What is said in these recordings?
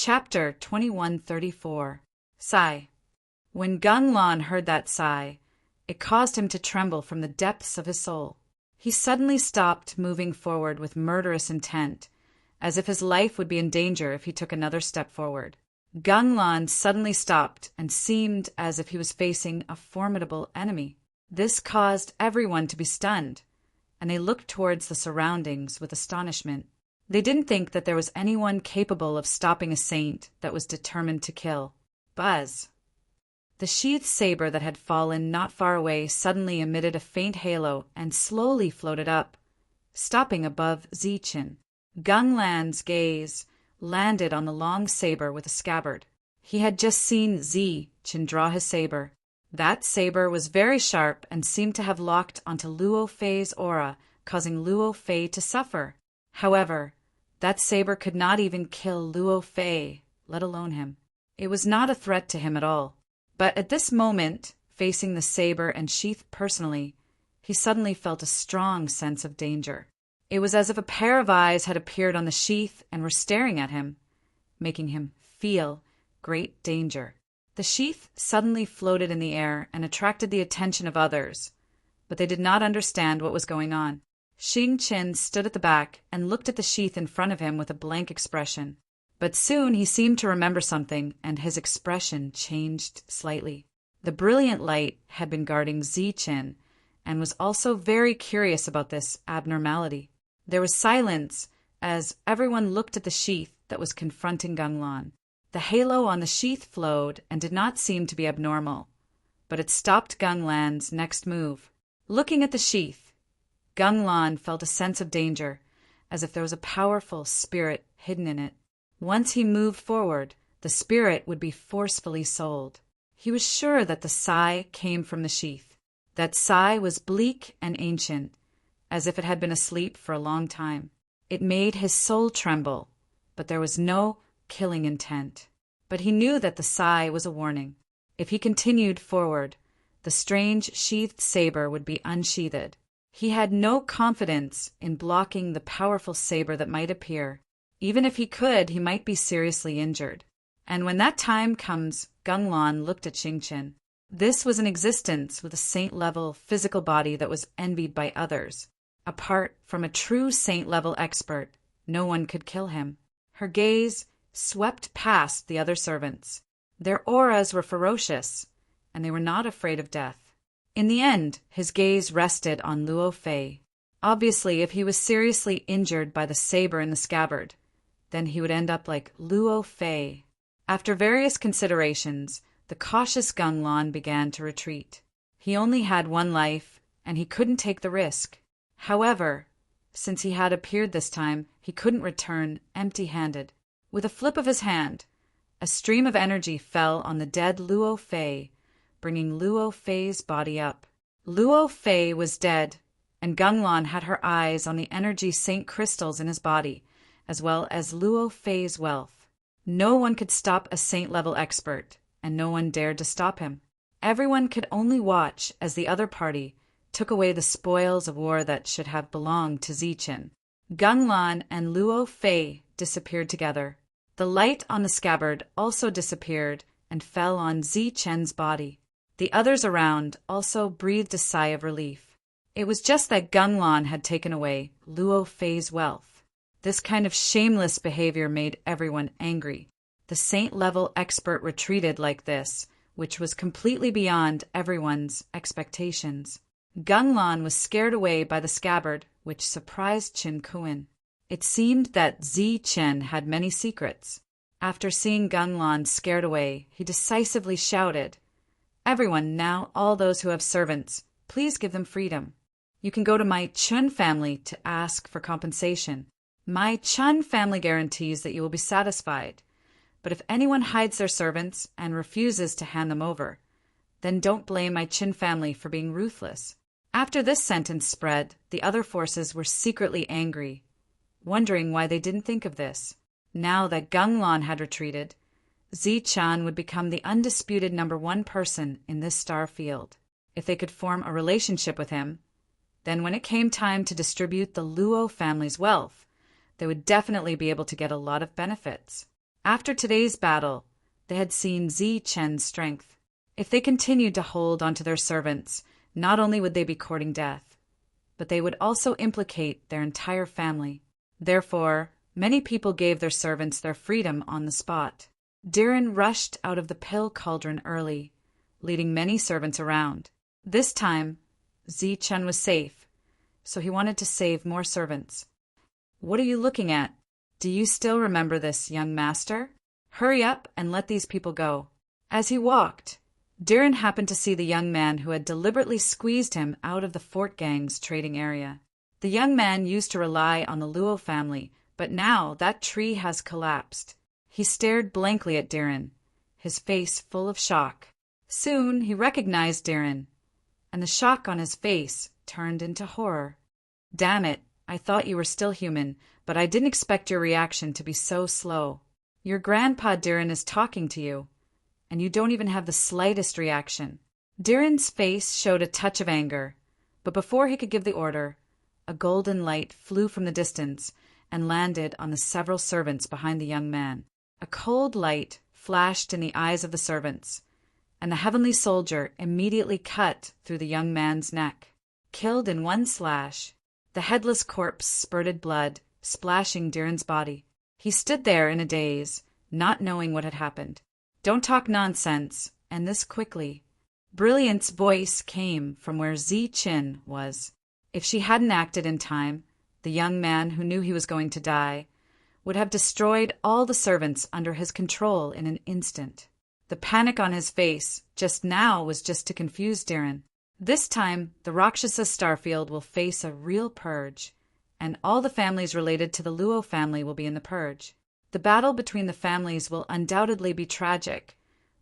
Chapter 2134. Sigh. When Gung Lon heard that sigh, it caused him to tremble from the depths of his soul. He suddenly stopped moving forward with murderous intent, as if his life would be in danger if he took another step forward. Gung Lon suddenly stopped and seemed as if he was facing a formidable enemy. This caused everyone to be stunned, and they looked towards the surroundings with astonishment. They didn't think that there was anyone capable of stopping a saint that was determined to kill. Buzz. The sheathed saber that had fallen not far away suddenly emitted a faint halo and slowly floated up, stopping above Zichen. Gung Lan's gaze landed on the long saber with a scabbard. He had just seen Zichen draw his saber. That saber was very sharp and seemed to have locked onto Luo Fei's aura, causing Luo Fei to suffer. However, that saber could not even kill Luo Fei, let alone him. It was not a threat to him at all. But at this moment, facing the saber and sheath personally, he suddenly felt a strong sense of danger. It was as if a pair of eyes had appeared on the sheath and were staring at him, making him feel great danger. The sheath suddenly floated in the air and attracted the attention of others, but they did not understand what was going on. Xing Qin stood at the back and looked at the sheath in front of him with a blank expression. But soon he seemed to remember something, and his expression changed slightly. The brilliant light had been guarding Zichen, and was also very curious about this abnormality. There was silence as everyone looked at the sheath that was confronting Gung Lon. The halo on the sheath flowed and did not seem to be abnormal, but it stopped Gung Lan's next move. Looking at the sheath, Gung Lon felt a sense of danger, as if there was a powerful spirit hidden in it. Once he moved forward, the spirit would be forcefully sold. He was sure that the sigh came from the sheath. That sigh was bleak and ancient, as if it had been asleep for a long time. It made his soul tremble, but there was no killing intent. But he knew that the sigh was a warning. If he continued forward, the strange sheathed saber would be unsheathed. He had no confidence in blocking the powerful saber that might appear. Even if he could, he might be seriously injured. And when that time comes, Gung Lon looked at Xing Qin. This was an existence with a saint-level physical body that was envied by others. Apart from a true saint-level expert, no one could kill him. Her gaze swept past the other servants. Their auras were ferocious, and they were not afraid of death. In the end, his gaze rested on Luo Fei. Obviously, if he was seriously injured by the saber in the scabbard, then he would end up like Luo Fei. After various considerations, the cautious Gung Lon began to retreat. He only had one life, and he couldn't take the risk. However, since he had appeared this time, he couldn't return empty-handed. With a flip of his hand, a stream of energy fell on the dead Luo Fei, bringing Luo Fei's body up. Luo Fei was dead, and Gung Lon had her eyes on the energy saint crystals in his body, as well as Luo Fei's wealth. No one could stop a saint-level expert, and no one dared to stop him. Everyone could only watch as the other party took away the spoils of war that should have belonged to Zichen. Gung Lon and Luo Fei disappeared together. The light on the scabbard also disappeared and fell on Zichen's body. The others around also breathed a sigh of relief. It was just that Gung Lon had taken away Luo Fei's wealth. This kind of shameless behavior made everyone angry. The saint-level expert retreated like this, which was completely beyond everyone's expectations. Gung Lon was scared away by the scabbard, which surprised Qin Kuan. It seemed that Zichen had many secrets. After seeing Gung Lon scared away, he decisively shouted, "Everyone, now all those who have servants, please give them freedom. You can go to my Chun family to ask for compensation. My Chun family guarantees that you will be satisfied. But if anyone hides their servants and refuses to hand them over, then don't blame my Qin family for being ruthless." After this sentence spread, the other forces were secretly angry, wondering why they didn't think of this. Now that Gung Lon had retreated, Zichan would become the undisputed #1 person in this star field. If they could form a relationship with him, then when it came time to distribute the Luo family's wealth, they would definitely be able to get a lot of benefits. After today's battle, they had seen Zi Chen's strength. If they continued to hold onto their servants, not only would they be courting death, but they would also implicate their entire family. Therefore, many people gave their servants their freedom on the spot. Diren rushed out of the pill cauldron early, leading many servants around. This time, Zi Chen was safe, so he wanted to save more servants. What are you looking at? Do you still remember this, young master? Hurry up and let these people go. As he walked, Diren happened to see the young man who had deliberately squeezed him out of the Fort Gang's trading area. The young man used to rely on the Luo family, but now that tree has collapsed. He stared blankly at Diren, his face full of shock. Soon he recognized Diren, and the shock on his face turned into horror. Damn it, I thought you were still human, but I didn't expect your reaction to be so slow. Your grandpa Diren is talking to you, and you don't even have the slightest reaction. Diren's face showed a touch of anger, but before he could give the order, a golden light flew from the distance and landed on the several servants behind the young man. A cold light flashed in the eyes of the servants, and the heavenly soldier immediately cut through the young man's neck. Killed in one slash, the headless corpse spurted blood, splashing Diren's body. He stood there in a daze, not knowing what had happened. Don't talk nonsense, and this quickly. Brilliant's voice came from where Zi Qin was. If she hadn't acted in time, the young man who knew he was going to die would have destroyed all the servants under his control in an instant. The panic on his face just now was just to confuse Diren. This time, the Rakshasa Starfield will face a real purge, and all the families related to the Luo family will be in the purge. The battle between the families will undoubtedly be tragic,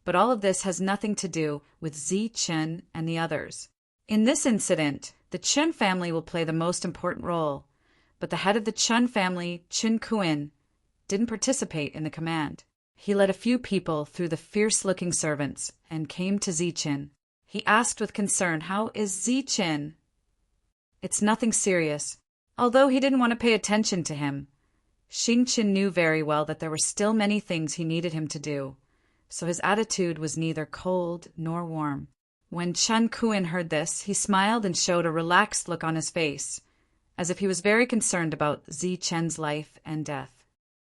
but all of this has nothing to do with Zi Chen and the others. In this incident, the Chen family will play the most important role, but the head of the Chen family, Qin Kuin, didn't participate in the command. He led a few people through the fierce-looking servants and came to Zi Chen. He asked with concern, "How is Zi Chen?" "It's nothing serious." Although he didn't want to pay attention to him, Xing Qin knew very well that there were still many things he needed him to do, so his attitude was neither cold nor warm. When Chen Kuin heard this, he smiled and showed a relaxed look on his face, as if he was very concerned about Zi Chen's life and death.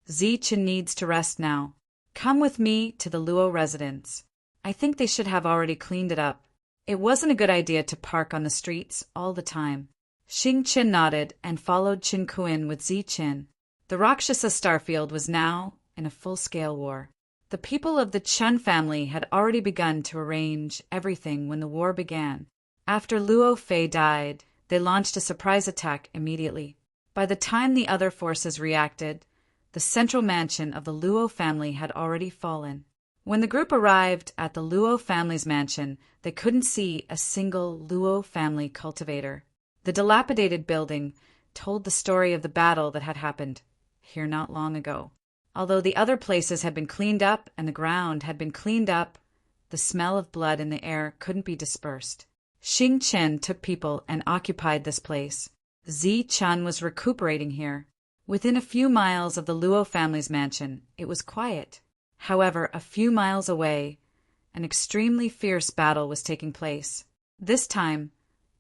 "Zi Chen needs to rest now. Come with me to the Luo residence. I think they should have already cleaned it up. It wasn't a good idea to park on the streets all the time." Xing Qin nodded and followed Qin Kuin with Zi Chen. The Rakshasa Starfield was now in a full-scale war. The people of the Chen family had already begun to arrange everything when the war began. After Luo Fei died, they launched a surprise attack immediately. By the time the other forces reacted, the central mansion of the Luo family had already fallen. When the group arrived at the Luo family's mansion, they couldn't see a single Luo family cultivator. The dilapidated building told the story of the battle that had happened here not long ago. Although the other places had been cleaned up and the ground had been cleaned up, the smell of blood in the air couldn't be dispersed. Xing Chen took people and occupied this place. Zi Chen was recuperating here. Within a few miles of the Luo family's mansion, it was quiet. However, a few miles away, an extremely fierce battle was taking place. This time,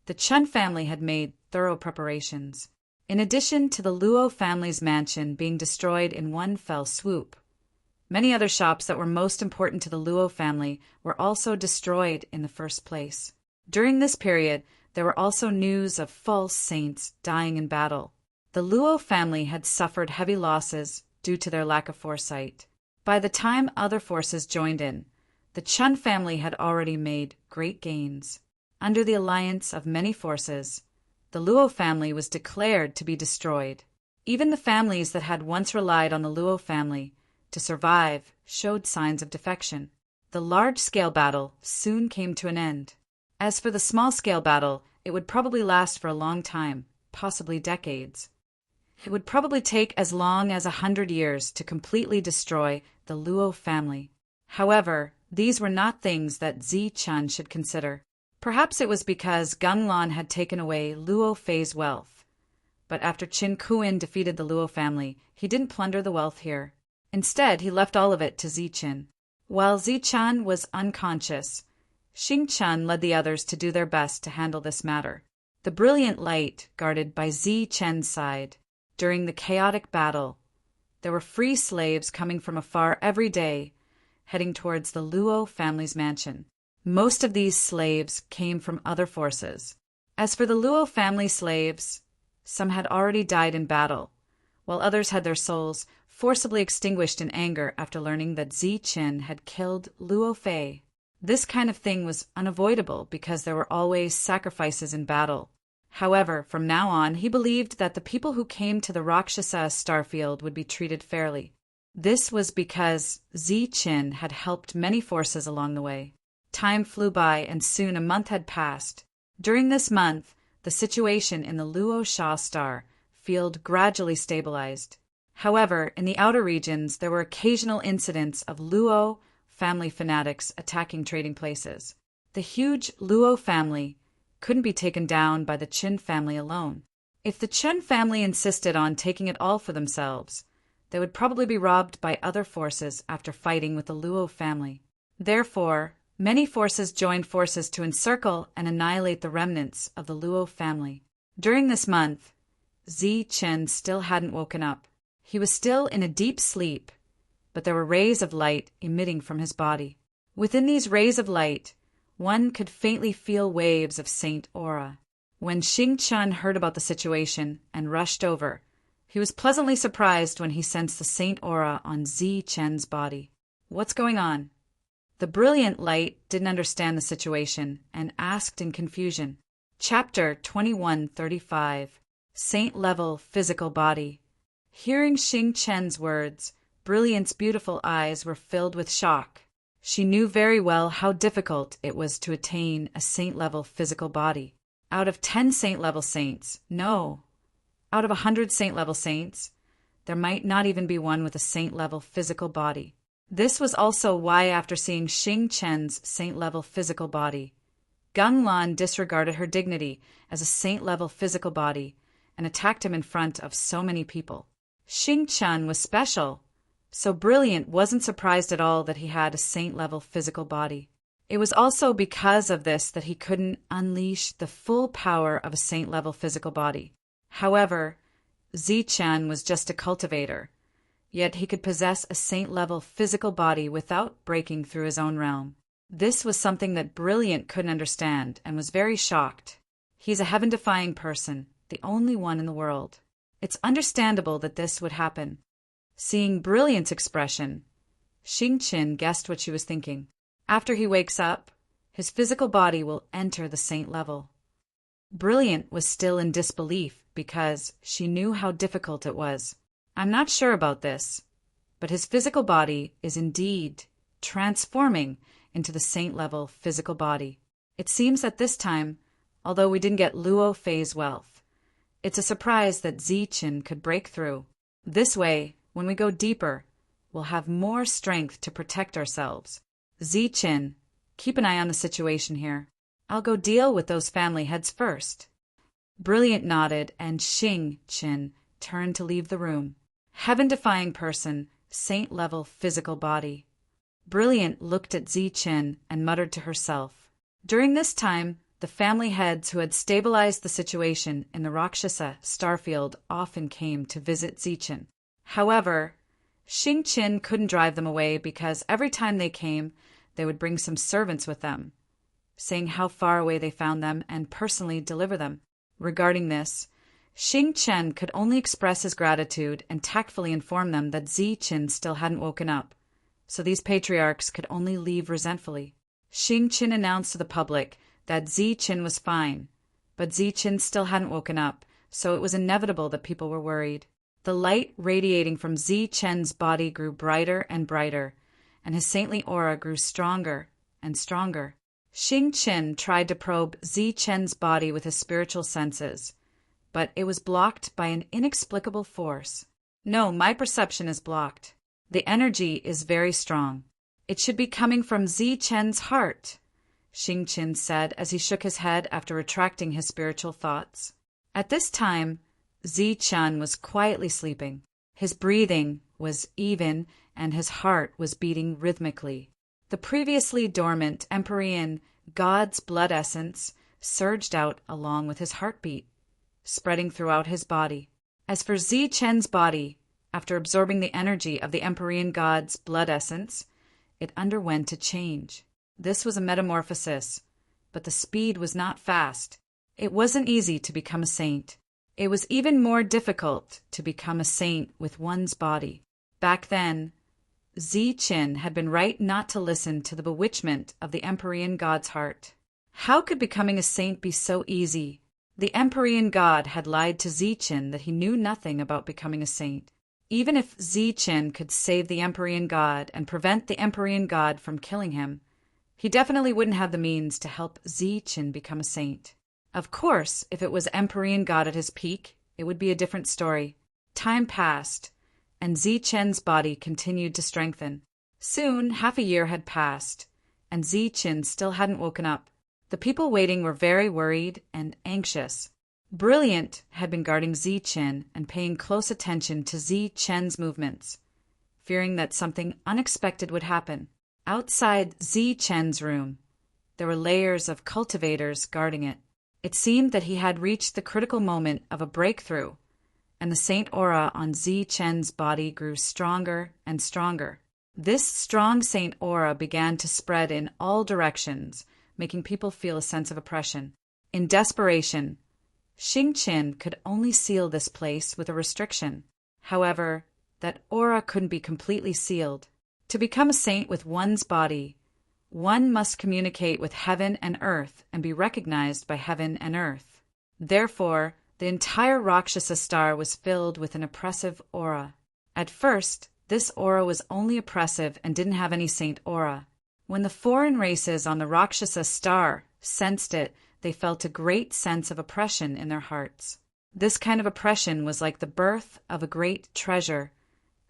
the Chen family had made thorough preparations. In addition to the Luo family's mansion being destroyed in one fell swoop, many other shops that were most important to the Luo family were also destroyed in the first place. During this period, there were also news of false saints dying in battle. The Luo family had suffered heavy losses due to their lack of foresight. By the time other forces joined in, the Chen family had already made great gains. Under the alliance of many forces, the Luo family was declared to be destroyed. Even the families that had once relied on the Luo family to survive showed signs of defection. The large-scale battle soon came to an end. As for the small-scale battle, it would probably last for a long time, possibly decades. It would probably take as long as 100 years to completely destroy the Luo family. However, these were not things that Zi Chen should consider. Perhaps it was because Gunlan had taken away Luo Fei's wealth. But after Qin Kuin defeated the Luo family, he didn't plunder the wealth here. Instead, he left all of it to Zichen. While Zichen was unconscious, Xingchen led the others to do their best to handle this matter. The brilliant light guarded by Zichen's side. During the chaotic battle, there were free slaves coming from afar every day, heading towards the Luo family's mansion. Most of these slaves came from other forces. As for the Luo family slaves, some had already died in battle, while others had their souls forcibly extinguished in anger after learning that Zichen had killed Luo Fei. This kind of thing was unavoidable because there were always sacrifices in battle. However, from now on, he believed that the people who came to the Rakshasa starfield would be treated fairly. This was because Zichen had helped many forces along the way. Time flew by, and soon a month had passed. During this month, the situation in the Luo Sha star field gradually stabilized. However, in the outer regions, there were occasional incidents of Luo family fanatics attacking trading places. The huge Luo family couldn't be taken down by the Qin family alone. If the Chen family insisted on taking it all for themselves, they would probably be robbed by other forces after fighting with the Luo family. Therefore, many forces joined forces to encircle and annihilate the remnants of the Luo family. During this month, Zichen still hadn't woken up. He was still in a deep sleep, but there were rays of light emitting from his body. Within these rays of light, one could faintly feel waves of saint aura. When Xingchen heard about the situation and rushed over, he was pleasantly surprised when he sensed the saint aura on Zichen's body. "What's going on?" The brilliant light didn't understand the situation and asked in confusion. Chapter 2135. Saint-level physical body. Hearing Xingchen's words, Brilliant's beautiful eyes were filled with shock. She knew very well how difficult it was to attain a saint-level physical body. Out of 10 saint-level saints, no, out of 100 saint-level saints, there might not even be one with a saint-level physical body. This was also why, after seeing Xingchen's saint-level physical body, Gunlan disregarded her dignity as a saint-level physical body and attacked him in front of so many people. Xingchen was special, so Brilliant wasn't surprised at all that he had a saint-level physical body. It was also because of this that he couldn't unleash the full power of a saint-level physical body. However, Zichen was just a cultivator, yet he could possess a saint-level physical body without breaking through his own realm. This was something that Brilliant couldn't understand and was very shocked. He's a heaven-defying person, the only one in the world. It's understandable that this would happen. Seeing Brilliant's expression, Xingchen guessed what she was thinking. After he wakes up, his physical body will enter the saint level. Brilliant was still in disbelief because she knew how difficult it was. "I'm not sure about this, but his physical body is indeed transforming into the saint-level physical body. It seems that this time, although we didn't get Luo Fei's wealth, it's a surprise that Zichen could break through. This way, when we go deeper, we'll have more strength to protect ourselves. Zichen, keep an eye on the situation here. I'll go deal with those family heads first." Brilliant nodded, and Xingchen turned to leave the room. Heaven-defying person, saint-level physical body. Brilliant looked at Zichen and muttered to herself. During this time, the family heads who had stabilized the situation in the Rakshasa starfield often came to visit Zichen. However, Xingchen couldn't drive them away because every time they came, they would bring some servants with them, saying how far away they found them and personally deliver them. Regarding this, Xingchen could only express his gratitude and tactfully inform them that Zichen still hadn't woken up, so these patriarchs could only leave resentfully. Xingchen announced to the public that Zichen was fine, but Zichen still hadn't woken up, so it was inevitable that people were worried. The light radiating from Zichen's body grew brighter and brighter, and his saintly aura grew stronger and stronger. Xingchen tried to probe Zichen's body with his spiritual senses, but it was blocked by an inexplicable force. "No, my perception is blocked. The energy is very strong. It should be coming from Zichen's heart," Xingchen said as he shook his head after retracting his spiritual thoughts. At this time, Zichen was quietly sleeping. His breathing was even and his heart was beating rhythmically. The previously dormant Empyrean god's blood essence surged out along with his heartbeat, spreading throughout his body. As for Zi Chen's body, after absorbing the energy of the Empyrean god's blood essence, it underwent a change. This was a metamorphosis, but the speed was not fast. It wasn't easy to become a saint. It was even more difficult to become a saint with one's body. Back then, Zi Qin had been right not to listen to the bewitchment of the Empyrean god's heart. How could becoming a saint be so easy? The Empyrean god had lied to Zi Qin that he knew nothing about becoming a saint. Even if Zi Qin could save the Empyrean god and prevent the Empyrean god from killing him, he definitely wouldn't have the means to help Zi Qin become a saint. Of course, if it was Empyrean god at his peak, it would be a different story. Time passed, and Zi Chen's body continued to strengthen. Soon, half a year had passed, and Zi Qin still hadn't woken up. The people waiting were very worried and anxious. Brilliant had been guarding Zi Qin and paying close attention to Zi Chen's movements, fearing that something unexpected would happen. Outside Zi Chen's room, there were layers of cultivators guarding it. It seemed that he had reached the critical moment of a breakthrough, and the saint aura on Zi Chen's body grew stronger and stronger. This strong saint aura began to spread in all directions, making people feel a sense of oppression. In desperation, Xing Qin could only seal this place with a restriction. However, that aura couldn't be completely sealed. To become a saint with one's body, one must communicate with heaven and earth and be recognized by heaven and earth. Therefore, the entire Rakshasa star was filled with an oppressive aura. At first, this aura was only oppressive and didn't have any saint aura. When the foreign races on the Rakshasa star sensed it, they felt a great sense of oppression in their hearts. This kind of oppression was like the birth of a great treasure,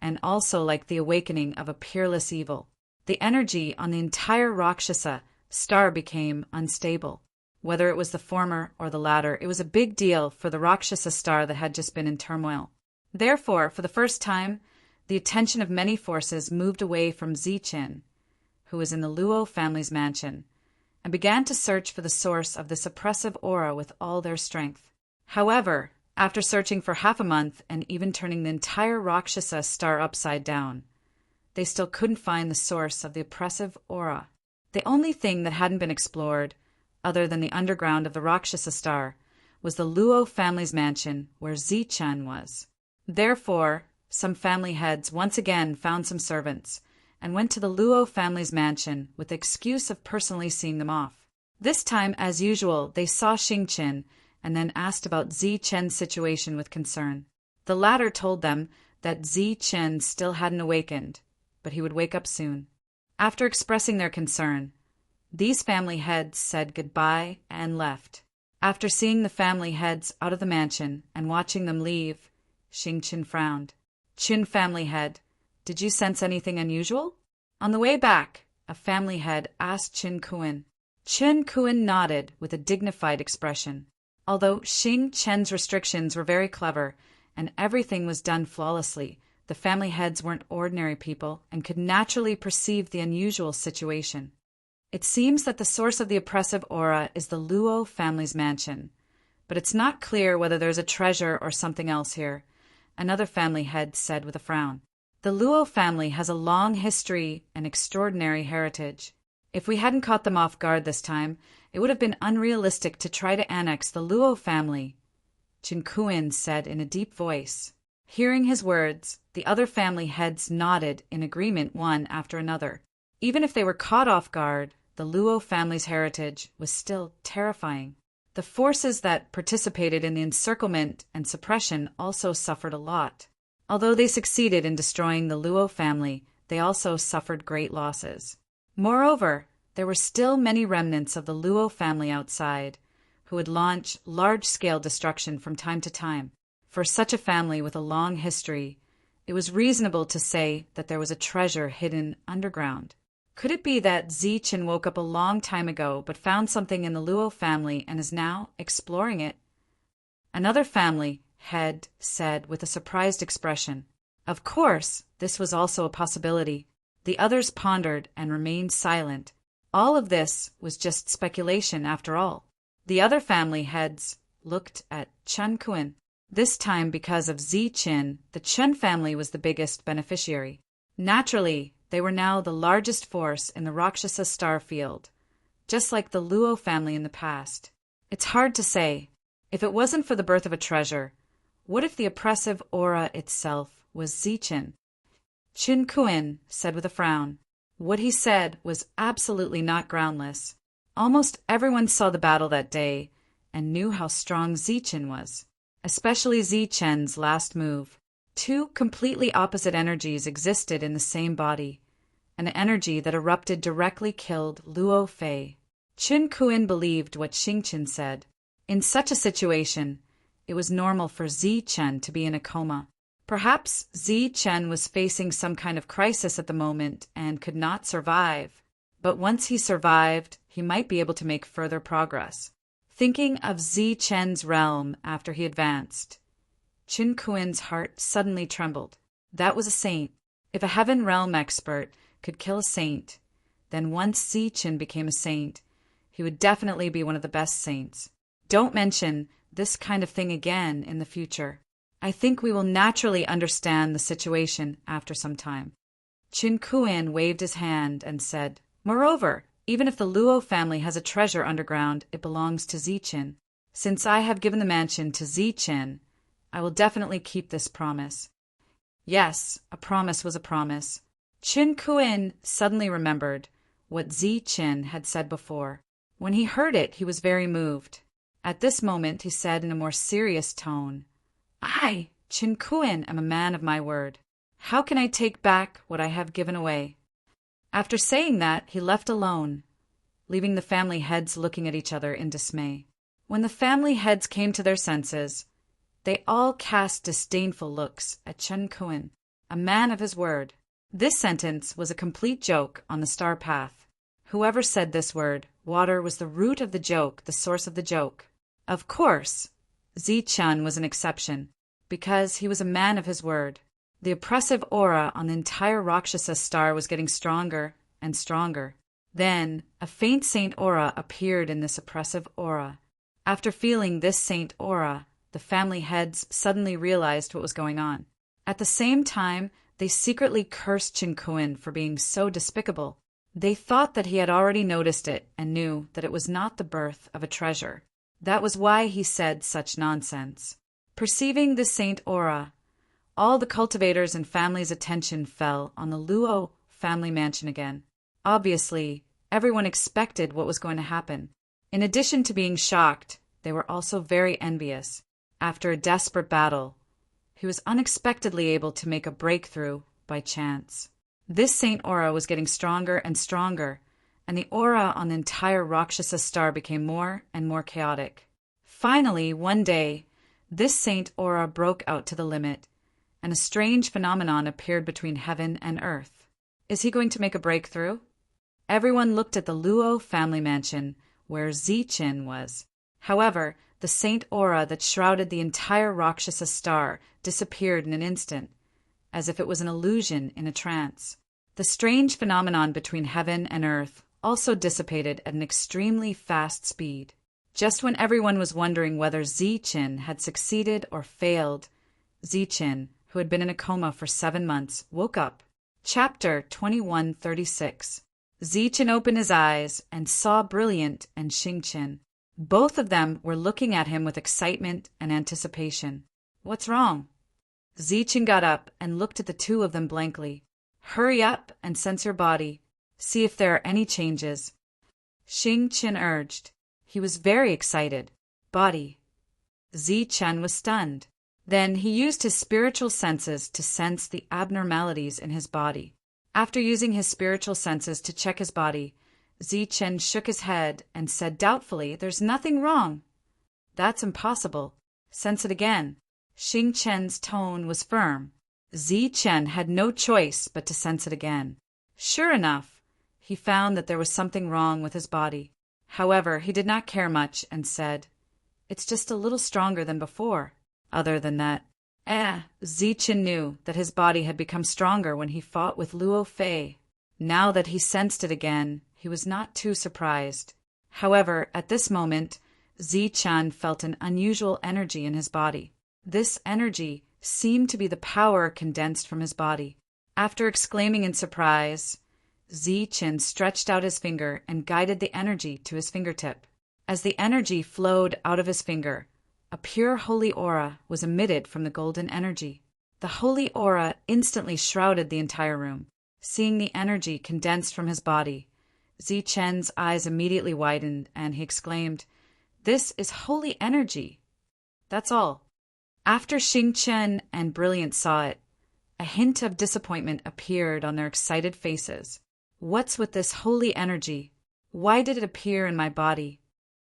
and also like the awakening of a peerless evil. The energy on the entire Rakshasa star became unstable. Whether it was the former or the latter, it was a big deal for the Rakshasa star that had just been in turmoil. Therefore, for the first time, the attention of many forces moved away from Zi Qin, who was in the Luo family's mansion, and began to search for the source of this oppressive aura with all their strength. However, after searching for half a month and even turning the entire Rakshasa star upside down, they still couldn't find the source of the oppressive aura. The only thing that hadn't been explored, other than the underground of the Rakshasa star, was the Luo family's mansion where Zi Chen was. Therefore, some family heads once again found some servants and went to the Luo family's mansion with the excuse of personally seeing them off. This time, as usual, they saw Xing Qin and then asked about Zi Chen's situation with concern. The latter told them that Zi Chen still hadn't awakened, but he would wake up soon. After expressing their concern, these family heads said goodbye and left. After seeing the family heads out of the mansion and watching them leave, Xing Qin frowned. Qin family head, did you sense anything unusual? On the way back, a family head asked Qin Kuan. Qin Kuan nodded with a dignified expression. Although Xing Chen's restrictions were very clever and everything was done flawlessly, the family heads weren't ordinary people and could naturally perceive the unusual situation. It seems that the source of the oppressive aura is the Luo family's mansion, but it's not clear whether there's a treasure or something else here, another family head said with a frown. The Luo family has a long history and extraordinary heritage. If we hadn't caught them off guard this time, it would have been unrealistic to try to annex the Luo family, Qin Kuan said in a deep voice. Hearing his words, the other family heads nodded in agreement one after another. Even if they were caught off guard, the Luo family's heritage was still terrifying. The forces that participated in the encirclement and suppression also suffered a lot. Although they succeeded in destroying the Luo family, they also suffered great losses. Moreover, there were still many remnants of the Luo family outside, who would launch large-scale destruction from time to time. For such a family with a long history, it was reasonable to say that there was a treasure hidden underground. Could it be that Zi Qin woke up a long time ago but found something in the Luo family and is now exploring it? Another family head said with a surprised expression. Of course, this was also a possibility. The others pondered and remained silent. All of this was just speculation after all. The other family heads looked at Chen Kun. This time, because of Zi Qin, the Chen family was the biggest beneficiary. Naturally, they were now the largest force in the Rakshasa star field, just like the Luo family in the past. It's hard to say. If it wasn't for the birth of a treasure, what if the oppressive aura itself was Zi Qin? Chen Kun said with a frown. What he said was absolutely not groundless. Almost everyone saw the battle that day and knew how strong Zi Qin was, especially Zi Chen's last move. Two completely opposite energies existed in the same body. An energy that erupted directly killed Luo Fei. Chen Kun believed what Xing Chen said. In such a situation, it was normal for Zi Chen to be in a coma. Perhaps Zi Chen was facing some kind of crisis at the moment and could not survive. But once he survived, he might be able to make further progress. Thinking of Zi Chen's realm after he advanced, Chen Kun's heart suddenly trembled. That was a saint. If a heaven realm expert could kill a saint, then once Zi Chen became a saint, he would definitely be one of the best saints. Don't mention this kind of thing again in the future. I think we will naturally understand the situation after some time. Chen Kun waved his hand and said, Moreover, even if the Luo family has a treasure underground, it belongs to Zi Qin. Since I have given the mansion to Zi Qin, I will definitely keep this promise. Yes, a promise was a promise. Chen Kun suddenly remembered what Zi Qin had said before. When he heard it, he was very moved. At this moment, he said in a more serious tone, I, Chen Kun, am a man of my word. How can I take back what I have given away? After saying that, he left alone, leaving the family heads looking at each other in dismay. When the family heads came to their senses, they all cast disdainful looks at Chen Kun, a man of his word. This sentence was a complete joke on the star path. Whoever said this word, water, was the root of the joke, the source of the joke. Of course, Zi Chen was an exception, because he was a man of his word. The oppressive aura on the entire Rakshasa star was getting stronger and stronger. Then, a faint saint aura appeared in this oppressive aura. After feeling this saint aura, the family heads suddenly realized what was going on. At the same time, they secretly cursed Chen Kun for being so despicable. They thought that he had already noticed it and knew that it was not the birth of a treasure. That was why he said such nonsense. Perceiving the saint aura, all the cultivators and family's attention fell on the Luo family mansion again. Obviously, everyone expected what was going to happen. In addition to being shocked, they were also very envious. After a desperate battle, he was unexpectedly able to make a breakthrough by chance. This saint aura was getting stronger and stronger, and the aura on the entire Rakshasa star became more and more chaotic. Finally, one day, this saint aura broke out to the limit, and a strange phenomenon appeared between heaven and earth. Is he going to make a breakthrough? Everyone looked at the Luo family mansion, where Zi Qin was. However, the saint aura that shrouded the entire Rakshasa star disappeared in an instant, as if it was an illusion in a trance. The strange phenomenon between heaven and earth also dissipated at an extremely fast speed. Just when everyone was wondering whether Zi Qin had succeeded or failed, Zi Qin, who had been in a coma for 7 months, woke up. Chapter 2136. Zi Qin opened his eyes and saw Brilliant and Xing Qin. Both of them were looking at him with excitement and anticipation. What's wrong? Zi Qin got up and looked at the two of them blankly. Hurry up and sense your body. See if there are any changes. Xing Qin urged. He was very excited. Body. Zi Chen was stunned. Then he used his spiritual senses to sense the abnormalities in his body. After using his spiritual senses to check his body, Zi Chen shook his head and said doubtfully, "There's nothing wrong." "That's impossible. Sense it again." Xing Chen's tone was firm. Zi Chen had no choice but to sense it again. Sure enough, he found that there was something wrong with his body. However, he did not care much and said, "It's just a little stronger than before. Other than that, Zichen knew that his body had become stronger when he fought with Luo Fei. Now that he sensed it again, he was not too surprised. However, at this moment, Zichen felt an unusual energy in his body. This energy seemed to be the power condensed from his body. After exclaiming in surprise, Zichen stretched out his finger and guided the energy to his fingertip. As the energy flowed out of his finger, a pure holy aura was emitted from the golden energy. The holy aura instantly shrouded the entire room. Seeing the energy condensed from his body, Zichen's eyes immediately widened and he exclaimed, "This is holy energy." That's all. After Xingchen and Brilliant saw it, a hint of disappointment appeared on their excited faces. What's with this holy energy? Why did it appear in my body?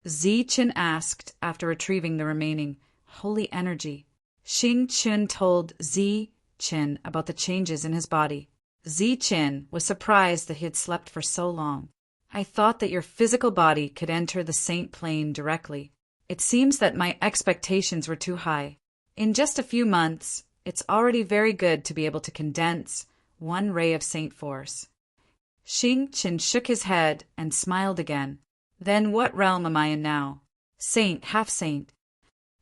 Zichen asked after retrieving the remaining holy energy. Xingchen told Zichen about the changes in his body. Zichen was surprised that he had slept for so long. I thought that your physical body could enter the saint plane directly. It seems that my expectations were too high. In just a few months, it's already very good to be able to condense one ray of saint force. Xingchen shook his head and smiled again. Then what realm am I in now? Saint, half saint.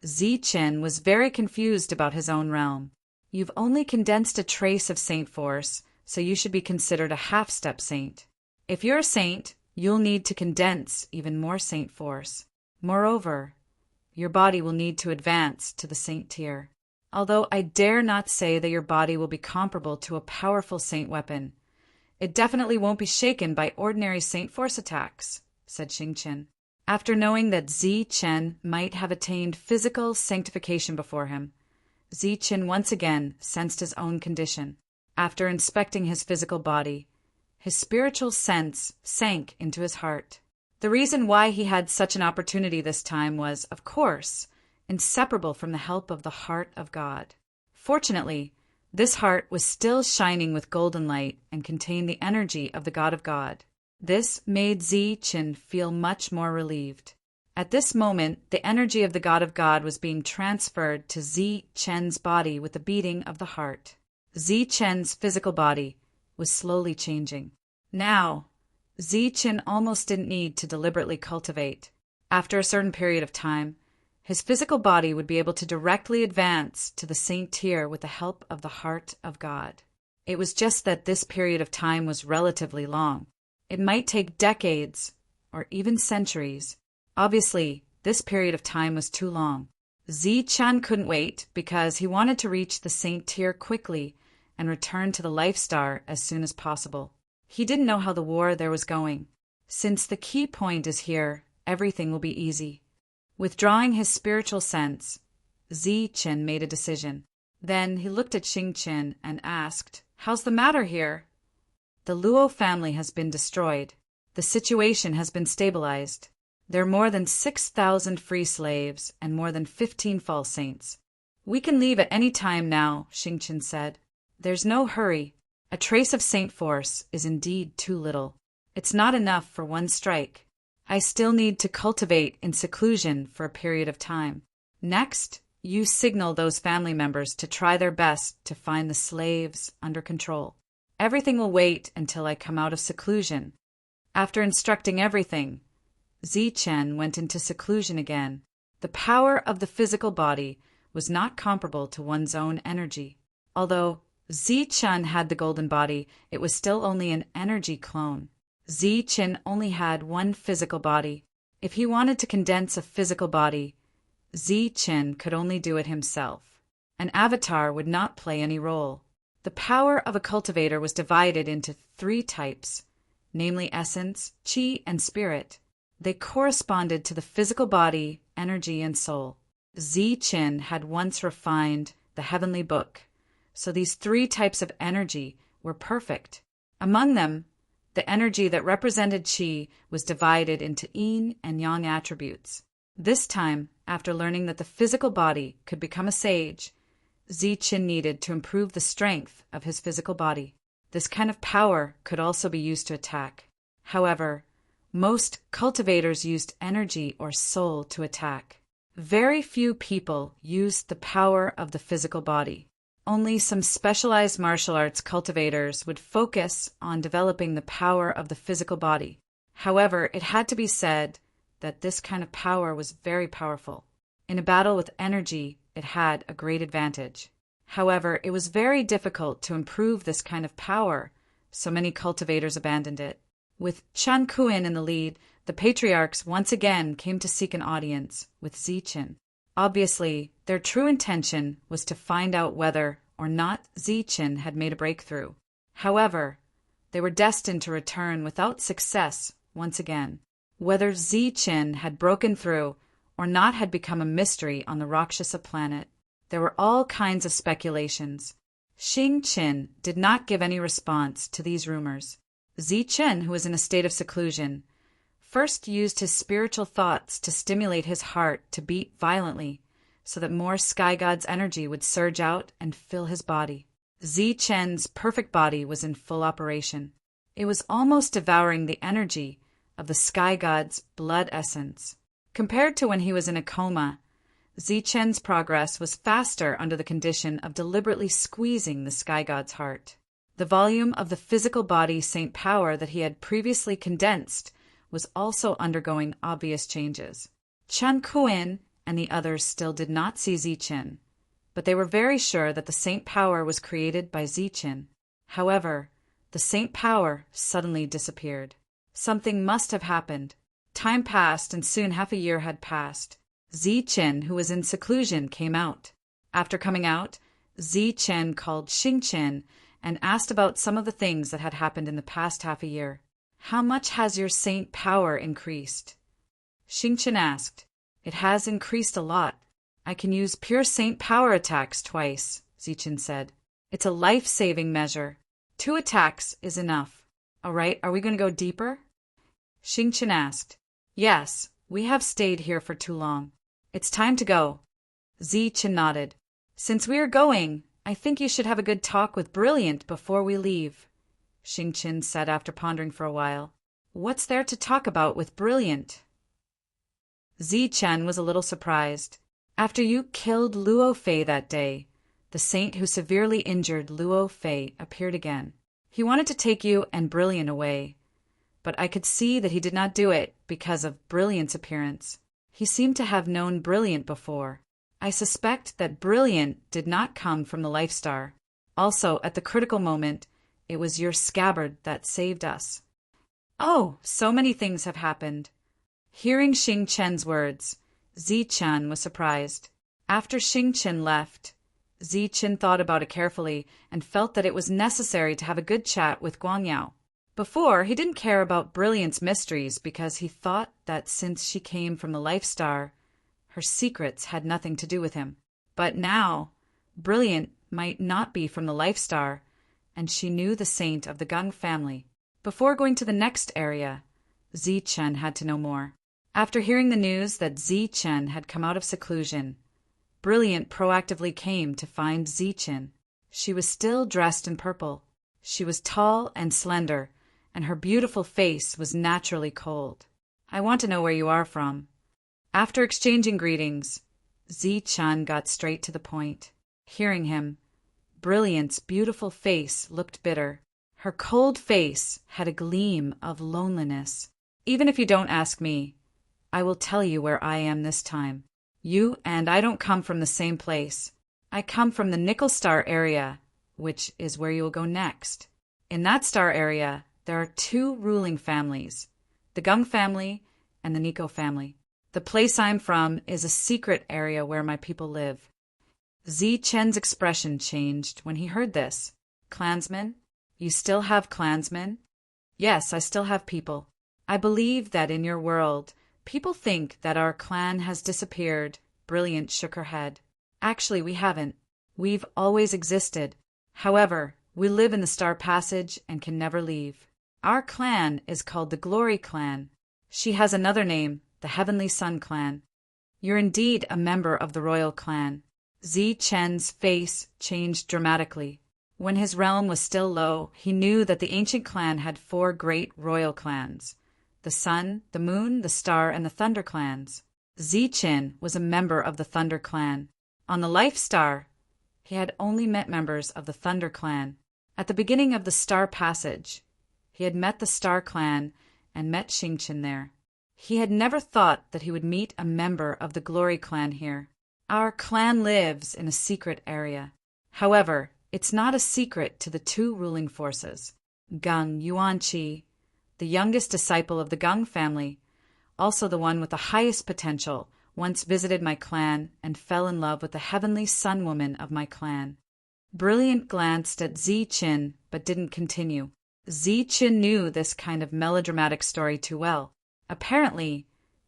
Zichen was very confused about his own realm. You've only condensed a trace of saint force, so you should be considered a half-step saint. If you're a saint, you'll need to condense even more saint force. Moreover, your body will need to advance to the saint tier. Although I dare not say that your body will be comparable to a powerful saint weapon, it definitely won't be shaken by ordinary saint force attacks, said Xingchen. After knowing that Zichen might have attained physical sanctification before him, Zichen once again sensed his own condition. After inspecting his physical body, his spiritual sense sank into his heart. The reason why he had such an opportunity this time was, of course, inseparable from the help of the heart of God. Fortunately, this heart was still shining with golden light and contained the energy of the God of God. This made Zichen feel much more relieved. At this moment, the energy of the God of God was being transferred to Zichen's body with the beating of the heart. Zichen's physical body was slowly changing. Now, Zichen almost didn't need to deliberately cultivate. After a certain period of time, his physical body would be able to directly advance to the saint tier with the help of the heart of God. It was just that this period of time was relatively long. It might take decades or even centuries. Obviously, this period of time was too long. Zichen couldn't wait because he wanted to reach the saint tier quickly and return to the life star as soon as possible. He didn't know how the war there was going. Since the key point is here, everything will be easy. Withdrawing his spiritual sense, Zichen made a decision. Then he looked at Xingchen and asked, "How's the matter here?" The Luo family has been destroyed. The situation has been stabilized. There are more than 6,000 free slaves and more than 15 false saints. We can leave at any time now, Xingchen said. There's no hurry. A trace of saint force is indeed too little. It's not enough for one strike. I still need to cultivate in seclusion for a period of time. Next, you signal those family members to try their best to find the slaves under control. Everything will wait until I come out of seclusion. After instructing everything, Zichen went into seclusion again. The power of the physical body was not comparable to one's own energy. Although Zichen had the golden body, it was still only an energy clone. Zichen only had one physical body. If he wanted to condense a physical body, Zichen could only do it himself. An avatar would not play any role. The power of a cultivator was divided into 3 types, namely essence, qi, and spirit. They corresponded to the physical body, energy, and soul. Zichen had once refined the heavenly book, so these 3 types of energy were perfect. Among them, the energy that represented qi was divided into yin and yang attributes. This time, after learning that the physical body could become a sage, Zichen needed to improve the strength of his physical body. This kind of power could also be used to attack. However, most cultivators used energy or soul to attack. Very few people used the power of the physical body. Only some specialized martial arts cultivators would focus on developing the power of the physical body. However, it had to be said that this kind of power was very powerful. In a battle with energy, it had a great advantage. However, it was very difficult to improve this kind of power, so many cultivators abandoned it. With Chen Kuan in the lead, the patriarchs once again came to seek an audience with Zichen. Obviously, their true intention was to find out whether or not Zichen had made a breakthrough. However, they were destined to return without success once again. Whether Zichen had broken through or not had become a mystery on the Rakshasa planet. There were all kinds of speculations. Xingqian did not give any response to these rumors. Zichen, who was in a state of seclusion, first used his spiritual thoughts to stimulate his heart to beat violently so that more sky god's energy would surge out and fill his body. Zichen's perfect body was in full operation. It was almost devouring the energy of the sky god's blood essence. Compared to when he was in a coma, Zichen's progress was faster under the condition of deliberately squeezing the sky god's heart. The volume of the physical body saint power that he had previously condensed was also undergoing obvious changes. Chen Kuan and the others still did not see Zichen, but they were very sure that the saint power was created by Zichen. However, the saint power suddenly disappeared. Something must have happened. Time passed, and soon half a year had passed. Zichen, who was in seclusion, came out. After coming out, Zichen called Xingqian and asked about some of the things that had happened in the past half a year. "How much has your saint power increased?" Xingqian asked. "It has increased a lot. I can use pure saint power attacks twice," Zichen said. "It's a life-saving measure. 2 attacks is enough. All right, are we going to go deeper?" Xingqian asked. "Yes, we have stayed here for too long. It's time to go." Zichen nodded. "Since we are going, I think you should have a good talk with Brilliant before we leave," Xingqian said after pondering for a while. "What's there to talk about with Brilliant?" Zichen was a little surprised. "After you killed Luo Fei that day, the saint who severely injured Luo Fei appeared again. He wanted to take you and Brilliant away, but I could see that he did not do it because of Brilliant's appearance. He seemed to have known Brilliant before. I suspect that Brilliant did not come from the Life Star. Also, at the critical moment, it was your scabbard that saved us." "Oh, so many things have happened." Hearing Xingqian's words, Zichen was surprised. After Xingqian left, Zichen thought about it carefully and felt that it was necessary to have a good chat with Guangyao. Before, he didn't care about Brilliant's mysteries because he thought that since she came from the Life Star, her secrets had nothing to do with him. But now, Brilliant might not be from the Life Star, and she knew the saint of the Gung family. Before going to the next area, Zichen had to know more. After hearing the news that Zichen had come out of seclusion, Brilliant proactively came to find Zichen. She was still dressed in purple. She was tall and slender, and her beautiful face was naturally cold. "I want to know where you are from." After exchanging greetings, Zichen got straight to the point. Hearing him, Brilliant's beautiful face looked bitter. Her cold face had a gleam of loneliness. "Even if you don't ask me, I will tell you where I am this time. You and I don't come from the same place. I come from the Nickel Star area, which is where you will go next. In that star area, there are 2 ruling families, the Gung family and the Nico family. The place I'm from is a secret area where my people live." Zichen's expression changed when he heard this. "Clansmen? You still have clansmen?" "Yes, I still have people. I believe that in your world, people think that our clan has disappeared." Brilliant shook her head. "Actually, we haven't. We've always existed. However, we live in the Star Passage and can never leave. Our clan is called the Glory Clan. She has another name, the Heavenly Sun Clan. You're indeed a member of the Royal Clan." Zichen's face changed dramatically. When his realm was still low, he knew that the ancient clan had 4 great royal clans: the Sun, the Moon, the Star, and the Thunder clans. Zichin was a member of the Thunder Clan. On the Life Star, he had only met members of the Thunder Clan. At the beginning of the Star Passage, he had met the Star Clan and met Xingqian there. He had never thought that he would meet a member of the Glory Clan here. Our clan lives in a secret area. However, it's not a secret to the two ruling forces. Gung Yuanqi, the youngest disciple of the Gung family, also the one with the highest potential, once visited my clan and fell in love with the heavenly sun woman of my clan. Brilliant glanced at Zichin but didn't continue. Zichin knew this kind of melodramatic story too well. Apparently,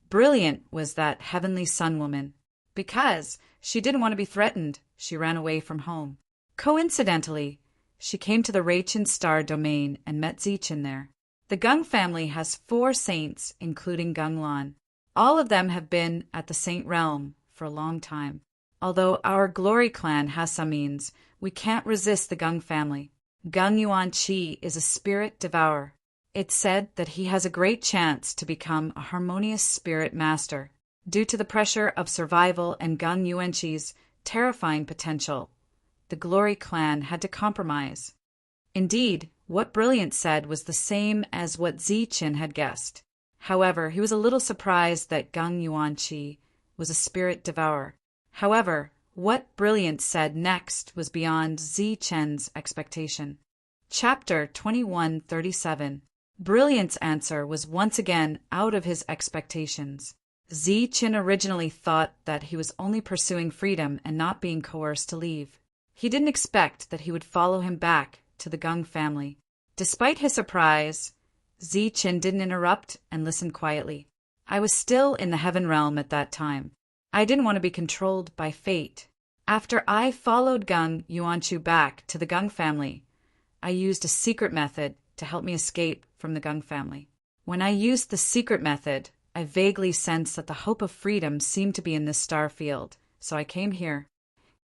Brilliant was that heavenly sun woman. Because she didn't want to be threatened, she ran away from home. Coincidentally, she came to the Rachin Star domain and met Zichin there. The Gung family has 4 saints, including Gunglan. All of them have been at the Saint Realm for a long time. Although our Glory Clan has some means, we can't resist the Gung family. Gung Yuanqi is a spirit devourer. It's said that he has a great chance to become a harmonious spirit master. Due to the pressure of survival and Gung Yuanqi's terrifying potential, the Glory Clan had to compromise. Indeed, what Brilliant said was the same as what Zichin had guessed. However, he was a little surprised that Gung Yuanqi was a spirit devourer. However, what Brilliant said next was beyond Zichen's expectation. Chapter 2137. Brilliant's answer was once again out of his expectations. Zichin originally thought that he was only pursuing freedom and not being coerced to leave. He didn't expect that he would follow him back to the Gung family. Despite his surprise, Zichin didn't interrupt and listened quietly. I was still in the heaven realm at that time. I didn't want to be controlled by fate. After I followed Gung Yuanqi back to the Gung family, I used a secret method to help me escape from the Gung family. When I used the secret method, I vaguely sensed that the hope of freedom seemed to be in this star field, so I came here.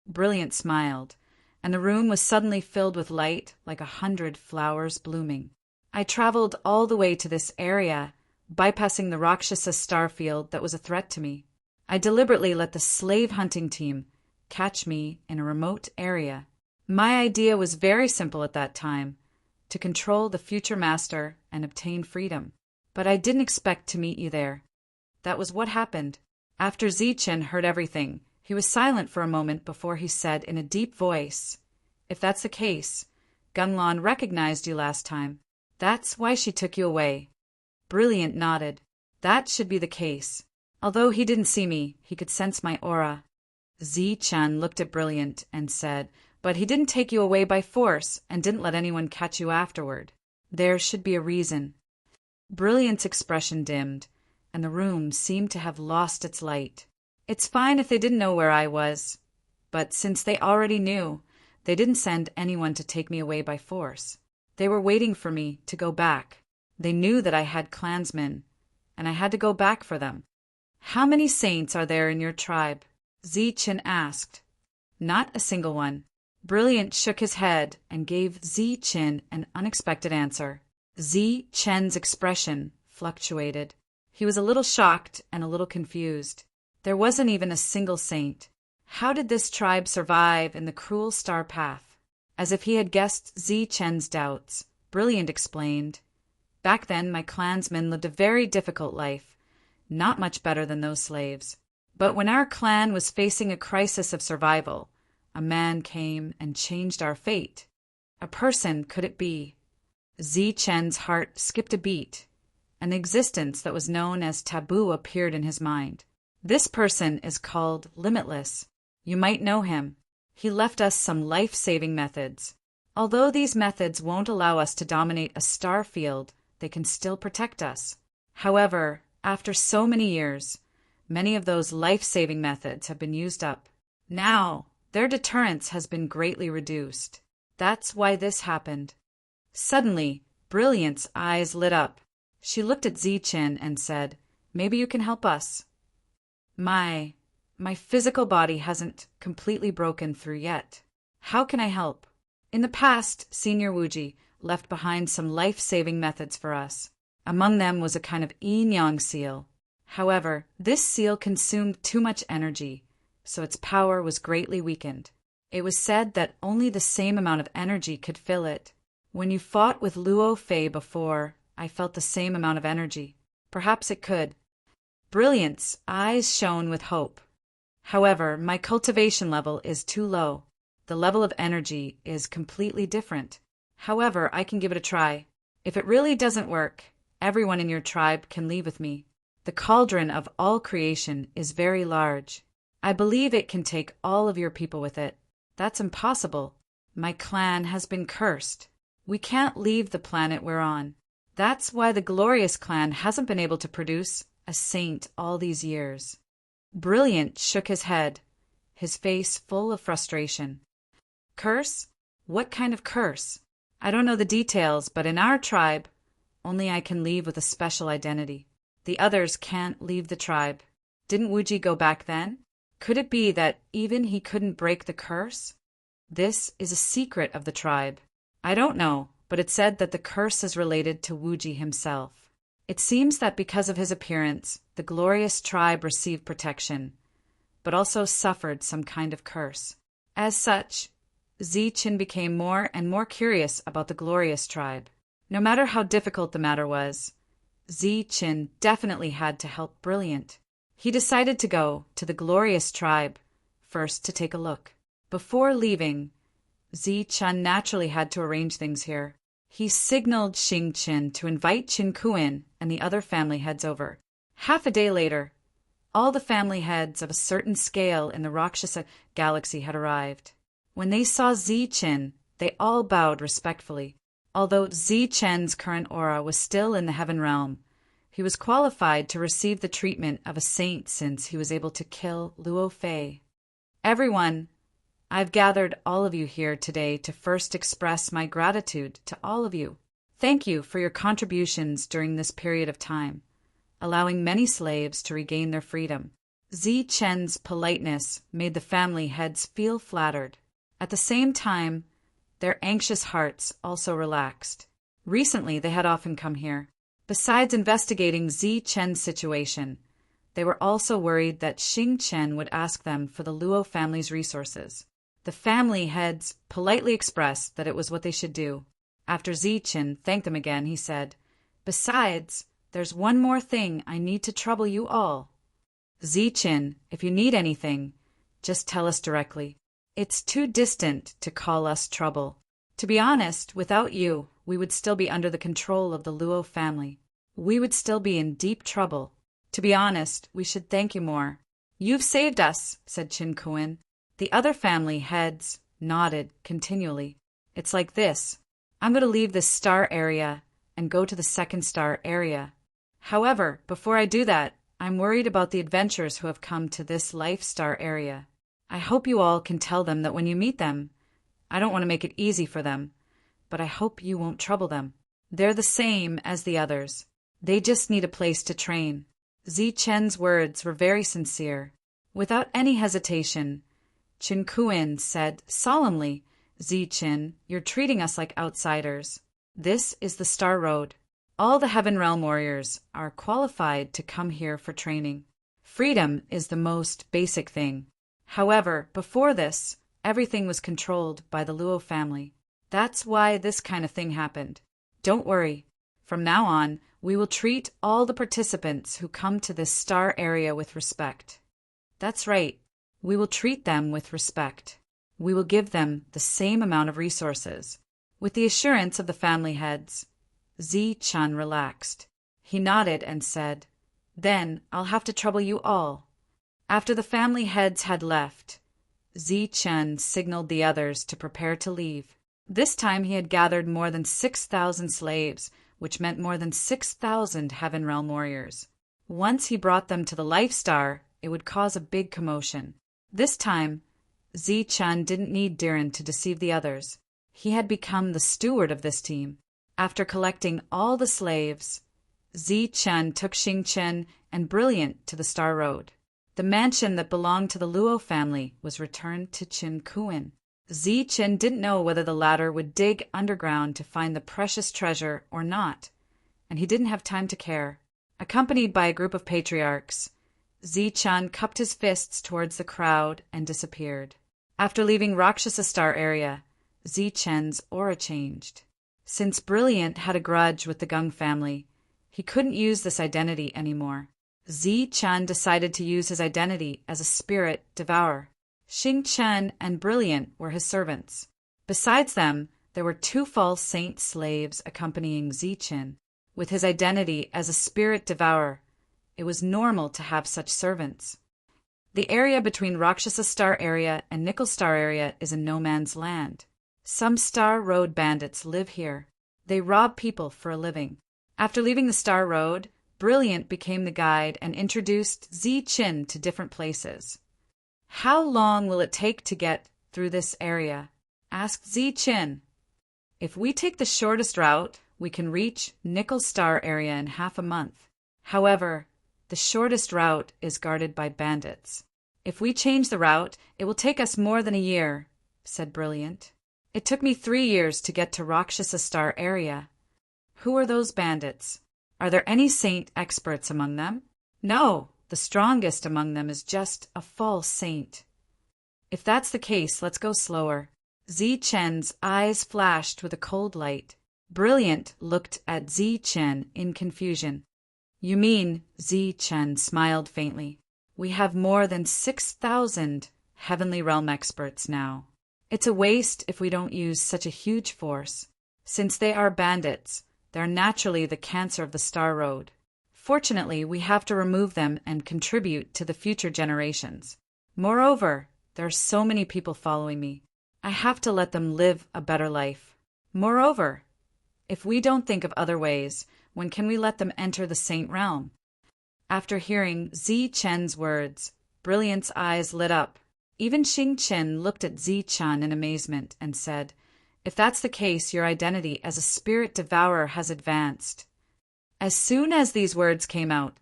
Brilliant smiled, and the room was suddenly filled with light like 100 flowers blooming. I traveled all the way to this area, bypassing the Rakshasa star field that was a threat to me. I deliberately let the slave hunting team catch me in a remote area. My idea was very simple at that time, to control the future master and obtain freedom. But I didn't expect to meet you there. That was what happened. After Zichin heard everything, he was silent for a moment before he said in a deep voice, "If that's the case, Gunglan recognized you last time. That's why she took you away." Brilliant nodded. That should be the case. Although he didn't see me, he could sense my aura. Zichin looked at Brilliant and said, "But he didn't take you away by force and didn't let anyone catch you afterward. There should be a reason." Brilliant's expression dimmed, and the room seemed to have lost its light. It's fine if they didn't know where I was, but since they already knew, they didn't send anyone to take me away by force. They were waiting for me to go back. They knew that I had clansmen, and I had to go back for them. "How many saints are there in your tribe?" Zichin asked. "Not a single one." Brilliant shook his head and gave Zichin an unexpected answer. Zichin's expression fluctuated. He was a little shocked and a little confused. There wasn't even a single saint. How did this tribe survive in the cruel star path? As if he had guessed Zichin's doubts, Brilliant explained, "Back then my clansmen lived a very difficult life, not much better than those slaves. But when our clan was facing a crisis of survival, a man came and changed our fate. A person could it be?" Zichin's heart skipped a beat. An existence that was known as taboo appeared in his mind. "This person is called Limitless. You might know him. He left us some life-saving methods. Although these methods won't allow us to dominate a star field, they can still protect us. However, after so many years, many of those life-saving methods have been used up. Now, their deterrence has been greatly reduced. That's why this happened." Suddenly, Brilliant's eyes lit up. She looked at Zichin and said, "Maybe you can help us. My physical body hasn't completely broken through yet. How can I help? In the past, Senior Wuji left behind some life-saving methods for us. Among them was a kind of yin-yang seal. However, this seal consumed too much energy, so its power was greatly weakened. It was said that only the same amount of energy could fill it. When you fought with Luo Fei before, I felt the same amount of energy. Perhaps it could. Brilliant's eyes shone with hope. However, my cultivation level is too low. The level of energy is completely different. However, I can give it a try. If it really doesn't work, everyone in your tribe can leave with me. The cauldron of all creation is very large. I believe it can take all of your people with it. That's impossible. My clan has been cursed. We can't leave the planet we're on. That's why the Glorious Clan hasn't been able to produce a saint all these years. Brilliant shook his head, his face full of frustration. Curse? What kind of curse? I don't know the details, but in our tribe, only I can leave with a special identity. The others can't leave the tribe. Didn't Wuji go back then? Could it be that even he couldn't break the curse? This is a secret of the tribe. I don't know, but it said that the curse is related to Wuji himself. It seems that because of his appearance, the glorious tribe received protection, but also suffered some kind of curse. As such, Ziqin became more and more curious about the glorious tribe. No matter how difficult the matter was, Ziqin definitely had to help Brilliant. He decided to go to the glorious tribe first to take a look. Before leaving, Ziqin naturally had to arrange things here. He signaled Xingqin to invite Qin Kuan and the other family heads over. Half a day later, all the family heads of a certain scale in the Rakshasa galaxy had arrived. When they saw Ziqin, they all bowed respectfully. Although Ziqin's current aura was still in the heaven realm, he was qualified to receive the treatment of a saint since he was able to kill Luo Fei. Everyone, I've gathered all of you here today to first express my gratitude to all of you. Thank you for your contributions during this period of time, allowing many slaves to regain their freedom. Ziqin's politeness made the family heads feel flattered. At the same time, their anxious hearts also relaxed. Recently, they had often come here. Besides investigating Ziqin's situation, they were also worried that Xingqian would ask them for the Luo family's resources. The family heads politely expressed that it was what they should do. After Ziqin thanked them again, he said, "Besides, there's one more thing I need to trouble you all. Ziqin, if you need anything, just tell us directly. It's too distant to call us trouble. To be honest, without you, we would still be under the control of the Luo family. We would still be in deep trouble. To be honest, we should thank you more." "You've saved us," said Qin Kuan. The other family heads nodded continually. "It's like this. I'm going to leave this star area and go to the second star area. However, before I do that, I'm worried about the adventurers who have come to this life star area. I hope you all can tell them that when you meet them, I don't want to make it easy for them, but I hope you won't trouble them. They're the same as the others. They just need a place to train." Ziqin's words were very sincere. Without any hesitation, Qin Kuan said solemnly, "Ziqin, you're treating us like outsiders. This is the Star Road. All the Heaven Realm warriors are qualified to come here for training. Freedom is the most basic thing. However, before this, everything was controlled by the Luo family. That's why this kind of thing happened. Don't worry. From now on, we will treat all the participants who come to this star area with respect. That's right. We will treat them with respect. We will give them the same amount of resources." With the assurance of the family heads, Ziqin relaxed. He nodded and said, "Then I'll have to trouble you all." After the family heads had left, Ziqin signaled the others to prepare to leave. This time he had gathered more than 6,000 slaves, which meant more than 6,000 Heaven Realm warriors. Once he brought them to the Life Star, it would cause a big commotion. This time, Ziqin didn't need Diren to deceive the others. He had become the steward of this team. After collecting all the slaves, Ziqin took Xingqian and Brilliant to the Star Road. The mansion that belonged to the Luo family was returned to Qin Kuan. Ziqin didn't know whether the latter would dig underground to find the precious treasure or not, and he didn't have time to care. Accompanied by a group of patriarchs, Zichun cupped his fists towards the crowd and disappeared. After leaving Rakshasa Star area, Zichun's aura changed. Since Brilliant had a grudge with the Gung family, he couldn't use this identity anymore. Zichun decided to use his identity as a spirit devourer. Xingchen and Brilliant were his servants. Besides them, there were 2 false saint slaves accompanying Zichun. With his identity as a spirit devourer, it was normal to have such servants. The area between Rakshasa Star area and Nickel Star area is a no man's land. Some Star Road bandits live here. They rob people for a living. After leaving the Star Road, Brilliant became the guide and introduced Zichun to different places. "How long will it take to get through this area?" asked Zichun. "If we take the shortest route, we can reach Nickel Star area in half a month. However, the shortest route is guarded by bandits. If we change the route, it will take us more than a year," said Brilliant. "It took me 3 years to get to Rakshasa Star area. Who are those bandits? Are there any saint experts among them?" "No, the strongest among them is just a false saint." "If that's the case, let's go slower." Zichun's eyes flashed with a cold light. Brilliant looked at Zichun in confusion. "You mean," Zichun smiled faintly, "we have more than 6,000 Heavenly Realm experts now. It's a waste if we don't use such a huge force. Since they are bandits, they're naturally the cancer of the Star Road. Fortunately, we have to remove them and contribute to the future generations. Moreover, there are so many people following me. I have to let them live a better life. Moreover, if we don't think of other ways, when can we let them enter the Saint Realm?" After hearing Zichun's words, Brilliant's eyes lit up. Even Xingchen looked at Zichun in amazement and said, "If that's the case, your identity as a spirit devourer has advanced." As soon as these words came out,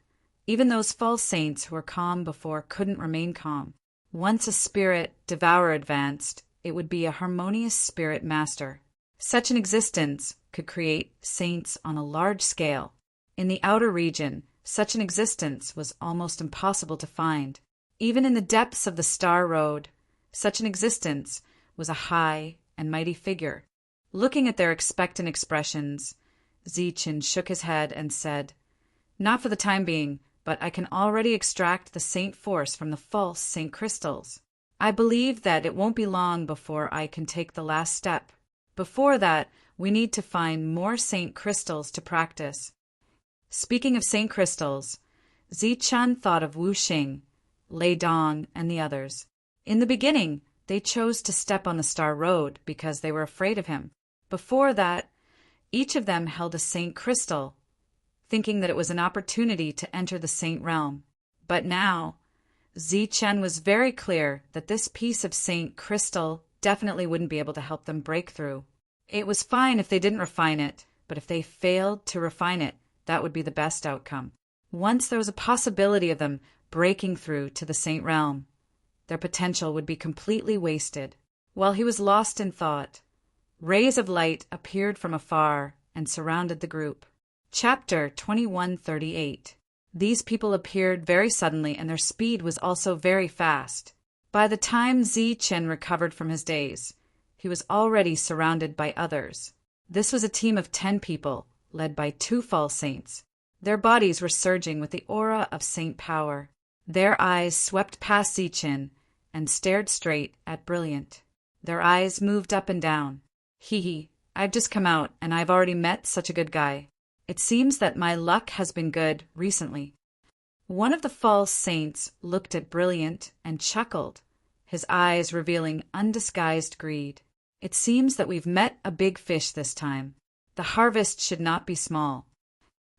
even those false saints who were calm before couldn't remain calm. Once a spirit devourer advanced, it would be a harmonious spirit master. Such an existence could create saints on a large scale. In the outer region, such an existence was almost impossible to find. Even in the depths of the Star Road, such an existence was a high and mighty figure. Looking at their expectant expressions, Zichun shook his head and said, "Not for the time being, but I can already extract the saint force from the false saint crystals. I believe that it won't be long before I can take the last step. Before that, we need to find more saint crystals to practice." Speaking of saint crystals, Zichun thought of Wu Xing, Lei Dong, and the others. In the beginning, they chose to step on the Star Road because they were afraid of him. Before that, each of them held a saint crystal, thinking that it was an opportunity to enter the saint realm. But now, Zichun was very clear that this piece of saint crystal definitely wouldn't be able to help them break through. It was fine if they didn't refine it, but if they failed to refine it, that would be the best outcome. Once there was a possibility of them breaking through to the saint realm, their potential would be completely wasted. While he was lost in thought, rays of light appeared from afar and surrounded the group. Chapter 2138. These people appeared very suddenly, and their speed was also very fast. By the time Zichun recovered from his daze, he was already surrounded by others. This was a team of 10 people, led by 2 false saints. Their bodies were surging with the aura of saint power. Their eyes swept past Zichun and stared straight at Brilliant. Their eyes moved up and down. "Hee, I've just come out, and I've already met such a good guy. It seems that my luck has been good recently." One of the false saints looked at Brilliant and chuckled, his eyes revealing undisguised greed. "It seems that we've met a big fish this time. The harvest should not be small."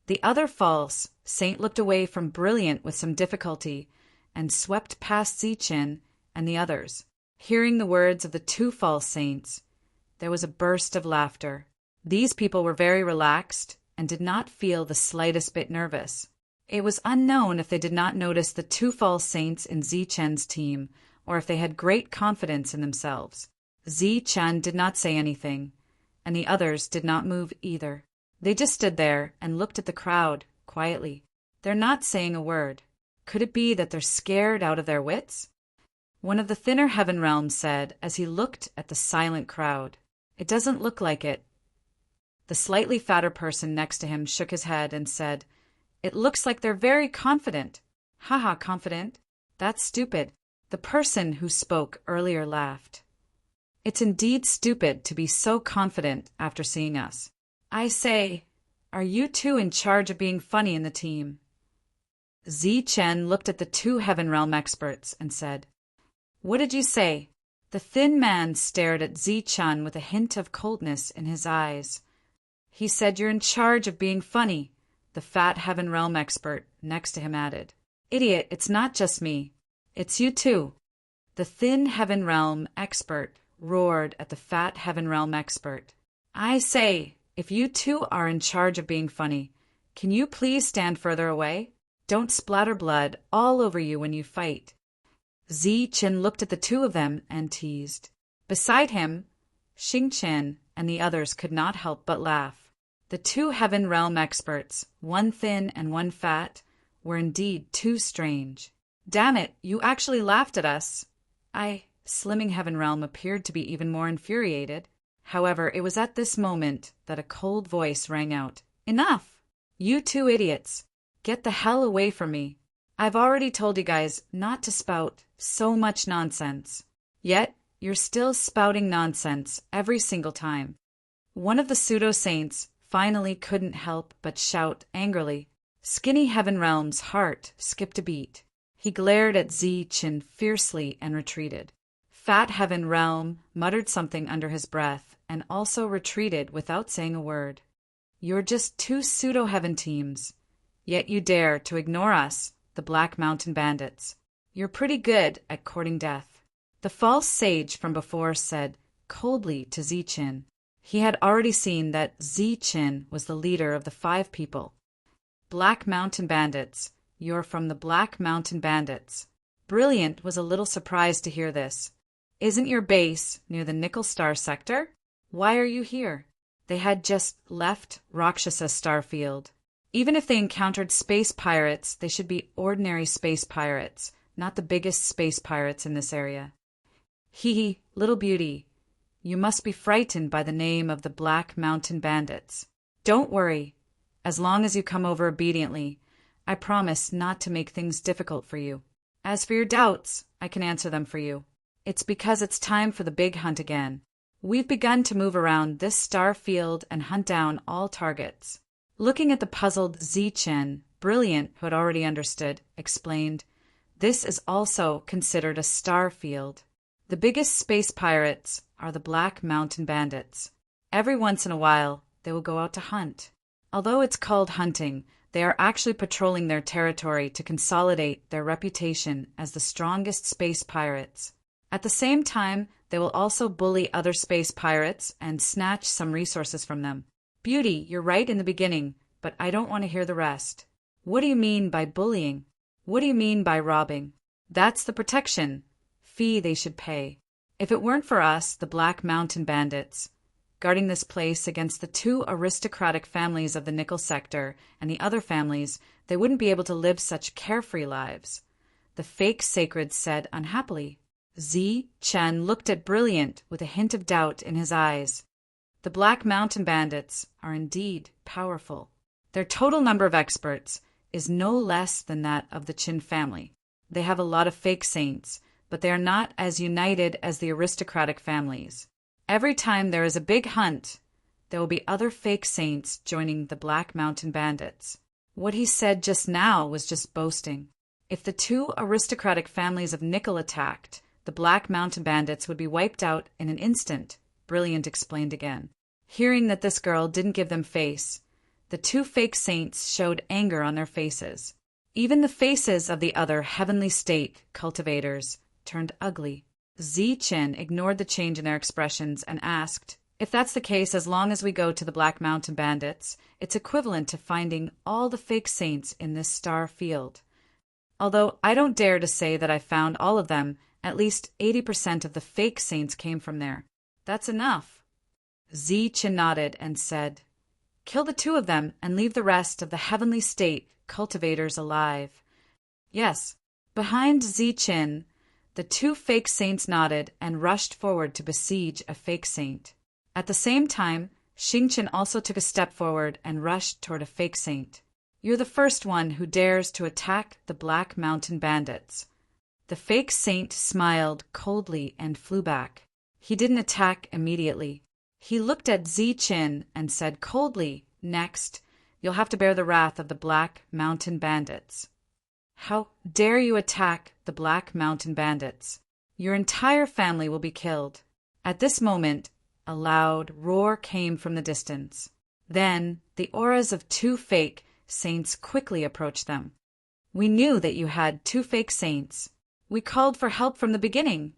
The other false saint looked away from Brilliant with some difficulty and swept past Zichun and the others. Hearing the words of the 2 false saints, there was a burst of laughter. These people were very relaxed and did not feel the slightest bit nervous. It was unknown if they did not notice the 2 false saints in Zichun's team, or if they had great confidence in themselves. Zichun did not say anything, and the others did not move either. They just stood there and looked at the crowd quietly. They're not saying a word. Could it be that they're scared out of their wits? One of the thinner heaven realms said as he looked at the silent crowd. It doesn't look like it. The slightly fatter person next to him shook his head and said, It looks like they're very confident. Haha, confident? That's stupid. The person who spoke earlier laughed. It's indeed stupid to be so confident after seeing us. I say, are you two in charge of being funny in the team? Zi Chen looked at the two Heaven Realm experts and said, What did you say? The thin man stared at Zi Chen with a hint of coldness in his eyes. He said you're in charge of being funny, the fat Heaven Realm expert next to him added. Idiot, it's not just me. It's you too. The thin Heaven Realm expert roared at the fat Heaven Realm expert. I say, if you two are in charge of being funny, can you please stand further away? Don't splatter blood all over you when you fight. Zi Chen looked at the two of them and teased. Beside him, Xing Chen and the others could not help but laugh. The two Heaven Realm experts, one thin and one fat, were indeed too strange. Damn it, you actually laughed at us. Slimming Heaven Realm appeared to be even more infuriated. However, it was at this moment that a cold voice rang out. Enough! You two idiots! Get the hell away from me. I've already told you guys not to spout so much nonsense. Yet, you're still spouting nonsense every single time. One of the pseudo-saints finally couldn't help but shout angrily. Skinny Heaven Realm's heart skipped a beat. He glared at Zi Chen fiercely and retreated. Fat Heaven Realm muttered something under his breath and also retreated without saying a word. You're just two pseudo-heaven teams. Yet you dare to ignore us, the Black Mountain Bandits. You're pretty good at courting death. The false sage from before said coldly to Zi Chen. He had already seen that Zi Chen was the leader of the 5 people. Black Mountain Bandits. You're from the Black Mountain Bandits. Brilliant was a little surprised to hear this. Isn't your base near the Nickel Star sector? Why are you here? They had just left Rakshasa Starfield. Even if they encountered space pirates, they should be ordinary space pirates, not the biggest space pirates in this area. Hee, little beauty. You must be frightened by the name of the Black Mountain Bandits. Don't worry. As long as you come over obediently, I promise not to make things difficult for you. As for your doubts, I can answer them for you. It's because it's time for the big hunt again. We've begun to move around this star field and hunt down all targets. Looking at the puzzled Zi Chen, Brilliant, who had already understood, explained, This is also considered a star field. The biggest space pirates are the Black Mountain Bandits. Every once in a while, they will go out to hunt. Although it's called hunting, they are actually patrolling their territory to consolidate their reputation as the strongest space pirates. At the same time, they will also bully other space pirates and snatch some resources from them. Beauty, you're right in the beginning, but I don't want to hear the rest. What do you mean by bullying? What do you mean by robbing? That's the protection fee they should pay. If it weren't for us, the Black Mountain Bandits, guarding this place against the 2 aristocratic families of the Nickel Sector and the other families, they wouldn't be able to live such carefree lives. The fake sacred said unhappily. Zi Chen looked at Brilliant with a hint of doubt in his eyes. The Black Mountain Bandits are indeed powerful. Their total number of experts is no less than that of the Qin family. They have a lot of fake saints, but they are not as united as the aristocratic families. Every time there is a big hunt, there will be other fake saints joining the Black Mountain Bandits. What he said just now was just boasting. If the 2 aristocratic families of Nickel attacked, the Black Mountain Bandits would be wiped out in an instant, Brilliant explained again. Hearing that this girl didn't give them face, the 2 fake saints showed anger on their faces. Even the faces of the other heavenly state cultivators turned ugly. Zi Chen ignored the change in their expressions and asked, If that's the case, as long as we go to the Black Mountain Bandits, it's equivalent to finding all the fake saints in this star field. Although I don't dare to say that I found all of them, at least 80% of the fake saints came from there. That's enough. Zi Chen nodded and said, Kill the two of them and leave the rest of the heavenly state cultivators alive. Yes. Behind Zichen, the two fake saints nodded and rushed forward to besiege a fake saint. At the same time, Xingchen also took a step forward and rushed toward a fake saint. You're the first one who dares to attack the Black Mountain Bandits. The fake saint smiled coldly and flew back. He didn't attack immediately. He looked at Zichen and said coldly, "Next, you'll have to bear the wrath of the Black Mountain Bandits." "How dare you attack the Black Mountain Bandits? Your entire family will be killed." At this moment, a loud roar came from the distance. Then, the auras of two fake saints quickly approached them. "We knew that you had two fake saints. We called for help from the beginning,"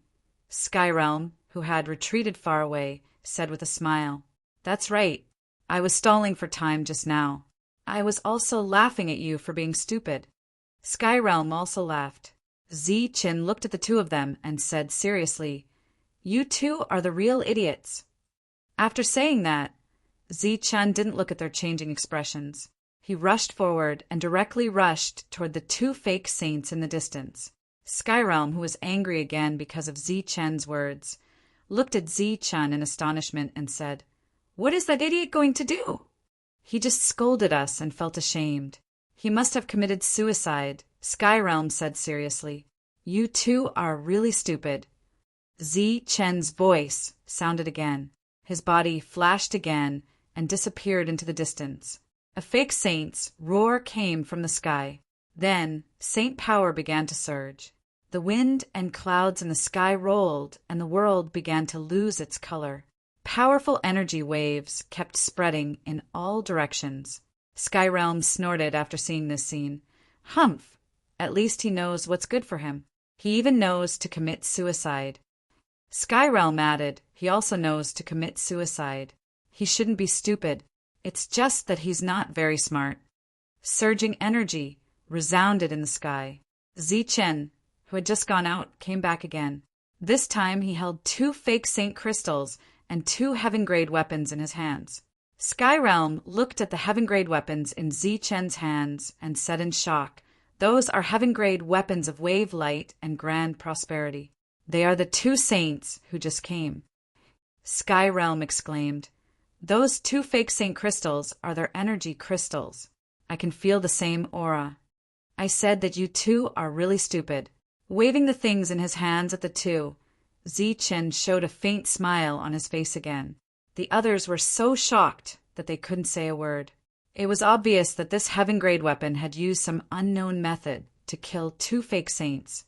Skyrealm, who had retreated far away, said with a smile. "That's right. I was stalling for time just now. I was also laughing at you for being stupid." Skyrealm also laughed. Zichen looked at the two of them and said seriously, "You two are the real idiots." After saying that, Zichen didn't look at their changing expressions. He rushed forward and directly rushed toward the two fake saints in the distance. Skyrealm, who was angry again because of Zichen's words, looked at Zichen in astonishment and said, "What is that idiot going to do?" "He just scolded us and felt ashamed. He must have committed suicide," Skyrealm said seriously. "You two are really stupid." Zichen's voice sounded again. His body flashed again and disappeared into the distance. A fake saint's roar came from the sky. Then saint power began to surge. The wind and clouds in the sky rolled, and the world began to lose its color. Powerful energy waves kept spreading in all directions. Skyrealm snorted after seeing this scene. Humph! At least he knows what's good for him. He even knows to commit suicide. Skyrealm added, he also knows to commit suicide. He shouldn't be stupid. It's just that he's not very smart. Surging energy resounded in the sky. Zichen, who had just gone out, came back again. This time he held two fake saint crystals and two heaven-grade weapons in his hands. Skyrealm looked at the heaven-grade weapons in Zichen's hands and said in shock, "Those are heaven-grade weapons of wave light and grand prosperity. They are the two saints who just came." Skyrealm exclaimed, "Those two fake saint crystals are their energy crystals. I can feel the same aura. I said that you two are really stupid." Waving the things in his hands at the two, Zichen showed a faint smile on his face again. The others were so shocked that they couldn't say a word. It was obvious that this heaven-grade weapon had used some unknown method to kill two fake saints.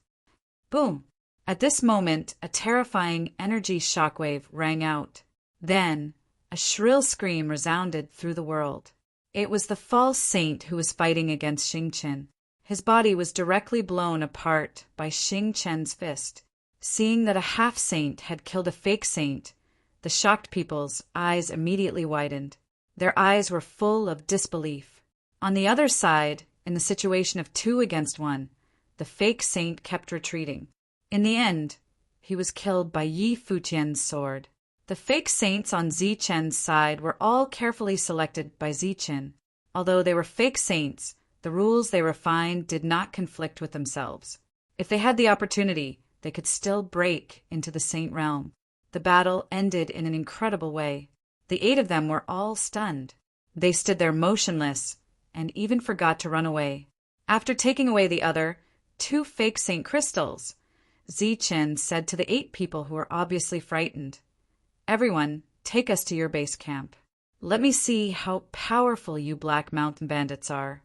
Boom! At this moment, a terrifying energy shockwave rang out. Then, a shrill scream resounded through the world. It was the false saint who was fighting against Xingchen. His body was directly blown apart by Xingchen's fist. Seeing that a half-saint had killed a fake saint, the shocked people's eyes immediately widened. Their eyes were full of disbelief. On the other side, in the situation of 2 against 1, the fake saint kept retreating. In the end, he was killed by Yi Futian's sword. The fake saints on Zichen's side were all carefully selected by Zichen. Although they were fake saints, the rules they refined did not conflict with themselves. If they had the opportunity, they could still break into the saint realm. The battle ended in an incredible way. The 8 of them were all stunned. They stood there motionless and even forgot to run away. After taking away the other 2 fake saint crystals, Zichen said to the 8 people who were obviously frightened, "Everyone, take us to your base camp. Let me see how powerful you Black Mountain Bandits are."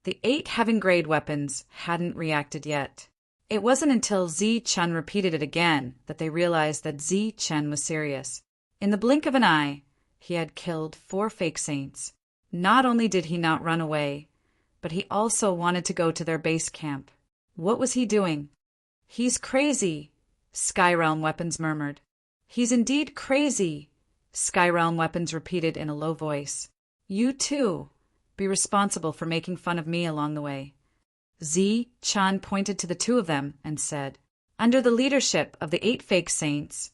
The 8 heaven-grade weapons hadn't reacted yet. It wasn't until Zichen repeated it again that they realized that Zichen was serious. In the blink of an eye, he had killed 4 fake saints. Not only did he not run away, but he also wanted to go to their base camp. What was he doing? "He's crazy," Skyrealm Weapons murmured. "He's indeed crazy," Skyrealm Weapons repeated in a low voice. "You too. Be responsible for making fun of me along the way." Zichen pointed to the 2 of them and said, "Under the leadership of the 8 fake saints,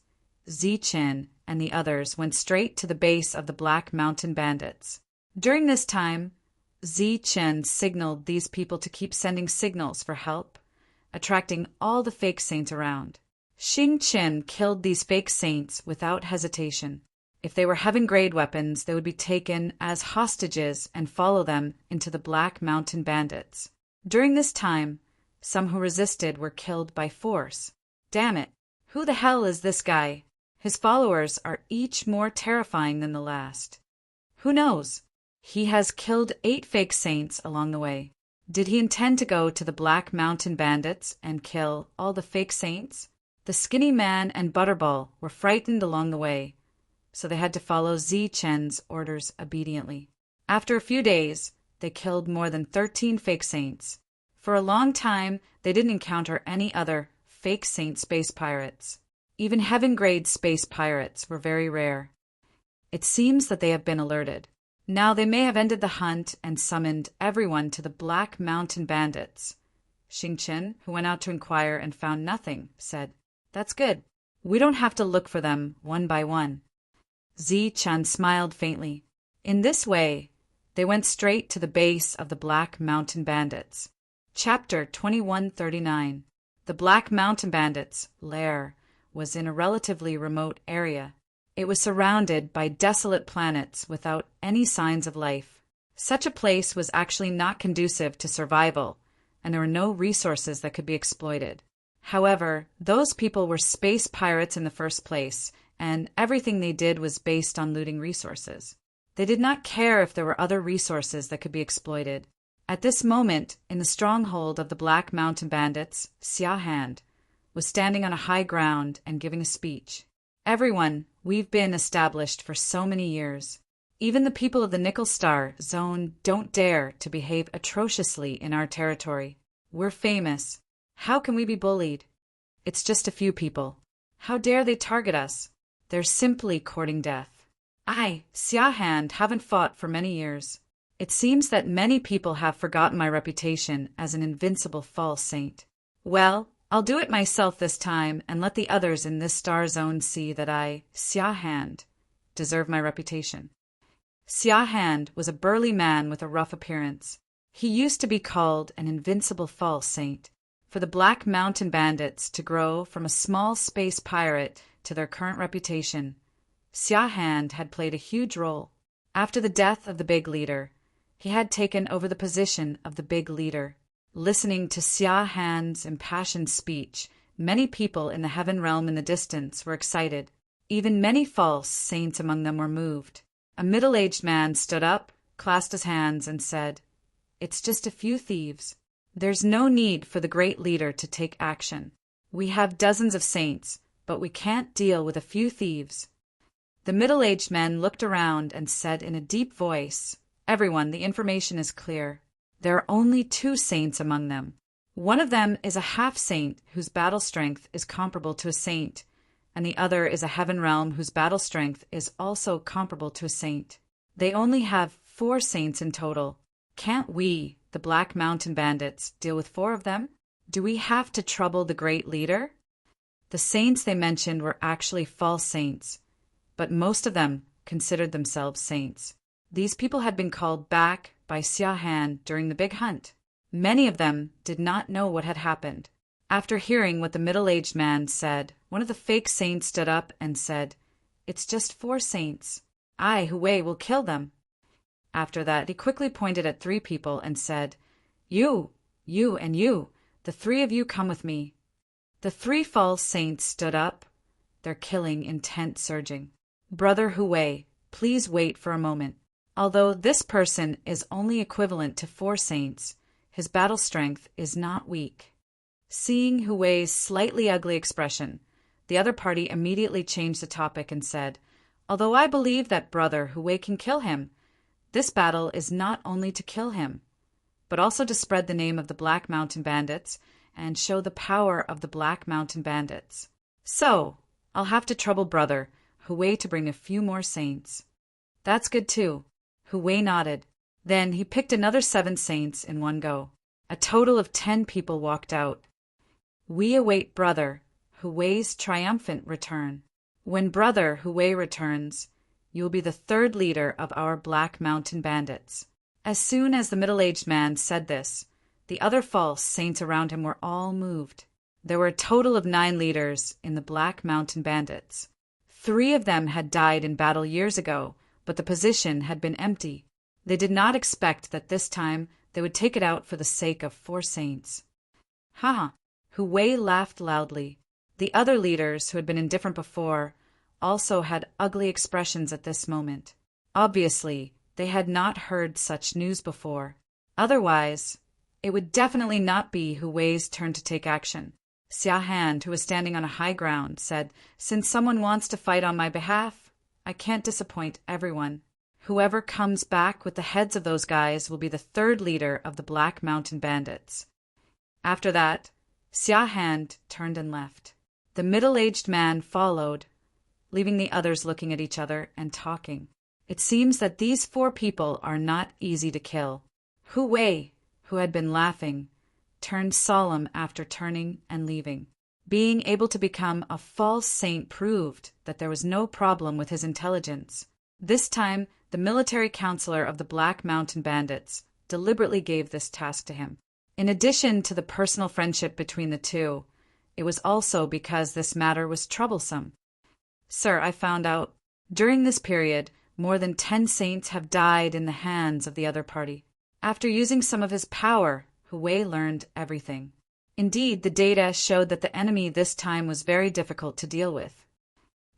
Zichen, and the others went straight to the base of the Black Mountain Bandits. During this time, Zichen signaled these people to keep sending signals for help, attracting all the fake saints around. Xingchen killed these fake saints without hesitation. If they were heaven-grade weapons, they would be taken as hostages and follow them into the Black Mountain Bandits. During this time, some who resisted were killed by force. Damn it, who the hell is this guy? His followers are each more terrifying than the last. Who knows? He has killed 8 fake saints along the way. Did he intend to go to the Black Mountain Bandits and kill all the fake saints? The skinny man and Butterball were frightened along the way, so they had to follow Zichen's orders obediently. After a few days, they killed more than 13 fake saints. For a long time, they didn't encounter any other fake saint space pirates. Even heaven-grade space pirates were very rare. It seems that they have been alerted. Now they may have ended the hunt and summoned everyone to the Black Mountain Bandits. Xingchen, who went out to inquire and found nothing, said, "That's good. We don't have to look for them one by one." Zichen smiled faintly. In this way, they went straight to the base of the Black Mountain Bandits. Chapter 2139. The Black Mountain Bandits' lair was in a relatively remote area. It was surrounded by desolate planets without any signs of life. Such a place was actually not conducive to survival, and there were no resources that could be exploited. However, those people were space pirates in the first place, and everything they did was based on looting resources. They did not care if there were other resources that could be exploited. At this moment, in the stronghold of the Black Mountain Bandits, Xiahand was standing on a high ground and giving a speech. "Everyone, we've been established for so many years. Even the people of the Nickel Star Zone don't dare to behave atrociously in our territory. We're famous. How can we be bullied? It's just a few people. How dare they target us? They're simply courting death. I, Xiahand, haven't fought for many years. It seems that many people have forgotten my reputation as an invincible false saint. Well, I'll do it myself this time and let the others in this star zone see that I, Xiahand, deserve my reputation." Xiahand was a burly man with a rough appearance. He used to be called an invincible false saint. For the Black Mountain Bandits to grow from a small space pirate to their current reputation, Xiahand had played a huge role. After the death of the big leader, he had taken over the position of the big leader. Listening to Xiahand's impassioned speech, many people in the heaven realm in the distance were excited. Even many false saints among them were moved. A middle-aged man stood up, clasped his hands, and said, "It's just a few thieves. There's no need for the great leader to take action. We have dozens of saints, but we can't deal with a few thieves." The middle-aged man looked around and said in a deep voice, "Everyone, the information is clear. There are only 2 saints among them. One of them is a half-saint whose battle strength is comparable to a saint, and the other is a heaven realm whose battle strength is also comparable to a saint. They only have 4 saints in total. Can't we, the Black Mountain Bandits, deal with 4 of them? Do we have to trouble the great leader?" The saints they mentioned were actually false saints, but most of them considered themselves saints. These people had been called back by Xiahand during the big hunt. Many of them did not know what had happened. After hearing what the middle-aged man said, one of the fake saints stood up and said, "It's just 4 saints. I, Hui, will kill them." After that, he quickly pointed at 3 people and said, You, and you, the 3 of you come with me." The 3 false saints stood up, their killing intent surging. "Brother Hui, please wait for a moment. Although this person is only equivalent to 4 saints, his battle strength is not weak." Seeing Hui's slightly ugly expression, the other party immediately changed the topic and said, "Although I believe that Brother Hui can kill him, this battle is not only to kill him, but also to spread the name of the Black Mountain Bandits and show the power of the Black Mountain Bandits. So, I'll have to trouble Brother Hui to bring a few more saints." "That's good too." Hui nodded. Then he picked another 7 saints in one go. A total of 10 people walked out. We await Brother Hui's triumphant return. When Brother Hui returns, you will be the third leader of our Black Mountain Bandits." As soon as the middle-aged man said this, the other false saints around him were all moved. There were a total of 9 leaders in the Black Mountain Bandits. 3 of them had died in battle years ago, but the position had been empty. They did not expect that this time they would take it out for the sake of 4 saints. Ha! Hui laughed loudly. The other leaders, who had been indifferent before, also had ugly expressions at this moment. Obviously, they had not heard such news before. Otherwise, it would definitely not be Hui's turn to take action. Xia Han, who was standing on a high ground, said, "Since someone wants to fight on my behalf, I can't disappoint everyone. Whoever comes back with the heads of those guys will be the third leader of the Black Mountain Bandits." After that, Xia Han turned and left. The middle-aged man followed, leaving the others looking at each other and talking. It seems that these 4 people are not easy to kill. Hui, who had been laughing, turned solemn after turning and leaving. Being able to become a false saint proved that there was no problem with his intelligence. This time, the military counselor of the Black Mountain Bandits deliberately gave this task to him. In addition to the personal friendship between the two, it was also because this matter was troublesome. "Sir, I found out, during this period, more than 10 saints have died in the hands of the other party. After using some of his power, Hui learned everything. Indeed, the data showed that the enemy this time was very difficult to deal with."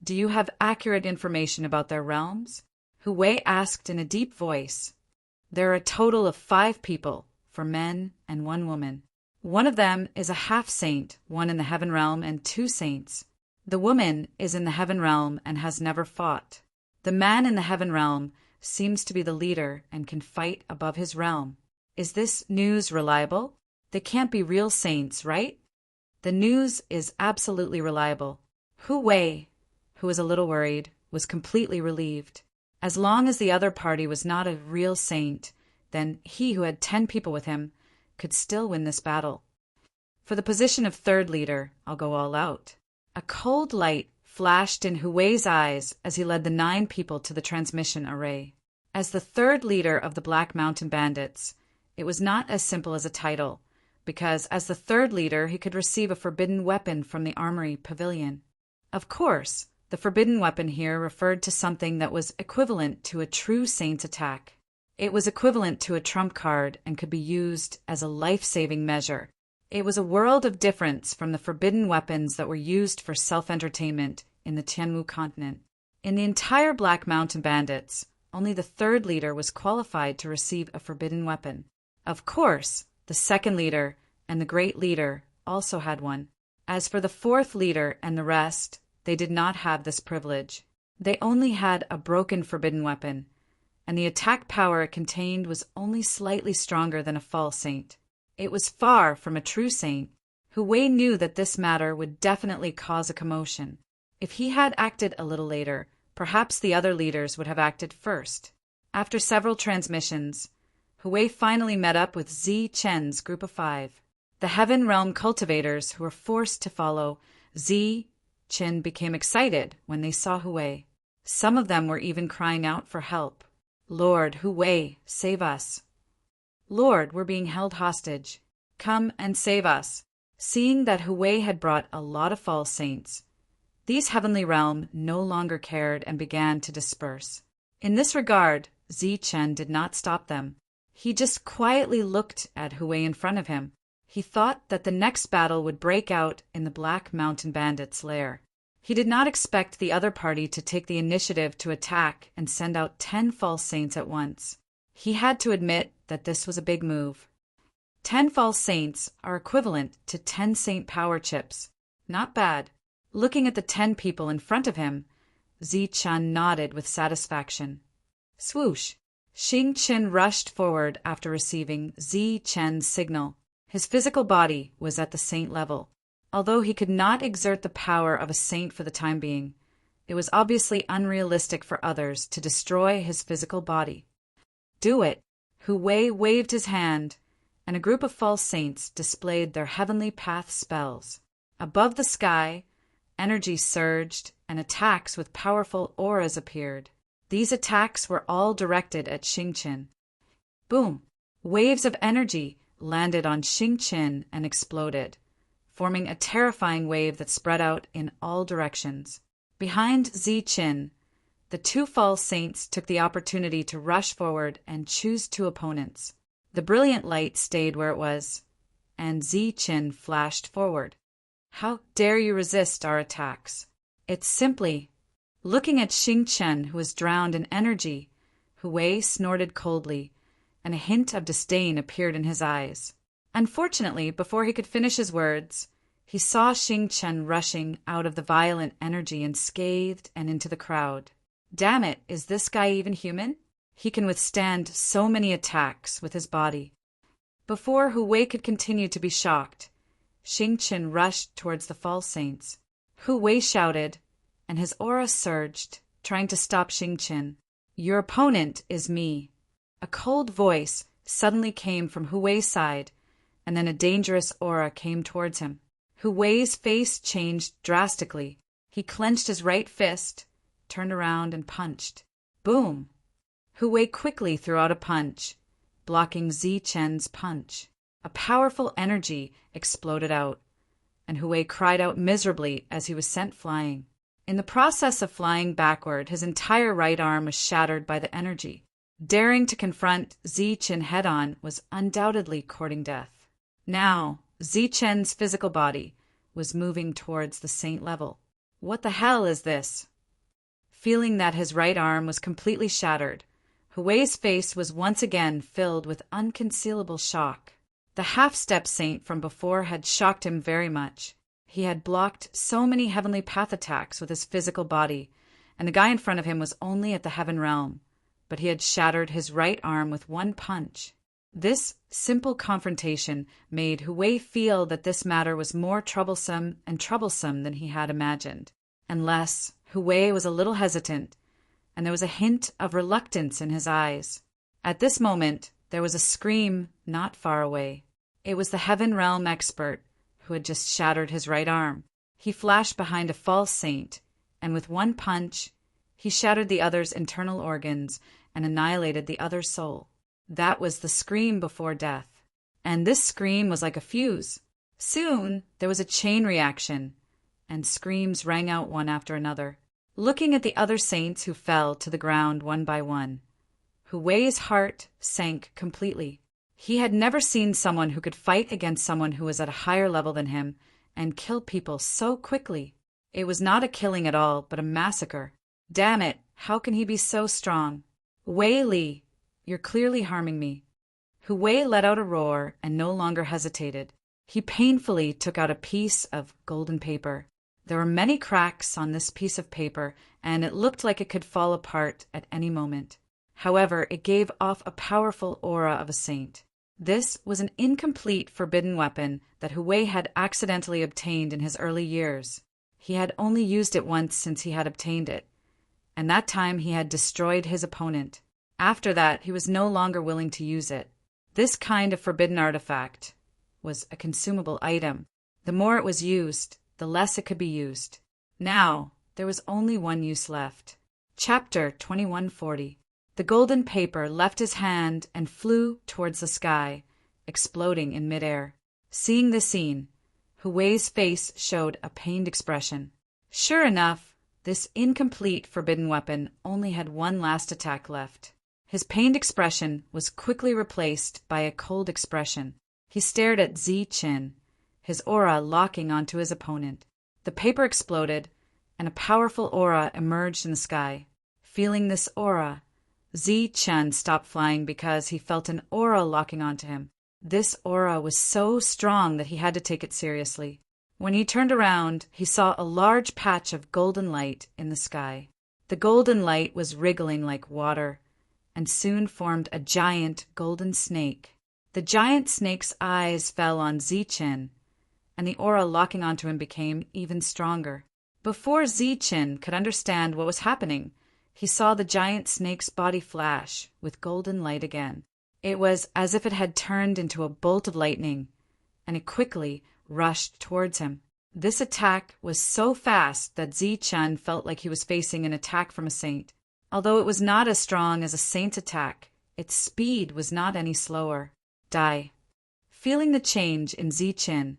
"Do you have accurate information about their realms?" Hui asked in a deep voice. "There are a total of 5 people, 4 men and 1 woman. One of them is a half-saint, 1 in the heaven realm and 2 saints. The woman is in the heaven realm and has never fought. The man in the heaven realm seems to be the leader and can fight above his realm. Is this news reliable? They can't be real saints, right?" "The news is absolutely reliable." Hui, who was a little worried, was completely relieved. As long as the other party was not a real saint, then he who had 10 people with him could still win this battle. "For the position of third leader, I'll go all out." A cold light flashed in Hui's eyes as he led the 9 people to the transmission array. As the third leader of the Black Mountain Bandits, it was not as simple as a title, because as the third leader he could receive a forbidden weapon from the armory pavilion. Of course, the forbidden weapon here referred to something that was equivalent to a true saint's attack. It was equivalent to a trump card and could be used as a life-saving measure. It was a world of difference from the forbidden weapons that were used for self-entertainment in the Tianwu continent. In the entire Black Mountain Bandits, only the third leader was qualified to receive a forbidden weapon. Of course, the second leader and the great leader also had one. As for the fourth leader and the rest, they did not have this privilege. They only had a broken forbidden weapon, and the attack power it contained was only slightly stronger than a false saint. It was far from a true saint. Hui knew that this matter would definitely cause a commotion. If he had acted a little later, perhaps the other leaders would have acted first. After several transmissions, Hui finally met up with Zi Chen's group of 5. The Heaven Realm cultivators who were forced to follow Zi Chen became excited when they saw Hui. Some of them were even crying out for help. "Lord, Hui, save us. Lord, we're being held hostage. Come and save us." Seeing that Hui had brought a lot of false saints, these heavenly realm no longer cared and began to disperse. In this regard, Zi Chen did not stop them. He just quietly looked at Hui in front of him. He thought that the next battle would break out in the Black Mountain Bandits' lair. He did not expect the other party to take the initiative to attack and send out 10 false saints at once. He had to admit that this was a big move. 10 false saints are equivalent to 10 saint power chips. Not bad. Looking at the 10 people in front of him, Zi Chen nodded with satisfaction. Swoosh! Xing Chen rushed forward after receiving Zi Chen's signal. His physical body was at the saint level. Although he could not exert the power of a saint for the time being, it was obviously unrealistic for others to destroy his physical body. "Do it!" Hui waved his hand, and a group of false saints displayed their heavenly path spells. Above the sky, energy surged and attacks with powerful auras appeared. These attacks were all directed at Xingqian. Boom! Waves of energy landed on Xingqian and exploded, forming a terrifying wave that spread out in all directions. Behind Ziqin, the two false saints took the opportunity to rush forward and choose two opponents. The brilliant light stayed where it was, and Ziqin flashed forward. How dare you resist our attacks? It's simply... Looking at Xingqian, who was drowned in energy, Hu Wei snorted coldly, and a hint of disdain appeared in his eyes. Unfortunately, before he could finish his words, he saw Xingqian rushing out of the violent energy unscathed and into the crowd. Damn it, is this guy even human? He can withstand so many attacks with his body. Before Hu Wei could continue to be shocked, Xingqian rushed towards the false saints. Hu Wei shouted, and his aura surged, trying to stop Xingqian. Your opponent is me. A cold voice suddenly came from Hu Wei's side, and then a dangerous aura came towards him. Hu Wei's face changed drastically. He clenched his right fist, turned around and punched. Boom! Hu Wei quickly threw out a punch, blocking Ziqian's punch. A powerful energy exploded out, and Hu Wei cried out miserably as he was sent flying. In the process of flying backward, his entire right arm was shattered by the energy. Daring to confront Ziqian head-on was undoubtedly courting death. Now, Ziqian's physical body was moving towards the saint level. What the hell is this? Feeling that his right arm was completely shattered, Hu Wei's face was once again filled with unconcealable shock. The half-step saint from before had shocked him very much. He had blocked so many heavenly path attacks with his physical body, and the guy in front of him was only at the heaven realm, but he had shattered his right arm with one punch. This simple confrontation made Hu Wei feel that this matter was more troublesome than he had imagined. Unless Hu Wei was a little hesitant, and there was a hint of reluctance in his eyes. At this moment, there was a scream not far away. It was the heaven realm expert who had just shattered his right arm. He flashed behind a false saint, and with one punch, he shattered the other's internal organs and annihilated the other's soul. That was the scream before death. And this scream was like a fuse. Soon, there was a chain reaction, and screams rang out one after another. Looking at the other saints who fell to the ground one by one, Hu Wei's heart sank completely. He had never seen someone who could fight against someone who was at a higher level than him and kill people so quickly. It was not a killing at all, but a massacre. Damn it, how can he be so strong? Wei Li, you're clearly harming me. Hu Wei let out a roar and no longer hesitated. He painfully took out a piece of golden paper. There were many cracks on this piece of paper, and it looked like it could fall apart at any moment. However, it gave off a powerful aura of a saint. This was an incomplete forbidden weapon that Hu Wei had accidentally obtained in his early years. He had only used it once since he had obtained it, and that time he had destroyed his opponent. After that, he was no longer willing to use it. This kind of forbidden artifact was a consumable item. The more it was used, the less it could be used. Now, there was only one use left. Chapter 2140. The golden paper left his hand and flew towards the sky, exploding in midair. Seeing this scene, Hu Wei's face showed a pained expression. Sure enough, this incomplete forbidden weapon only had one last attack left. His pained expression was quickly replaced by a cold expression. He stared at Ziqin, his aura locking onto his opponent. The paper exploded, and a powerful aura emerged in the sky. Feeling this aura, Ziqin stopped flying because he felt an aura locking onto him. This aura was so strong that he had to take it seriously. When he turned around, he saw a large patch of golden light in the sky. The golden light was wriggling like water, and soon formed a giant golden snake. The giant snake's eyes fell on Ziqin, and the aura locking onto him became even stronger. Before Ziqin could understand what was happening, he saw the giant snake's body flash with golden light again. It was as if it had turned into a bolt of lightning, and it quickly rushed towards him. This attack was so fast that Zichen felt like he was facing an attack from a saint. Although it was not as strong as a saint's attack, its speed was not any slower. Die. Feeling the change in Zichen,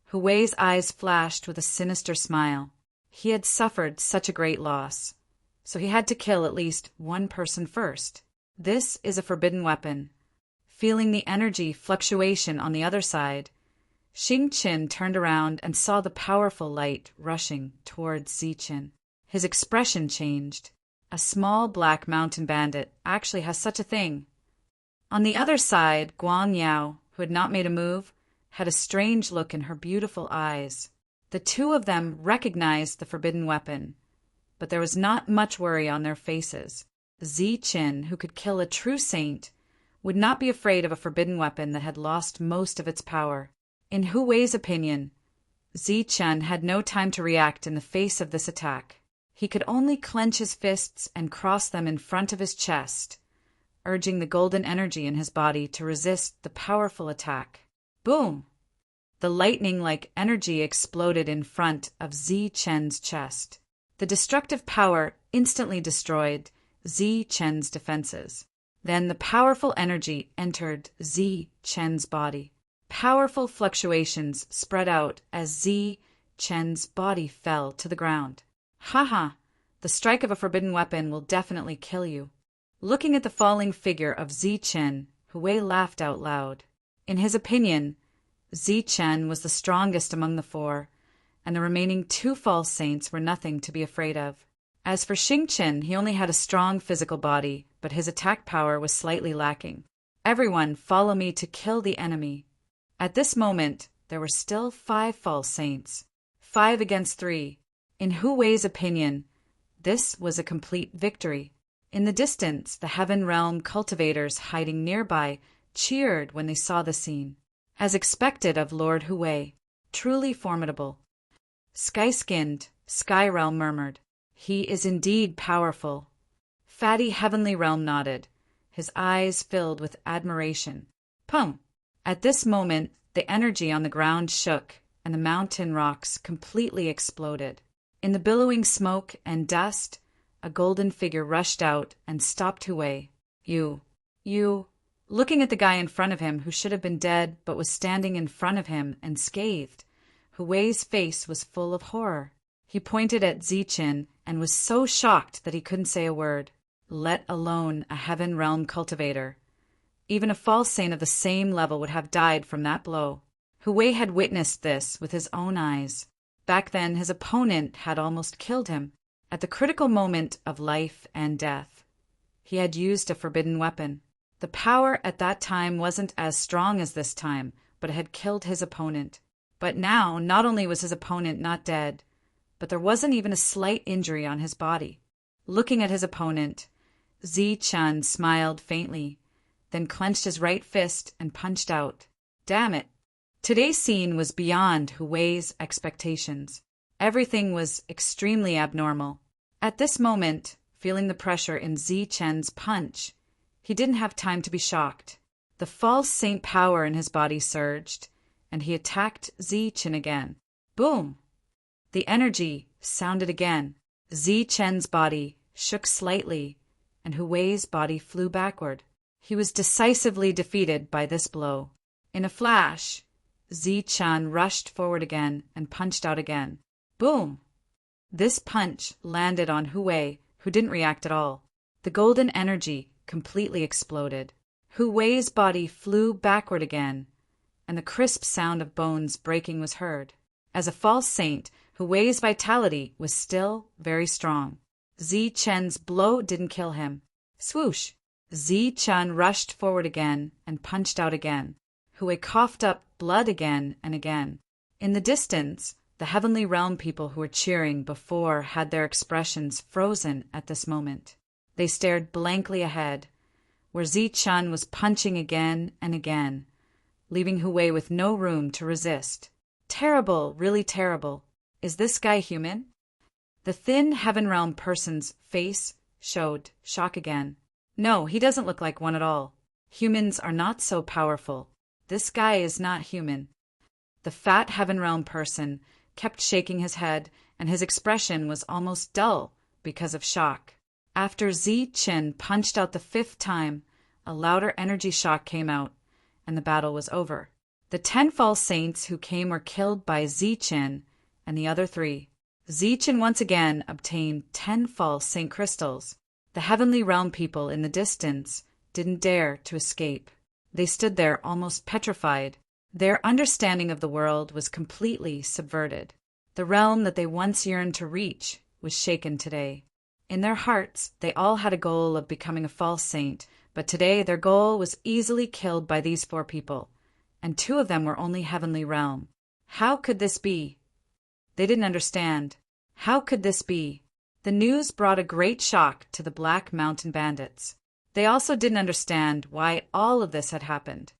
Hu Wei's eyes flashed with a sinister smile. He had suffered such a great loss, so he had to kill at least one person first. This is a forbidden weapon. Feeling the energy fluctuation on the other side, Xingqian turned around and saw the powerful light rushing towards Zichen. His expression changed. A small black mountain bandit actually has such a thing. On the other side, Guan Yao, who had not made a move, had a strange look in her beautiful eyes. The two of them recognized the forbidden weapon, but there was not much worry on their faces. Zichen, who could kill a true saint, would not be afraid of a forbidden weapon that had lost most of its power. In Hu Wei's opinion, Zichen had no time to react in the face of this attack. He could only clench his fists and cross them in front of his chest, urging the golden energy in his body to resist the powerful attack. Boom! The lightning-like energy exploded in front of Zichen's chest. The destructive power instantly destroyed Zichen's defenses. Then the powerful energy entered Zichen's body. Powerful fluctuations spread out as Zichen's body fell to the ground. Haha, the strike of a forbidden weapon will definitely kill you. Looking at the falling figure of Zichen, Hu Wei laughed out loud. In his opinion, Zichen was the strongest among the four, and the remaining two false saints were nothing to be afraid of. As for Xingqian, he only had a strong physical body, but his attack power was slightly lacking. Everyone, follow me to kill the enemy. At this moment, there were still 5 false saints, 5 against 3. In Hu Wei's opinion, this was a complete victory. In the distance, the Heaven Realm cultivators hiding nearby cheered when they saw the scene. As expected of Lord Hu Wei, truly formidable. Sky-skinned, Sky Realm murmured, "He is indeed powerful." Fatty Heavenly Realm nodded, his eyes filled with admiration. Pum! At this moment, the energy on the ground shook, and the mountain rocks completely exploded. In the billowing smoke and dust, a golden figure rushed out and stopped Hu Wei. You. Looking at the guy in front of him who should have been dead but was standing in front of him and scathed, Hu Wei's face was full of horror. He pointed at Zichen and was so shocked that he couldn't say a word, let alone a Heaven Realm cultivator. Even a false saint of the same level would have died from that blow. Hu Wei had witnessed this with his own eyes. Back then, his opponent had almost killed him. At the critical moment of life and death, he had used a forbidden weapon. The power at that time wasn't as strong as this time, but it had killed his opponent. But now, not only was his opponent not dead, but there wasn't even a slight injury on his body. Looking at his opponent, Zichen smiled faintly, then clenched his right fist and punched out. Damn it! Today's scene was beyond Hu Wei's expectations. Everything was extremely abnormal. At this moment, feeling the pressure in Zichen's punch, he didn't have time to be shocked. The false saint power in his body surged, and he attacked Zichen again. Boom! The energy sounded again. Zichen's body shook slightly, and Hu Wei's body flew backward. He was decisively defeated by this blow. In a flash, Zichen rushed forward again and punched out again. Boom! This punch landed on Hu Wei, who didn't react at all. The golden energy completely exploded. Hu Wei's body flew backward again, and the crisp sound of bones breaking was heard. As a false saint, Hu Wei's vitality was still very strong. Zichen's blow didn't kill him. Swoosh! Zichen rushed forward again and punched out again. Hu Wei coughed up blood again and again. In the distance, the Heavenly Realm people who were cheering before had their expressions frozen at this moment. They stared blankly ahead, where Zichen was punching again and again, leaving Hu Wei with no room to resist. Terrible, really terrible. Is this guy human? The thin Heaven Realm person's face showed shock again. No, he doesn't look like one at all. Humans are not so powerful. This guy is not human. The fat Heaven Realm person kept shaking his head, and his expression was almost dull because of shock. After Zi-Chin punched out the 5th time, a louder energy shock came out, and the battle was over. The 10 false saints who came were killed by Zi-Chin and the other 3. Zi-Chin once again obtained 10 false saint crystals. The heavenly realm people in the distance didn't dare to escape. They stood there almost petrified. Their understanding of the world was completely subverted. The realm that they once yearned to reach was shaken today. In their hearts, they all had a goal of becoming a false saint, but today their goal was easily killed by these 4 people, and 2 of them were only heavenly realm. How could this be? They didn't understand. How could this be? The news brought a great shock to the Black Mountain Bandits. They also didn't understand why all of this had happened.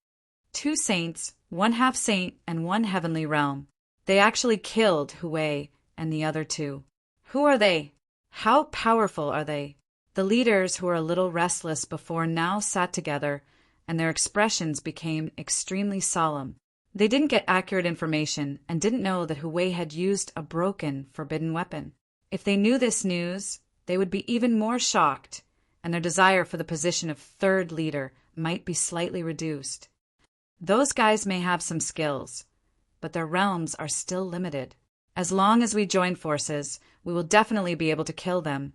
2 saints, 1 half saint, and 1 heavenly realm. They actually killed Hui and the other 2. Who are they? How powerful are they? The leaders who were a little restless before now sat together, and their expressions became extremely solemn. They didn't get accurate information and didn't know that Hui had used a broken, forbidden weapon. If they knew this news, they would be even more shocked, and their desire for the position of 3rd leader might be slightly reduced. Those guys may have some skills, but their realms are still limited. As long as we join forces, we will definitely be able to kill them,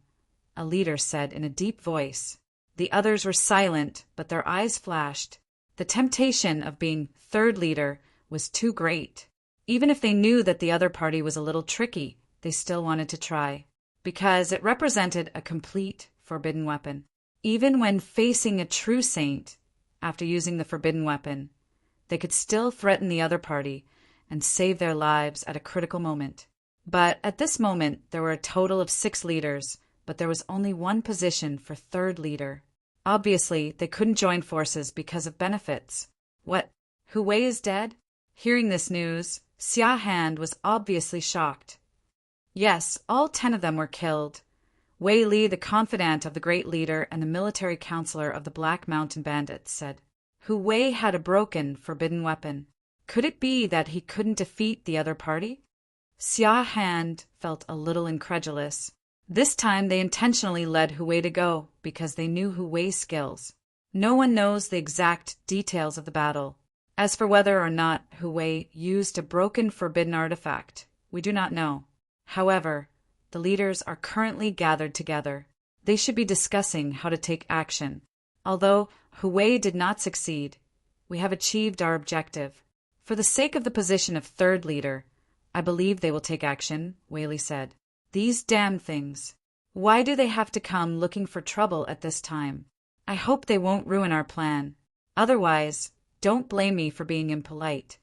a leader said in a deep voice. The others were silent, but their eyes flashed. The temptation of being 3rd leader was too great. Even if they knew that the other party was a little tricky, they still wanted to try, because it represented a complete forbidden weapon. Even when facing a true saint, after using the forbidden weapon, they could still threaten the other party and save their lives at a critical moment. But at this moment, there were a total of 6 leaders, but there was only 1 position for 3rd leader. Obviously, they couldn't join forces because of benefits. What? Hui is dead? Hearing this news, Xia Han was obviously shocked. Yes, all 10 of them were killed. Wei Li, the confidant of the great leader and the military counselor of the Black Mountain Bandits, said, Hui had a broken, forbidden weapon. Could it be that he couldn't defeat the other party? Xia Han felt a little incredulous. This time they intentionally led Hui to go because they knew Hui's skills. No one knows the exact details of the battle. As for whether or not Hui used a broken forbidden artifact, we do not know. However, the leaders are currently gathered together. They should be discussing how to take action. Although Hui did not succeed, we have achieved our objective. For the sake of the position of 3rd leader, I believe they will take action, Wei Li said. These damn things. Why do they have to come looking for trouble at this time? I hope they won't ruin our plan. Otherwise, don't blame me for being impolite.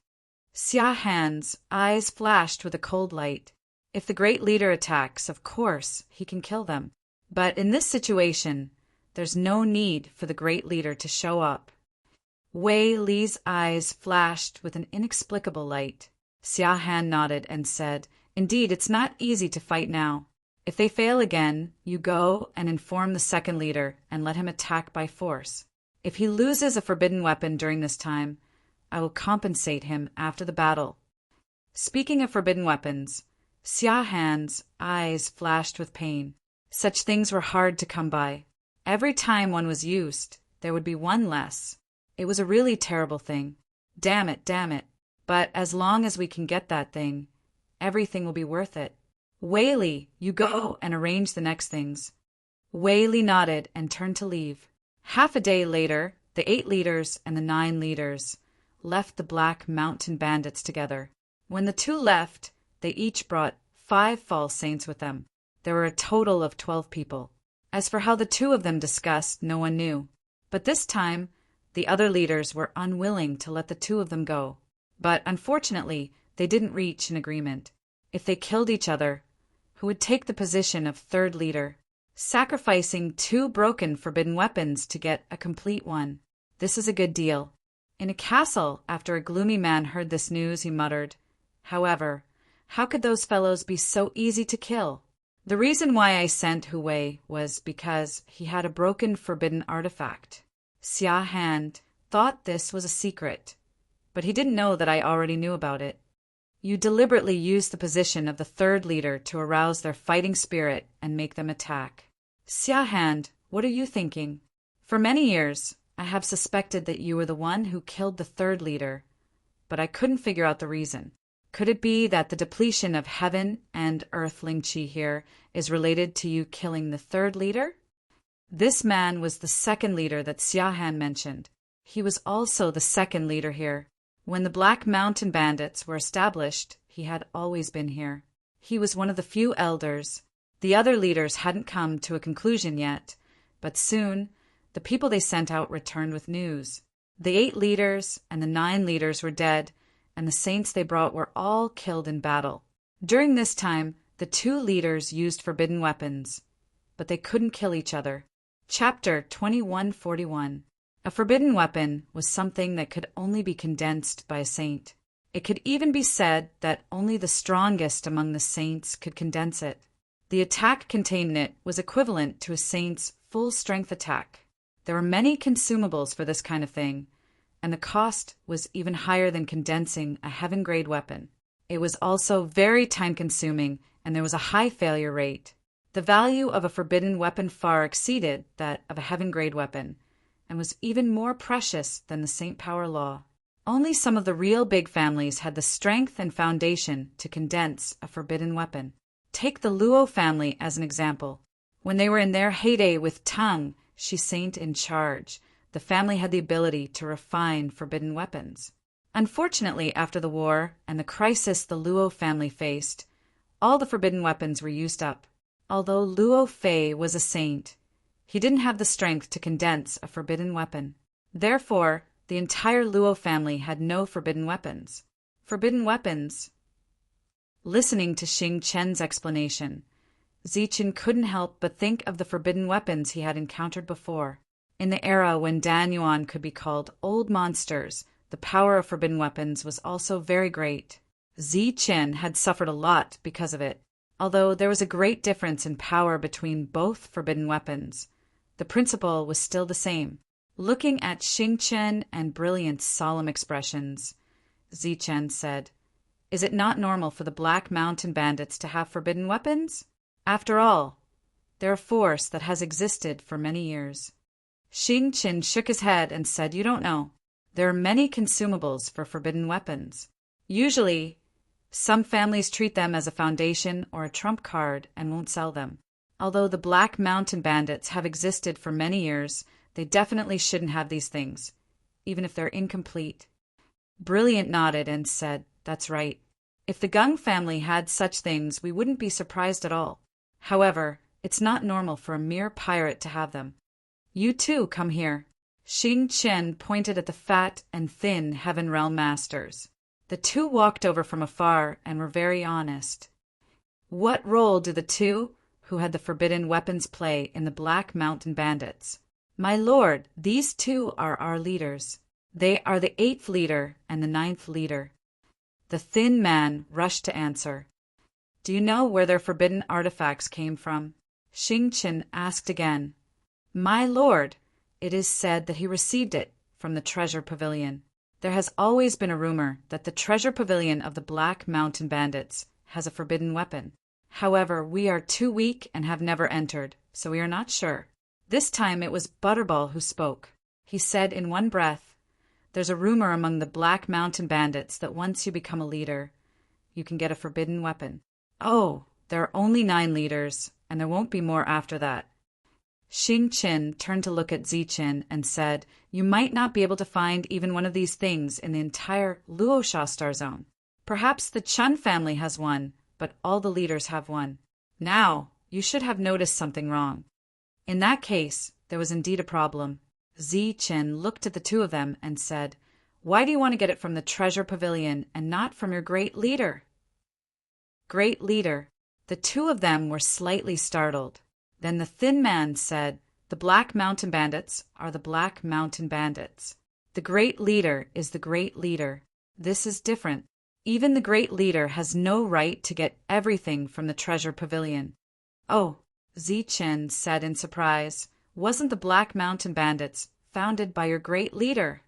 Xia Han's eyes flashed with a cold light. If the great leader attacks, of course, he can kill them. But in this situation, there's no need for the great leader to show up. Wei Li's eyes flashed with an inexplicable light. Xia Han nodded and said, Indeed, it's not easy to fight now. If they fail again, you go and inform the 2nd leader and let him attack by force. If he loses a forbidden weapon during this time, I will compensate him after the battle. Speaking of forbidden weapons, Xia Han's eyes flashed with pain. Such things were hard to come by. Every time one was used, there would be 1 less. It was a really terrible thing. Damn it. But as long as we can get that thing, everything will be worth it. Wei Li, you go and arrange the next things. Wei Li nodded and turned to leave. Half a day later, the 8 leaders and the 9 leaders left the Black Mountain Bandits together. When the 2 left, they each brought 5 false saints with them. There were a total of 12 people. As for how the 2 of them discussed, no one knew. But this time, the other leaders were unwilling to let the 2 of them go. But unfortunately, they didn't reach an agreement. If they killed each other, who would take the position of 3rd leader, sacrificing 2 broken forbidden weapons to get a complete one? This is a good deal. In a castle, after a gloomy man heard this news, he muttered, However, how could those fellows be so easy to kill? The reason why I sent Hui was because he had a broken forbidden artifact. Xia Han thought this was a secret, but he didn't know that I already knew about it. You deliberately use the position of the third leader to arouse their fighting spirit and make them attack. Xiahand, what are you thinking? For many years, I have suspected that you were the one who killed the third leader, but I couldn't figure out the reason. Could it be that the depletion of heaven and earth Ling Qi here is related to you killing the third leader? This man was the second leader that Xiahan mentioned. He was also the second leader here. When the Black Mountain Bandits were established, he had always been here. He was one of the few elders. The other leaders hadn't come to a conclusion yet, but soon the people they sent out returned with news. The 8 leaders and the 9 leaders were dead, and the saints they brought were all killed in battle. During this time, the 2 leaders used forbidden weapons, but they couldn't kill each other. Chapter 2141. A forbidden weapon was something that could only be condensed by a saint. It could even be said that only the strongest among the saints could condense it. The attack contained in it was equivalent to a saint's full-strength attack. There were many consumables for this kind of thing, and the cost was even higher than condensing a heaven-grade weapon. It was also very time-consuming, and there was a high failure rate. The value of a forbidden weapon far exceeded that of a heaven-grade weapon, and was even more precious than the Saint Power Law. Only some of the real big families had the strength and foundation to condense a forbidden weapon. Take the Luo family as an example. When they were in their heyday with Tang, she saint in charge, the family had the ability to refine forbidden weapons. Unfortunately, after the war and the crisis the Luo family faced, all the forbidden weapons were used up. Although Luo Fei was a saint, he didn't have the strength to condense a forbidden weapon. Therefore, the entire Luo family had no forbidden weapons. Forbidden weapons. Listening to Xing Chen's explanation, Zichen couldn't help but think of the forbidden weapons he had encountered before. In the era when Dan Yuan could be called old monsters, the power of forbidden weapons was also very great. Zichen had suffered a lot because of it. Although there was a great difference in power between both forbidden weapons, the principle was still the same. Looking at Xing Chen and Brilliant's solemn expressions, Zichen said, "Is it not normal for the Black Mountain Bandits to have forbidden weapons? After all, they're a force that has existed for many years." Xing Chen shook his head and said, "You don't know. There are many consumables for forbidden weapons. Usually, some families treat them as a foundation or a trump card and won't sell them. Although the Black Mountain Bandits have existed for many years, they definitely shouldn't have these things, even if they're incomplete." Brilliant nodded and said, "That's right. If the Gung family had such things, we wouldn't be surprised at all. However, it's not normal for a mere pirate to have them. You too, come here." Xing Chen pointed at the fat and thin Heaven Realm masters. The 2 walked over from afar and were very honest. What role do the 2 who had the forbidden weapons play in the Black Mountain Bandits? "My lord, these 2 are our leaders. They are the 8th leader and the 9th leader." The thin man rushed to answer. "Do you know where their forbidden artifacts came from?" Xing Chen asked again. "My lord, it is said that he received it from the treasure pavilion. There has always been a rumor that the treasure pavilion of the Black Mountain Bandits has a forbidden weapon. However, we are too weak and have never entered, so we are not sure." This time it was Butterball who spoke. He said in one breath, "There's a rumor among the Black Mountain Bandits that once you become a leader, you can get a forbidden weapon." "Oh, there are only 9 leaders, and there won't be more after that." Xing Chen turned to look at Zichen and said, "You might not be able to find even one of these things in the entire Luosha Star Zone. Perhaps the Chun family has one, but all the leaders have one. Now, you should have noticed something wrong." In that case, there was indeed a problem. Zichen looked at the 2 of them and said, "Why do you want to get it from the treasure pavilion and not from your great leader?" Great leader. The 2 of them were slightly startled. Then the thin man said, "The Black Mountain Bandits are the Black Mountain Bandits. The great leader is the great leader. This is different. Even the great leader has no right to get everything from the treasure pavilion." "Oh," Zichen said in surprise, "wasn't the Black Mountain Bandits founded by your great leader?"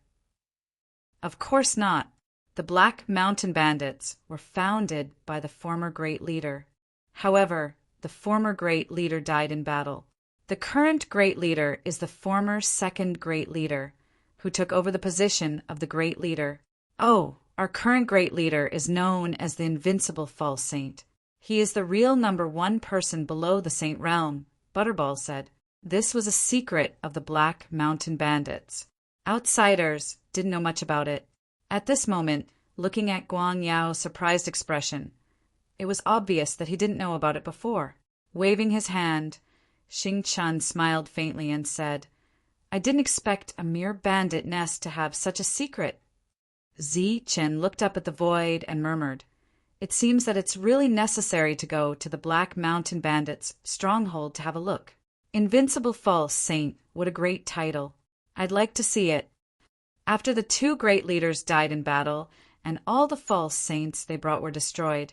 "Of course not. The Black Mountain Bandits were founded by the former great leader. However, the former great leader died in battle. The current great leader is the former second great leader, who took over the position of the great leader. Oh, our current great leader is known as the Invincible False Saint. He is the real #1 person below the Saint realm, Butterball said. This was a secret of the Black Mountain Bandits. Outsiders didn't know much about it. At this moment, looking at Guang Yao's surprised expression, it was obvious that he didn't know about it before. Waving his hand, Xing Chun smiled faintly and said, I didn't expect a mere bandit nest to have such a secret. Zichen looked up at the void and murmured, It seems that it's really necessary to go to the Black Mountain Bandits' stronghold to have a look. Invincible False Saint, what a great title. I'd like to see it. After the 2 great leaders died in battle, and all the false saints they brought were destroyed,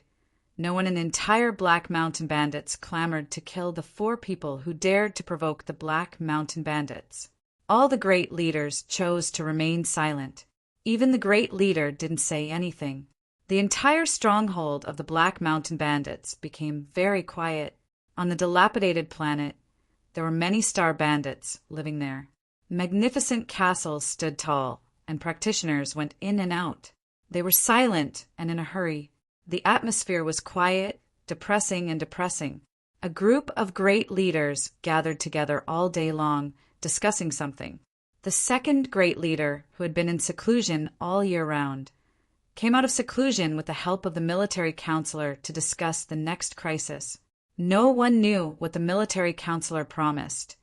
no one in the entire Black Mountain Bandits clamored to kill the 4 people who dared to provoke the Black Mountain Bandits. All the great leaders chose to remain silent. Even the great leader didn't say anything. The entire stronghold of the Black Mountain Bandits became very quiet. On the dilapidated planet, there were many star bandits living there. Magnificent castles stood tall, and practitioners went in and out. They were silent and in a hurry. The atmosphere was quiet, depressing. A group of great leaders gathered together all day long, discussing something. The second great leader, who had been in seclusion all year round, came out of seclusion with the help of the military counselor to discuss the next crisis. No one knew what the military counselor promised,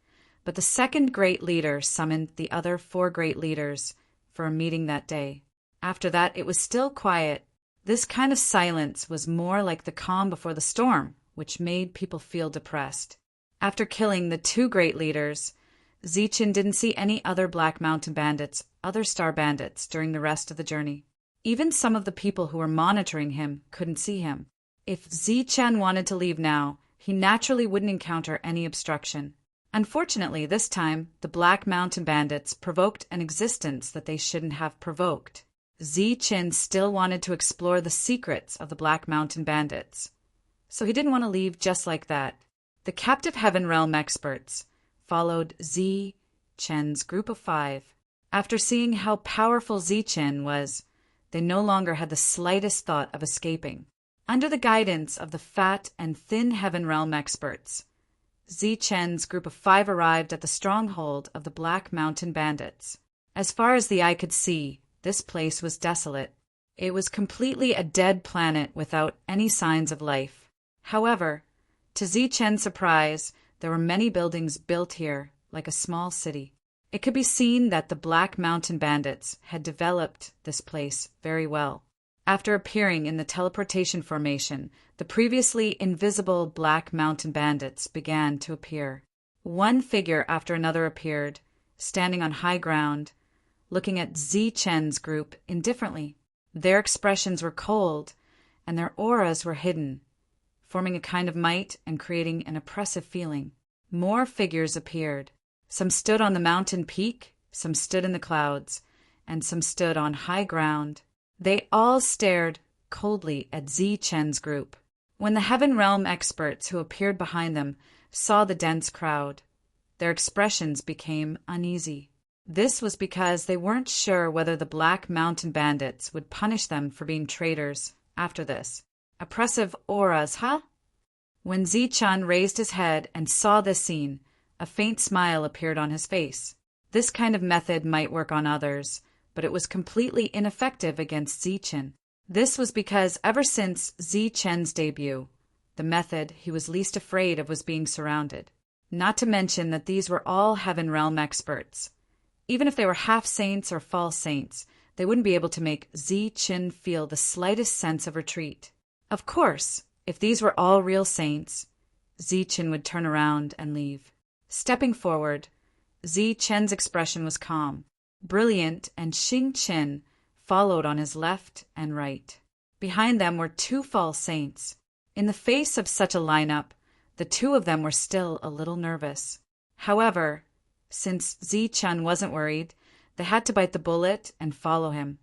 but the second great leader summoned the other 4 great leaders for a meeting that day. After that, it was still quiet. This kind of silence was more like the calm before the storm, which made people feel depressed. After killing the 2 great leaders, Zichen didn't see any other Black Mountain Bandits, other star bandits, during the rest of the journey. Even some of the people who were monitoring him couldn't see him. If Zichen wanted to leave now, he naturally wouldn't encounter any obstruction. Unfortunately, this time, the Black Mountain Bandits provoked an existence that they shouldn't have provoked. Zichen still wanted to explore the secrets of the Black Mountain Bandits, so he didn't want to leave just like that. The captive Heaven Realm experts followed Zichen's group of 5. After seeing how powerful Zichen was, they no longer had the slightest thought of escaping. Under the guidance of the fat and thin Heaven Realm experts, Zichen's group of 5 arrived at the stronghold of the Black Mountain Bandits. As far as the eye could see, this place was desolate. It was completely a dead planet without any signs of life. However, to Zichen's surprise, there were many buildings built here, like a small city. It could be seen that the Black Mountain Bandits had developed this place very well. After appearing in the teleportation formation, the previously invisible Black Mountain Bandits began to appear. One figure after another appeared, standing on high ground, looking at Zichen's group indifferently. Their expressions were cold, and their auras were hidden, forming a kind of might and creating an oppressive feeling. More figures appeared. Some stood on the mountain peak, some stood in the clouds, and some stood on high ground. They all stared coldly at Zichen's group. When the Heaven Realm experts who appeared behind them saw the dense crowd, their expressions became uneasy. This was because they weren't sure whether the Black Mountain Bandits would punish them for being traitors after this. Oppressive auras, huh? When Zichen raised his head and saw this scene, a faint smile appeared on his face. This kind of method might work on others, but it was completely ineffective against Zichen. This was because ever since Zichen's debut, the method he was least afraid of was being surrounded. Not to mention that these were all Heaven Realm experts. Even if they were half saints or false saints, they wouldn't be able to make Zichen feel the slightest sense of retreat. Of course, if these were all real saints, Zichen would turn around and leave. Stepping forward, Zichen's expression was calm, brilliant, and Xing Qin followed on his left and right. Behind them were 2 false saints. In the face of such a lineup, the 2 of them were still a little nervous. However, since Zichen wasn't worried, they had to bite the bullet and follow him.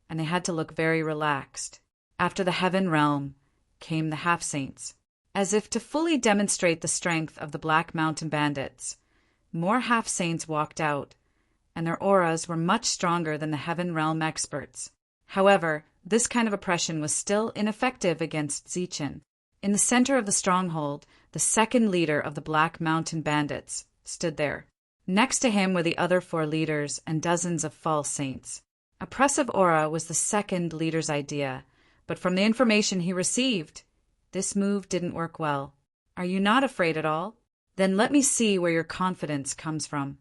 and they had to look very relaxed. After the heaven realm came the half-saints. As if to fully demonstrate the strength of the Black Mountain Bandits, more half-saints walked out, and their auras were much stronger than the heaven realm experts. However, this kind of oppression was still ineffective against Zichen. In the center of the stronghold, the second leader of the Black Mountain Bandits stood there. Next to him were the other 4 leaders and dozens of false saints. Oppressive aura was the second leader's idea, but from the information he received, this move didn't work well. Are you not afraid at all? Then let me see where your confidence comes from.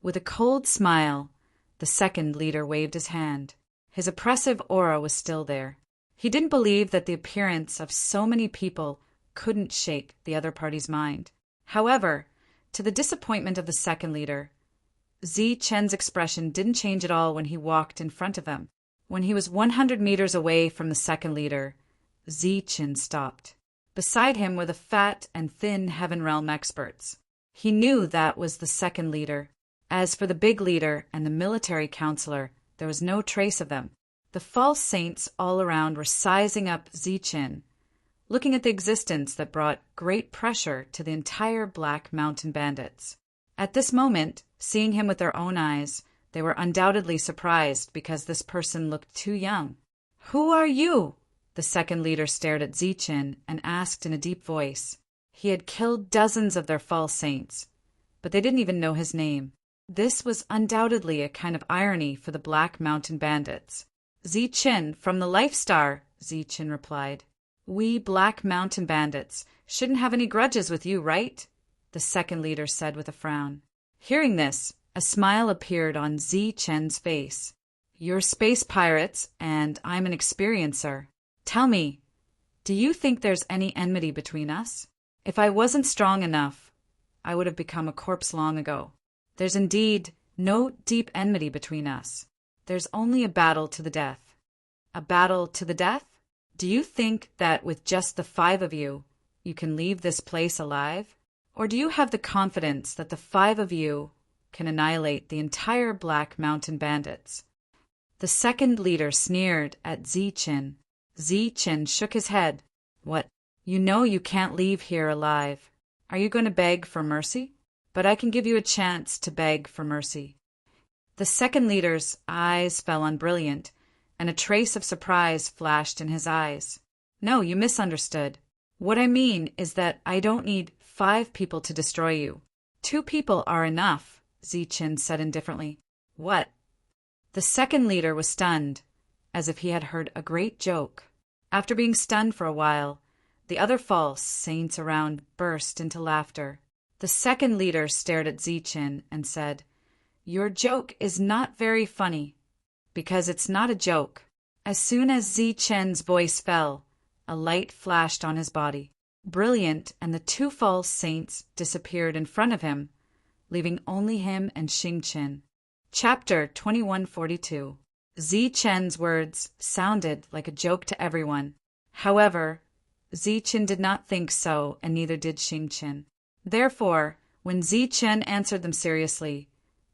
With a cold smile, the second leader waved his hand. His oppressive aura was still there. He didn't believe that the appearance of so many people couldn't shake the other party's mind. However, to the disappointment of the second leader, Zichen's expression didn't change at all when he walked in front of him. When he was 100 meters away from the second leader, Zichen stopped. Beside him were the fat and thin Heaven Realm experts. He knew that was the second leader. As for the big leader and the military counselor, there was no trace of them. The false saints all around were sizing up Zichen, looking at the existence that brought great pressure to the entire Black Mountain Bandits. At this moment, seeing him with their own eyes, they were undoubtedly surprised because this person looked too young. "Who are you?" The second leader stared at Zichen and asked in a deep voice. He had killed dozens of their false saints, but they didn't even know his name. This was undoubtedly a kind of irony for the Black Mountain Bandits. "Zichen, from the Life Star," Zichen replied. "We Black Mountain Bandits shouldn't have any grudges with you, right?" the second leader said with a frown. Hearing this, a smile appeared on Zichen's face. "You're space pirates, and I'm an experiencer. Tell me, do you think there's any enmity between us? If I wasn't strong enough, I would have become a corpse long ago. There's indeed no deep enmity between us. There's only a battle to the death." "A battle to the death? Do you think that with just the 5 of you, you can leave this place alive? Or do you have the confidence that the 5 of you can annihilate the entire Black Mountain Bandits?" The second leader sneered at Zichen. Zichen shook his head. "What? You know you can't leave here alive. Are you going to beg for mercy? But I can give you a chance to beg for mercy." The second leader's eyes fell on Brilliant, and a trace of surprise flashed in his eyes. "No, you misunderstood. What I mean is that I don't need 5 people to destroy you. 2 people are enough," Zichen said indifferently. "What?" The second leader was stunned, as if he had heard a great joke. After being stunned for a while, the other false saints around burst into laughter. The second leader stared at Zichen and said, "Your joke is not very funny, because it's not a joke." As soon as Zichen's voice fell, a light flashed on his body. Brilliant and the 2 false saints disappeared in front of him, leaving only him and Xingchen. Chapter 2142. Zichen's words sounded like a joke to everyone. However, Zichen did not think so, and neither did Xingchen. Therefore, when Zichen answered them seriously,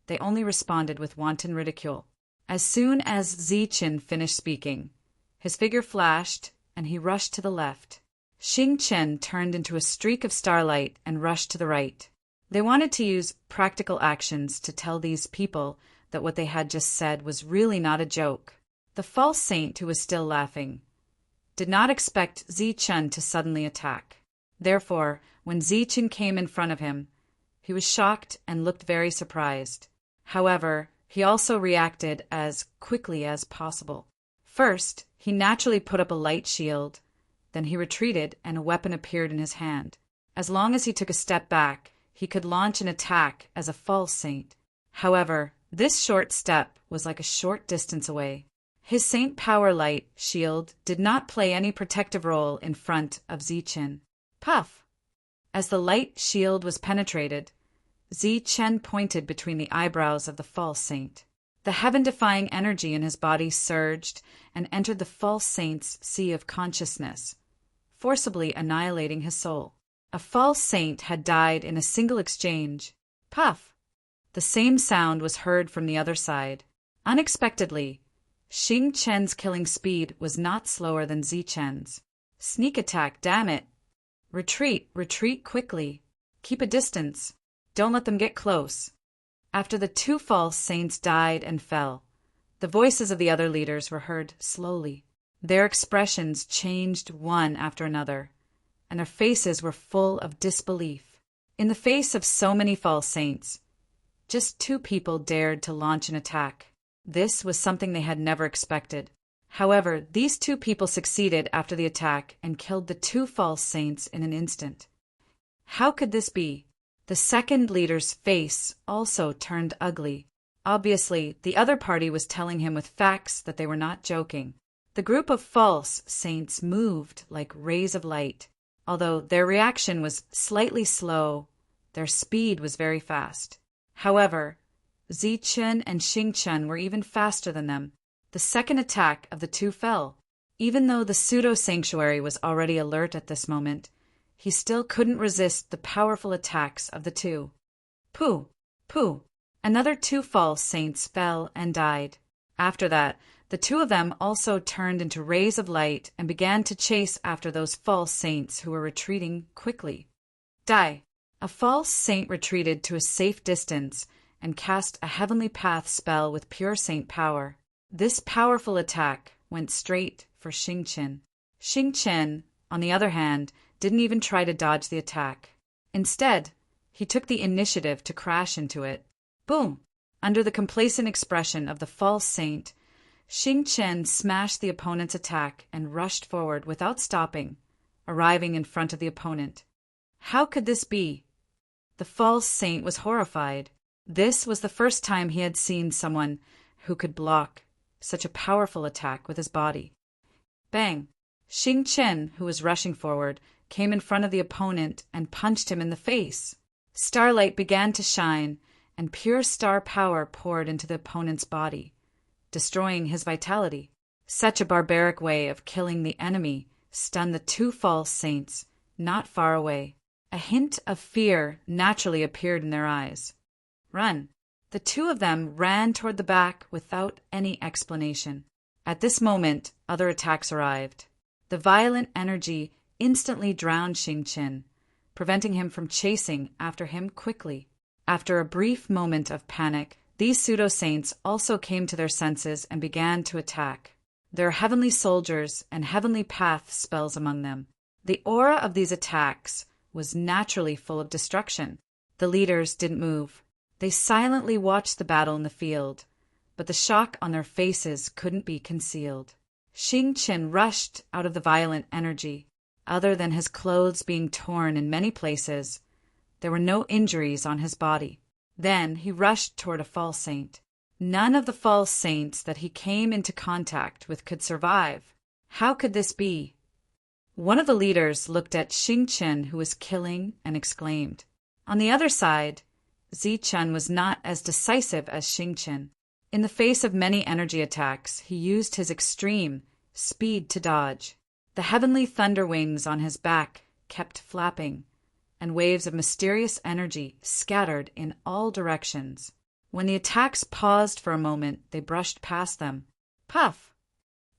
they only responded with wanton ridicule. As soon as Zichen finished speaking, his figure flashed, and he rushed to the left. Xingchen turned into a streak of starlight and rushed to the right. They wanted to use practical actions to tell these people that what they had just said was really not a joke. The false saint, who was still laughing, did not expect Zichen to suddenly attack. Therefore, when Zichen came in front of him, he was shocked and looked very surprised. However, he also reacted as quickly as possible. First, he naturally put up a light shield. Then he retreated, and a weapon appeared in his hand. As long as he took a step back, he could launch an attack as a false saint. However, this short step was like a short distance away. His saint power light shield did not play any protective role in front of Zichen. Puff! As the light shield was penetrated, Zichen pointed between the eyebrows of the false saint. The heaven-defying energy in his body surged and entered the false saint's sea of consciousness, forcibly annihilating his soul. A false saint had died in a single exchange. Puff! The same sound was heard from the other side. Unexpectedly, Xing Chen's killing speed was not slower than Zi Chen's. Sneak attack, damn it! Retreat, retreat quickly. Keep a distance. Don't let them get close. After the two false saints died and fell, the voices of the other leaders were heard slowly. Their expressions changed one after another, and their faces were full of disbelief. In the face of so many false saints, just two people dared to launch an attack. This was something they had never expected. However, these two people succeeded after the attack and killed the two false saints in an instant. How could this be? The second leader's face also turned ugly. Obviously, the other party was telling him with facts that they were not joking. The group of false saints moved like rays of light. Although their reaction was slightly slow, their speed was very fast. However, Zi Chen and Xing Chen were even faster than them. The second attack of the two fell. Even though the pseudo-sanctuary was already alert at this moment, he still couldn't resist the powerful attacks of the two. Pooh! Pooh! Another two false saints fell and died. After that, the two of them also turned into rays of light and began to chase after those false saints who were retreating quickly. Die! A false saint retreated to a safe distance and cast a heavenly path spell with pure saint power. This powerful attack went straight for Xing Chen. Xing Chen, on the other hand, didn't even try to dodge the attack. Instead, he took the initiative to crash into it. Boom! Under the complacent expression of the false saint, Xing Chen smashed the opponent's attack and rushed forward without stopping, arriving in front of the opponent. How could this be? The false saint was horrified. This was the first time he had seen someone who could block such a powerful attack with his body. Bang! Xing Chen, who was rushing forward, came in front of the opponent and punched him in the face. Starlight began to shine, and pure star power poured into the opponent's body, destroying his vitality. Such a barbaric way of killing the enemy stunned the two false saints not far away. A hint of fear naturally appeared in their eyes. Run! The two of them ran toward the back without any explanation. At this moment, other attacks arrived. The violent energy instantly drowned Xing Chen, preventing him from chasing after him quickly. After a brief moment of panic, these pseudo-saints also came to their senses and began to attack. There are heavenly soldiers and heavenly path spells among them. The aura of these attacks was naturally full of destruction. The leaders didn't move. They silently watched the battle in the field, but the shock on their faces couldn't be concealed. Xing Chen rushed out of the violent energy. Other than his clothes being torn in many places, there were no injuries on his body. Then he rushed toward a false saint. None of the false saints that he came into contact with could survive. How could this be? One of the leaders looked at Xing Chen, who was killing, and exclaimed. On the other side, Zi Chen was not as decisive as Xing Chen. In the face of many energy attacks, he used his extreme speed to dodge. The heavenly thunder wings on his back kept flapping, and waves of mysterious energy scattered in all directions. When the attacks paused for a moment, they brushed past them. Puff!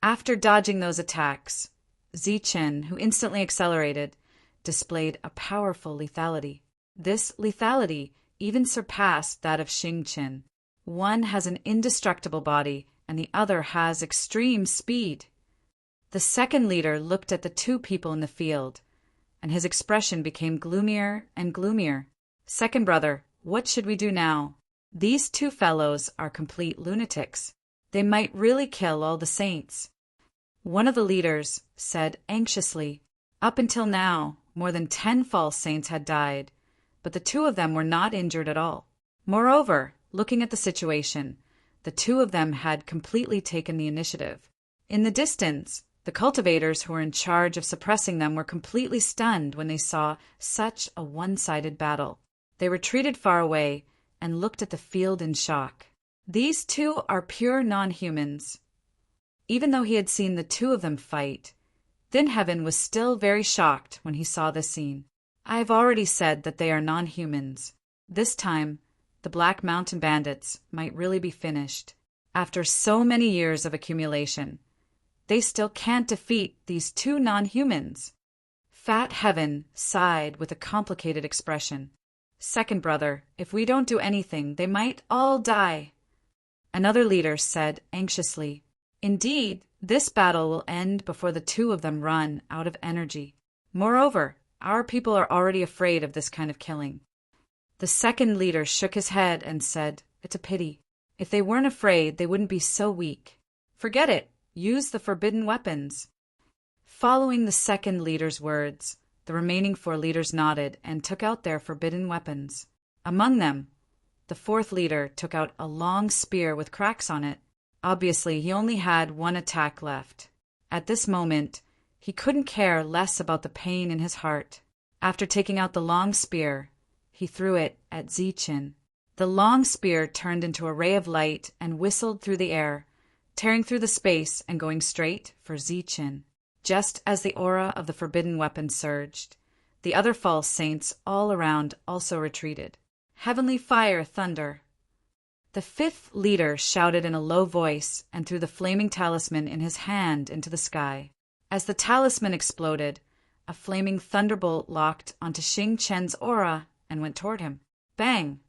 After dodging those attacks, Zi Chen, who instantly accelerated, displayed a powerful lethality. This lethality even surpassed that of Xing Chen. One has an indestructible body, and the other has extreme speed. The second leader looked at the two people in the field, and his expression became gloomier and gloomier. Second brother, what should we do now? These two fellows are complete lunatics. They might really kill all the saints. One of the leaders said anxiously, up until now, more than 10 false saints had died, but the two of them were not injured at all. Moreover, looking at the situation, the two of them had completely taken the initiative. In the distance, the cultivators who were in charge of suppressing them were completely stunned when they saw such a one-sided battle. They retreated far away and looked at the field in shock. These two are pure non-humans. Even though he had seen the two of them fight, Thin Heaven was still very shocked when he saw this scene. I have already said that they are non-humans. This time, the Black Mountain Bandits might really be finished. After so many years of accumulation, they still can't defeat these two non-humans. Fat Heaven sighed with a complicated expression. Second brother, if we don't do anything, they might all die. Another leader said anxiously, Indeed, this battle will end before the two of them run out of energy. Moreover, our people are already afraid of this kind of killing. The second leader shook his head and said, It's a pity. If they weren't afraid, they wouldn't be so weak. Forget it. Use the forbidden weapons. Following the second leader's words, the remaining 4 leaders nodded and took out their forbidden weapons. Among them, the fourth leader took out a long spear with cracks on it. Obviously, he only had one attack left. At this moment, he couldn't care less about the pain in his heart. After taking out the long spear, he threw it at Zichin. The long spear turned into a ray of light and whistled through the air, tearing through the space and going straight for Zichin. Just as the aura of the forbidden weapon surged, the other false saints all around also retreated. Heavenly fire, thunder. The fifth leader shouted in a low voice and threw the flaming talisman in his hand into the sky. As the talisman exploded, a flaming thunderbolt locked onto Xing Chen's aura and went toward him. Bang!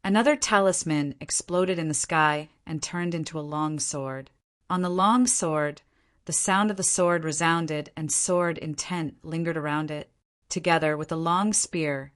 Another talisman exploded in the sky and turned into a long sword. On the long sword, the sound of the sword resounded and sword intent lingered around it. Together with the long spear,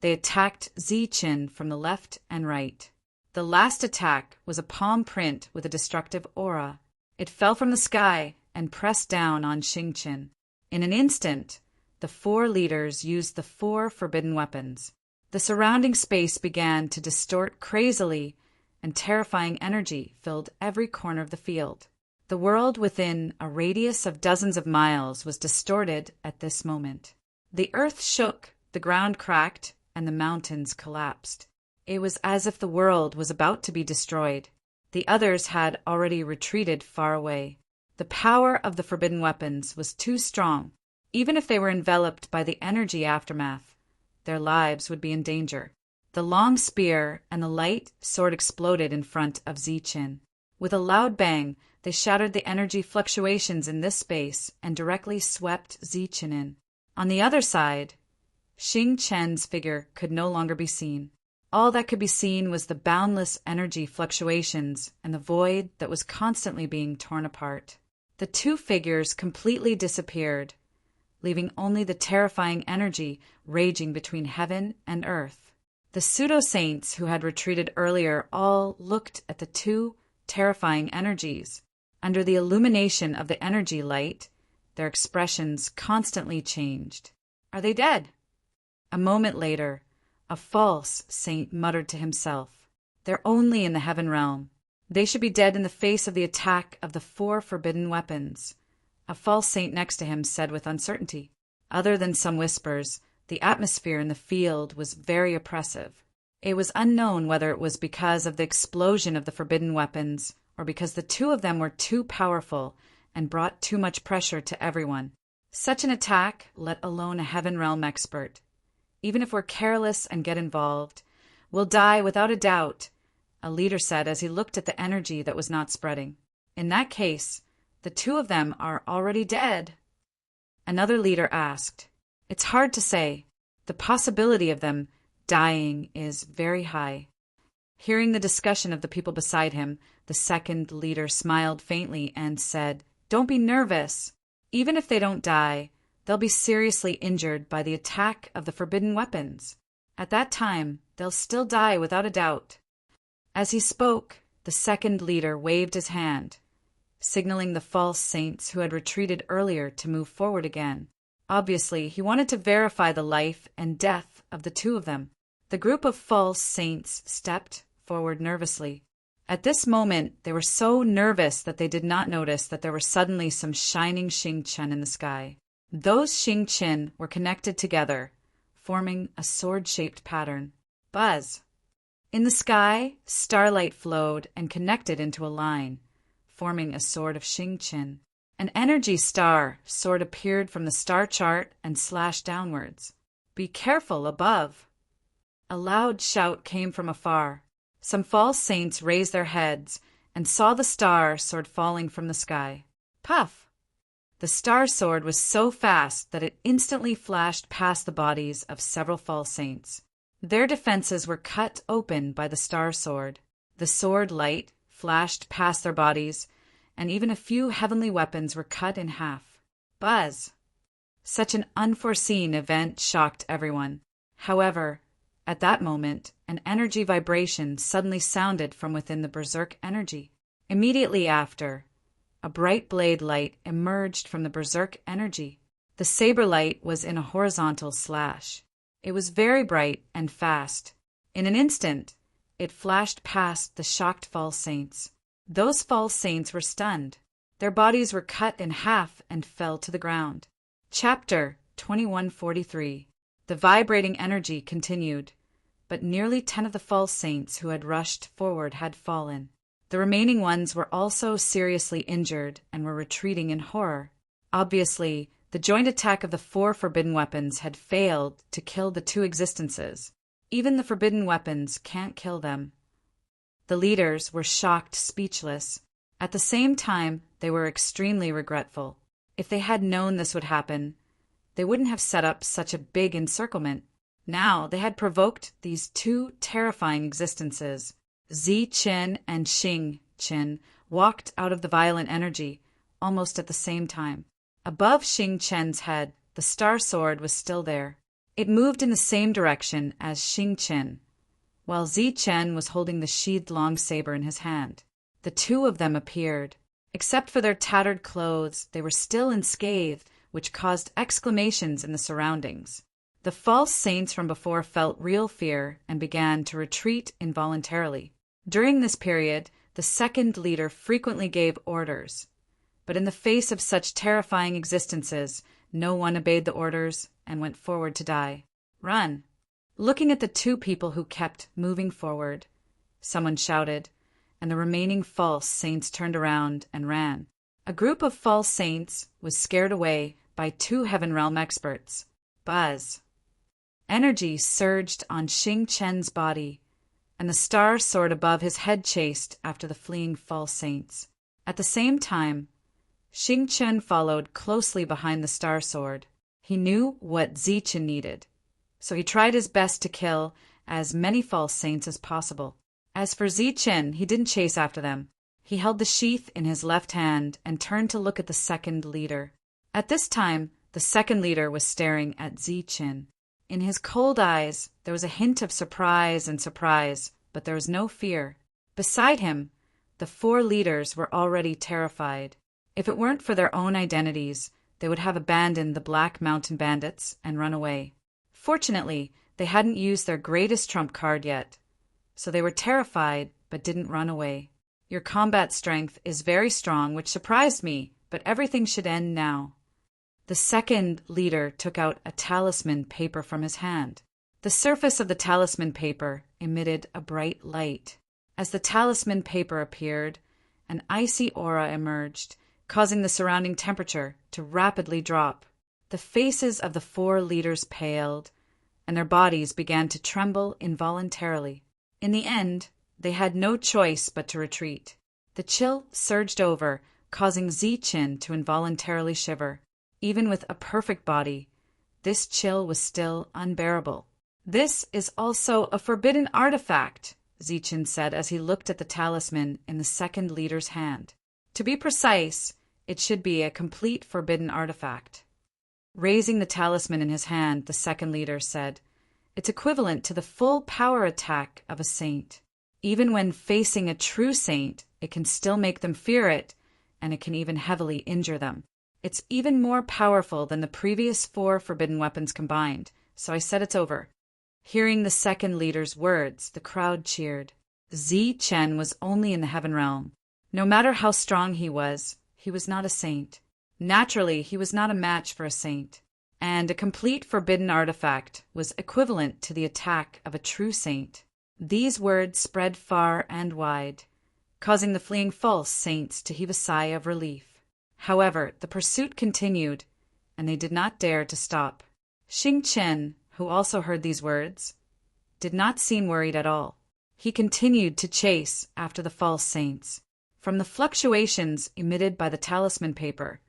they attacked Zichin from the left and right. The last attack was a palm print with a destructive aura. It fell from the sky and pressed down on Xingqian. In an instant, the 4 leaders used the 4 forbidden weapons. The surrounding space began to distort crazily, and terrifying energy filled every corner of the field. The world within a radius of dozens of miles was distorted at this moment. The earth shook, the ground cracked, and the mountains collapsed. It was as if the world was about to be destroyed. The others had already retreated far away. The power of the forbidden weapons was too strong. Even if they were enveloped by the energy aftermath, their lives would be in danger. The long spear and the light sword exploded in front of Zichin. With a loud bang, they shattered the energy fluctuations in this space and directly swept Zichin in. On the other side, Xing Chen's figure could no longer be seen. All that could be seen was the boundless energy fluctuations and the void that was constantly being torn apart. The 2 figures completely disappeared, leaving only the terrifying energy raging between heaven and earth. The pseudo-saints who had retreated earlier all looked at the 2 terrifying energies. Under the illumination of the energy light, their expressions constantly changed. Are they dead? A moment later, a false saint muttered to himself, They're only in the heaven realm. They should be dead in the face of the attack of the 4 forbidden weapons. A false saint next to him said with uncertainty. Other than some whispers, the atmosphere in the field was very oppressive. It was unknown whether it was because of the explosion of the forbidden weapons or because the 2 of them were too powerful and brought too much pressure to everyone. Such an attack, let alone a heaven realm expert. Even if we're careless and get involved, we'll die without a doubt, a leader said as he looked at the energy that was not spreading. In that case, the 2 of them are already dead. Another leader asked, It's hard to say. The possibility of them dying is very high. Hearing the discussion of the people beside him, the second leader smiled faintly and said, Don't be nervous. Even if they don't die, they'll be seriously injured by the attack of the forbidden weapons. At that time, they'll still die without a doubt. As he spoke, the second leader waved his hand, signaling the false saints who had retreated earlier to move forward again. Obviously, he wanted to verify the life and death of the 2 of them. The group of false saints stepped forward nervously. At this moment, they were so nervous that they did not notice that there were suddenly some shining Xingqian in the sky. Those Xingqian were connected together, forming a sword-shaped pattern. Buzz! In the sky, starlight flowed and connected into a line, forming a sword of Xingqian. An energy star sword appeared from the star chart and slashed downwards. Be careful above! A loud shout came from afar. Some false saints raised their heads and saw the star sword falling from the sky. Puff! The star sword was so fast that it instantly flashed past the bodies of several false saints. Their defenses were cut open by the star sword. The sword light flashed past their bodies, and even a few heavenly weapons were cut in half. Buzz! Such an unforeseen event shocked everyone. However, at that moment, an energy vibration suddenly sounded from within the berserk energy. Immediately after, a bright blade light emerged from the berserk energy. The saber light was in a horizontal slash. It was very bright and fast. In an instant, it flashed past the shocked false saints. Those false saints were stunned. Their bodies were cut in half and fell to the ground. Chapter 2143. The vibrating energy continued, but nearly 10 of the false saints who had rushed forward had fallen. The remaining ones were also seriously injured and were retreating in horror. Obviously, the joint attack of the 4 forbidden weapons had failed to kill the 2 existences. Even the forbidden weapons can't kill them. The leaders were shocked, speechless. At the same time, they were extremely regretful. If they had known this would happen, they wouldn't have set up such a big encirclement. Now they had provoked these 2 terrifying existences. Zi Qin and Xing Qin walked out of the violent energy almost at the same time. Above Xing Qin's head, the star sword was still there. It moved in the same direction as Xing Qin, while Zi Qin was holding the sheathed long saber in his hand. The 2 of them appeared. Except for their tattered clothes, they were still unscathed, which caused exclamations in the surroundings. The false saints from before felt real fear and began to retreat involuntarily. During this period, the second leader frequently gave orders. But in the face of such terrifying existences, no one obeyed the orders and went forward to die. Run! Looking at the 2 people who kept moving forward, someone shouted, and the remaining false saints turned around and ran. A group of false saints was scared away by 2 Heaven Realm experts. Buzz! Energy surged on Xing Chen's body, and the star sword above his head chased after the fleeing false saints. At the same time, Xing Chen followed closely behind the star sword. He knew what Zi Chen needed, so he tried his best to kill as many false saints as possible. As for Zi Chen, he didn't chase after them. He held the sheath in his left hand and turned to look at the second leader. At this time, the second leader was staring at Zi Chen. In his cold eyes, there was a hint of surprise, but there was no fear. Beside him, the 4 leaders were already terrified. If it weren't for their own identities, they would have abandoned the Black Mountain Bandits and run away. Fortunately, they hadn't used their greatest trump card yet, so they were terrified but didn't run away. Your combat strength is very strong, which surprised me, but everything should end now. The second leader took out a talisman paper from his hand. The surface of the talisman paper emitted a bright light. As the talisman paper appeared, an icy aura emerged, causing the surrounding temperature to rapidly drop. The faces of the 4 leaders paled, and their bodies began to tremble involuntarily. In the end, they had no choice but to retreat. The chill surged over, causing Zi Qin to involuntarily shiver. Even with a perfect body, this chill was still unbearable. "This is also a forbidden artifact," Zi Qin said as he looked at the talisman in the second leader's hand. "To be precise, it should be a complete forbidden artifact." Raising the talisman in his hand, the second leader said, "It's equivalent to the full power attack of a saint. Even when facing a true saint, it can still make them fear it, and it can even heavily injure them. It's even more powerful than the previous 4 forbidden weapons combined, so I said it's over." Hearing the second leader's words, the crowd cheered. Zi Chen was only in the Heaven Realm. No matter how strong he was not a saint. Naturally, he was not a match for a saint. And a complete forbidden artifact was equivalent to the attack of a true saint. These words spread far and wide, causing the fleeing false saints to heave a sigh of relief. However, the pursuit continued, and they did not dare to stop. Xing Chen, who also heard these words, did not seem worried at all. He continued to chase after the false saints. From the fluctuations emitted by the talisman paper,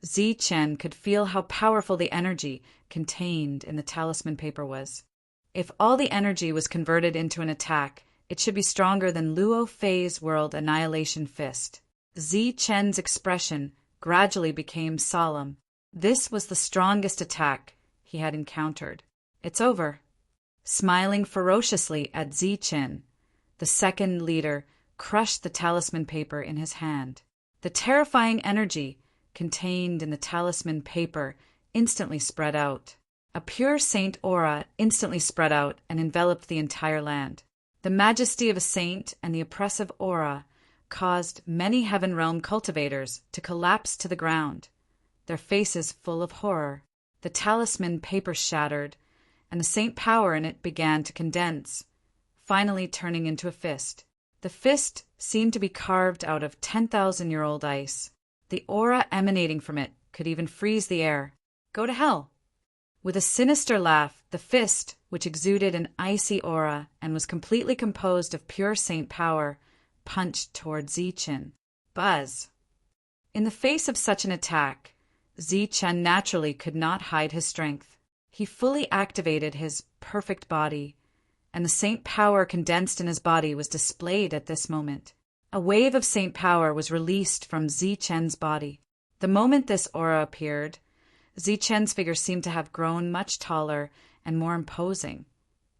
Zichen could feel how powerful the energy contained in the talisman paper was. If all the energy was converted into an attack, it should be stronger than Luo Fei's World Annihilation Fist. Zichen's expression gradually became solemn. This was the strongest attack he had encountered. It's over. Smiling ferociously at Zichen, the second leader crushed the talisman paper in his hand. The terrifying energy contained in the talisman paper instantly spread out. A pure saint aura instantly spread out and enveloped the entire land. The majesty of a saint and the oppressive aura caused many Heaven Realm cultivators to collapse to the ground, their faces full of horror. The talisman paper shattered, and the saint power in it began to condense, finally turning into a fist. The fist seemed to be carved out of 10,000-year-old ice. The aura emanating from it could even freeze the air. Go to hell! With a sinister laugh, the fist, which exuded an icy aura and was completely composed of pure saint power, punched toward Zichen. Buzz! In the face of such an attack, Zichen naturally could not hide his strength. He fully activated his perfect body, and the saint power condensed in his body was displayed at this moment. A wave of saint power was released from Zichen's body. The moment this aura appeared, Zichen's figure seemed to have grown much taller and more imposing,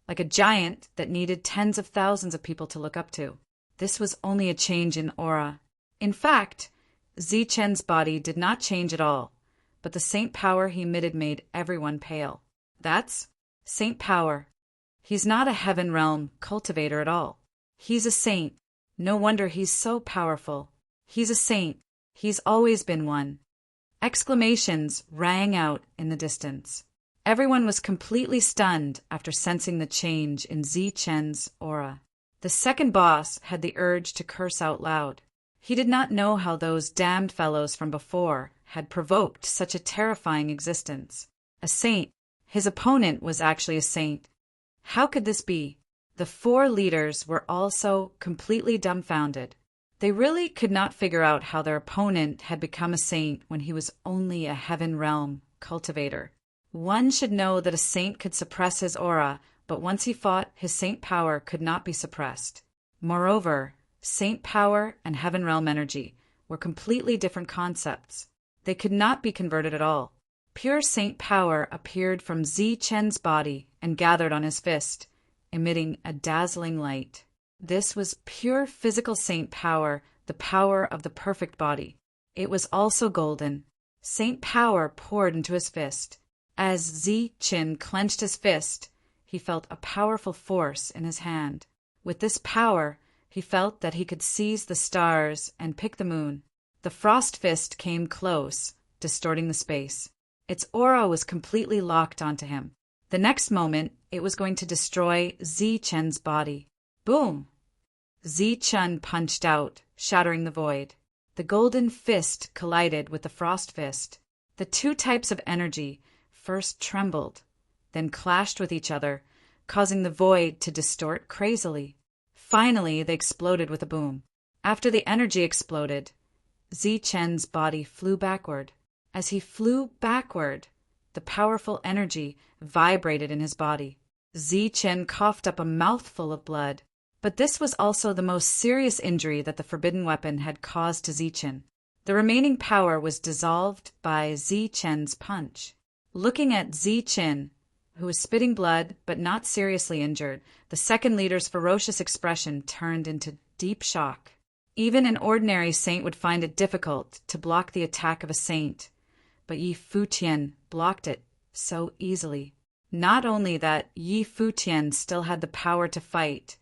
like a giant that needed tens of thousands of people to look up to. This was only a change in aura. In fact, Zichen's body did not change at all, but the saint power he emitted made everyone pale. That's saint power. He's not a Heaven Realm cultivator at all. He's a saint. No wonder he's so powerful. He's a saint. He's always been one. Exclamations rang out in the distance. Everyone was completely stunned after sensing the change in Zichen's aura. The second boss had the urge to curse out loud. He did not know how those damned fellows from before had provoked such a terrifying existence. A saint. His opponent was actually a saint. How could this be? The four leaders were also completely dumbfounded. They really could not figure out how their opponent had become a saint when he was only a Heaven Realm cultivator. One should know that a saint could suppress his aura, but once he fought, his saint power could not be suppressed. Moreover, saint power and Heaven Realm energy were completely different concepts. They could not be converted at all. Pure saint power appeared from Zichen's body and gathered on his fist, emitting a dazzling light. This was pure physical saint power, the power of the perfect body. It was also golden. Saint power poured into his fist. As Zichen clenched his fist, he felt a powerful force in his hand. With this power, he felt that he could seize the stars and pick the moon. The frost fist came close, distorting the space. Its aura was completely locked onto him. The next moment, it was going to destroy Zichen's body. Boom! Zichen punched out, shattering the void. The golden fist collided with the frost fist. The two types of energy first trembled, then clashed with each other, causing the void to distort crazily. Finally, they exploded with a boom. After the energy exploded, Zichen's body flew backward. As he flew backward, the powerful energy vibrated in his body. Zichen coughed up a mouthful of blood. But this was also the most serious injury that the forbidden weapon had caused to Zichen. The remaining power was dissolved by Zichen's punch. Looking at Zichen, who was spitting blood but not seriously injured, the second leader's ferocious expression turned into deep shock. Even an ordinary saint would find it difficult to block the attack of a saint, but Yi Futian blocked it so easily. Not only that Yi Futian still had the power to fight,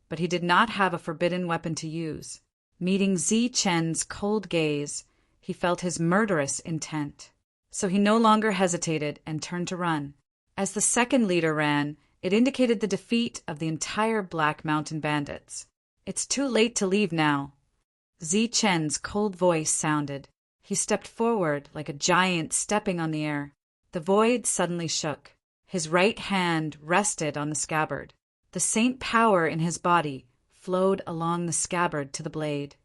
but he did not have a forbidden weapon to use. Meeting Zichen's cold gaze, he felt his murderous intent. So he no longer hesitated and turned to run. As the second leader ran, it indicated the defeat of the entire Black Mountain bandits. It's too late to leave now. Zichen's cold voice sounded. He stepped forward like a giant stepping on the air. The void suddenly shook. His right hand rested on the scabbard. The saint power in his body flowed along the scabbard to the blade.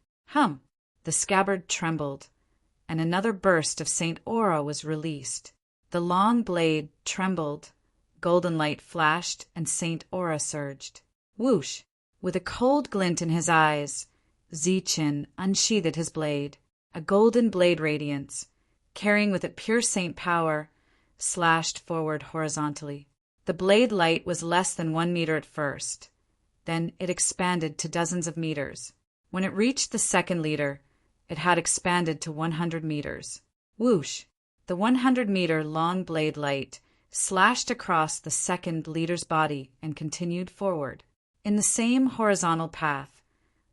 The scabbard trembled, and another burst of Saint Aura was released. The long blade trembled, golden light flashed, and Saint Aura surged. Whoosh! With a cold glint in his eyes, Zichen unsheathed his blade, a golden blade radiance, carrying with it pure saint power, slashed forward horizontally. The blade light was less than 1 meter at first. Then it expanded to dozens of meters. When it reached the second leader, it had expanded to 100 meters. Whoosh! The 100-meter-long blade light slashed across the second leader's body and continued forward. In the same horizontal path,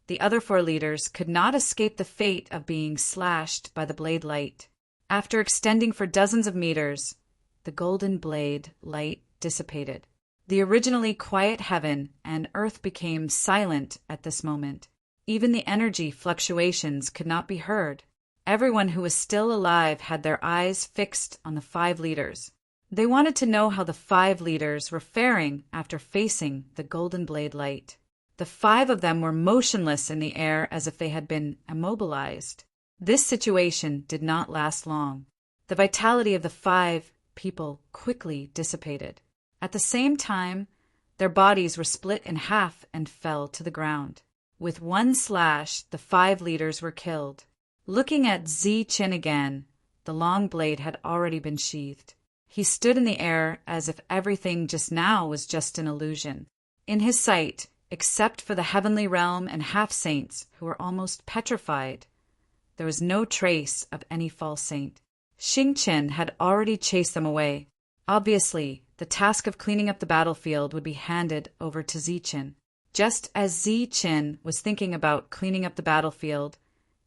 the other 4 leaders could not escape the fate of being slashed by the blade light. After extending for dozens of meters, the golden blade light dissipated. The originally quiet heaven and earth became silent at this moment. Even the energy fluctuations could not be heard. Everyone who was still alive had their eyes fixed on the 5 leaders. They wanted to know how the 5 leaders were faring after facing the golden blade light. The 5 of them were motionless in the air as if they had been immobilized. This situation did not last long. The vitality of the 5 people quickly dissipated. At the same time, their bodies were split in half and fell to the ground. With one slash, the 5 leaders were killed. Looking at Zichen again, the long blade had already been sheathed. He stood in the air as if everything just now was just an illusion. In his sight, except for the heavenly realm and half-saints who were almost petrified, there was no trace of any false saint. Xingqian had already chased them away. Obviously, the task of cleaning up the battlefield would be handed over to Zichen. Just as Zichen was thinking about cleaning up the battlefield,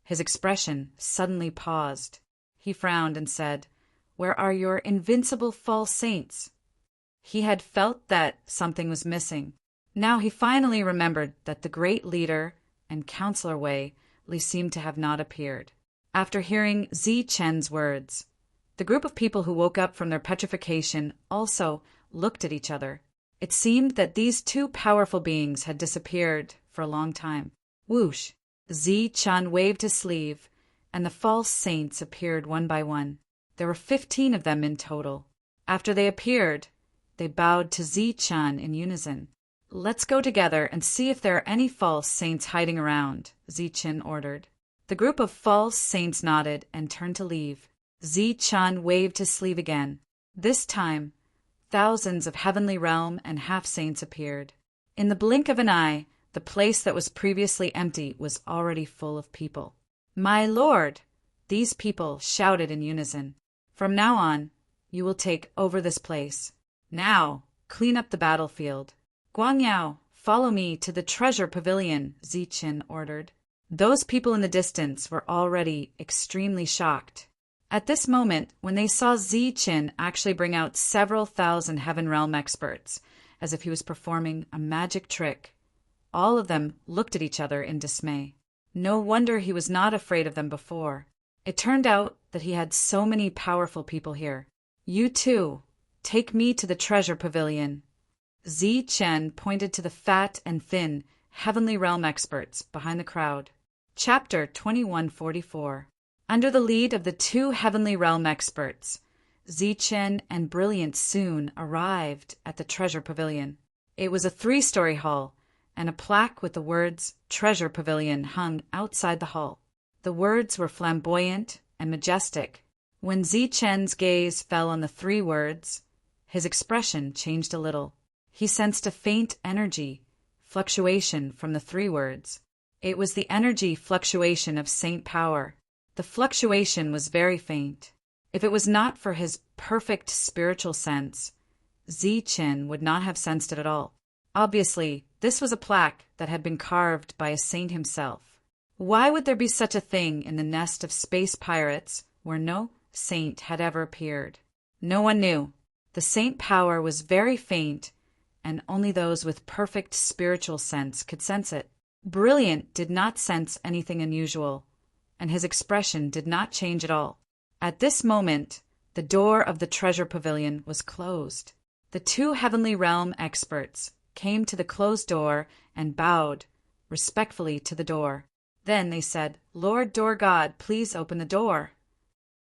his expression suddenly paused. He frowned and said, "Where are your invincible false saints?" He had felt that something was missing. Now he finally remembered that the great leader and Counselor Wei seemed to have not appeared. After hearing Zichen's words, the group of people who woke up from their petrification also looked at each other. It seemed that these 2 powerful beings had disappeared for a long time. Whoosh! Zichen waved his sleeve, and the false saints appeared one by one. There were 15 of them in total. After they appeared, they bowed to Zichen in unison. "Let's go together and see if there are any false saints hiding around," Zichen ordered. The group of false saints nodded and turned to leave. Zichen waved his sleeve again. This time, thousands of heavenly realm and half-saints appeared. In the blink of an eye, the place that was previously empty was already full of people. "My lord!" These people shouted in unison. "From now on, you will take over this place. Now, clean up the battlefield." "Guangyao, follow me to the treasure pavilion," Zichen ordered. Those people in the distance were already extremely shocked. At this moment, when they saw Zichen actually bring out several thousand Heaven Realm experts, as if he was performing a magic trick, all of them looked at each other in dismay. No wonder he was not afraid of them before. It turned out that he had so many powerful people here. "You too, take me to the treasure pavilion." Zichen pointed to the fat and thin Heavenly Realm experts behind the crowd. Chapter 2144. Under the lead of the 2 Heavenly Realm experts, Zichen and Brilliant soon arrived at the treasure pavilion. It was a 3-story hall, and a plaque with the words "Treasure Pavilion" hung outside the hall. The words were flamboyant and majestic. When Zichen's gaze fell on the 3 words, his expression changed a little. He sensed a faint energy fluctuation from the 3 words. It was the energy fluctuation of saint power. The fluctuation was very faint. If it was not for his perfect spiritual sense, Zichen would not have sensed it at all. Obviously, this was a plaque that had been carved by a saint himself. Why would there be such a thing in the nest of space pirates where no saint had ever appeared? No one knew. The saint power was very faint, and only those with perfect spiritual sense could sense it. Brilliant did not sense anything unusual, and his expression did not change at all. At this moment, the door of the treasure pavilion was closed. The 2 Heavenly Realm experts came to the closed door and bowed respectfully to the door. Then they said, "Lord Door God, please open the door."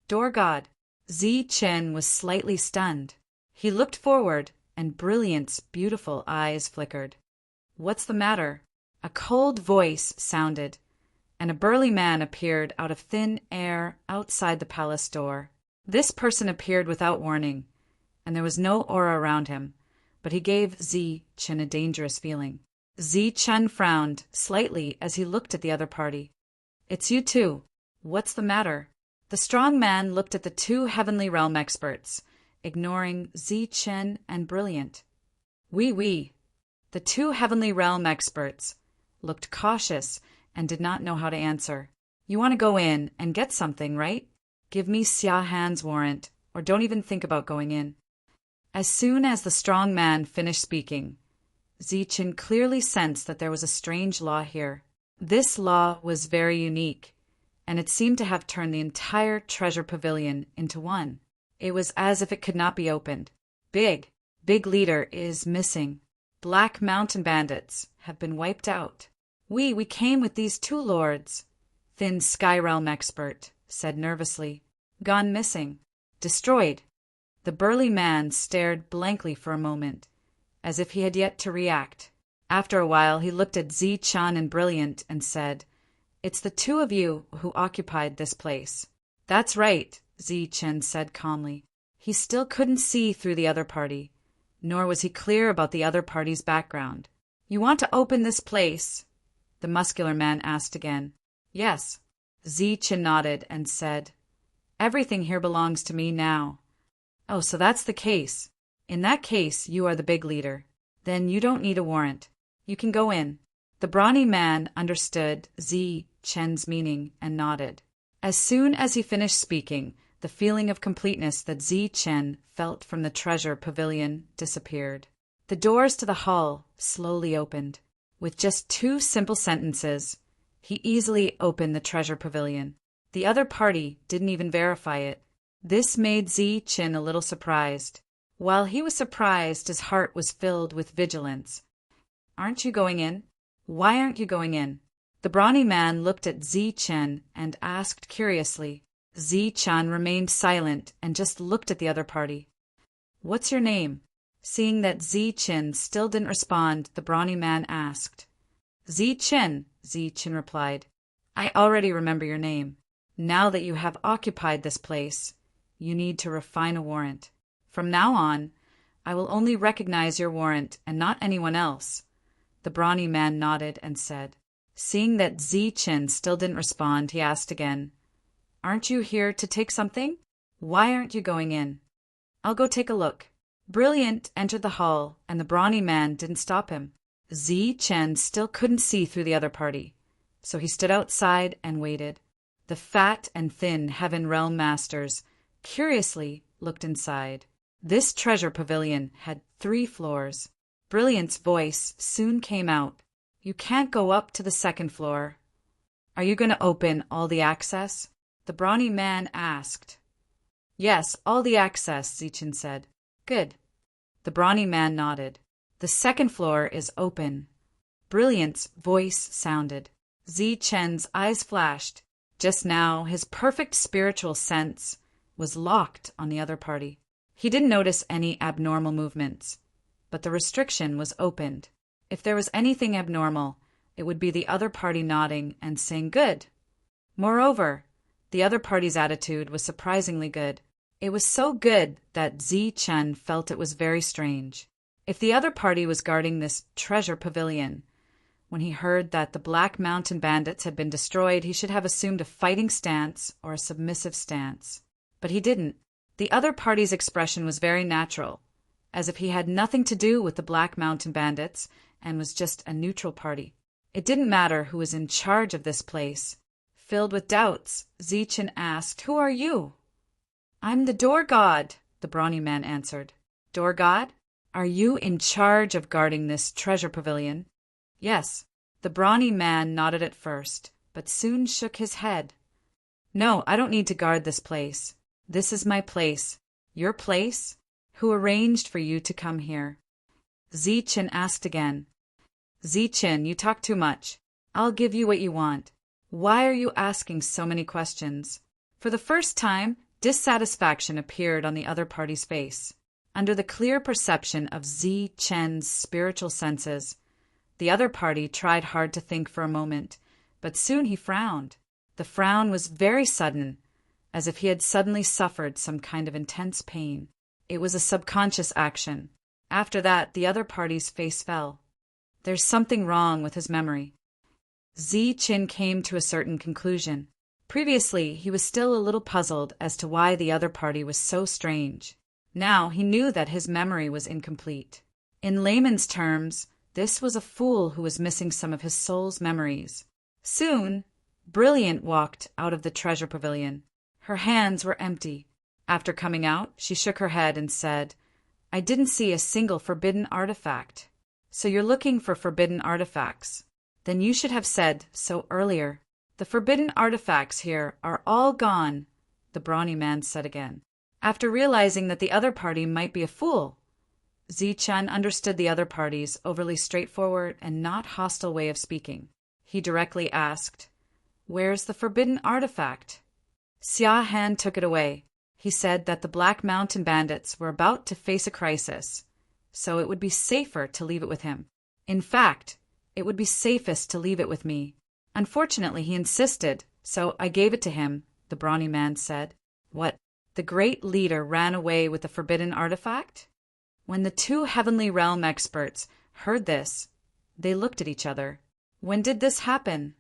Door God. Zi Chen was slightly stunned. He looked forward, and Brilliant's beautiful eyes flickered. "What's the matter?" A cold voice sounded, and a burly man appeared out of thin air outside the palace door. This person appeared without warning, and there was no aura around him, but he gave Zi Chen a dangerous feeling. Zi Chen frowned slightly as he looked at the other party. "It's you two. What's the matter?" The strong man looked at the two Heavenly Realm experts, ignoring Zi Chen and Brilliant. Oui. The two Heavenly Realm experts looked cautious and did not know how to answer. "You want to go in and get something, right? Give me Xia Han's warrant, or don't even think about going in." As soon as the strong man finished speaking, Zi Chen clearly sensed that there was a strange law here. This law was very unique, and it seemed to have turned the entire treasure pavilion into one. It was as if it could not be opened. Big leader is missing. Black mountain bandits have been wiped out. We came with these two lords," Thin Sky Realm expert said nervously. "Gone missing. Destroyed." The burly man stared blankly for a moment, as if he had yet to react. After a while, he looked at Zi Chen and Brilliant and said, "It's the two of you who occupied this place." "That's right," Zi Chen said calmly. He still couldn't see through the other party, nor was he clear about the other party's background. "You want to open this place?" the muscular man asked again. "Yes." Zi Chen nodded and said, "Everything here belongs to me now." "Oh, so that's the case. In that case, you are the big leader. Then you don't need a warrant. You can go in." The brawny man understood Zi Chen's meaning and nodded. As soon as he finished speaking, the feeling of completeness that Zi Chen felt from the treasure pavilion disappeared. The doors to the hall slowly opened. With just 2 simple sentences, he easily opened the treasure pavilion. The other party didn't even verify it. This made Zi Chen a little surprised. While he was surprised, his heart was filled with vigilance. "Aren't you going in? Why aren't you going in?" The brawny man looked at Zi Chen and asked curiously. Zi Chen remained silent and just looked at the other party. "What's your name?" Seeing that Zi Chen still didn't respond, the brawny man asked. Zi Chen replied. "I already remember your name. Now that you have occupied this place, you need to refine a warrant. From now on, I will only recognize your warrant and not anyone else." The brawny man nodded and said. Seeing that Zi Chen still didn't respond, he asked again, "Aren't you here to take something? Why aren't you going in?" "I'll go take a look." Brilliant entered the hall, and the brawny man didn't stop him. Zi Chen still couldn't see through the other party, so he stood outside and waited. The fat and thin Heaven Realm Masters curiously looked inside. This treasure pavilion had 3 floors. Brilliant's voice soon came out. "You can't go up to the 2nd floor. Are you going to open all the access?" the brawny man asked. "Yes, all the access," Zi Chen said. "Good." The brawny man nodded. "The 2nd floor is open." Brilliant's voice sounded. Zi Chen's eyes flashed. Just now, his perfect spiritual sense was locked on the other party. He didn't notice any abnormal movements, but the restriction was opened. If there was anything abnormal, it would be the other party nodding and saying good. Moreover, the other party's attitude was surprisingly good. It was so good that Zi Chen felt it was very strange. If the other party was guarding this treasure pavilion, when he heard that the Black Mountain bandits had been destroyed, he should have assumed a fighting stance or a submissive stance. But he didn't. The other party's expression was very natural, as if he had nothing to do with the Black Mountain bandits and was just a neutral party. It didn't matter who was in charge of this place. Filled with doubts, Zi Chen asked, "Who are you?" "I'm the Door God," the brawny man answered. "Door God? Are you in charge of guarding this treasure pavilion?" "Yes." The brawny man nodded at first, but soon shook his head. "No, I don't need to guard this place. This is my place." "Your place? Who arranged for you to come here?" Zi Chen asked again. "Zi Chen, you talk too much. I'll give you what you want. Why are you asking so many questions? For the first time, dissatisfaction appeared on the other party's face. Under the clear perception of Zi Chen's spiritual senses, the other party tried hard to think for a moment, but soon he frowned. The frown was very sudden, as if he had suddenly suffered some kind of intense pain. It was a subconscious action. After that, the other party's face fell. There's something wrong with his memory. Zi Qin came to a certain conclusion. Previously, he was still a little puzzled as to why the other party was so strange. Now he knew that his memory was incomplete. In layman's terms, this was a fool who was missing some of his soul's memories. Soon, Brilliant walked out of the treasure pavilion. Her hands were empty. After coming out, she shook her head and said, "I didn't see a single forbidden artifact." "So you're looking for forbidden artifacts? Then you should have said so earlier." "The forbidden artifacts here are all gone," the brawny man said again. After realizing that the other party might be a fool, Zichen understood the other party's overly straightforward and not hostile way of speaking. He directly asked, "Where's the forbidden artifact?" Xia Han took it away. He said that the Black Mountain bandits were about to face a crisis, so it would be safer to leave it with him. In fact, it would be safest to leave it with me. Unfortunately, he insisted, so I gave it to him, the brawny man said. What? The great leader ran away with the forbidden artifact? When the two Heavenly Realm experts heard this, they looked at each other. When did this happen?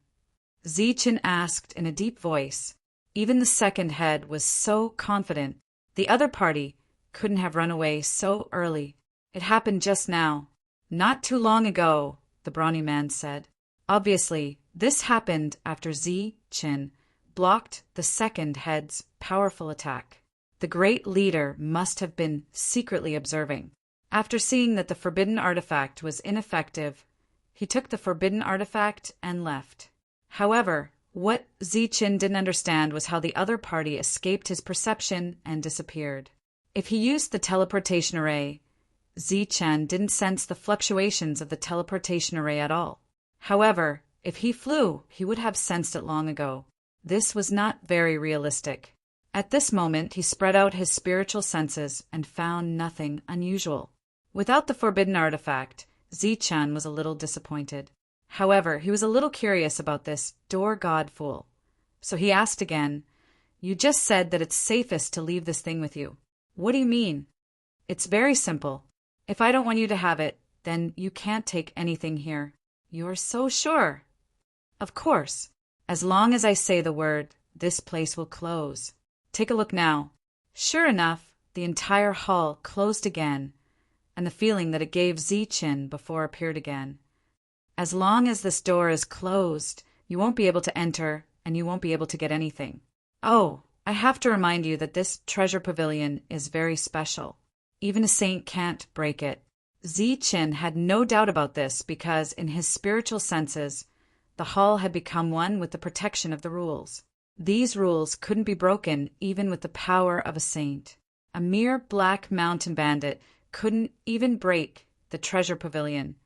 Zichen asked in a deep voice. Even the second head was so confident. The other party couldn't have run away so early. It happened just now. Not too long ago, the brawny man said. Obviously, this happened after Zichen blocked the second head's powerful attack. The great leader must have been secretly observing. After seeing that the forbidden artifact was ineffective, he took the forbidden artifact and left. However, what Zichen didn't understand was how the other party escaped his perception and disappeared. If he used the teleportation array, Zichen didn't sense the fluctuations of the teleportation array at all. However, if he flew, he would have sensed it long ago. This was not very realistic. At this moment, he spread out his spiritual senses and found nothing unusual. Without the forbidden artifact, Zichen was a little disappointed. However, he was a little curious about this door god fool. So he asked again, "You just said that it's safest to leave this thing with you. What do you mean?" "It's very simple. If I don't want you to have it, then you can't take anything here." "You're so sure?" "Of course. As long as I say the word, this place will close. Take a look now." Sure enough, the entire hall closed again, and the feeling that it gave Zichen before appeared again. As long as this door is closed, you won't be able to enter, and you won't be able to get anything. Oh, I have to remind you that this treasure pavilion is very special. Even a saint can't break it. Zichen had no doubt about this because, in his spiritual senses, the hall had become one with the protection of the rules. These rules couldn't be broken even with the power of a saint. A mere Black Mountain bandit couldn't even break the treasure pavilion,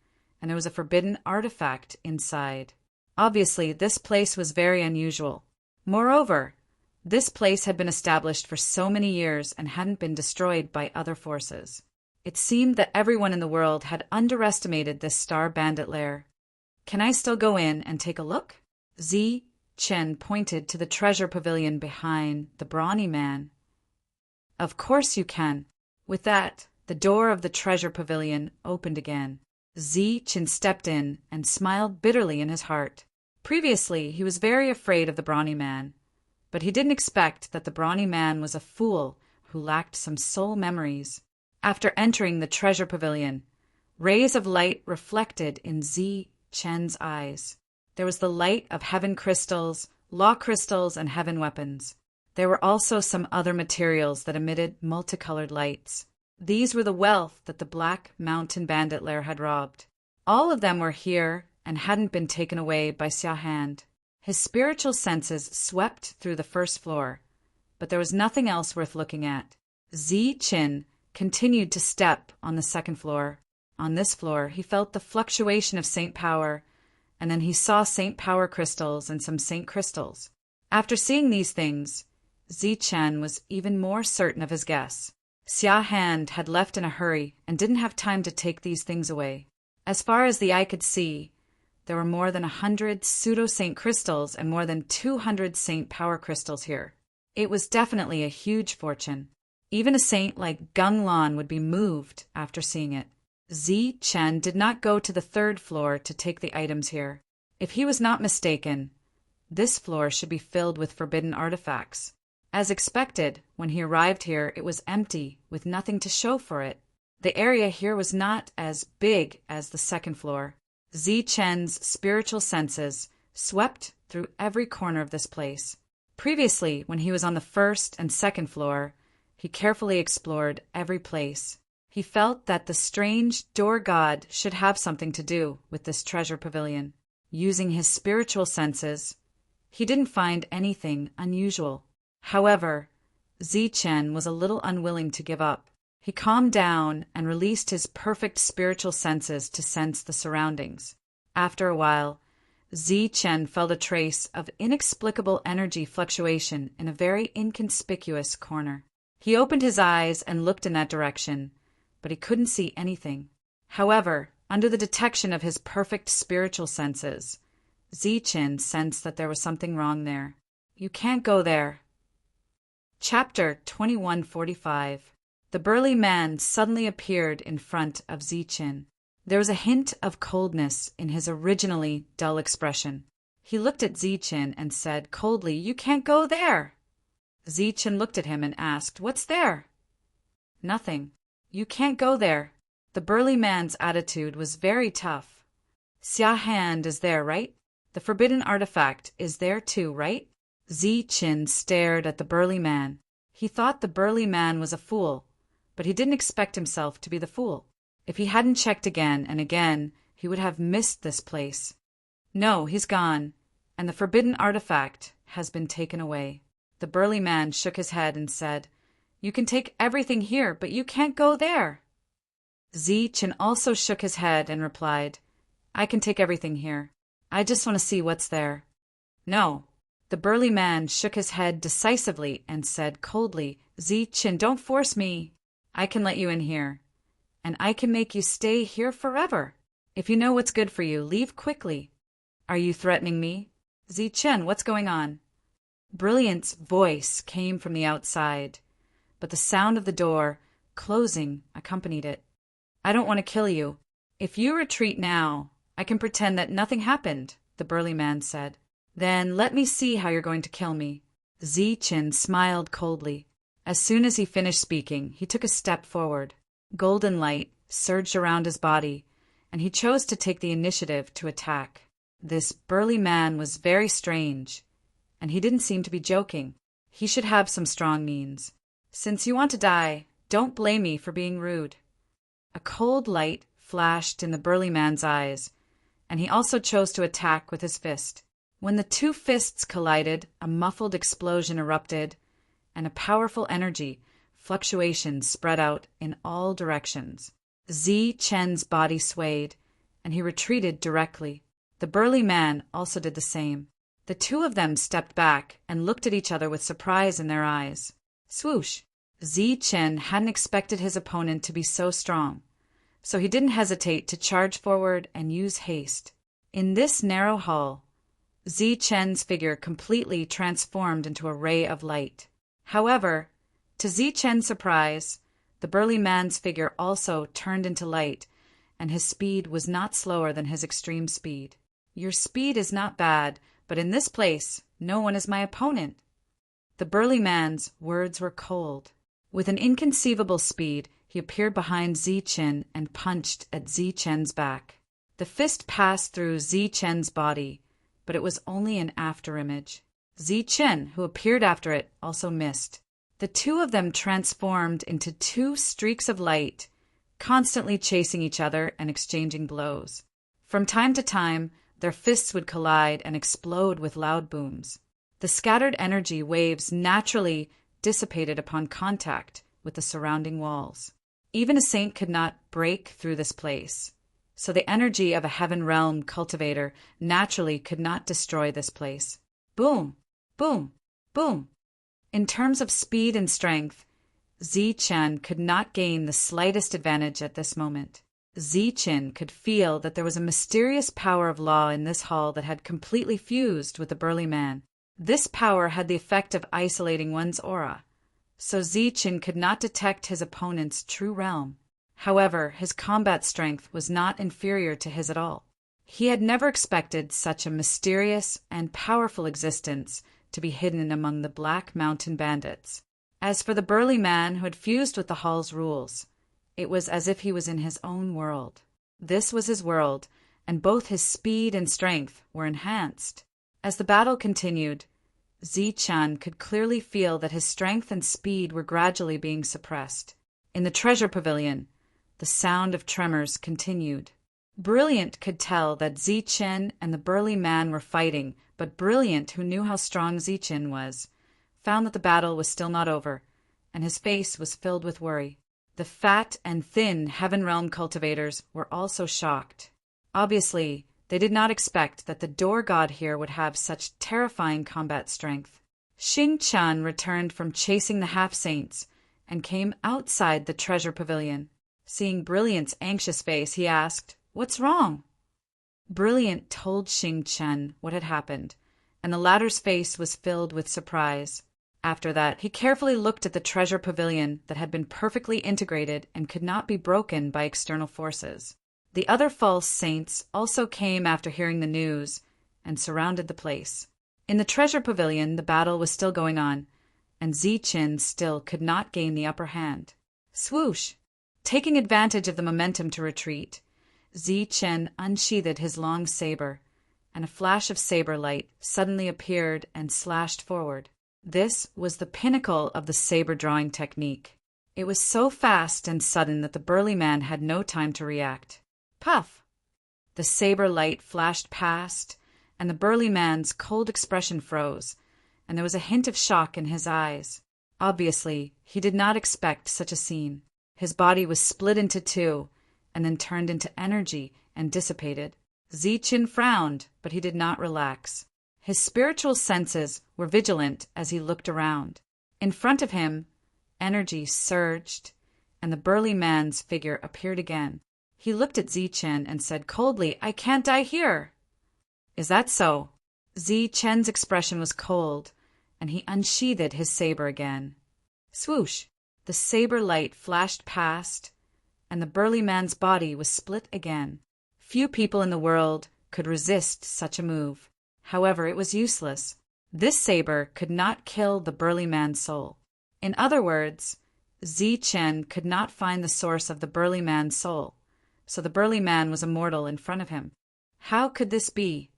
and there was a forbidden artifact inside. Obviously, this place was very unusual. Moreover, this place had been established for so many years and hadn't been destroyed by other forces. It seemed that everyone in the world had underestimated this star bandit lair. "Can I still go in and take a look?" Zichen pointed to the treasure pavilion behind the brawny man. "Of course you can." With that, the door of the treasure pavilion opened again. Zichen stepped in and smiled bitterly in his heart. Previously, he was very afraid of the brawny man, but he didn't expect that the brawny man was a fool who lacked some soul memories. After entering the treasure pavilion, rays of light reflected in Zichen's eyes. There was the light of heaven crystals, law crystals, and heaven weapons. There were also some other materials that emitted multicolored lights. These were the wealth that the Black Mountain bandit lair had robbed. All of them were here and hadn't been taken away by Xia Han. His spiritual senses swept through the first floor, but there was nothing else worth looking at. Zichen continued to step on the second floor. On this floor, he felt the fluctuation of saint power, and then he saw saint power crystals and some saint crystals. After seeing these things, Zichen was even more certain of his guess. Xia Hand had left in a hurry and didn't have time to take these things away. As far as the eye could see, there were more than 100 pseudo-saint crystals and more than 200 saint power crystals here. It was definitely a huge fortune. Even a saint like Gung Lan would be moved after seeing it. Zichen did not go to the 3rd floor to take the items here. If he was not mistaken, this floor should be filled with forbidden artifacts. As expected, when he arrived here, it was empty, with nothing to show for it. The area here was not as big as the 2nd floor. Zichen's spiritual senses swept through every corner of this place. Previously, when he was on the 1st and 2nd floor, he carefully explored every place. He felt that the strange door god should have something to do with this treasure pavilion. Using his spiritual senses, he didn't find anything unusual. However, Zichen was a little unwilling to give up. He calmed down and released his perfect spiritual senses to sense the surroundings. After a while, Zichen felt a trace of inexplicable energy fluctuation in a very inconspicuous corner. He opened his eyes and looked in that direction, but he couldn't see anything. However, under the detection of his perfect spiritual senses, Zichen sensed that there was something wrong there. You can't go there. Chapter 2145. The burly man suddenly appeared in front of Zichen. There was a hint of coldness in his originally dull expression. He looked at Zichen and said coldly, "You can't go there." Zichen looked at him and asked, "What's there?" "Nothing. You can't go there." The burly man's attitude was very tough. "Xia Hand is there, right? The forbidden artifact is there too, right?" Zichen stared at the burly man. He thought the burly man was a fool, but he didn't expect himself to be the fool. If he hadn't checked again and again, he would have missed this place. "No, he's gone, and the forbidden artifact has been taken away." The burly man shook his head and said, "You can take everything here, but you can't go there." Zichen also shook his head and replied, "I can take everything here. I just want to see what's there." "No." The burly man shook his head decisively and said coldly, "Zichen, don't force me. I can let you in here, and I can make you stay here forever. If you know what's good for you, leave quickly." "Are you threatening me?" "Zichen, what's going on?" Brilliant's voice came from the outside, but the sound of the door closing accompanied it. "I don't want to kill you. If you retreat now, I can pretend that nothing happened," the burly man said. "Then let me see how you're going to kill me." Zichen smiled coldly. As soon as he finished speaking, he took a step forward. Golden light surged around his body, and he chose to take the initiative to attack. This burly man was very strange, and he didn't seem to be joking. He should have some strong means. "Since you want to die, don't blame me for being rude." A cold light flashed in the burly man's eyes, and he also chose to attack with his fist. When the two fists collided, a muffled explosion erupted, and a powerful energy fluctuation spread out in all directions. Zichen's body swayed, and he retreated directly. The burly man also did the same. The two of them stepped back and looked at each other with surprise in their eyes. Swoosh! Zichen hadn't expected his opponent to be so strong, so he didn't hesitate to charge forward and use haste. In this narrow hall, Zichen's figure completely transformed into a ray of light. However, to Zichen's surprise, the burly man's figure also turned into light, and his speed was not slower than his extreme speed. "Your speed is not bad, but in this place, no one is my opponent." The burly man's words were cold. With an inconceivable speed, he appeared behind Zichen and punched at Zichen's back. The fist passed through Zichen's body, but it was only an afterimage. Zichen, who appeared after it, also missed. The two of them transformed into two streaks of light, constantly chasing each other and exchanging blows. From time to time, their fists would collide and explode with loud booms. The scattered energy waves naturally dissipated upon contact with the surrounding walls. Even a saint could not break through this place. so the energy of a heaven realm cultivator naturally could not destroy this place. Boom, boom, boom. In terms of speed and strength, Zichen could not gain the slightest advantage at this moment. Zichen could feel that there was a mysterious power of law in this hall that had completely fused with the burly man. This power had the effect of isolating one's aura, so Zichen could not detect his opponent's true realm. However, his combat strength was not inferior to his at all. He had never expected such a mysterious and powerful existence to be hidden among the Black Mountain bandits. As for the burly man who had fused with the hall's rules, it was as if he was in his own world. This was his world, and both his speed and strength were enhanced. As the battle continued, Zichen could clearly feel that his strength and speed were gradually being suppressed. In the treasure pavilion, the sound of tremors continued. Brilliant could tell that Zichen and the burly man were fighting, but Brilliant, who knew how strong Zichen was, found that the battle was still not over, and his face was filled with worry. The fat and thin Heaven Realm cultivators were also shocked. Obviously, they did not expect that the door god here would have such terrifying combat strength. Xing Chan returned from chasing the half-saints and came outside the treasure pavilion. Seeing Brilliant's anxious face, he asked, "What's wrong?" Brilliant told Xing Chen what had happened, and the latter's face was filled with surprise. After that, he carefully looked at the treasure pavilion that had been perfectly integrated and could not be broken by external forces. The other false saints also came after hearing the news and surrounded the place. In the treasure pavilion, the battle was still going on, and Zichen still could not gain the upper hand. Swoosh! Taking advantage of the momentum to retreat, Zichen unsheathed his long saber, and a flash of saber light suddenly appeared and slashed forward. This was the pinnacle of the saber-drawing technique. It was so fast and sudden that the burly man had no time to react. Puff! The saber light flashed past, and the burly man's cold expression froze, and there was a hint of shock in his eyes. Obviously, he did not expect such a scene. His body was split into two, and then turned into energy and dissipated. Zichen frowned, but he did not relax. His spiritual senses were vigilant as he looked around. In front of him, energy surged, and the burly man's figure appeared again. He looked at Zichen and said coldly, "I can't die here." "Is that so?" Zichen's expression was cold, and he unsheathed his saber again. Swoosh! The saber light flashed past, and the burly man's body was split again. Few people in the world could resist such a move. However, it was useless. This saber could not kill the burly man's soul. In other words, Zichen could not find the source of the burly man's soul, so the burly man was immortal in front of him. How could this be?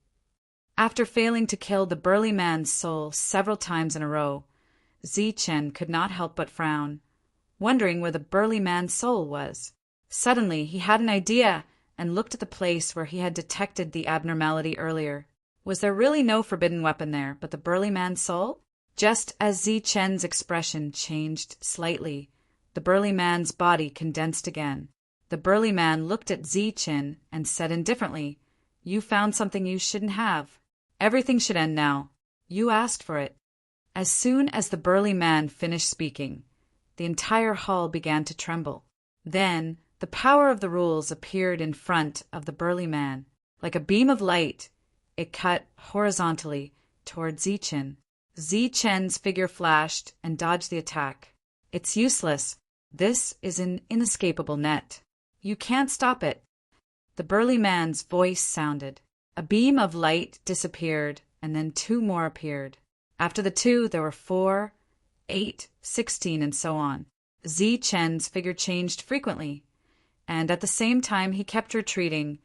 After failing to kill the burly man's soul several times in a row, Zichen could not help but frown, wondering where the burly man's soul was. Suddenly, he had an idea and looked at the place where he had detected the abnormality earlier. Was there really no forbidden weapon there but the burly man's soul? Just as Zichen's expression changed slightly, the burly man's body condensed again. The burly man looked at Zichen and said indifferently, "You found something you shouldn't have. Everything should end now. You asked for it." As soon as the burly man finished speaking, the entire hall began to tremble. Then the power of the rules appeared in front of the burly man. Like a beam of light, it cut horizontally toward Zichen. Zichen's figure flashed and dodged the attack. "It's useless. This is an inescapable net. You can't stop it." The burly man's voice sounded. A beam of light disappeared, and then two more appeared. After the two, there were 4, 8, 16, and so on. Zichen's figure changed frequently, and at the same time he kept retreating,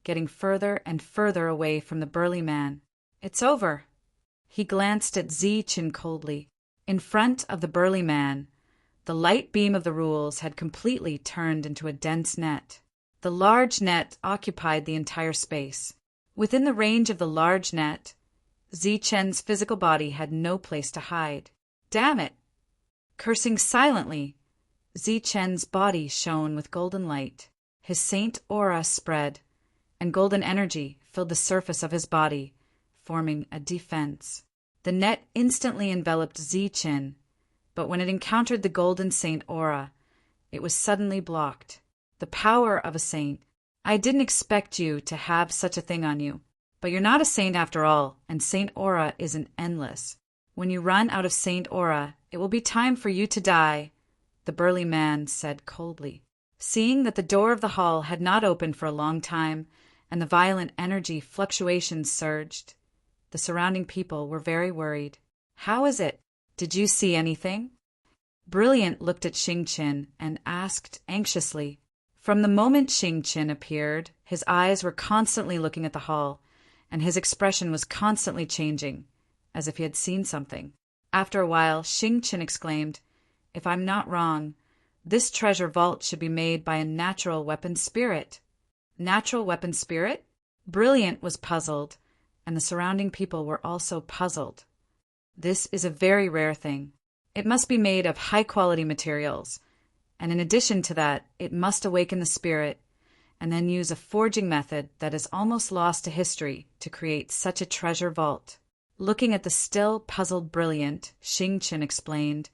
getting further and further away from the burly man. "It's over." He glanced at Zichen coldly. In front of the burly man, the light beam of the rules had completely turned into a dense net. The large net occupied the entire space. Within the range of the large net, Zichen's physical body had no place to hide. Damn it! Cursing silently, Zichen's body shone with golden light. His saint aura spread, and golden energy filled the surface of his body, forming a defense. The net instantly enveloped Zichen, but when it encountered the golden saint aura, it was suddenly blocked. The power of a saint. I didn't expect you to have such a thing on you, but you're not a saint after all, and saint aura isn't endless. When you run out of saint aura, it will be time for you to die, the burly man said coldly. Seeing that the door of the hall had not opened for a long time, and the violent energy fluctuations surged, the surrounding people were very worried. How is it? Did you see anything? Brilliant looked at Xingqian and asked anxiously. From the moment Xingqian appeared, his eyes were constantly looking at the hall, and his expression was constantly changing, as if he had seen something. After a while, Xingqian exclaimed, "If I'm not wrong, this treasure vault should be made by a natural weapon spirit." Natural weapon spirit? Brilliant was puzzled, and the surrounding people were also puzzled. This is a very rare thing. It must be made of high-quality materials, and in addition to that, it must awaken the spirit and then use a forging method that is almost lost to history to create such a treasure vault. Looking at the still puzzled Brilliant, Xingqian explained,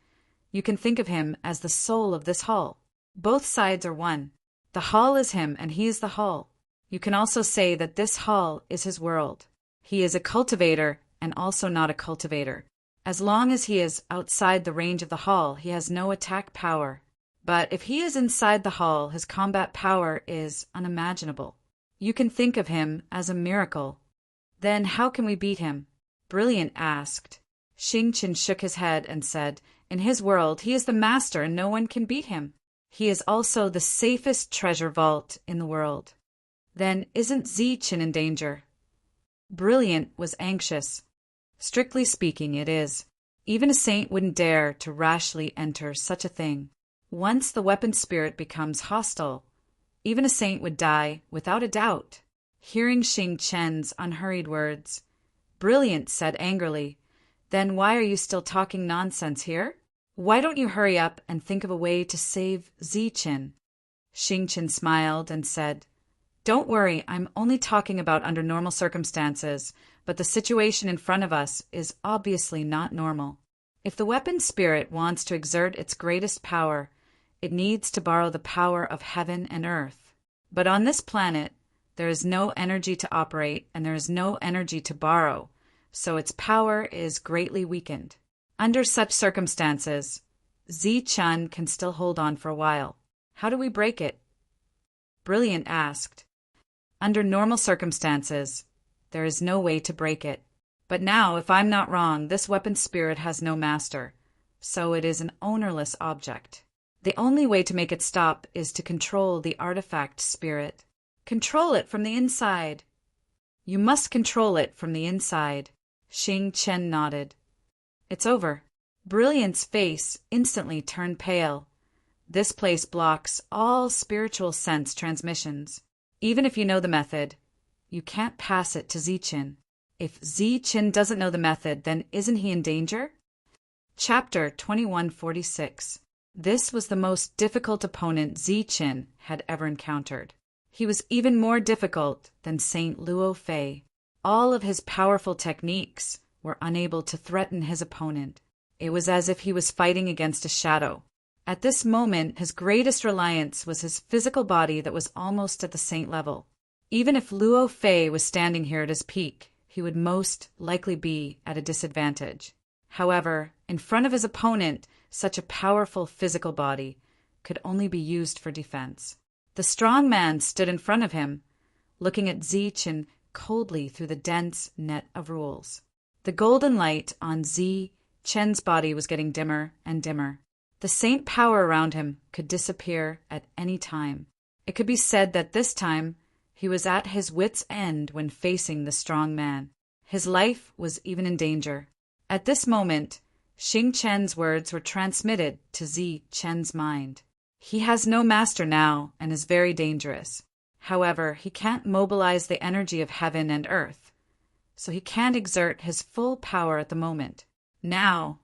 "You can think of him as the soul of this hall. Both sides are one. The hall is him and he is the hall. You can also say that this hall is his world. He is a cultivator and also not a cultivator. As long as he is outside the range of the hall, he has no attack power. But if he is inside the hall, his combat power is unimaginable. You can think of him as a miracle." "Then how can we beat him?" Brilliant asked. Xingqian shook his head and said, "In his world, he is the master and no one can beat him. He is also the safest treasure vault in the world." "Then isn't Zichen in danger?" Brilliant was anxious. "Strictly speaking, it is. Even a saint wouldn't dare to rashly enter such a thing. Once the weapon spirit becomes hostile, even a saint would die without a doubt." Hearing Xingqian's unhurried words, Brilliant said angrily, "Then why are you still talking nonsense here? Why don't you hurry up and think of a way to save Zichen?" Xingqian smiled and said, "Don't worry, I'm only talking about under normal circumstances, but the situation in front of us is obviously not normal. If the weapon spirit wants to exert its greatest power, it needs to borrow the power of heaven and earth. But on this planet, there is no energy to operate and there is no energy to borrow, so its power is greatly weakened. Under such circumstances, Zichen can still hold on for a while. How do we break it?" Brilliant asked. "Under normal circumstances, there is no way to break it. But now, if I'm not wrong, this weapon spirit has no master, so it is an ownerless object. The only way to make it stop is to control the artifact spirit. Control it from the inside." "You must control it from the inside." Xingqian nodded. "It's over." Brilliant's face instantly turned pale. "This place blocks all spiritual sense transmissions. Even if you know the method, you can't pass it to Zichen. If Zichen doesn't know the method, then isn't he in danger?" Chapter 2146. This was the most difficult opponent Zichen had ever encountered. He was even more difficult than Saint Luo Fei. All of his powerful techniques were unable to threaten his opponent. It was as if he was fighting against a shadow. At this moment, his greatest reliance was his physical body that was almost at the saint level. Even if Luo Fei was standing here at his peak, he would most likely be at a disadvantage. However, in front of his opponent, such a powerful physical body could only be used for defense. The strong man stood in front of him, looking at Zichen coldly through the dense net of rules. The golden light on Zichen's body was getting dimmer and dimmer. The saint power around him could disappear at any time. It could be said that this time he was at his wits' end when facing the strong man. His life was even in danger. At this moment, Xingqian's words were transmitted to Zichen's mind. He has no master now and is very dangerous. However, he can't mobilize the energy of heaven and earth, so he can't exert his full power at the moment. Now,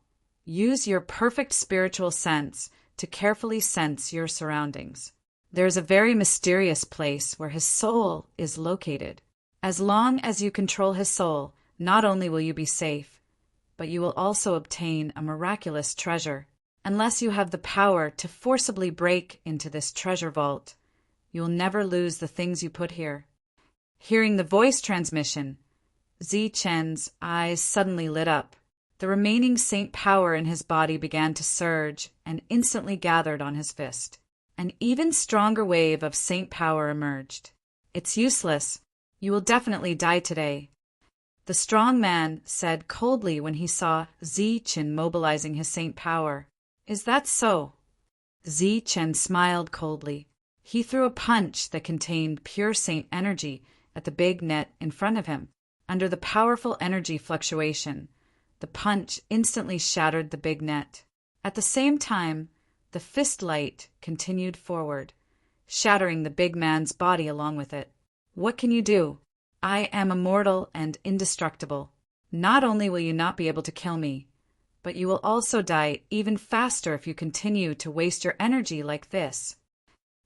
use your perfect spiritual sense to carefully sense your surroundings. There is a very mysterious place where his soul is located. As long as you control his soul, not only will you be safe, but you will also obtain a miraculous treasure. Unless you have the power to forcibly break into this treasure vault, you will never lose the things you put here. Hearing the voice transmission, Zichen's eyes suddenly lit up. The remaining saint power in his body began to surge and instantly gathered on his fist. An even stronger wave of saint power emerged. It's useless. You will definitely die today, the strong man said coldly when he saw Zichen mobilizing his saint power. Is that so? Zichen smiled coldly. He threw a punch that contained pure saint energy at the big net in front of him. Under the powerful energy fluctuation, the punch instantly shattered the big net. At the same time, the fist light continued forward, shattering the big man's body along with it. What can you do? I am immortal and indestructible. Not only will you not be able to kill me, but you will also die even faster if you continue to waste your energy like this.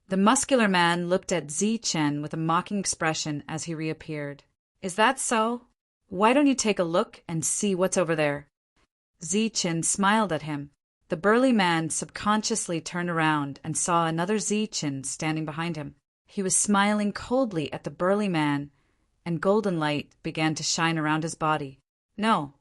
The muscular man looked at Zichen with a mocking expression as he reappeared. Is that so? Why don't you take a look and see what's over there? Zichen smiled at him. The burly man subconsciously turned around and saw another Zichen standing behind him. He was smiling coldly at the burly man, and golden light began to shine around his body. No,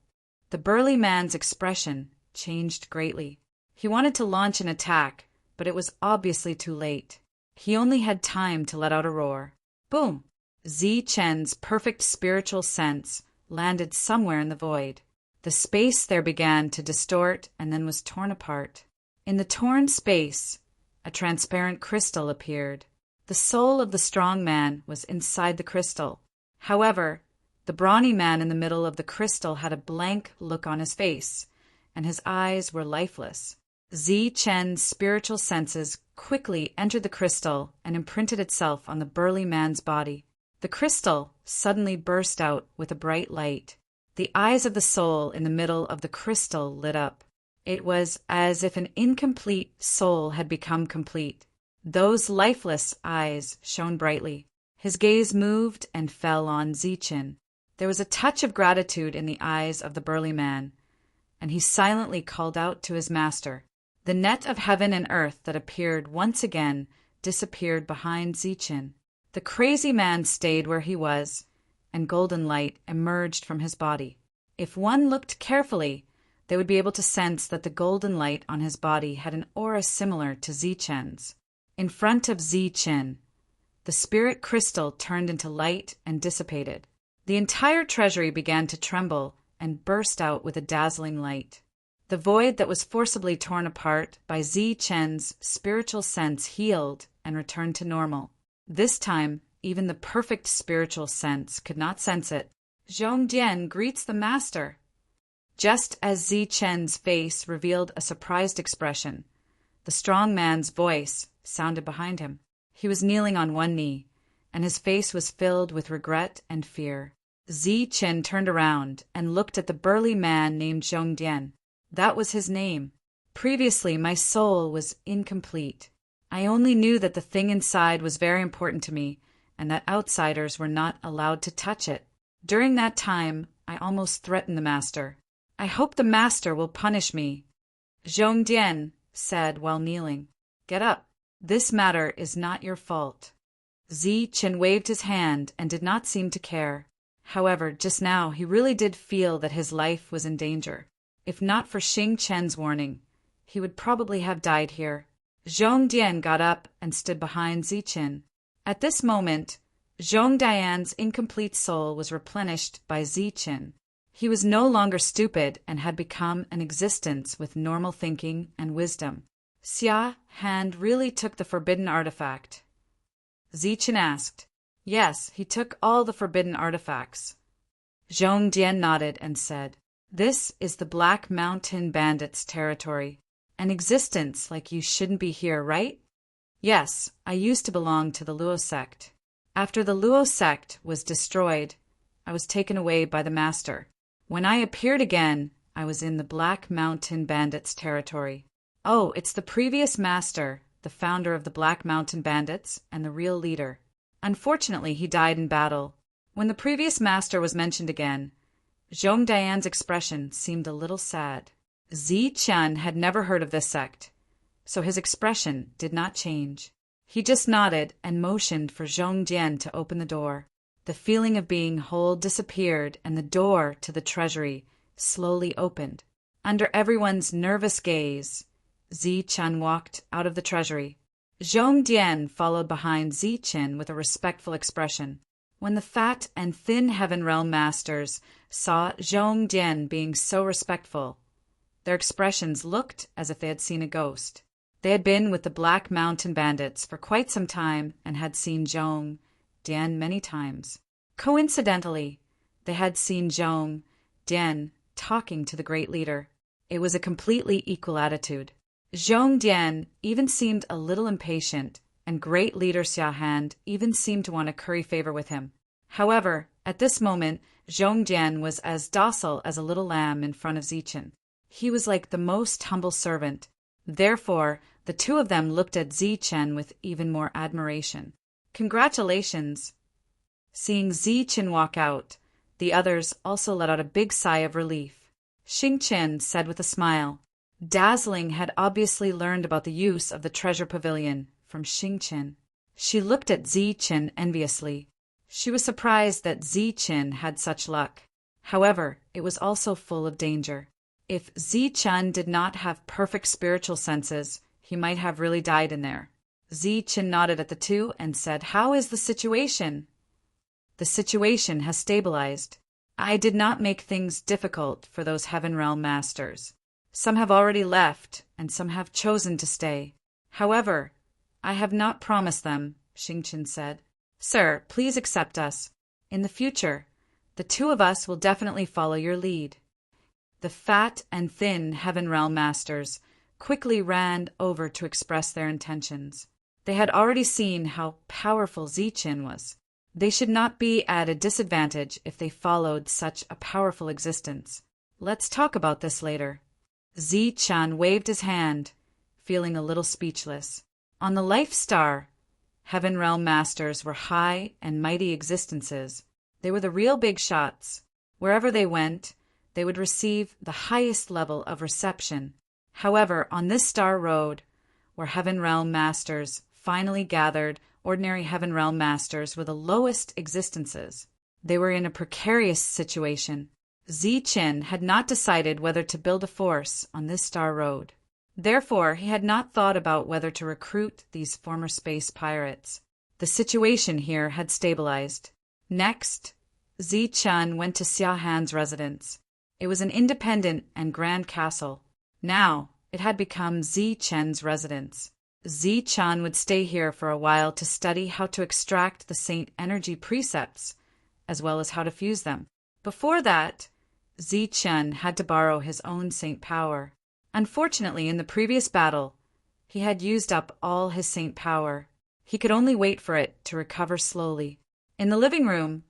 the burly man's expression changed greatly. He wanted to launch an attack, but it was obviously too late. He only had time to let out a roar. Boom! Zichen's perfect spiritual sense landed somewhere in the void. The space there began to distort and then was torn apart. In the torn space, a transparent crystal appeared. The soul of the strong man was inside the crystal. However, the brawny man in the middle of the crystal had a blank look on his face, and his eyes were lifeless. Zichen's spiritual senses quickly entered the crystal and imprinted itself on the burly man's body. The crystal suddenly burst out with a bright light. The eyes of the soul in the middle of the crystal lit up. It was as if an incomplete soul had become complete. Those lifeless eyes shone brightly. His gaze moved and fell on Zichen. There was a touch of gratitude in the eyes of the burly man, and he silently called out to his master. The net of heaven and earth that appeared once again disappeared behind Zichen. The crazy man stayed where he was, and golden light emerged from his body. If one looked carefully, they would be able to sense that the golden light on his body had an aura similar to Zichen's. In front of Zichen, the spirit crystal turned into light and dissipated. The entire treasury began to tremble and burst out with a dazzling light. The void that was forcibly torn apart by Zichen's spiritual sense healed and returned to normal. This time, even the perfect spiritual sense could not sense it. Zhongdian greets the master. Just as Zichen's face revealed a surprised expression, the strong man's voice sounded behind him. He was kneeling on one knee, and his face was filled with regret and fear. Zichen turned around and looked at the burly man named Zhongdian. That was his name. Previously, my soul was incomplete. I only knew that the thing inside was very important to me, and that outsiders were not allowed to touch it. During that time, I almost threatened the master. I hope the master will punish me. Zhongdian said while kneeling. Get up. This matter is not your fault. Zichen waved his hand and did not seem to care. However, just now he really did feel that his life was in danger. If not for Xing Chen's warning, he would probably have died here. Zhongdian got up and stood behind Zichen. At this moment, Zhongdian's incomplete soul was replenished by Zichen. He was no longer stupid and had become an existence with normal thinking and wisdom. Xia Hand really took the forbidden artifact? Zichen asked. Yes, he took all the forbidden artifacts. Zhongdian nodded and said, This is the Black Mountain Bandits' territory. An existence like you shouldn't be here, right? Yes, I used to belong to the Luo sect. After the Luo sect was destroyed, I was taken away by the master. When I appeared again, I was in the Black Mountain Bandits' territory. Oh, it's the previous master the founder of the Black Mountain Bandits and the real leader. Unfortunately, he died in battle. When the previous master was mentioned again, Zhong Dian's expression seemed a little sad. Zi Qian had never heard of this sect, so his expression did not change. He just nodded and motioned for Zhong Dian to open the door. The feeling of being whole disappeared, and the door to the treasury slowly opened. Under everyone's nervous gaze, Zi Qian walked out of the treasury. Zhong Dian followed behind Zi Qian with a respectful expression. When the fat and thin Heaven Realm masters saw Zhong Dian being so respectful, their expressions looked as if they had seen a ghost. They had been with the Black Mountain Bandits for quite some time and had seen Zhong Dian many times. Coincidentally, they had seen Zhong Dian talking to the great leader. It was a completely equal attitude. Zhong Dian even seemed a little impatient, and great leader Xiaohan even seemed to want to curry favor with him. However, at this moment, Zhong Dian was as docile as a little lamb in front of Zichen. He was like the most humble servant. Therefore, the two of them looked at Zichen with even more admiration. Congratulations! Seeing Zichen walk out, the others also let out a big sigh of relief. Xingchen said with a smile. Dazzling had obviously learned about the use of the treasure pavilion from Xingchen. She looked at Zichen enviously. She was surprised that Zichen had such luck. However, it was also full of danger. If Zichen did not have perfect spiritual senses, he might have really died in there. Zichen nodded at the two and said, "How is the situation?" "The situation has stabilized. I did not make things difficult for those Heaven Realm masters. Some have already left, and some have chosen to stay. However, I have not promised them," Xingchen said. "Sir, please accept us. In the future, the two of us will definitely follow your lead." The fat and thin Heaven Realm masters quickly ran over to express their intentions. They had already seen how powerful Zichen was. They should not be at a disadvantage if they followed such a powerful existence. "Let's talk about this later." Zichen waved his hand, feeling a little speechless. On the Life Star, Heaven Realm masters were high and mighty existences. They were the real big shots. Wherever they went, they would receive the highest level of reception. However, on this star road, where Heaven Realm masters finally gathered, ordinary Heaven Realm masters were the lowest existences. They were in a precarious situation. Zichen had not decided whether to build a force on this star road. Therefore, he had not thought about whether to recruit these former space pirates. The situation here had stabilized. Next, Zichen went to Xiaohan's residence. It was an independent and grand castle. Now, it had become Zichen's residence. Zichen would stay here for a while to study how to extract the Saint energy precepts, as well as how to fuse them. Before that, Zichen had to borrow his own Saint power. Unfortunately, in the previous battle, he had used up all his Saint power. He could only wait for it to recover slowly. In the living room,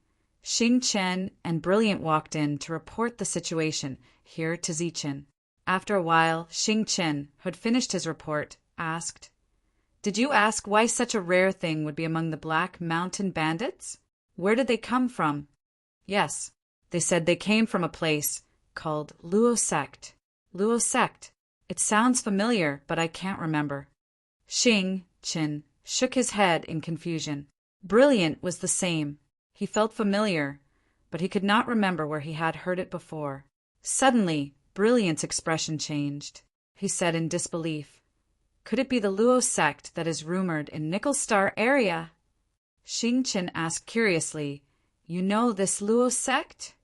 Xingchen and Brilliant walked in to report the situation here to Zichen. After a while, Xingchen, who had finished his report, asked, "Did you ask why such a rare thing would be among the Black Mountain Bandits? Where did they come from?" "Yes, they said they came from a place called Luo Sect." "Luo Sect? It sounds familiar, but I can't remember." Xingchen shook his head in confusion. Brilliant was the same. He felt familiar, but he could not remember where he had heard it before. Suddenly, Brilliant's expression changed. He said in disbelief, "Could it be the Luo sect that is rumored in Nickel Star area?" Xingchen asked curiously, "You know this Luo sect?"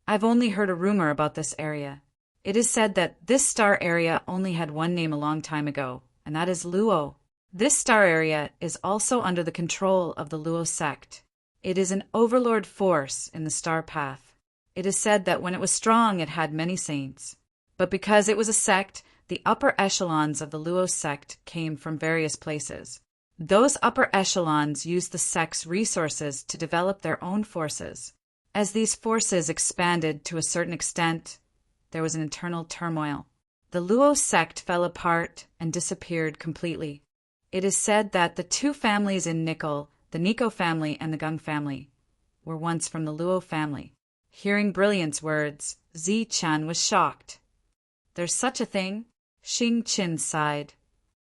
"I've only heard a rumor about this area. It is said that this star area only had one name a long time ago, and that is Luo. This star area is also under the control of the Luo sect. It is an overlord force in the star path. It is said that when it was strong it had many saints. But because it was a sect, the upper echelons of the Luo sect came from various places. Those upper echelons used the sect's resources to develop their own forces. As these forces expanded to a certain extent, there was an internal turmoil. The Luo sect fell apart and disappeared completely. It is said that the two families in Nickel, the Nico family and the Gung family, were once from the Luo family. Hearing Brilliant's words, Zi-chan was shocked. There's such a thing? Xing-chin sighed.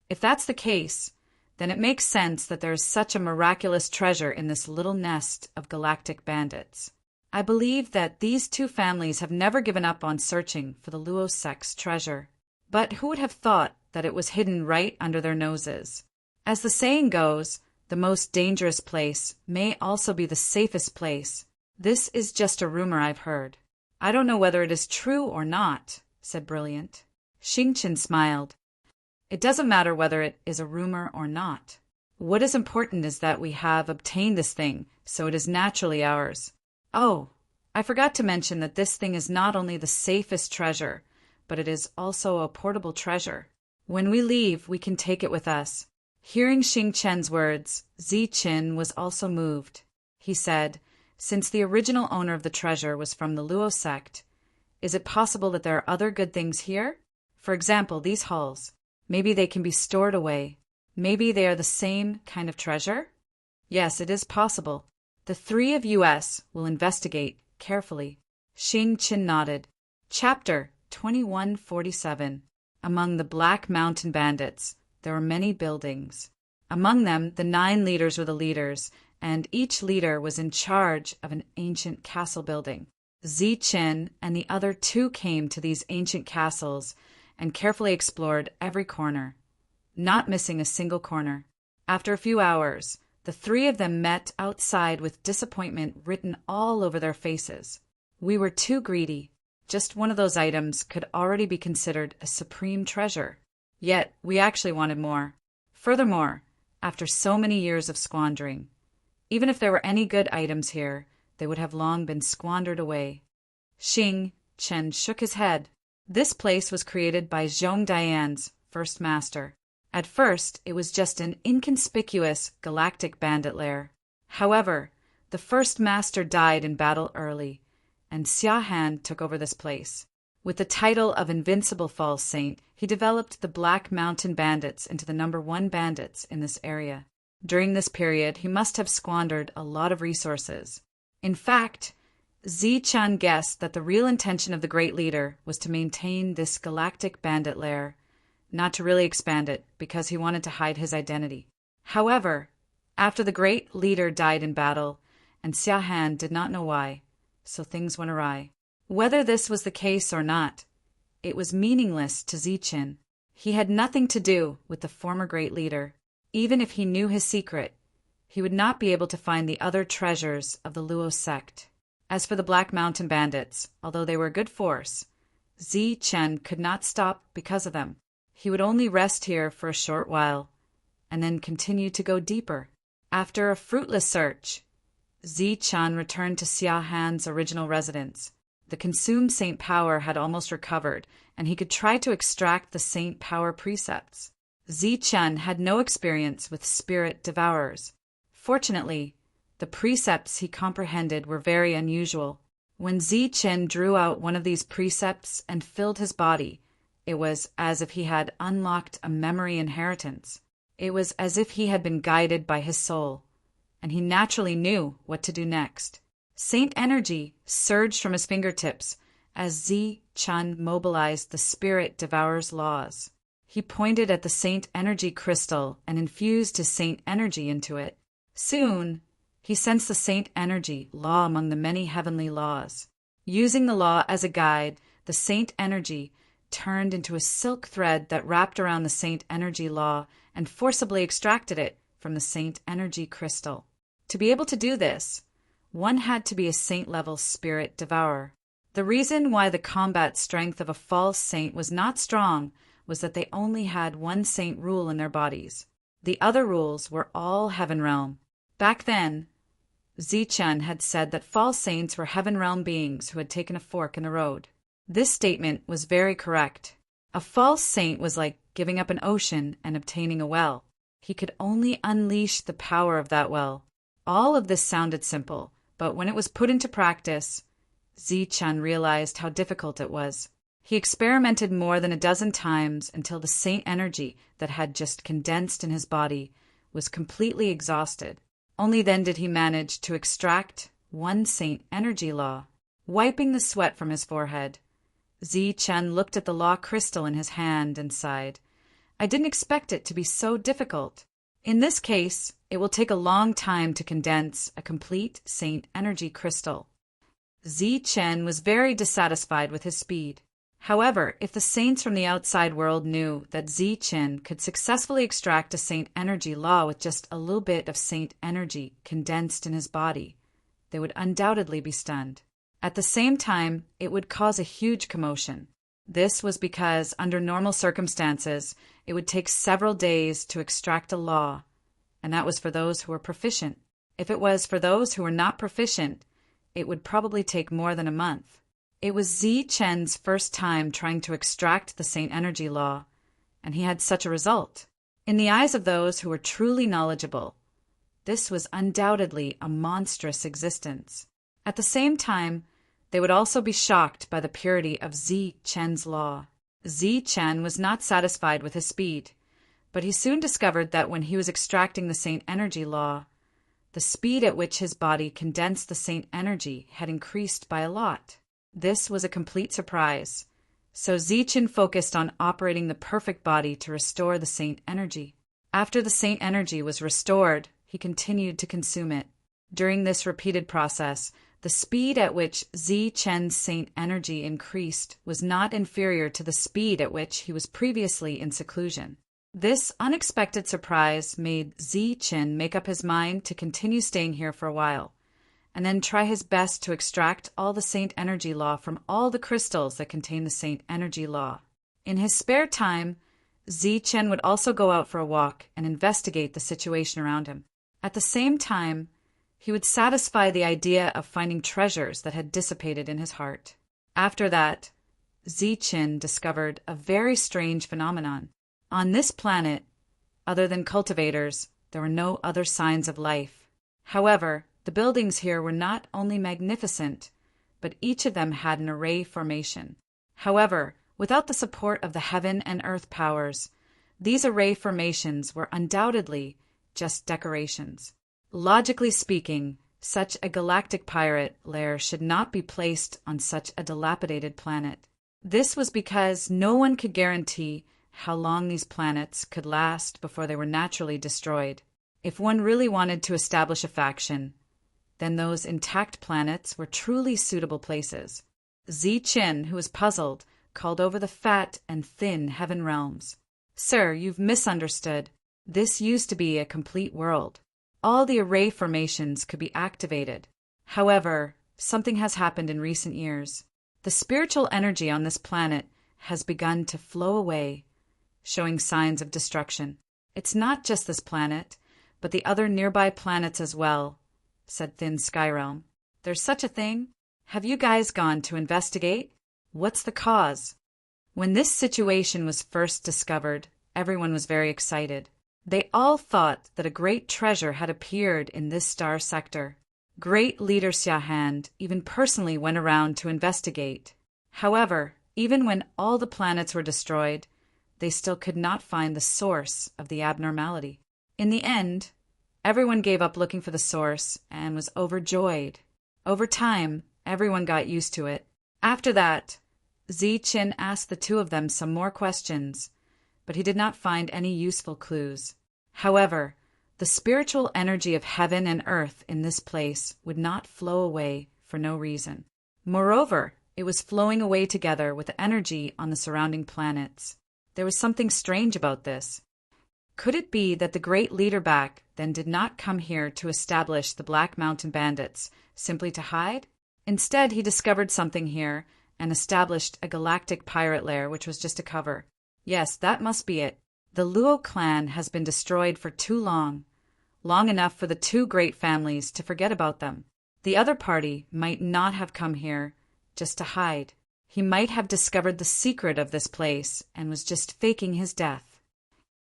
If that's the case, then it makes sense that there is such a miraculous treasure in this little nest of galactic bandits. I believe that these two families have never given up on searching for the Luo sect's treasure. But who would have thought that it was hidden right under their noses? As the saying goes, the most dangerous place may also be the safest place. This is just a rumor I've heard. I don't know whether it is true or not, said Brilliant. Xing-chin smiled. It doesn't matter whether it is a rumor or not. What is important is that we have obtained this thing, so it is naturally ours. Oh, I forgot to mention that this thing is not only the safest treasure, but it is also a portable treasure. When we leave, we can take it with us. Hearing Xing-chen's words, Zi-chin was also moved. He said, since the original owner of the treasure was from the Luo sect, is it possible that there are other good things here? For example, these hulls. Maybe they can be stored away. Maybe they are the same kind of treasure? Yes, it is possible. The three of us will investigate carefully. Xing-chin nodded. Chapter 2147. Among the Black Mountain Bandits, there were many buildings. Among them, the 9 leaders were the leaders, and each leader was in charge of an ancient castle building. Zi-chin and the other 2 came to these ancient castles and carefully explored every corner, not missing a single corner. After a few hours, the 3 of them met outside with disappointment written all over their faces. We were too greedy. Just one of those items could already be considered a supreme treasure. Yet, we actually wanted more. Furthermore, after so many years of squandering, even if there were any good items here, they would have long been squandered away. Xing-chen shook his head. This place was created by Zhong Dian's first master. At first, it was just an inconspicuous galactic bandit lair. However, the first master died in battle early, and Xia Han took over this place. With the title of Invincible False Saint, he developed the Black Mountain Bandits into the #1 bandits in this area. During this period, he must have squandered a lot of resources. In fact, Zi-chan guessed that the real intention of the great leader was to maintain this galactic bandit lair, not to really expand it, because he wanted to hide his identity. However, after the great leader died in battle, and Xia Han did not know why, so things went awry. Whether this was the case or not, it was meaningless to Zi-chin. He had nothing to do with the former great leader. Even if he knew his secret, he would not be able to find the other treasures of the Luo sect. As for the Black Mountain Bandits, although they were a good force, Zi-chin could not stop because of them. He would only rest here for a short while, and then continue to go deeper. After a fruitless search, Zi-chan returned to Xia Han's original residence. The consumed saint power had almost recovered, and he could try to extract the saint power precepts. Zi-chan had no experience with spirit devourers. Fortunately, the precepts he comprehended were very unusual. When Zi-chin drew out one of these precepts and filled his body, it was as if he had unlocked a memory inheritance. It was as if he had been guided by his soul, and he naturally knew what to do next. Saint energy surged from his fingertips as Zi-chan mobilized the spirit devourer's laws. He pointed at the saint energy crystal and infused his saint energy into it. Soon, he sensed the saint energy law among the many heavenly laws. Using the law as a guide, the saint energy turned into a silk thread that wrapped around the saint energy law and forcibly extracted it from the saint energy crystal. To be able to do this, one had to be a saint-level spirit devourer. The reason why the combat strength of a false saint was not strong was that they only had one saint rule in their bodies. The other rules were all heaven realm. Back then, Zi-chan had said that false saints were heaven realm beings who had taken a fork in the road. This statement was very correct. A false saint was like giving up an ocean and obtaining a well. He could only unleash the power of that well. All of this sounded simple, but when it was put into practice, Zi-chan realized how difficult it was. He experimented more than a dozen times until the saint energy that had just condensed in his body was completely exhausted. Only then did he manage to extract one saint energy law. Wiping the sweat from his forehead, Zichen looked at the law crystal in his hand and sighed. I didn't expect it to be so difficult. In this case, it will take a long time to condense a complete saint energy crystal. Zichen was very dissatisfied with his speed. However, if the saints from the outside world knew that Zichen could successfully extract a saint energy law with just a little bit of saint energy condensed in his body, they would undoubtedly be stunned. At the same time, it would cause a huge commotion. This was because, under normal circumstances, it would take several days to extract a law, and that was for those who were proficient. If it was for those who were not proficient, it would probably take more than a month. It was Zichen's first time trying to extract the saint energy law, and he had such a result. In the eyes of those who were truly knowledgeable, this was undoubtedly a monstrous existence. At the same time, they would also be shocked by the purity of Zichen's law. Zichen was not satisfied with his speed, but he soon discovered that when he was extracting the saint energy law, the speed at which his body condensed the saint energy had increased by a lot. This was a complete surprise, so Zichen focused on operating the perfect body to restore the saint energy. After the saint energy was restored, he continued to consume it. During this repeated process, the speed at which Zichen's saint energy increased was not inferior to the speed at which he was previously in seclusion. This unexpected surprise made Zichen make up his mind to continue staying here for a while, and then try his best to extract all the saint energy law from all the crystals that contain the saint energy law. In his spare time, Zichen would also go out for a walk and investigate the situation around him. At the same time, he would satisfy the idea of finding treasures that had dissipated in his heart. After that, Zichen discovered a very strange phenomenon. On this planet, other than cultivators, there were no other signs of life. However, the buildings here were not only magnificent, but each of them had an array formation. However, without the support of the heaven and earth powers, these array formations were undoubtedly just decorations. Logically speaking, such a galactic pirate lair should not be placed on such a dilapidated planet. This was because no one could guarantee how long these planets could last before they were naturally destroyed. If one really wanted to establish a faction, then those intact planets were truly suitable places. Zichen, who was puzzled, called over the fat and thin heaven realms. Sir, you've misunderstood. This used to be a complete world. All the array formations could be activated. However, something has happened in recent years. The spiritual energy on this planet has begun to flow away, showing signs of destruction. It's not just this planet, but the other nearby planets as well, said Thin Skyrealm. There's such a thing? Have you guys gone to investigate? What's the cause? When this situation was first discovered, everyone was very excited. They all thought that a great treasure had appeared in this star sector. Great leader Xiahand even personally went around to investigate. However, even when all the planets were destroyed, they still could not find the source of the abnormality. In the end, everyone gave up looking for the source and was overjoyed. Over time, everyone got used to it. After that, Zichen asked the two of them some more questions, but he did not find any useful clues. However, the spiritual energy of heaven and earth in this place would not flow away for no reason. Moreover, it was flowing away together with the energy on the surrounding planets. There was something strange about this. Could it be that the great leader back then did not come here to establish the Black Mountain Bandits simply to hide? Instead, he discovered something here and established a galactic pirate lair, which was just a cover. Yes, that must be it. The Luo clan has been destroyed for too long enough for the two great families to forget about them. The other party might not have come here just to hide. He might have discovered the secret of this place and was just faking his death.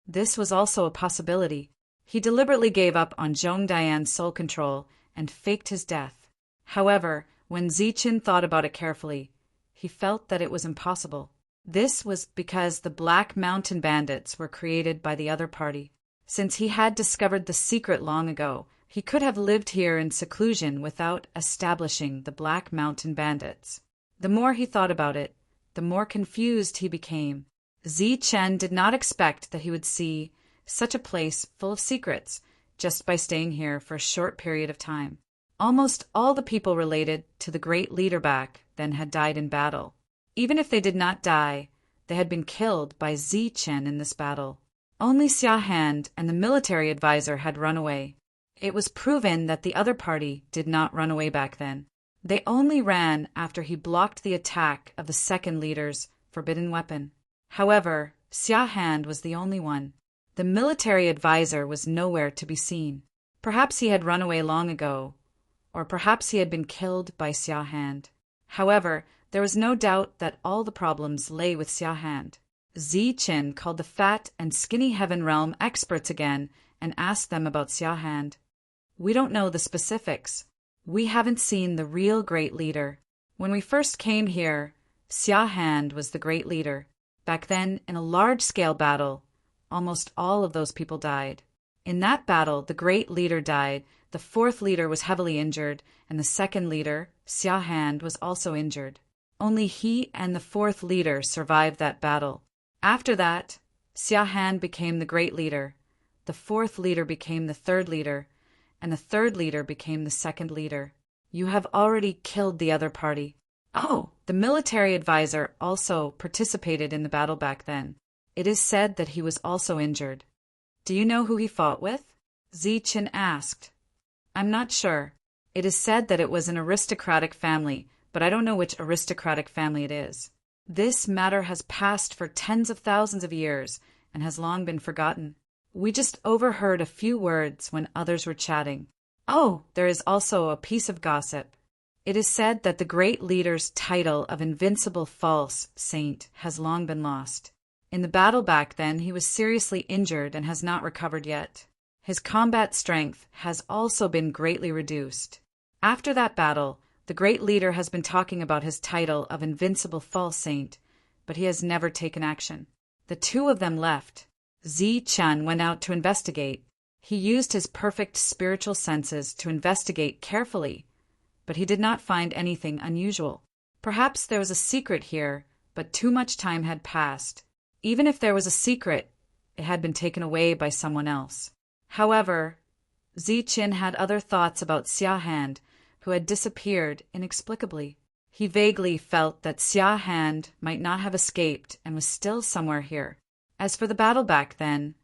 This was also a possibility. He deliberately gave up on Zhong Dian's soul control and faked his death. However, when Zichen thought about it carefully, he felt that it was impossible. This was because the Black Mountain Bandits were created by the other party. Since he had discovered the secret long ago, he could have lived here in seclusion without establishing the Black Mountain Bandits. The more he thought about it, the more confused he became. Chen did not expect that he would see such a place full of secrets just by staying here for a short period of time. Almost all the people related to the great leader back then had died in battle. Even if they did not die, they had been killed by Chen in this battle. Only Xia Hand and the military advisor had run away. It was proven that the other party did not run away back then. They only ran after he blocked the attack of the second leader's forbidden weapon. However, Xia Hand was the only one. The military advisor was nowhere to be seen. Perhaps he had run away long ago, or perhaps he had been killed by Xia Hand. However, there was no doubt that all the problems lay with Xia Hand. Chen called the fat and skinny Heaven Realm experts again and asked them about Xia Hand. "We don't know the specifics. We haven't seen the real great leader. When we first came here, Xia Hand was the great leader. Back then, in a large-scale battle, almost all of those people died. In that battle, the great leader died, the fourth leader was heavily injured, and the second leader, Xia Hand, was also injured. Only he and the fourth leader survived that battle. After that, Xia Han became the great leader, the fourth leader became the third leader, and the third leader became the second leader. You have already killed the other party." Oh, the military advisor also participated in the battle back then. It is said that he was also injured. "Do you know who he fought with?" Chen asked. "I'm not sure. It is said that it was an aristocratic family, but I don't know which aristocratic family it is. This matter has passed for tens of thousands of years and has long been forgotten. We just overheard a few words when others were chatting. Oh, there is also a piece of gossip. It is said that the great leader's title of Invincible False Saint has long been lost. In the battle back then, he was seriously injured and has not recovered yet. His combat strength has also been greatly reduced. After that battle, the great leader has been talking about his title of Invincible False Saint, but he has never taken action. The two of them left. Chen went out to investigate. He used his perfect spiritual senses to investigate carefully, but he did not find anything unusual. Perhaps there was a secret here, but too much time had passed. Even if there was a secret, it had been taken away by someone else. However, Chen had other thoughts about Xia Hand, who had disappeared inexplicably. He vaguely felt that Xia Hand might not have escaped and was still somewhere here. As for the battle back then,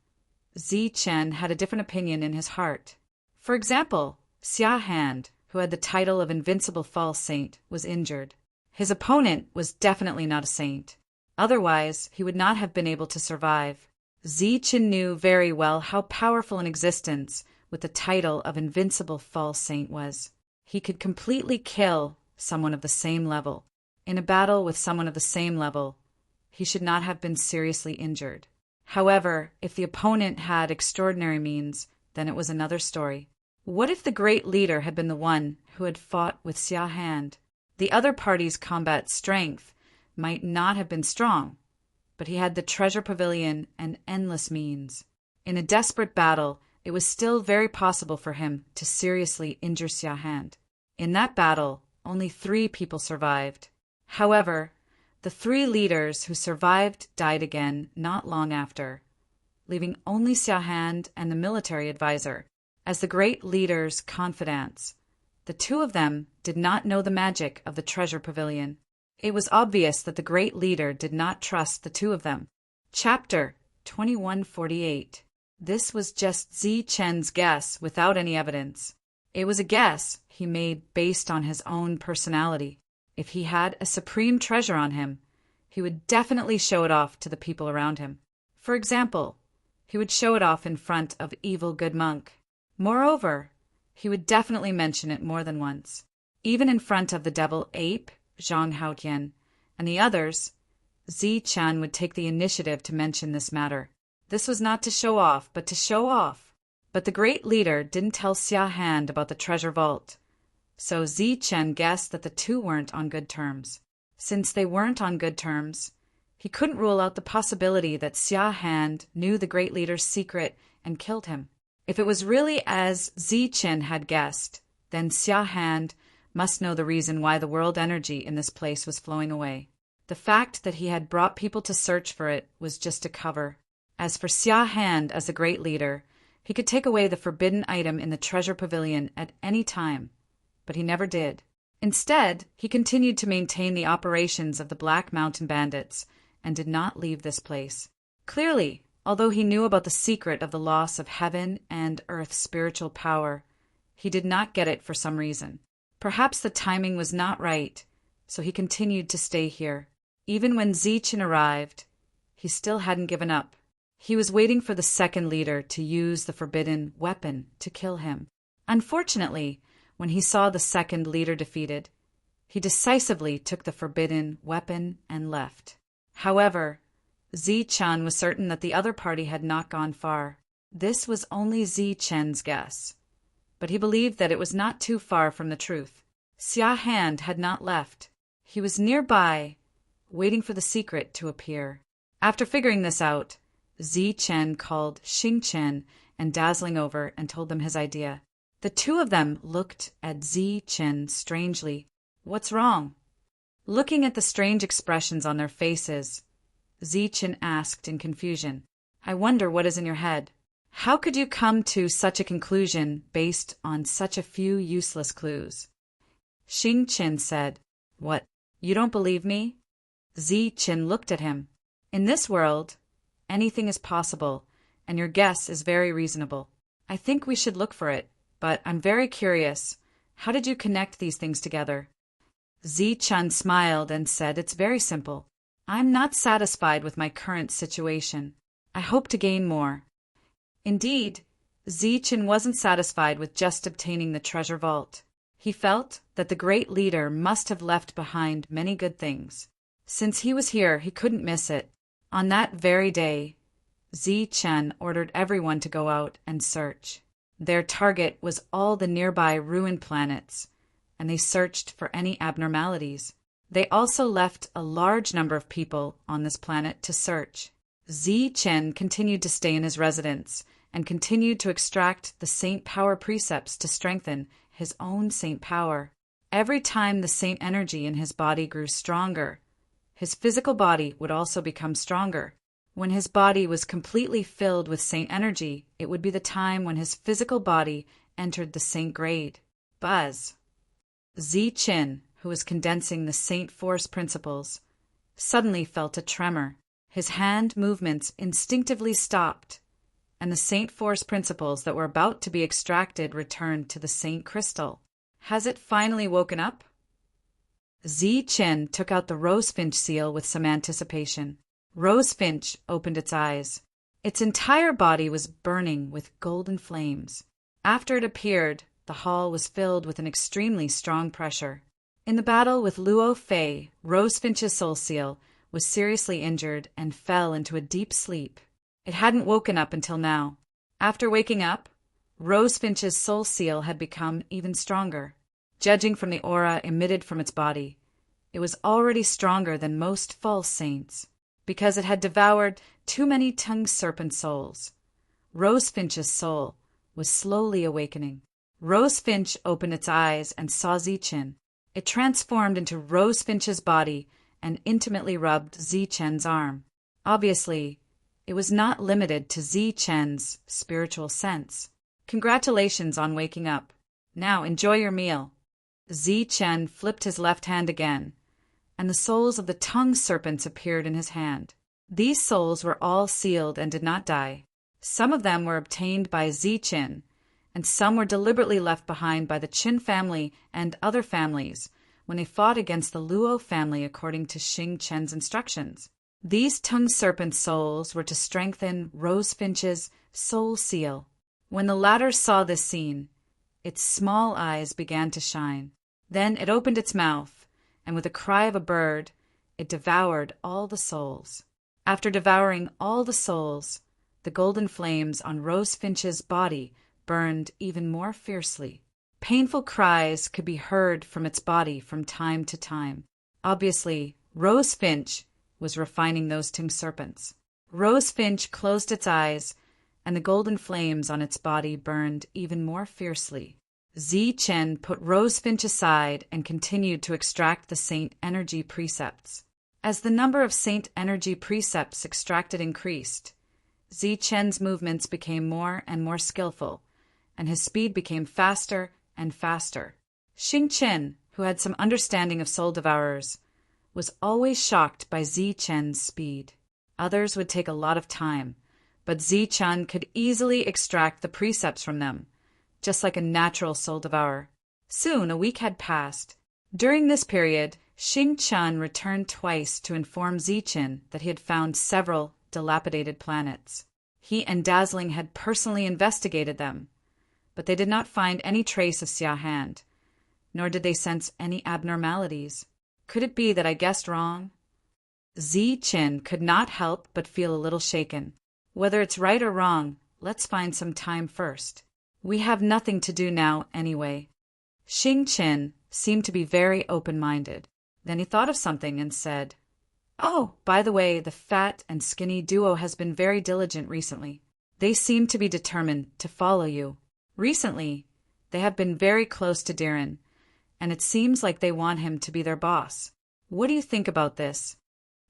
Chen had a different opinion in his heart. For example, Xia Hand, who had the title of Invincible False Saint, was injured. His opponent was definitely not a saint. Otherwise, he would not have been able to survive. Chen knew very well how powerful an existence with the title of Invincible False Saint was. He could completely kill someone of the same level. In a battle with someone of the same level, he should not have been seriously injured. However, if the opponent had extraordinary means, then it was another story. What if the great leader had been the one who had fought with Xia Hand? The other party's combat strength might not have been strong, but he had the treasure pavilion and endless means. In a desperate battle, it was still very possible for him to seriously injure Xia Hand. In that battle, only 3 people survived. However, the 3 leaders who survived died again not long after, leaving only Xia Hand and the military advisor as the great leader's confidants. The 2 of them did not know the magic of the treasure pavilion. It was obvious that the great leader did not trust the 2 of them. Chapter 2148. This was just Chen's guess without any evidence. It was a guess he made based on his own personality. If he had a supreme treasure on him, he would definitely show it off to the people around him. For example, he would show it off in front of Evil Good Monk. Moreover, he would definitely mention it more than once. Even in front of the devil ape, Zhang Haotian, and the others, Chen would take the initiative to mention this matter. This was not to show off, but to show off. But the great leader didn't tell Xia Hand about the treasure vault, so Chen guessed that the 2 weren't on good terms. Since they weren't on good terms, he couldn't rule out the possibility that Xia Hand knew the great leader's secret and killed him. If it was really as Zichen had guessed, then Xia Hand must know the reason why the world energy in this place was flowing away. The fact that he had brought people to search for it was just a cover. As for Xia Hand as the great leader, he could take away the forbidden item in the treasure pavilion at any time, but he never did. Instead, he continued to maintain the operations of the Black Mountain Bandits and did not leave this place. Clearly, although he knew about the secret of the loss of heaven and earth's spiritual power, he did not get it for some reason. Perhaps the timing was not right, so he continued to stay here. Even when Zichen arrived, he still hadn't given up. He was waiting for the second leader to use the forbidden weapon to kill him. Unfortunately, when he saw the second leader defeated, he decisively took the forbidden weapon and left. However, Zichen was certain that the other party had not gone far. This was only Zichen's guess, but he believed that it was not too far from the truth. Xia Hand had not left. He was nearby, waiting for the secret to appear. After figuring this out, Zichen called Xingchen and Dazzling over and told them his idea. The two of them looked at Zichen strangely. "What's wrong?" Looking at the strange expressions on their faces, Zichen asked in confusion, "I wonder what is in your head. How could you come to such a conclusion based on such a few useless clues?" Xingchen said, "What, you don't believe me?" Zichen looked at him. "In this world, anything is possible, and your guess is very reasonable. I think we should look for it, but I'm very curious. How did you connect these things together?" Zichen smiled and said, "It's very simple. I'm not satisfied with my current situation. I hope to gain more." Indeed, Zichen wasn't satisfied with just obtaining the treasure vault. He felt that the great leader must have left behind many good things. Since he was here, he couldn't miss it. On that very day, Zichen ordered everyone to go out and search. Their target was all the nearby ruined planets, and they searched for any abnormalities. They also left a large number of people on this planet to search. Zichen continued to stay in his residence and continued to extract the saint power precepts to strengthen his own saint power. Every time the saint energy in his body grew stronger, his physical body would also become stronger. When his body was completely filled with saint energy, it would be the time when his physical body entered the saint grade. Buzz. Zichen, who was condensing the saint force principles, suddenly felt a tremor. His hand movements instinctively stopped, and the saint force principles that were about to be extracted returned to the saint crystal. Has it finally woken up? Zichen took out the rosefinch seal with some anticipation. Rosefinch opened its eyes. Its entire body was burning with golden flames. After it appeared, the hall was filled with an extremely strong pressure. In the battle with Luo Fei, Rosefinch's soul seal was seriously injured and fell into a deep sleep. It hadn't woken up until now. After waking up, Rosefinch's soul seal had become even stronger. Judging from the aura emitted from its body, it was already stronger than most false saints, because it had devoured too many tongue serpent souls. Rosefinch's soul was slowly awakening. Rosefinch opened its eyes and saw Zichen. It transformed into Rosefinch's body and intimately rubbed Zichen's arm. Obviously, it was not limited to Zichen's spiritual sense. Congratulations on waking up. Now enjoy your meal. Zichen flipped his left hand again, and the souls of the tongue serpents appeared in his hand. These souls were all sealed and did not die. Some of them were obtained by Zichen, and some were deliberately left behind by the Qin family and other families when they fought against the Luo family according to Xing Chen's instructions. These tongue serpent souls were to strengthen Rosefinch's soul seal. When the latter saw this scene, its small eyes began to shine. Then it opened its mouth, and with a cry of a bird, it devoured all the souls. After devouring all the souls, the golden flames on Rosefinch's body burned even more fiercely. Painful cries could be heard from its body from time to time. Obviously, Rose Finch was refining those tongue serpents. Rose Finch closed its eyes, and the golden flames on its body burned even more fiercely. Chen put Rose Finch aside and continued to extract the Saint Energy precepts. As the number of Saint Energy precepts extracted increased, Chen's movements became more and more skillful, and his speed became faster and faster. Xing Chen, who had some understanding of soul devourers, was always shocked by Chen's speed. Others would take a lot of time, but Chen could easily extract the precepts from them, just like a natural soul devourer. Soon a week had passed. During this period, Xing Chen returned twice to inform Chen that he had found several dilapidated planets. He and Dazzling had personally investigated them, but they did not find any trace of Xia Hand, nor did they sense any abnormalities. Could it be that I guessed wrong? Chen could not help but feel a little shaken. Whether it's right or wrong, let's find some time first. We have nothing to do now anyway. Xing Chen seemed to be very open-minded. Then he thought of something and said, "Oh, by the way, the fat and skinny duo has been very diligent recently. They seem to be determined to follow you. Recently, they have been very close to Diren, and it seems like they want him to be their boss. What do you think about this?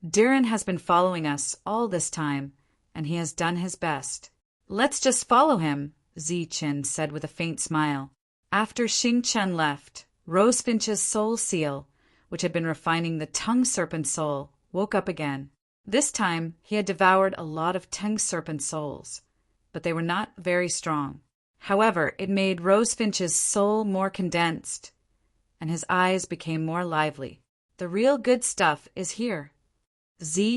Diren has been following us all this time, and he has done his best." "Let's just follow him," Chen said with a faint smile. After Xing Chen left, Rose Finch's soul seal, which had been refining the tongue serpent soul, woke up again. This time he had devoured a lot of tongue serpent souls, but they were not very strong. However, it made Rose Finch's soul more condensed, and his eyes became more lively. The real good stuff is here.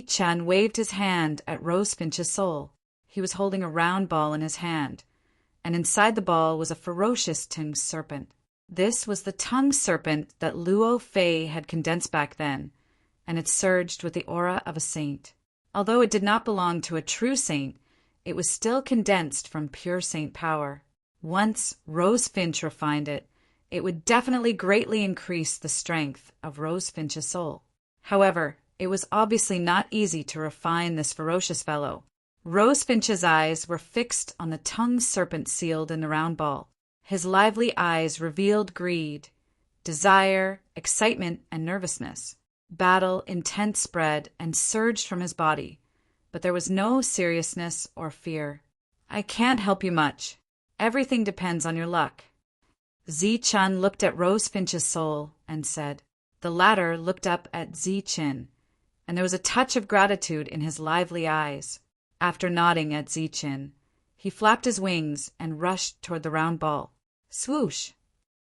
Chen waved his hand at Rose Finch's soul. He was holding a round ball in his hand, and inside the ball was a ferocious tongue serpent. This was the tongue serpent that Luo Fei had condensed back then, and it surged with the aura of a saint. Although it did not belong to a true saint, it was still condensed from pure saint power. Once Rose Finch refined it, it would definitely greatly increase the strength of Rose Finch's soul. However, it was obviously not easy to refine this ferocious fellow. Rose Finch's eyes were fixed on the tongue serpent sealed in the round ball. His lively eyes revealed greed, desire, excitement, and nervousness. Battle, intense spread, and surged from his body, but there was no seriousness or fear. "I can't help you much. Everything depends on your luck." Chen looked at Rose Finch's soul and said. The latter looked up at Chen, and there was a touch of gratitude in his lively eyes. After nodding at Chen, he flapped his wings and rushed toward the round ball. Swoosh!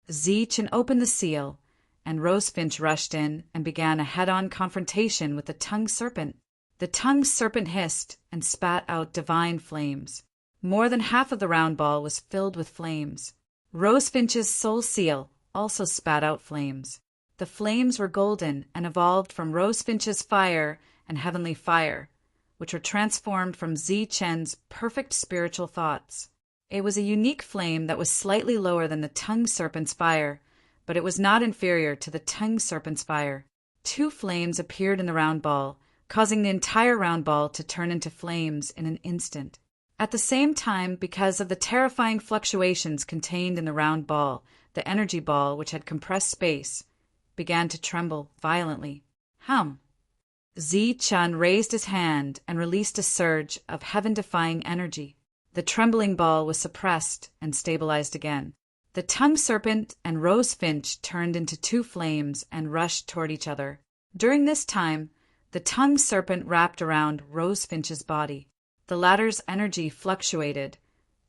Chen opened the seal, and Rose Finch rushed in and began a head-on confrontation with the tongue serpent. The tongue serpent hissed and spat out divine flames. More than half of the round ball was filled with flames. Rose Finch's soul seal also spat out flames. The flames were golden and evolved from Rose Finch's fire and heavenly fire, which were transformed from Chen's perfect spiritual thoughts. It was a unique flame that was slightly lower than the tongue serpent's fire, but it was not inferior to the tongue serpent's fire. Two flames appeared in the round ball, causing the entire round ball to turn into flames in an instant. At the same time, because of the terrifying fluctuations contained in the round ball, the energy ball, which had compressed space, began to tremble violently. Hum! Chen raised his hand and released a surge of heaven-defying energy. The trembling ball was suppressed and stabilized again. The tongue serpent and Rose Finch turned into two flames and rushed toward each other. During this time, the tongue serpent wrapped around Rose Finch's body. The latter's energy fluctuated,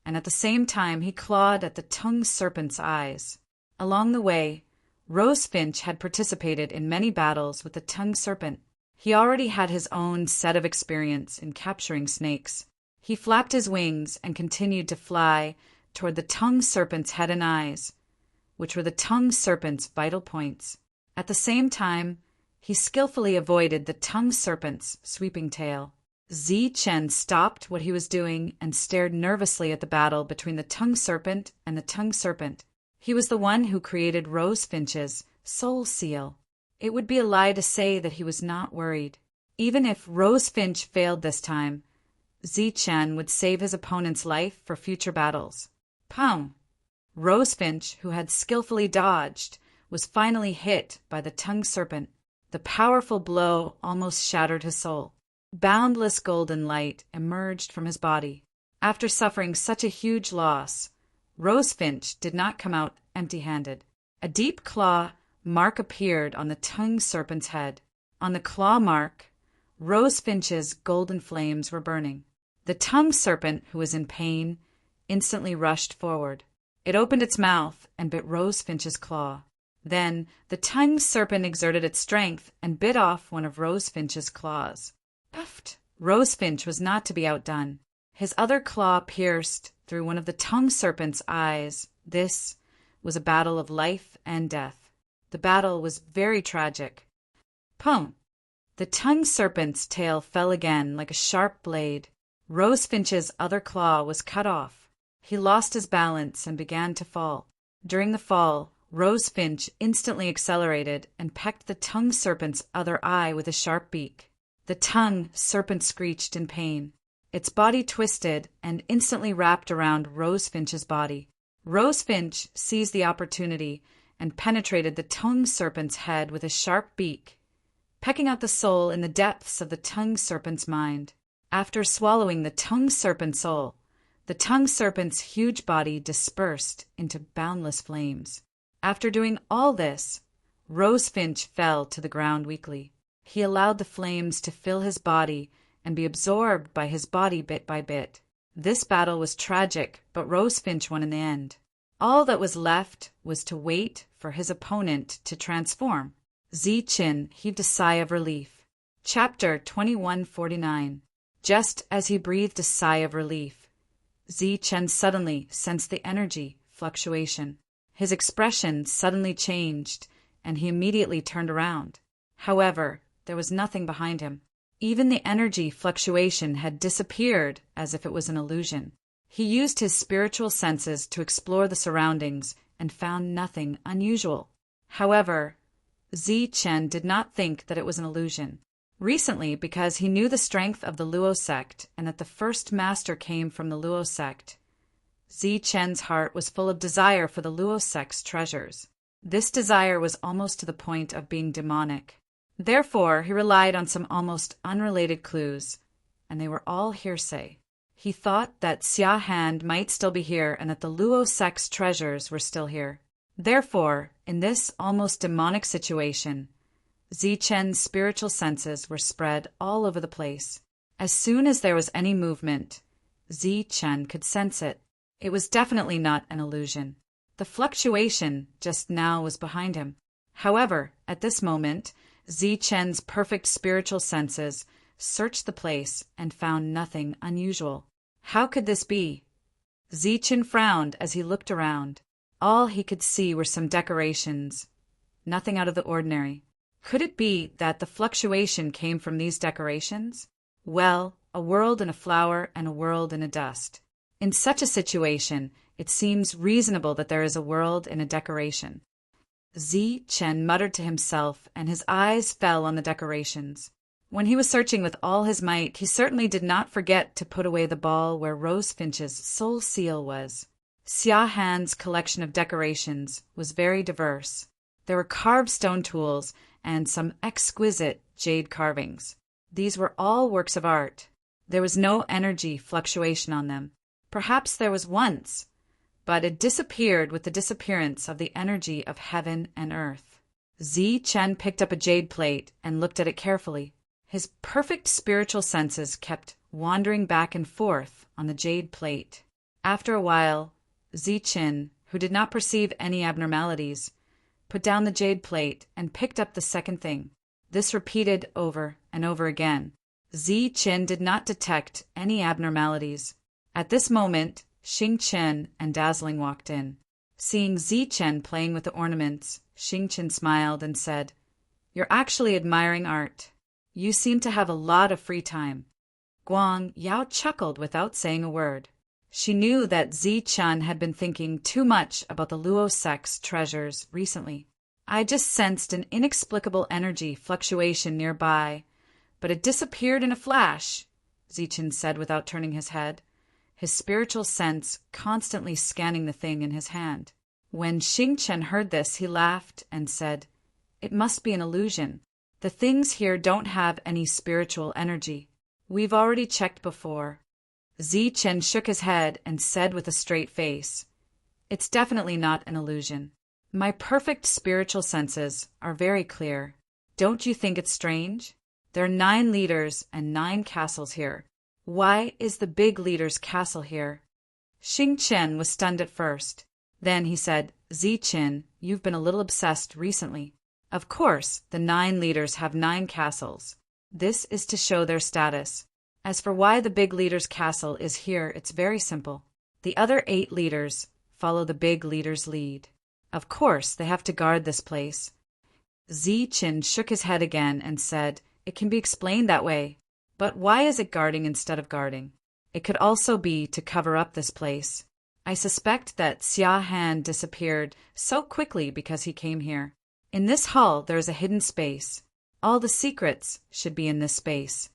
and at the same time he clawed at the tongue serpent's eyes. Along the way, Rose Finch had participated in many battles with the tongue serpent. He already had his own set of experience in capturing snakes. He flapped his wings and continued to fly toward the tongue serpent's head and eyes, which were the tongue serpent's vital points. At the same time, he skillfully avoided the tongue serpent's sweeping tail. Chen stopped what he was doing and stared nervously at the battle between the tongue serpent and the tongue serpent. He was the one who created Rose Finch's soul seal. It would be a lie to say that he was not worried. Even if Rose Finch failed this time, Zichen would save his opponent's life for future battles. Pum! Rose Finch, who had skillfully dodged, was finally hit by the tongue serpent. The powerful blow almost shattered his soul. Boundless golden light emerged from his body. After suffering such a huge loss, Rose Finch did not come out empty-handed. A deep claw mark appeared on the tongue serpent's head. On the claw mark, Rose Finch's golden flames were burning. The tongue serpent, who was in pain, instantly rushed forward. It opened its mouth and bit Rose Finch's claw. Then the tongue serpent exerted its strength and bit off one of Rose Finch's claws. Puffed! Rose Finch was not to be outdone. His other claw pierced through one of the tongue serpent's eyes. This was a battle of life and death. The battle was very tragic. Pum! The tongue serpent's tail fell again like a sharp blade. Rose Finch's other claw was cut off. He lost his balance and began to fall. During the fall, Rose Finch instantly accelerated and pecked the tongue serpent's other eye with a sharp beak. The tongue serpent screeched in pain. Its body twisted and instantly wrapped around Rose Finch's body. Rose Finch seized the opportunity and penetrated the tongue serpent's head with a sharp beak, pecking out the soul in the depths of the tongue serpent's mind. After swallowing the tongue serpent's soul, the tongue serpent's huge body dispersed into boundless flames. After doing all this, Rose Finch fell to the ground weakly. He allowed the flames to fill his body and be absorbed by his body bit by bit. This battle was tragic, but Rose Finch won in the end. All that was left was to wait for his opponent to transform. Zichen heaved a sigh of relief. Chapter 2149. Just as he breathed a sigh of relief, Zichen suddenly sensed the energy fluctuation. His expression suddenly changed, and he immediately turned around. However, there was nothing behind him. Even the energy fluctuation had disappeared as if it was an illusion. He used his spiritual senses to explore the surroundings and found nothing unusual. However, Zichen did not think that it was an illusion. Recently, because he knew the strength of the Luo sect and that the first master came from the Luo sect, Zichen's heart was full of desire for the Luo sect's treasures. This desire was almost to the point of being demonic. Therefore, he relied on some almost unrelated clues, and they were all hearsay. He thought that Xia Hand might still be here and that the Luo sect's treasures were still here. Therefore, in this almost demonic situation, Zichen's spiritual senses were spread all over the place. As soon as there was any movement, Zichen could sense it. It was definitely not an illusion. The fluctuation just now was behind him. However, at this moment, Zichen's perfect spiritual senses searched the place and found nothing unusual. How could this be? Zichen frowned as he looked around. All he could see were some decorations, nothing out of the ordinary. Could it be that the fluctuation came from these decorations? Well, a world in a flower and a world in a dust. In such a situation, it seems reasonable that there is a world in a decoration. Zichen muttered to himself, and his eyes fell on the decorations. When he was searching with all his might, he certainly did not forget to put away the ball where Rose Finch's soul seal was. Xia Han's collection of decorations was very diverse. There were carved stone tools and some exquisite jade carvings. These were all works of art. There was no energy fluctuation on them. Perhaps there was once, but it disappeared with the disappearance of the energy of heaven and earth. Zichen picked up a jade plate and looked at it carefully. His perfect spiritual senses kept wandering back and forth on the jade plate. After a while, Zichen, who did not perceive any abnormalities, put down the jade plate and picked up the second thing. This repeated over and over again. Zichen did not detect any abnormalities. At this moment, Xingchen and Dazzling walked in. Seeing Zichen playing with the ornaments, Xingchen smiled and said, "You're actually admiring art. You seem to have a lot of free time." Guang Yao chuckled without saying a word. She knew that Zichen had been thinking too much about the Luo sect's treasures recently. I just sensed an inexplicable energy fluctuation nearby, but it disappeared in a flash, Zichen said without turning his head, his spiritual sense constantly scanning the thing in his hand. When Xingchen heard this, he laughed and said, "It must be an illusion. The things here don't have any spiritual energy. We've already checked before." Zichen shook his head and said with a straight face, "It's definitely not an illusion. My perfect spiritual senses are very clear. Don't you think it's strange? There are 9 leaders and 9 castles here. Why is the big leader's castle here?" Xingchen was stunned at first. Then he said, "Zichen, you've been a little obsessed recently. Of course, the 9 leaders have 9 castles. This is to show their status. As for why the big leader's castle is here, it's very simple. The other 8 leaders follow the big leader's lead. Of course, they have to guard this place." Zichen shook his head again and said, "It can be explained that way. But why is it guarding instead of guarding? It could also be to cover up this place. I suspect that Xia Han disappeared so quickly because he came here. In this hall there is a hidden space. All the secrets should be in this space."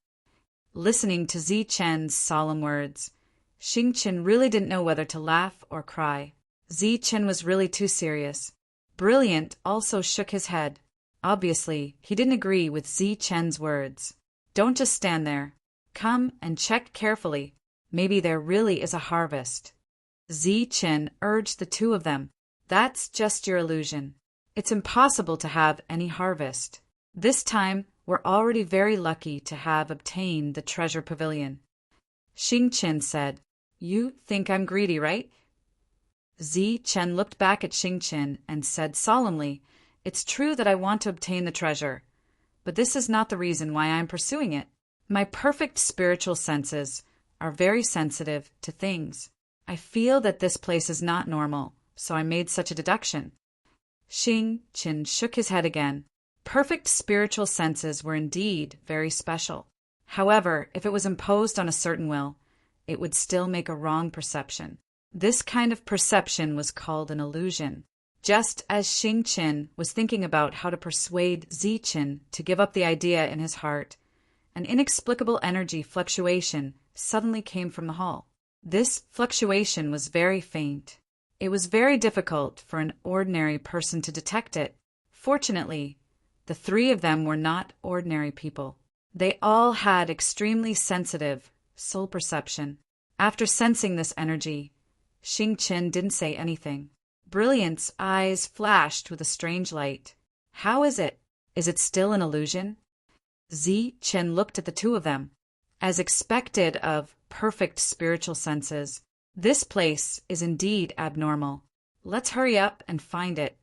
Listening to Zichen's solemn words, Xingchen really didn't know whether to laugh or cry. Zichen was really too serious. Brilliant also shook his head. Obviously, he didn't agree with Zichen's words. "Don't just stand there. Come and check carefully. Maybe there really is a harvest." Zichen urged the 2 of them. "That's just your illusion. It's impossible to have any harvest. This time, we're already very lucky to have obtained the treasure pavilion." Xingchen said, "You think I'm greedy, right?" Zichen looked back at Xingchen and said solemnly, "It's true that I want to obtain the treasure, but this is not the reason why I'm pursuing it. My perfect spiritual senses are very sensitive to things. I feel that this place is not normal, so I made such a deduction." Xingchen shook his head again. Perfect spiritual senses were indeed very special. However, if it was imposed on a certain will, it would still make a wrong perception. This kind of perception was called an illusion. Just as Xingchen was thinking about how to persuade Zichen to give up the idea in his heart, an inexplicable energy fluctuation suddenly came from the hall. This fluctuation was very faint. It was very difficult for an ordinary person to detect it. Fortunately, the 3 of them were not ordinary people. They all had extremely sensitive soul perception. After sensing this energy, Xingchen didn't say anything. Brilliant's eyes flashed with a strange light. "How is it? Is it still an illusion?" Zichen looked at the 2 of them. As expected of perfect spiritual senses, this place is indeed abnormal. Let's hurry up and find it.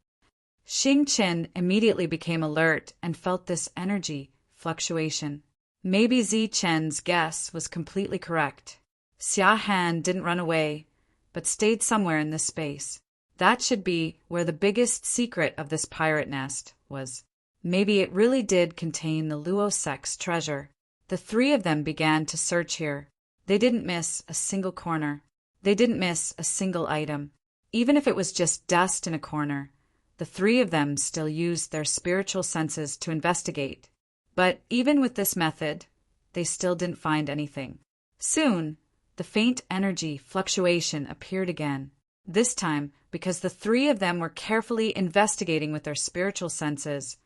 Xingchen immediately became alert and felt this energy fluctuation. Maybe Zichen's guess was completely correct. Xia Han didn't run away, but stayed somewhere in this space. That should be where the biggest secret of this pirate nest was. Maybe it really did contain the Luo sect's treasure. The 3 of them began to search here. They didn't miss a single corner. They didn't miss a single item. Even if it was just dust in a corner, the 3 of them still used their spiritual senses to investigate. But even with this method, they still didn't find anything. Soon, the faint energy fluctuation appeared again. This time, because the 3 of them were carefully investigating with their spiritual senses,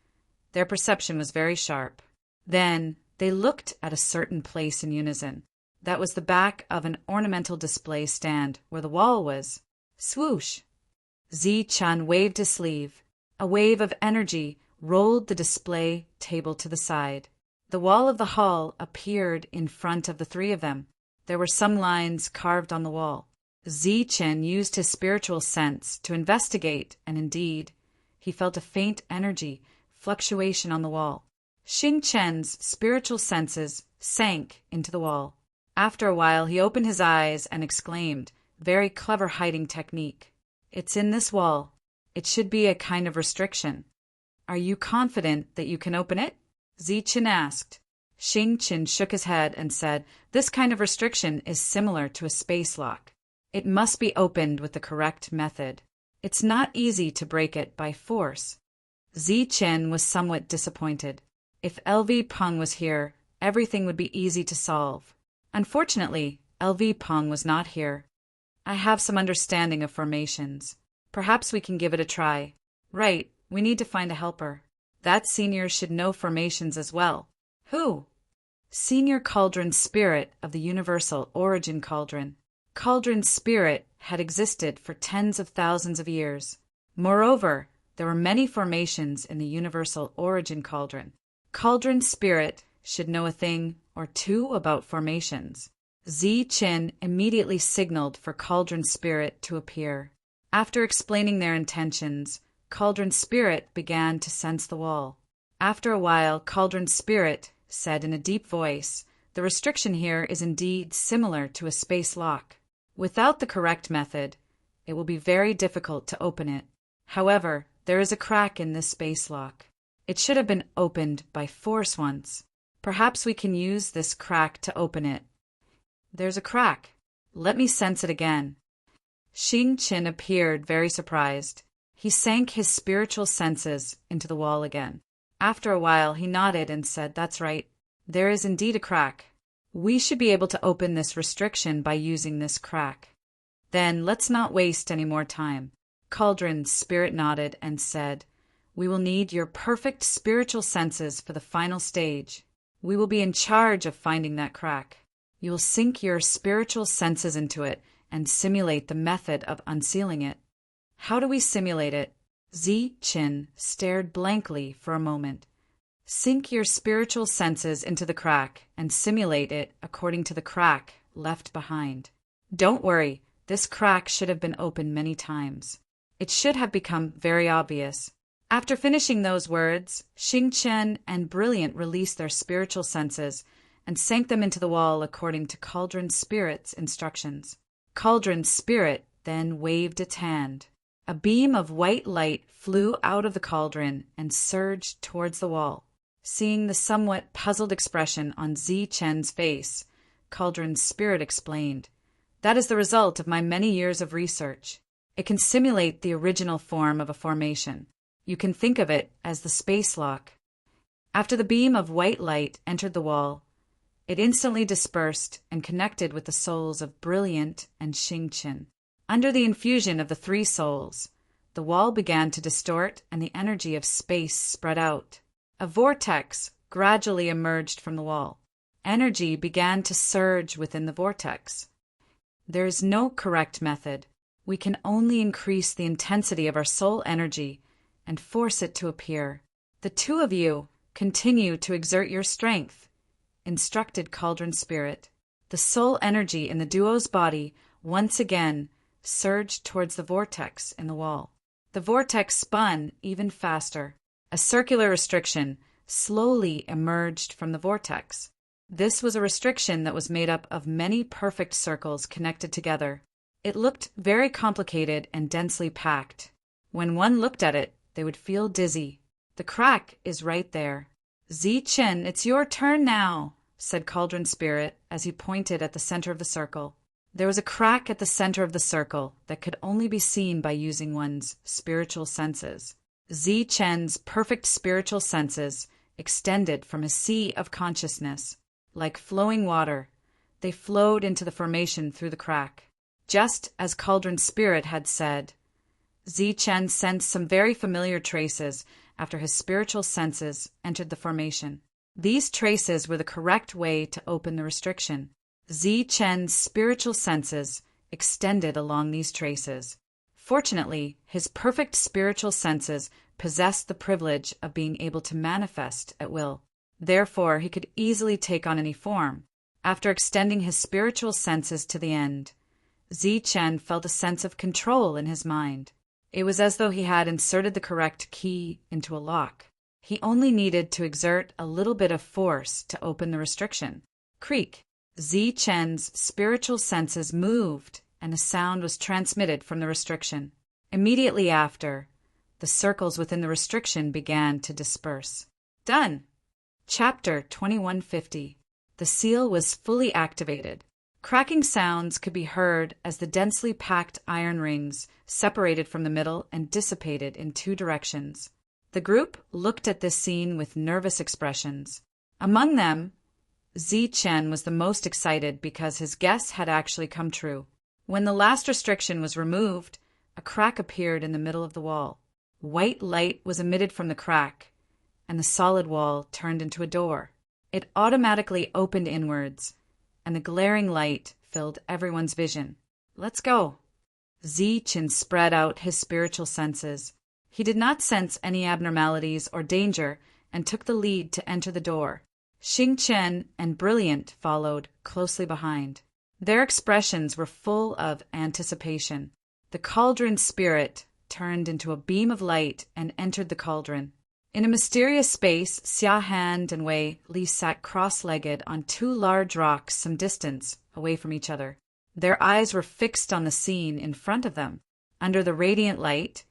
their perception was very sharp. Then they looked at a certain place in unison. That was the back of an ornamental display stand where the wall was. Swoosh! Zichen waved his sleeve. A wave of energy rolled the display table to the side. The wall of the hall appeared in front of the 3 of them. There were some lines carved on the wall. Zichen used his spiritual sense to investigate, and indeed, he felt a faint energy fluctuation on the wall. Xingchen's spiritual senses sank into the wall. After a while, he opened his eyes and exclaimed, "Very clever hiding technique. It's in this wall. It should be a kind of restriction. Are you confident that you can open it?" Zichen asked. Xingchen shook his head and said, "This kind of restriction is similar to a space lock. It must be opened with the correct method. It's not easy to break it by force." Chen was somewhat disappointed. If LV Peng was here, everything would be easy to solve. Unfortunately, LV Peng was not here. I have some understanding of formations. Perhaps we can give it a try. Right, we need to find a helper. That senior should know formations as well. Who? Senior Cauldron Spirit of the Universal Origin Cauldron. Cauldron Spirit had existed for tens of thousands of years. Moreover, there were many formations in the Universal Origin Cauldron. Cauldron Spirit should know a thing or two about formations. Chen immediately signaled for Cauldron Spirit to appear. After explaining their intentions, Cauldron Spirit began to sense the wall. After a while, Cauldron Spirit said in a deep voice, "The restriction here is indeed similar to a space lock. Without the correct method, it will be very difficult to open it. However, there is a crack in this space lock. It should have been opened by force once. Perhaps we can use this crack to open it." There's a crack. Let me sense it again. Chen appeared very surprised. He sank his spiritual senses into the wall again. After a while, he nodded and said, "That's right. There is indeed a crack. We should be able to open this restriction by using this crack." "Then let's not waste any more time." Cauldron Spirit nodded and said, "We will need your perfect spiritual senses for the final stage. We will be in charge of finding that crack. You will sink your spiritual senses into it and simulate the method of unsealing it." "How do we simulate it?" Chen stared blankly for a moment. "Sink your spiritual senses into the crack and simulate it according to the crack left behind. Don't worry, this crack should have been opened many times. It should have become very obvious." After finishing those words, Chen and Brilliant released their spiritual senses and sank them into the wall according to Cauldron Spirit's instructions. Cauldron Spirit then waved its hand. A beam of white light flew out of the cauldron and surged towards the wall. Seeing the somewhat puzzled expression on Chen's face, Cauldron Spirit explained, "That is the result of my many years of research. It can simulate the original form of a formation. You can think of it as the space lock." After the beam of white light entered the wall, it instantly dispersed and connected with the souls of Brilliant and Chen. Under the infusion of the three souls, the wall began to distort and the energy of space spread out. A vortex gradually emerged from the wall. Energy began to surge within the vortex. There is no correct method. We can only increase the intensity of our soul energy and force it to appear. "The two of you continue to exert your strength," instructed Cauldron Spirit. The soul energy in the duo's body once again surged towards the vortex in the wall. The vortex spun even faster. A circular restriction slowly emerged from the vortex. This was a restriction that was made up of many perfect circles connected together. It looked very complicated and densely packed. When one looked at it, they would feel dizzy. "The crack is right there." "Chen, it's your turn now," said Cauldron Spirit as he pointed at the center of the circle. There was a crack at the center of the circle that could only be seen by using one's spiritual senses. Chen's perfect spiritual senses extended from a sea of consciousness. Like flowing water, they flowed into the formation through the crack. Just as Cauldron Spirit had said, Chen sensed some very familiar traces after his spiritual senses entered the formation. These traces were the correct way to open the restriction. Chen's spiritual senses extended along these traces. Fortunately, his perfect spiritual senses possessed the privilege of being able to manifest at will. Therefore, he could easily take on any form. After extending his spiritual senses to the end, Chen felt a sense of control in his mind. It was as though he had inserted the correct key into a lock. He only needed to exert a little bit of force to open the restriction. Creak! Chen's spiritual senses moved, and a sound was transmitted from the restriction. Immediately after, the circles within the restriction began to disperse. Done! Chapter 2150. The seal was fully activated. Cracking sounds could be heard as the densely packed iron rings separated from the middle and dissipated in two directions. The group looked at this scene with nervous expressions. Among them, Zi Chen was the most excited because his guess had actually come true. When the last restriction was removed, a crack appeared in the middle of the wall. White light was emitted from the crack, and the solid wall turned into a door. It automatically opened inwards, and the glaring light filled everyone's vision. "Let's go." Zi Chen spread out his spiritual senses. He did not sense any abnormalities or danger and took the lead to enter the door. Xing Chen and Brilliant followed closely behind. Their expressions were full of anticipation. The cauldron spirit turned into a beam of light and entered the cauldron. In a mysterious space, Xia Han and Wei Li sat cross-legged on two large rocks some distance away from each other. Their eyes were fixed on the scene in front of them. Under the radiant light,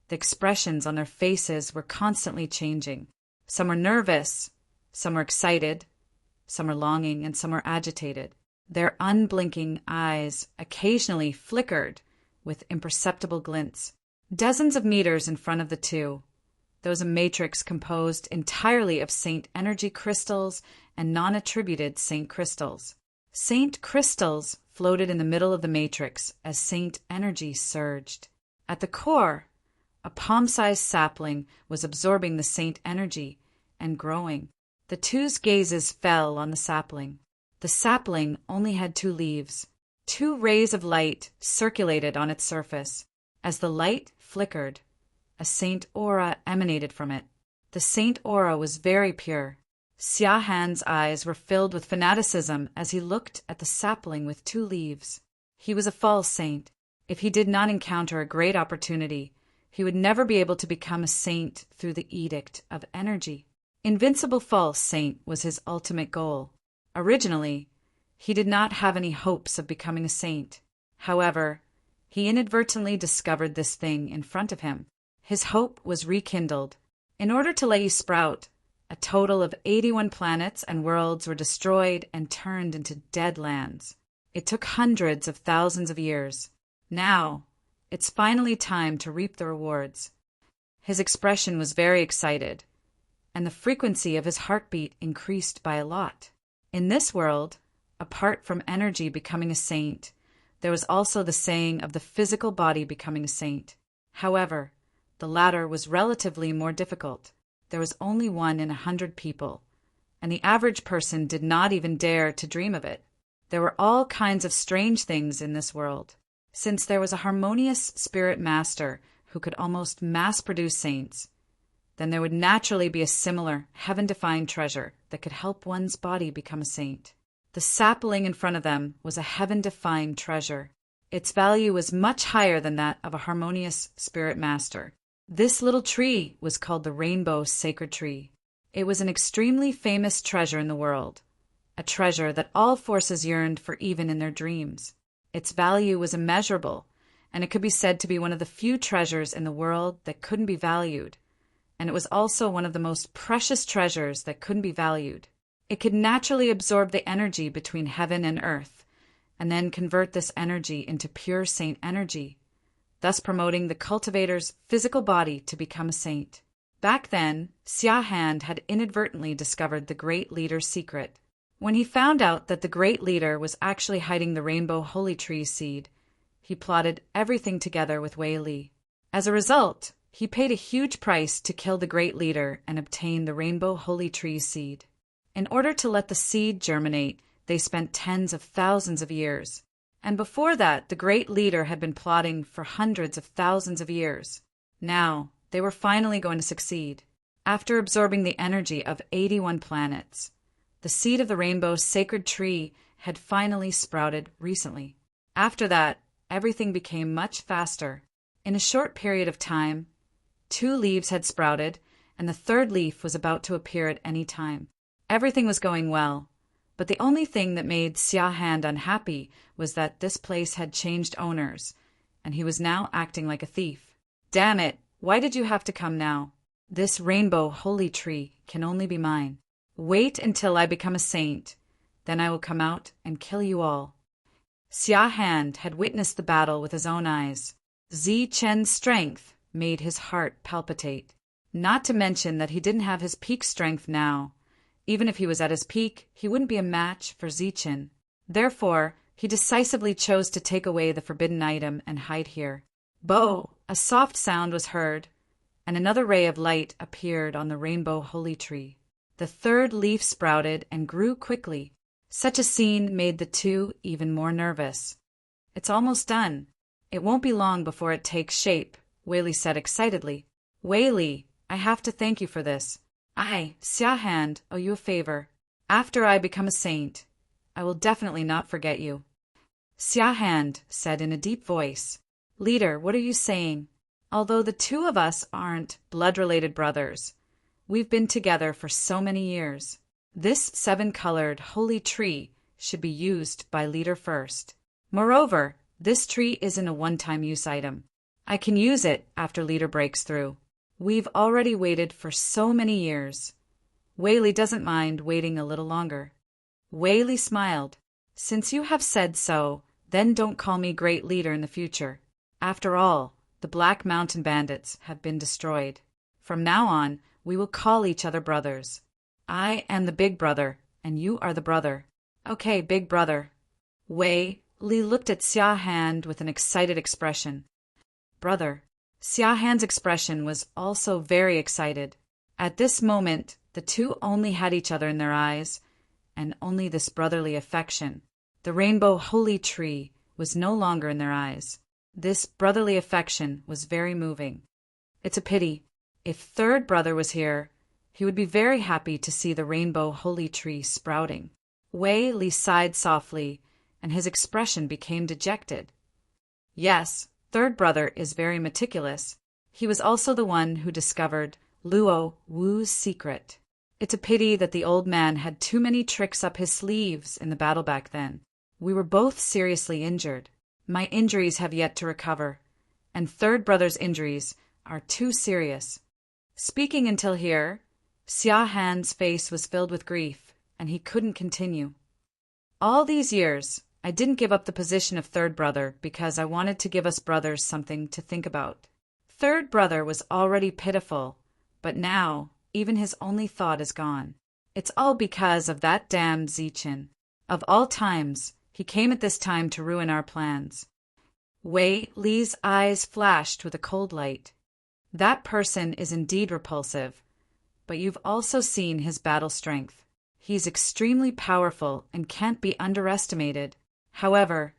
the expressions on their faces were constantly changing. Some were nervous, some were excited, some were longing, and some were agitated. Their unblinking eyes occasionally flickered with imperceptible glints. Dozens of meters in front of the two, there was a matrix composed entirely of Saint energy crystals and non-attributed Saint crystals. Saint crystals floated in the middle of the matrix as Saint energy surged. At the core, a palm-sized sapling was absorbing the Saint energy and growing. The two's gazes fell on the sapling. The sapling only had 2 leaves. 2 rays of light circulated on its surface. As the light flickered, a saint aura emanated from it. The saint aura was very pure. Xia Han's eyes were filled with fanaticism as he looked at the sapling with 2 leaves. He was a false saint. If he did not encounter a great opportunity, he would never be able to become a saint through the edict of energy. Invincible false saint was his ultimate goal. Originally, he did not have any hopes of becoming a saint. However, he inadvertently discovered this thing in front of him. His hope was rekindled. In order to let you sprout, a total of 81 planets and worlds were destroyed and turned into dead lands. It took hundreds of thousands of years. Now, it's finally time to reap the rewards. His expression was very excited, and the frequency of his heartbeat increased by a lot. In this world, apart from energy becoming a saint, there was also the saying of the physical body becoming a saint. However, the latter was relatively more difficult. There was only 1 in 100 people, and the average person did not even dare to dream of it. There were all kinds of strange things in this world. Since there was a harmonious spirit master who could almost mass-produce saints, then there would naturally be a similar heaven-defined treasure that could help one's body become a saint. The sapling in front of them was a heaven-defined treasure. Its value was much higher than that of a harmonious spirit master. This little tree was called the Rainbow Sacred Tree. It was an extremely famous treasure in the world, a treasure that all forces yearned for even in their dreams. Its value was immeasurable, and it could be said to be one of the few treasures in the world that couldn't be valued, and it was also one of the most precious treasures that couldn't be valued. It could naturally absorb the energy between heaven and earth, and then convert this energy into pure saint energy, thus promoting the cultivator's physical body to become a saint. Back then, Xia Han had inadvertently discovered the Great Leader's secret. When he found out that the Great Leader was actually hiding the Rainbow Holy Tree seed, he plotted everything together with Wei Li. As a result, he paid a huge price to kill the Great Leader and obtain the Rainbow Holy Tree seed. In order to let the seed germinate, they spent tens of thousands of years. And before that, the Great Leader had been plotting for hundreds of thousands of years. Now, they were finally going to succeed. After absorbing the energy of 81 planets, the seed of the Rainbow Sacred Tree had finally sprouted recently. After that, everything became much faster. In a short period of time, 2 leaves had sprouted, and the 3rd leaf was about to appear at any time. Everything was going well, but the only thing that made Xia Han unhappy was that this place had changed owners, and he was now acting like a thief. "Damn it, why did you have to come now? This Rainbow Holy Tree can only be mine. Wait until I become a saint, then I will come out and kill you all." Xia Han had witnessed the battle with his own eyes. Zi Chen's strength made his heart palpitate. Not to mention that he didn't have his peak strength now. Even if he was at his peak, he wouldn't be a match for Zichen. Therefore, he decisively chose to take away the forbidden item and hide here. Bo! A soft sound was heard, and another ray of light appeared on the rainbow holy tree. The third leaf sprouted and grew quickly. Such a scene made the two even more nervous. It's almost done. It won't be long before it takes shape, Wei Li said excitedly. Wei Li, I have to thank you for this. I, Xia Hand, owe you a favor. After I become a saint, I will definitely not forget you. Xia Hand said in a deep voice. Leader, what are you saying? Although the two of us aren't blood-related brothers, we've been together for so many years. This 7-colored holy tree should be used by Leader first. Moreover, this tree isn't a one-time use item. I can use it after Leader breaks through. We've already waited for so many years. Wei Li doesn't mind waiting a little longer. Wei Li smiled. Since you have said so, then don't call me Great Leader in the future. After all, the Black Mountain Bandits have been destroyed. From now on, we will call each other brothers. I am the big brother, and you are the brother. Okay, big brother. Wei Li looked at Xia Hand with an excited expression. Brother. Xia Hand's expression was also very excited. At this moment, the two only had each other in their eyes, and only this brotherly affection. The rainbow holy tree was no longer in their eyes. This brotherly affection was very moving. It's a pity. If third brother was here, he would be very happy to see the rainbow holy tree sprouting. Wei Li sighed softly, and his expression became dejected. Yes, third brother is very meticulous. He was also the one who discovered Luo Wu's secret. It's a pity that the old man had too many tricks up his sleeves in the battle back then. We were both seriously injured. My injuries have yet to recover, and third brother's injuries are too serious. Speaking until here, Xia Han's face was filled with grief, and he couldn't continue. All these years, I didn't give up the position of third brother because I wanted to give us brothers something to think about. Third brother was already pitiful, but now even his only thought is gone. It's all because of that damned Zichen. Of all times, he came at this time to ruin our plans. Wei Li's eyes flashed with a cold light. That person is indeed repulsive, but you've also seen his battle strength. He's extremely powerful and can't be underestimated. However,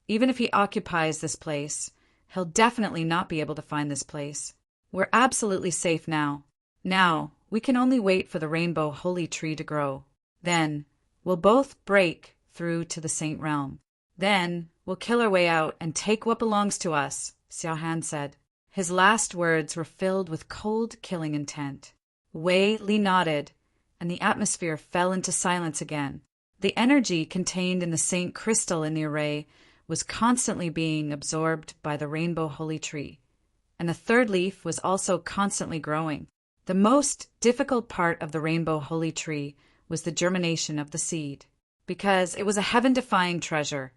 even if he occupies this place, he'll definitely not be able to find this place. We're absolutely safe now. Now, we can only wait for the rainbow holy tree to grow. Then, we'll both break through to the Saint Realm. Then, we'll kill our way out and take what belongs to us, Xia Han said. His last words were filled with cold, killing intent. Wei Li nodded, and the atmosphere fell into silence again. The energy contained in the Saint Crystal in the array was constantly being absorbed by the rainbow holy tree, and the third leaf was also constantly growing. The most difficult part of the rainbow holy tree was the germination of the seed. Because it was a heaven-defying treasure,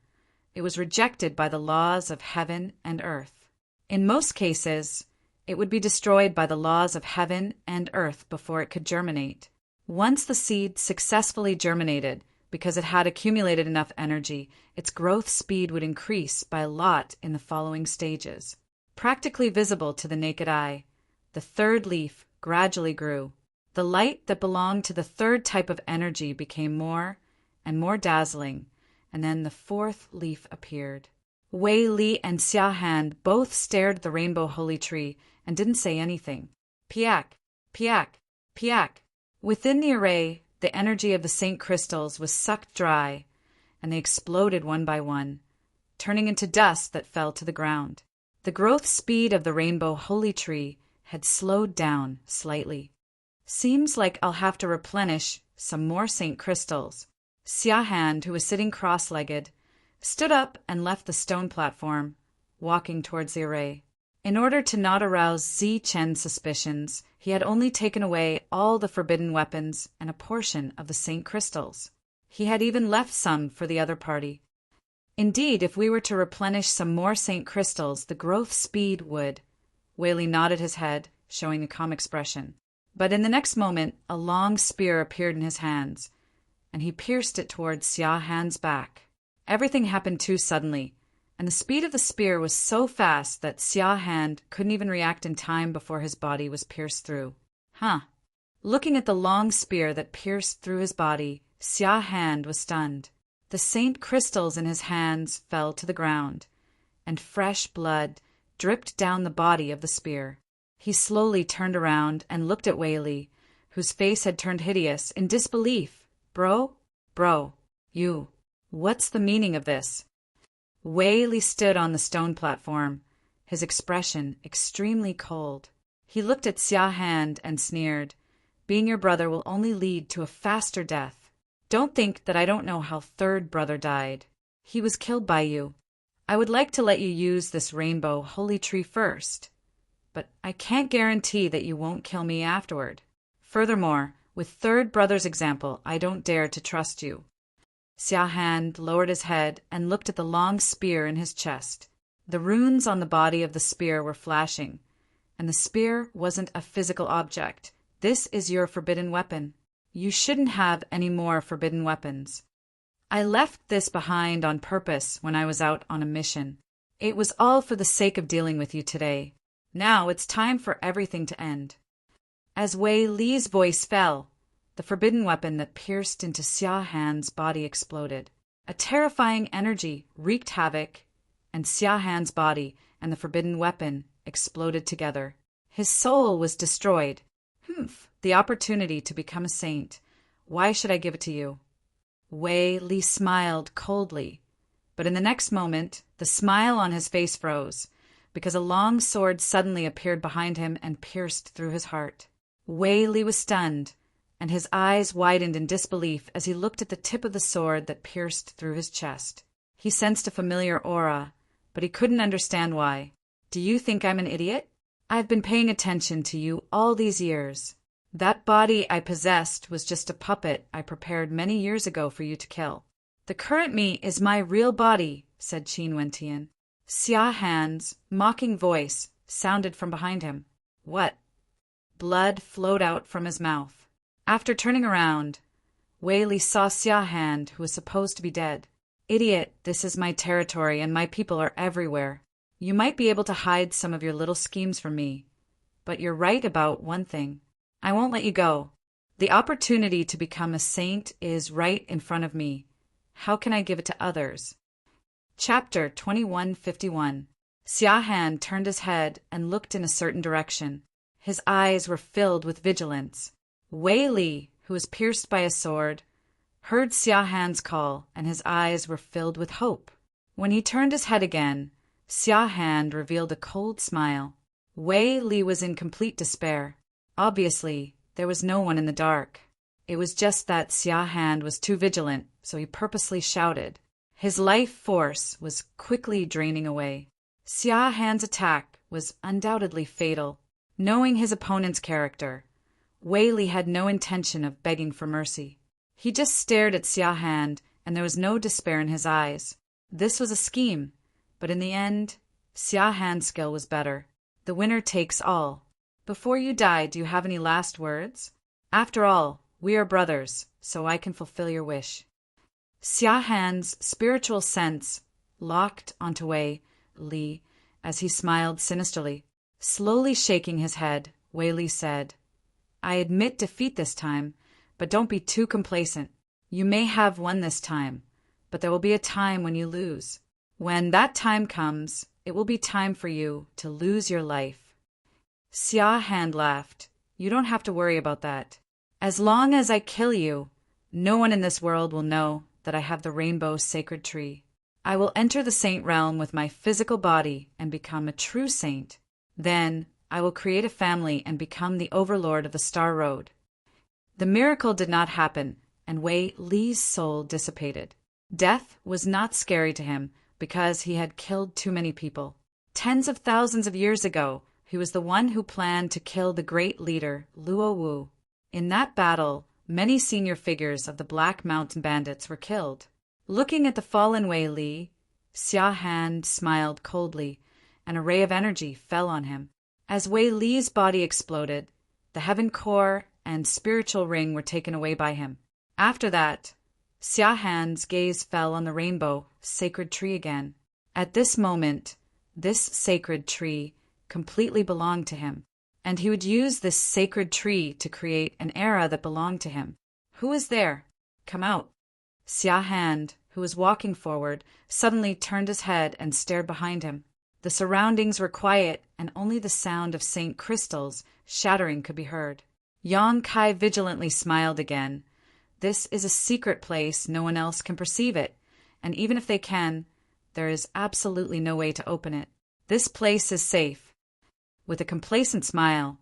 it was rejected by the laws of heaven and earth. In most cases, it would be destroyed by the laws of heaven and earth before it could germinate. Once the seed successfully germinated, because it had accumulated enough energy, its growth speed would increase by a lot in the following stages. Practically visible to the naked eye, the third leaf gradually grew. The light that belonged to the third type of energy became more and more dazzling, and then the fourth leaf appeared. Wei Li and Xia Han both stared at the rainbow holy tree and didn't say anything. Piak, piak, piak. Within the array, the energy of the Saint Crystals was sucked dry, and they exploded one by one, turning into dust that fell to the ground. The growth speed of the rainbow holy tree had slowed down slightly. Seems like I'll have to replenish some more Saint Crystals. Xia Han, who was sitting cross-legged, stood up and left the stone platform, walking towards the array. In order to not arouse Zichen's suspicions, he had only taken away all the forbidden weapons and a portion of the Saint Crystals. He had even left some for the other party. Indeed, if we were to replenish some more Saint Crystals, the growth speed would— Wei Li nodded his head, showing a calm expression. But in the next moment, a long spear appeared in his hands, and he pierced it towards Xia Han's back. Everything happened too suddenly, and the speed of the spear was so fast that Xia Han couldn't even react in time before his body was pierced through. Looking at the long spear that pierced through his body, Xia Han was stunned. The saint crystals in his hands fell to the ground, and fresh blood dripped down the body of the spear. He slowly turned around and looked at Wei Li, whose face had turned hideous, in disbelief. Bro, what's the meaning of this? Wei Li stood on the stone platform, his expression extremely cold. He looked at Xia Han and sneered. Being your brother will only lead to a faster death. Don't think that I don't know how third brother died. He was killed by you. I would like to let you use this rainbow holy tree first, but I can't guarantee that you won't kill me afterward. Furthermore, with third brother's example, I don't dare to trust you. Xia Han lowered his head and looked at the long spear in his chest. The runes on the body of the spear were flashing, and the spear wasn't a physical object. This is your forbidden weapon. You shouldn't have any more forbidden weapons. I left this behind on purpose when I was out on a mission. It was all for the sake of dealing with you today. Now it's time for everything to end. As Wei Li's voice fell, the forbidden weapon that pierced into Xia Han's body exploded. A terrifying energy wreaked havoc, and Xia Han's body and the forbidden weapon exploded together. His soul was destroyed. The opportunity to become a saint. Why should I give it to you? Wei Li smiled coldly, but in the next moment, the smile on his face froze, because a long sword suddenly appeared behind him and pierced through his heart. Wei Li was stunned, and his eyes widened in disbelief as he looked at the tip of the sword that pierced through his chest. He sensed a familiar aura, but he couldn't understand why. Do you think I'm an idiot? I've been paying attention to you all these years. That body I possessed was just a puppet I prepared many years ago for you to kill. The current me is my real body, said Qin Wentian. Xia Han's mocking voice sounded from behind him. What? Blood flowed out from his mouth. After turning around, Wei Li saw Xia Han, who was supposed to be dead. Idiot, this is my territory and my people are everywhere. You might be able to hide some of your little schemes from me, but you're right about one thing. I won't let you go. The opportunity to become a saint is right in front of me. How can I give it to others? Chapter 2151. Xia Han turned his head and looked in a certain direction. His eyes were filled with vigilance. Wei Li, who was pierced by a sword, heard Xia Han's call, and his eyes were filled with hope. When he turned his head again, Xia Han revealed a cold smile. Wei Li was in complete despair. Obviously, there was no one in the dark. It was just that Xia Han was too vigilant, so he purposely shouted. His life force was quickly draining away. Xia Han's attack was undoubtedly fatal. Knowing his opponent's character, Wei Li had no intention of begging for mercy. He just stared at Xia Han, and there was no despair in his eyes. This was a scheme, but in the end, Xia Han's skill was better. The winner takes all. Before you die, do you have any last words? After all, we are brothers, so I can fulfill your wish. Xia Han's spiritual sense locked onto Wei Li as he smiled sinisterly. Slowly shaking his head, Wei Li said, I admit defeat this time, but don't be too complacent. You may have won this time, but there will be a time when you lose. When that time comes, it will be time for you to lose your life. Xia Han laughed. You don't have to worry about that. As long as I kill you, no one in this world will know that I have the rainbow sacred tree. I will enter the saint realm with my physical body and become a true saint. Then I will create a family and become the overlord of the Star Road. The miracle did not happen, and Wei Li's soul dissipated. Death was not scary to him because he had killed too many people. Tens of thousands of years ago, he was the one who planned to kill the great leader, Luo Wu. In that battle, many senior figures of the Black Mountain Bandits were killed. Looking at the fallen Wei Li, Xia Han smiled coldly. An ray of energy fell on him. As Wei Li's body exploded, the heaven core and spiritual ring were taken away by him. After that, Xia Han's gaze fell on the rainbow, sacred tree again. At this moment, this sacred tree completely belonged to him, and he would use this sacred tree to create an era that belonged to him. Who is there? Come out. Xia Han, who was walking forward, suddenly turned his head and stared behind him. The surroundings were quiet, and only the sound of Saint crystals shattering could be heard. Yang Kai vigilantly smiled again. This is a secret place, no one else can perceive it, and even if they can, there is absolutely no way to open it. This place is safe. With a complacent smile,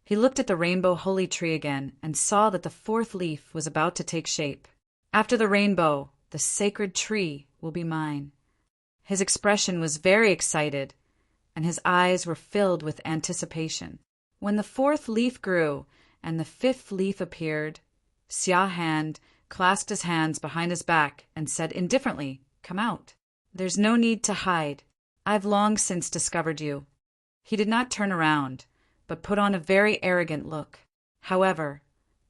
he looked at the rainbow holy tree again and saw that the fourth leaf was about to take shape. After the rainbow, the sacred tree will be mine. His expression was very excited, and his eyes were filled with anticipation. When the fourth leaf grew and the fifth leaf appeared, Xia Han clasped his hands behind his back and said indifferently, "Come out. There's no need to hide. I've long since discovered you." He did not turn around, but put on a very arrogant look. However,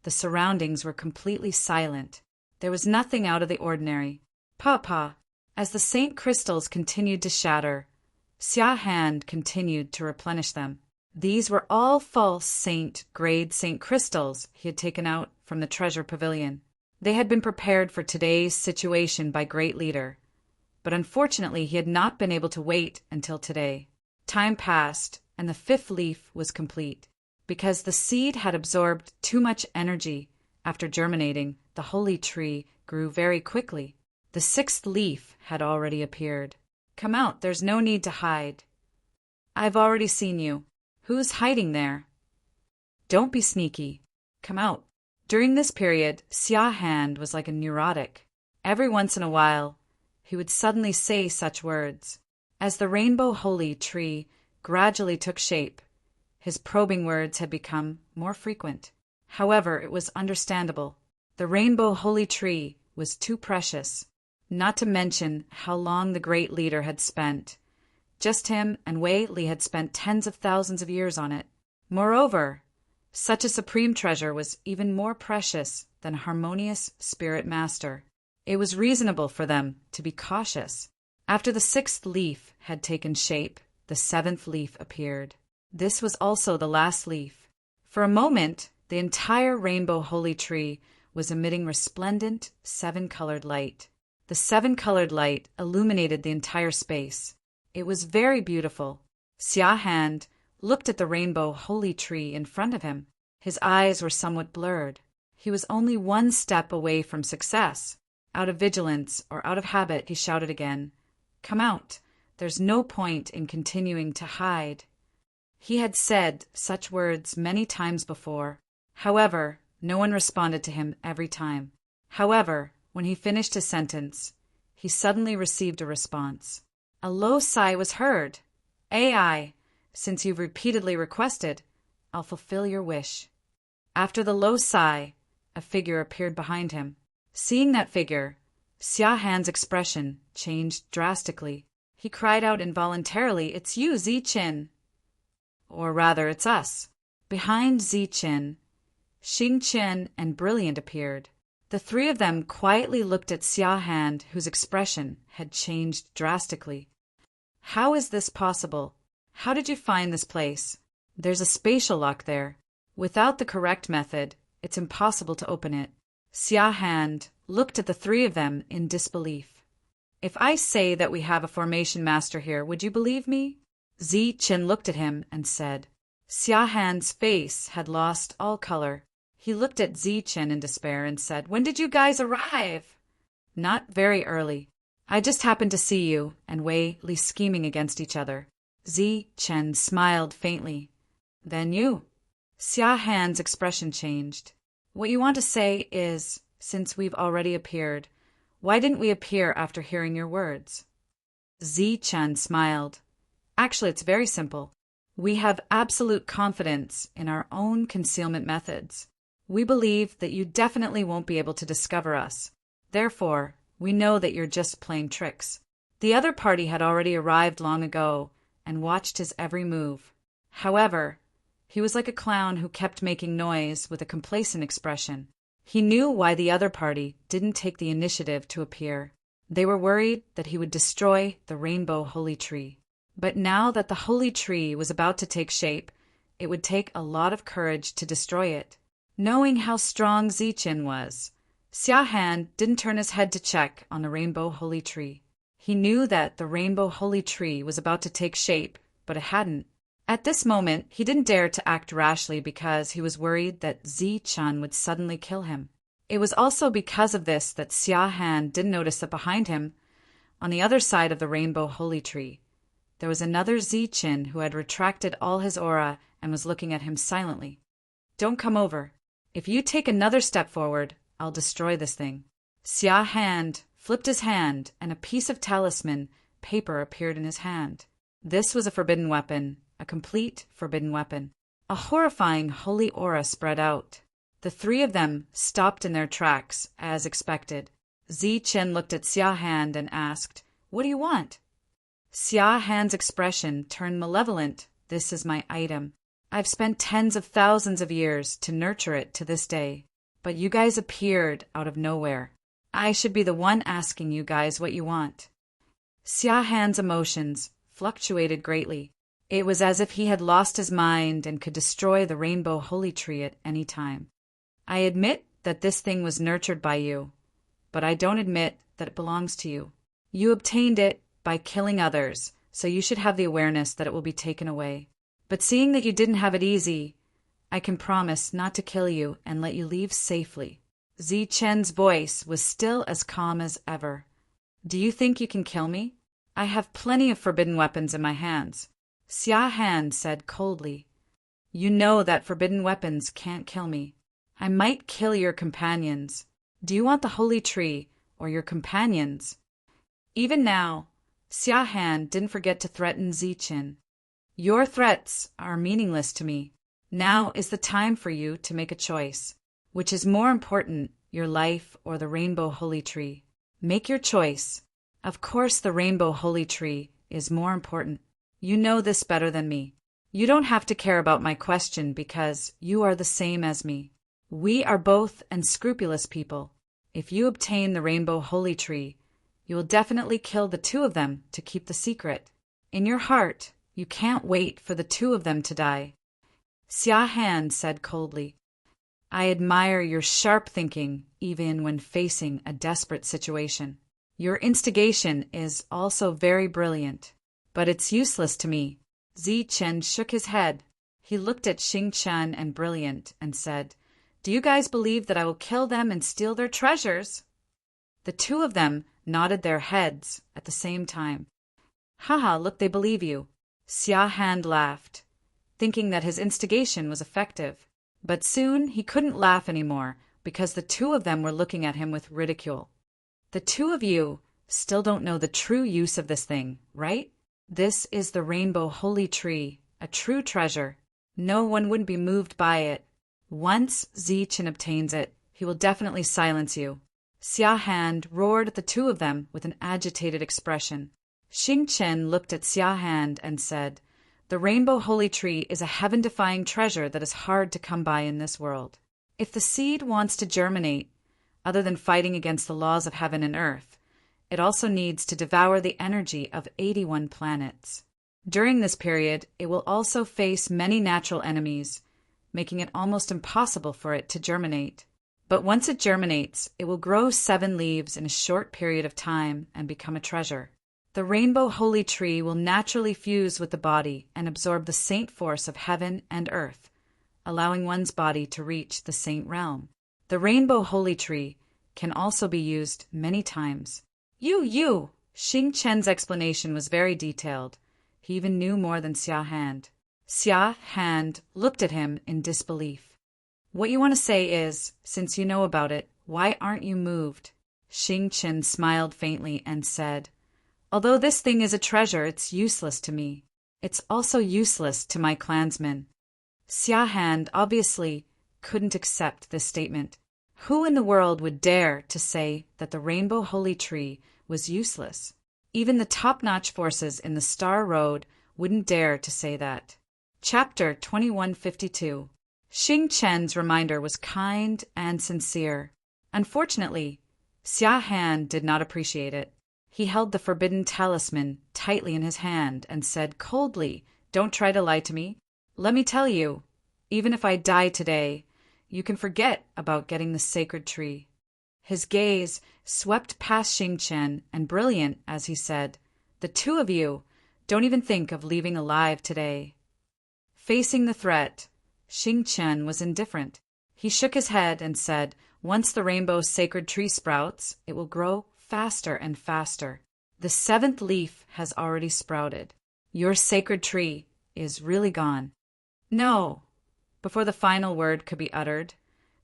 the surroundings were completely silent. There was nothing out of the ordinary. Papa. As the saint crystals continued to shatter, Xia Han continued to replenish them. These were all false grade saint crystals he had taken out from the treasure pavilion. They had been prepared for today's situation by Great Leader, but unfortunately he had not been able to wait until today. Time passed, and the fifth leaf was complete. Because the seed had absorbed too much energy after germinating, the holy tree grew very quickly. The sixth leaf had already appeared. "Come out, there's no need to hide. I've already seen you. Who's hiding there? Don't be sneaky. Come out." During this period, Xia Han was like a neurotic. Every once in a while, he would suddenly say such words. As the rainbow holy tree gradually took shape, his probing words had become more frequent. However, it was understandable. The rainbow holy tree was too precious, not to mention how long the Great Leader had spent. Just him and Wei Li had spent tens of thousands of years on it. Moreover, such a supreme treasure was even more precious than a harmonious spirit master. It was reasonable for them to be cautious. After the sixth leaf had taken shape, the seventh leaf appeared. This was also the last leaf. For a moment, the entire rainbow holy tree was emitting resplendent, seven-colored light. The seven-colored light illuminated the entire space. It was very beautiful. Xia Han looked at the rainbow holy tree in front of him. His eyes were somewhat blurred. He was only one step away from success. Out of vigilance or out of habit, he shouted again, "Come out. There's no point in continuing to hide." He had said such words many times before. However, no one responded to him every time. However, when he finished his sentence, he suddenly received a response. A low sigh was heard. "AI, since you've repeatedly requested, I'll fulfill your wish." After the low sigh, a figure appeared behind him. Seeing that figure, Xia Han's expression changed drastically. He cried out involuntarily, "It's you, Ziqin!" Or rather, it's us. Behind Ziqin, Xingqian and Brilliant appeared. The three of them quietly looked at Xia Han, whose expression had changed drastically. "How is this possible? How did you find this place? There's a spatial lock there. Without the correct method, it's impossible to open it." Xia Han looked at the three of them in disbelief. "If I say that we have a formation master here, would you believe me?" Ziqin looked at him and said. Xia Han's face had lost all color. He looked at Ziqin in despair and said, "When did you guys arrive?" "Not very early. I just happened to see you and Wei Li scheming against each other." Ziqin smiled faintly. "Then you?" Xia Han's expression changed. "What you want to say is, since we've already appeared, why didn't we appear after hearing your words?" Ziqin smiled. "Actually, it's very simple. We have absolute confidence in our own concealment methods. We believe that you definitely won't be able to discover us. Therefore, we know that you're just playing tricks." The other party had already arrived long ago and watched his every move. However, he was like a clown who kept making noise with a complacent expression. He knew why the other party didn't take the initiative to appear. They were worried that he would destroy the rainbow holy tree. But now that the holy tree was about to take shape, it would take a lot of courage to destroy it. Knowing how strong Zichen was, Xiahan didn't turn his head to check on the rainbow holy tree. He knew that the rainbow holy tree was about to take shape, but it hadn't. At this moment, he didn't dare to act rashly because he was worried that Zichen would suddenly kill him. It was also because of this that Xiahan didn't notice that behind him, on the other side of the rainbow holy tree, there was another Zichen who had retracted all his aura and was looking at him silently. "Don't come over. If you take another step forward, I'll destroy this thing." Xiahan flipped his hand, and a piece of talisman paper appeared in his hand. This was a forbidden weapon, a complete forbidden weapon. A horrifying holy aura spread out. The three of them stopped in their tracks, as expected. Zichen looked at Xiahan and asked, "What do you want?" Xiahan's expression turned malevolent. "This is my item. I've spent tens of thousands of years to nurture it to this day. But you guys appeared out of nowhere. I should be the one asking you guys what you want." Xiahan's emotions fluctuated greatly. It was as if he had lost his mind and could destroy the rainbow holy tree at any time. "I admit that this thing was nurtured by you, but I don't admit that it belongs to you. You obtained it by killing others, so you should have the awareness that it will be taken away. But seeing that you didn't have it easy, I can promise not to kill you and let you leave safely." Zichen's voice was still as calm as ever. "Do you think you can kill me? I have plenty of forbidden weapons in my hands." Xiahan said coldly, "You know that forbidden weapons can't kill me. I might kill your companions. Do you want the holy tree or your companions?" Even now, Xiahan didn't forget to threaten Zichen. "Your threats are meaningless to me. Now is the time for you to make a choice. Which is more important, your life or the rainbow holy tree? Make your choice. Of course the rainbow holy tree is more important. You know this better than me. You don't have to care about my question because you are the same as me. We are both unscrupulous people. If you obtain the rainbow holy tree, you will definitely kill the two of them to keep the secret. In your heart, you can't wait for the two of them to die." Xiahan said coldly, "I admire your sharp thinking even when facing a desperate situation. Your instigation is also very brilliant, but it's useless to me." Zichen shook his head. He looked at Xingchen and Brilliant and said, "Do you guys believe that I will kill them and steal their treasures?" The two of them nodded their heads at the same time. "Haha, look, they believe you." Xiahan laughed, thinking that his instigation was effective. But soon he couldn't laugh anymore because the two of them were looking at him with ridicule. "The two of you still don't know the true use of this thing, right? This is the rainbow holy tree, a true treasure. No one would be moved by it. Once Zichen obtains it, he will definitely silence you." Xiahan roared at the two of them with an agitated expression. Xingchen looked at Xiahan and said, "The rainbow holy tree is a heaven-defying treasure that is hard to come by in this world. If the seed wants to germinate, other than fighting against the laws of heaven and earth, it also needs to devour the energy of 81 planets. During this period, it will also face many natural enemies, making it almost impossible for it to germinate. But once it germinates, it will grow 7 leaves in a short period of time and become a treasure. The rainbow holy tree will naturally fuse with the body and absorb the saint force of heaven and earth, allowing one's body to reach the saint realm. The rainbow holy tree can also be used many times." You! Xingchen's explanation was very detailed. He even knew more than Xiahan. Xiahan looked at him in disbelief. "What you want to say is, since you know about it, why aren't you moved?" Xingchen smiled faintly and said, "Although this thing is a treasure, it's useless to me. It's also useless to my clansmen." Xiahan obviously couldn't accept this statement. Who in the world would dare to say that the rainbow holy tree was useless? Even the top-notch forces in the Star Road wouldn't dare to say that. Chapter 2152. Xing Chen's reminder was kind and sincere. Unfortunately, Xia Han did not appreciate it. He held the forbidden talisman tightly in his hand and said coldly, "Don't try to lie to me. Let me tell you, even if I die today, you can forget about getting the sacred tree." His gaze swept past Xing Chen and brilliant as he said, "The two of you, don't even think of leaving alive today." Facing the threat, Xing Chen was indifferent. He shook his head and said, "Once the rainbow's sacred tree sprouts, it will grow faster and faster. The 7th leaf has already sprouted. Your sacred tree is really gone." "No." Before the final word could be uttered,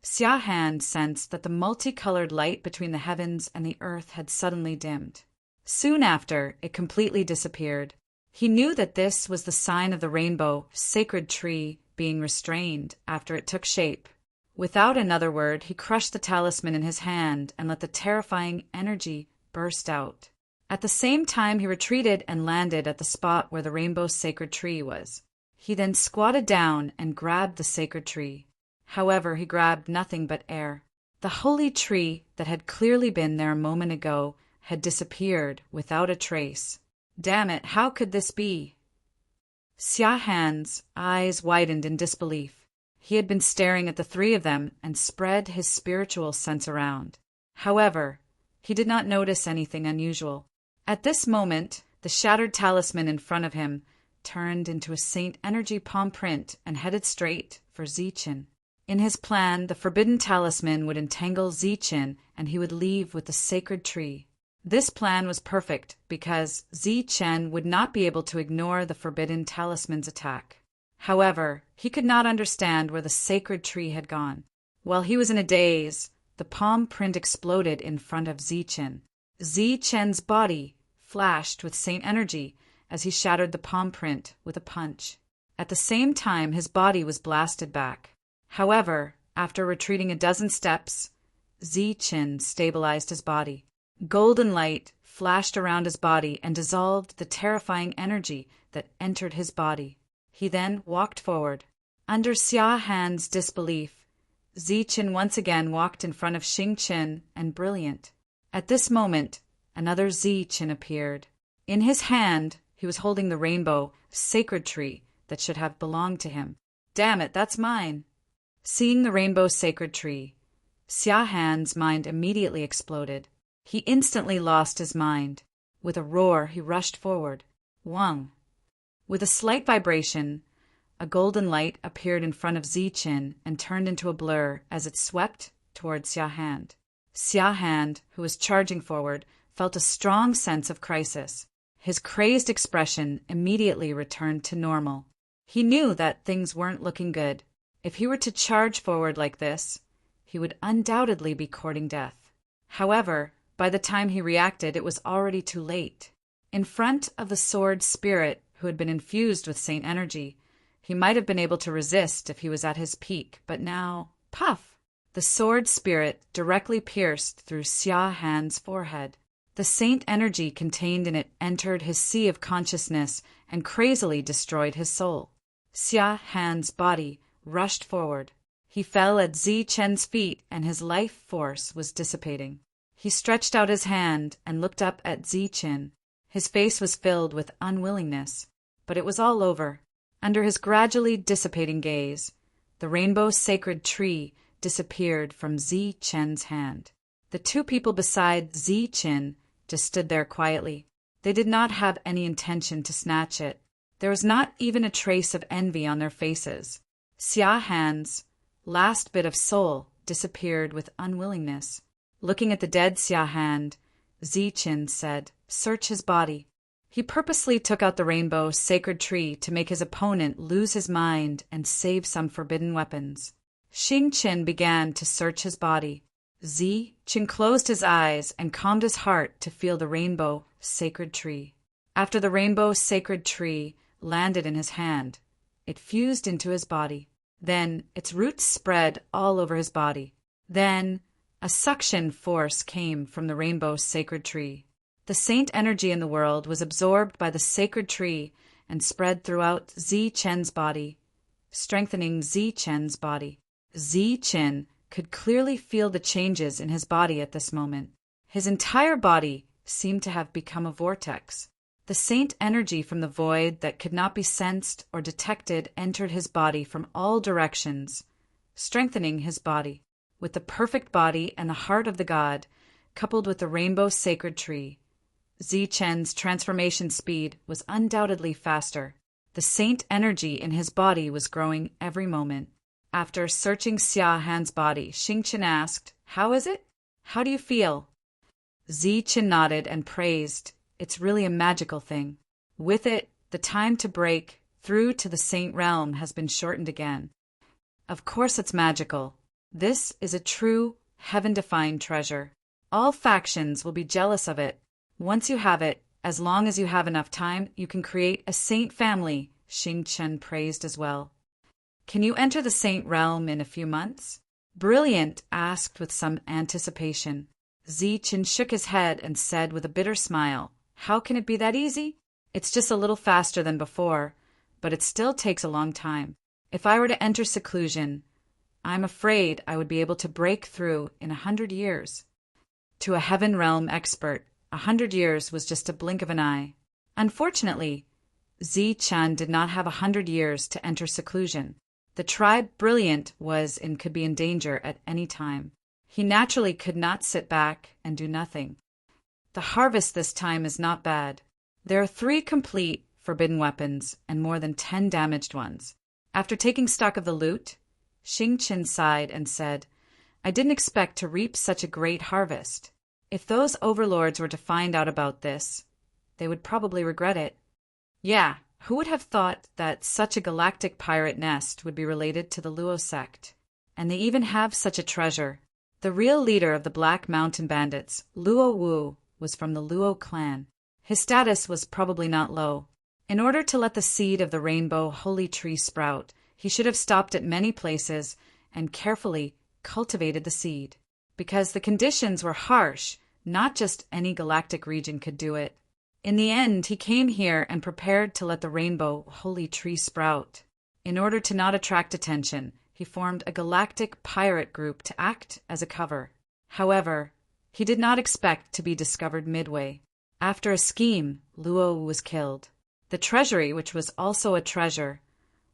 Xia Han sensed that the multicolored light between the heavens and the earth had suddenly dimmed. Soon after, it completely disappeared. He knew that this was the sign of the rainbow sacred tree being restrained after it took shape. Without another word, he crushed the talisman in his hand and let the terrifying energy burst out. At the same time, he retreated and landed at the spot where the rainbow's sacred tree was. He then squatted down and grabbed the sacred tree. However, he grabbed nothing but air. The holy tree that had clearly been there a moment ago had disappeared without a trace. Damn it, how could this be? Xia Han's eyes widened in disbelief. He had been staring at the three of them and spread his spiritual sense around. However, he did not notice anything unusual. At this moment, the shattered talisman in front of him turned into a Saint Energy palm print and headed straight for Zichen. In his plan, the forbidden talisman would entangle Zichen and he would leave with the sacred tree. This plan was perfect because Zichen would not be able to ignore the forbidden talisman's attack. However, he could not understand where the sacred tree had gone. While he was in a daze, the palm print exploded in front of Zichen. Zichen's body flashed with Saint Energy as he shattered the palm print with a punch. At the same time, his body was blasted back. However, after retreating a dozen steps, Zichen stabilized his body. Golden light flashed around his body and dissolved the terrifying energy that entered his body. He then walked forward. Under Xia Han's disbelief, Zichen once again walked in front of Xing Chen and Brilliant. At this moment, another Zichen appeared. In his hand, he was holding the rainbow sacred tree that should have belonged to him. "Damn it, that's mine." Seeing the rainbow sacred tree, Xia Han's mind immediately exploded. He instantly lost his mind. With a roar, he rushed forward. Wang. With a slight vibration, a golden light appeared in front of Zichen and turned into a blur as it swept toward Xia Han. Xia Han, who was charging forward, felt a strong sense of crisis. His crazed expression immediately returned to normal. He knew that things weren't looking good. If he were to charge forward like this, he would undoubtedly be courting death. However, by the time he reacted, it was already too late. In front of the sword spirit who had been infused with Saint Energy, he might have been able to resist if he was at his peak, but now, puff! The sword spirit directly pierced through Xia Han's forehead. The Saint Energy contained in it entered his sea of consciousness and crazily destroyed his soul. Xia Han's body rushed forward. He fell at Zichen's feet and his life force was dissipating. He stretched out his hand and looked up at Zichen. His face was filled with unwillingness, but it was all over. Under his gradually dissipating gaze, the rainbow sacred tree disappeared from Zichen's hand. The two people beside Zichen just stood there quietly. They did not have any intention to snatch it. There was not even a trace of envy on their faces. Xia Han's last bit of soul disappeared with unwillingness. Looking at the dead Xia Han, Zichen said, "Search his body." He purposely took out the rainbow sacred tree to make his opponent lose his mind and save some forbidden weapons. Xing Chen began to search his body. Zichen closed his eyes and calmed his heart to feel the rainbow sacred tree. After the rainbow sacred tree landed in his hand, it fused into his body. Then its roots spread all over his body. Then a suction force came from the rainbow sacred tree. The Saint Energy in the world was absorbed by the sacred tree and spread throughout Zi-Chen's body, strengthening Zi-Chen's body. Zi-Chen could clearly feel the changes in his body at this moment. His entire body seemed to have become a vortex. The saint energy from the void that could not be sensed or detected entered his body from all directions, strengthening his body. With the perfect body and the heart of the god, coupled with the rainbow sacred tree, Zi-Chen's transformation speed was undoubtedly faster. The saint energy in his body was growing every moment. After searching Xia Han's body, Xing-Chen asked, "How is it? How do you feel?" Zi-Chen nodded and praised, "It's really a magical thing. With it, the time to break through to the saint realm has been shortened again." "Of course it's magical. This is a true, heaven-defying treasure. All factions will be jealous of it. Once you have it, as long as you have enough time, you can create a saint family," Xing-Chen praised as well. "Can you enter the saint realm in a few months?" Brilliant asked with some anticipation. Zi-Chen shook his head and said with a bitter smile, "How can it be that easy? It's just a little faster than before, but it still takes a long time. If I were to enter seclusion, I'm afraid I would be able to break through in 100 years. To a heaven realm expert, 100 years was just a blink of an eye. Unfortunately, Zi-Chen did not have 100 years to enter seclusion. The tribe Brilliant was and could be in danger at any time. He naturally could not sit back and do nothing. The harvest this time is not bad. There are 3 complete forbidden weapons and more than 10 damaged ones. After taking stock of the loot, Xing-Chen sighed and said, "I didn't expect to reap such a great harvest. If those overlords were to find out about this, they would probably regret it." "Yeah, who would have thought that such a galactic pirate nest would be related to the Luo sect? And they even have such a treasure." The real leader of the Black Mountain Bandits, Luo Wu, was from the Luo clan. His status was probably not low. In order to let the seed of the rainbow holy tree sprout, he should have stopped at many places and carefully cultivated the seed. Because the conditions were harsh, not just any galactic region could do it. In the end, he came here and prepared to let the rainbow holy tree sprout. In order to not attract attention, he formed a galactic pirate group to act as a cover. However, he did not expect to be discovered midway. After a scheme, Luo was killed. The treasury, which was also a treasure,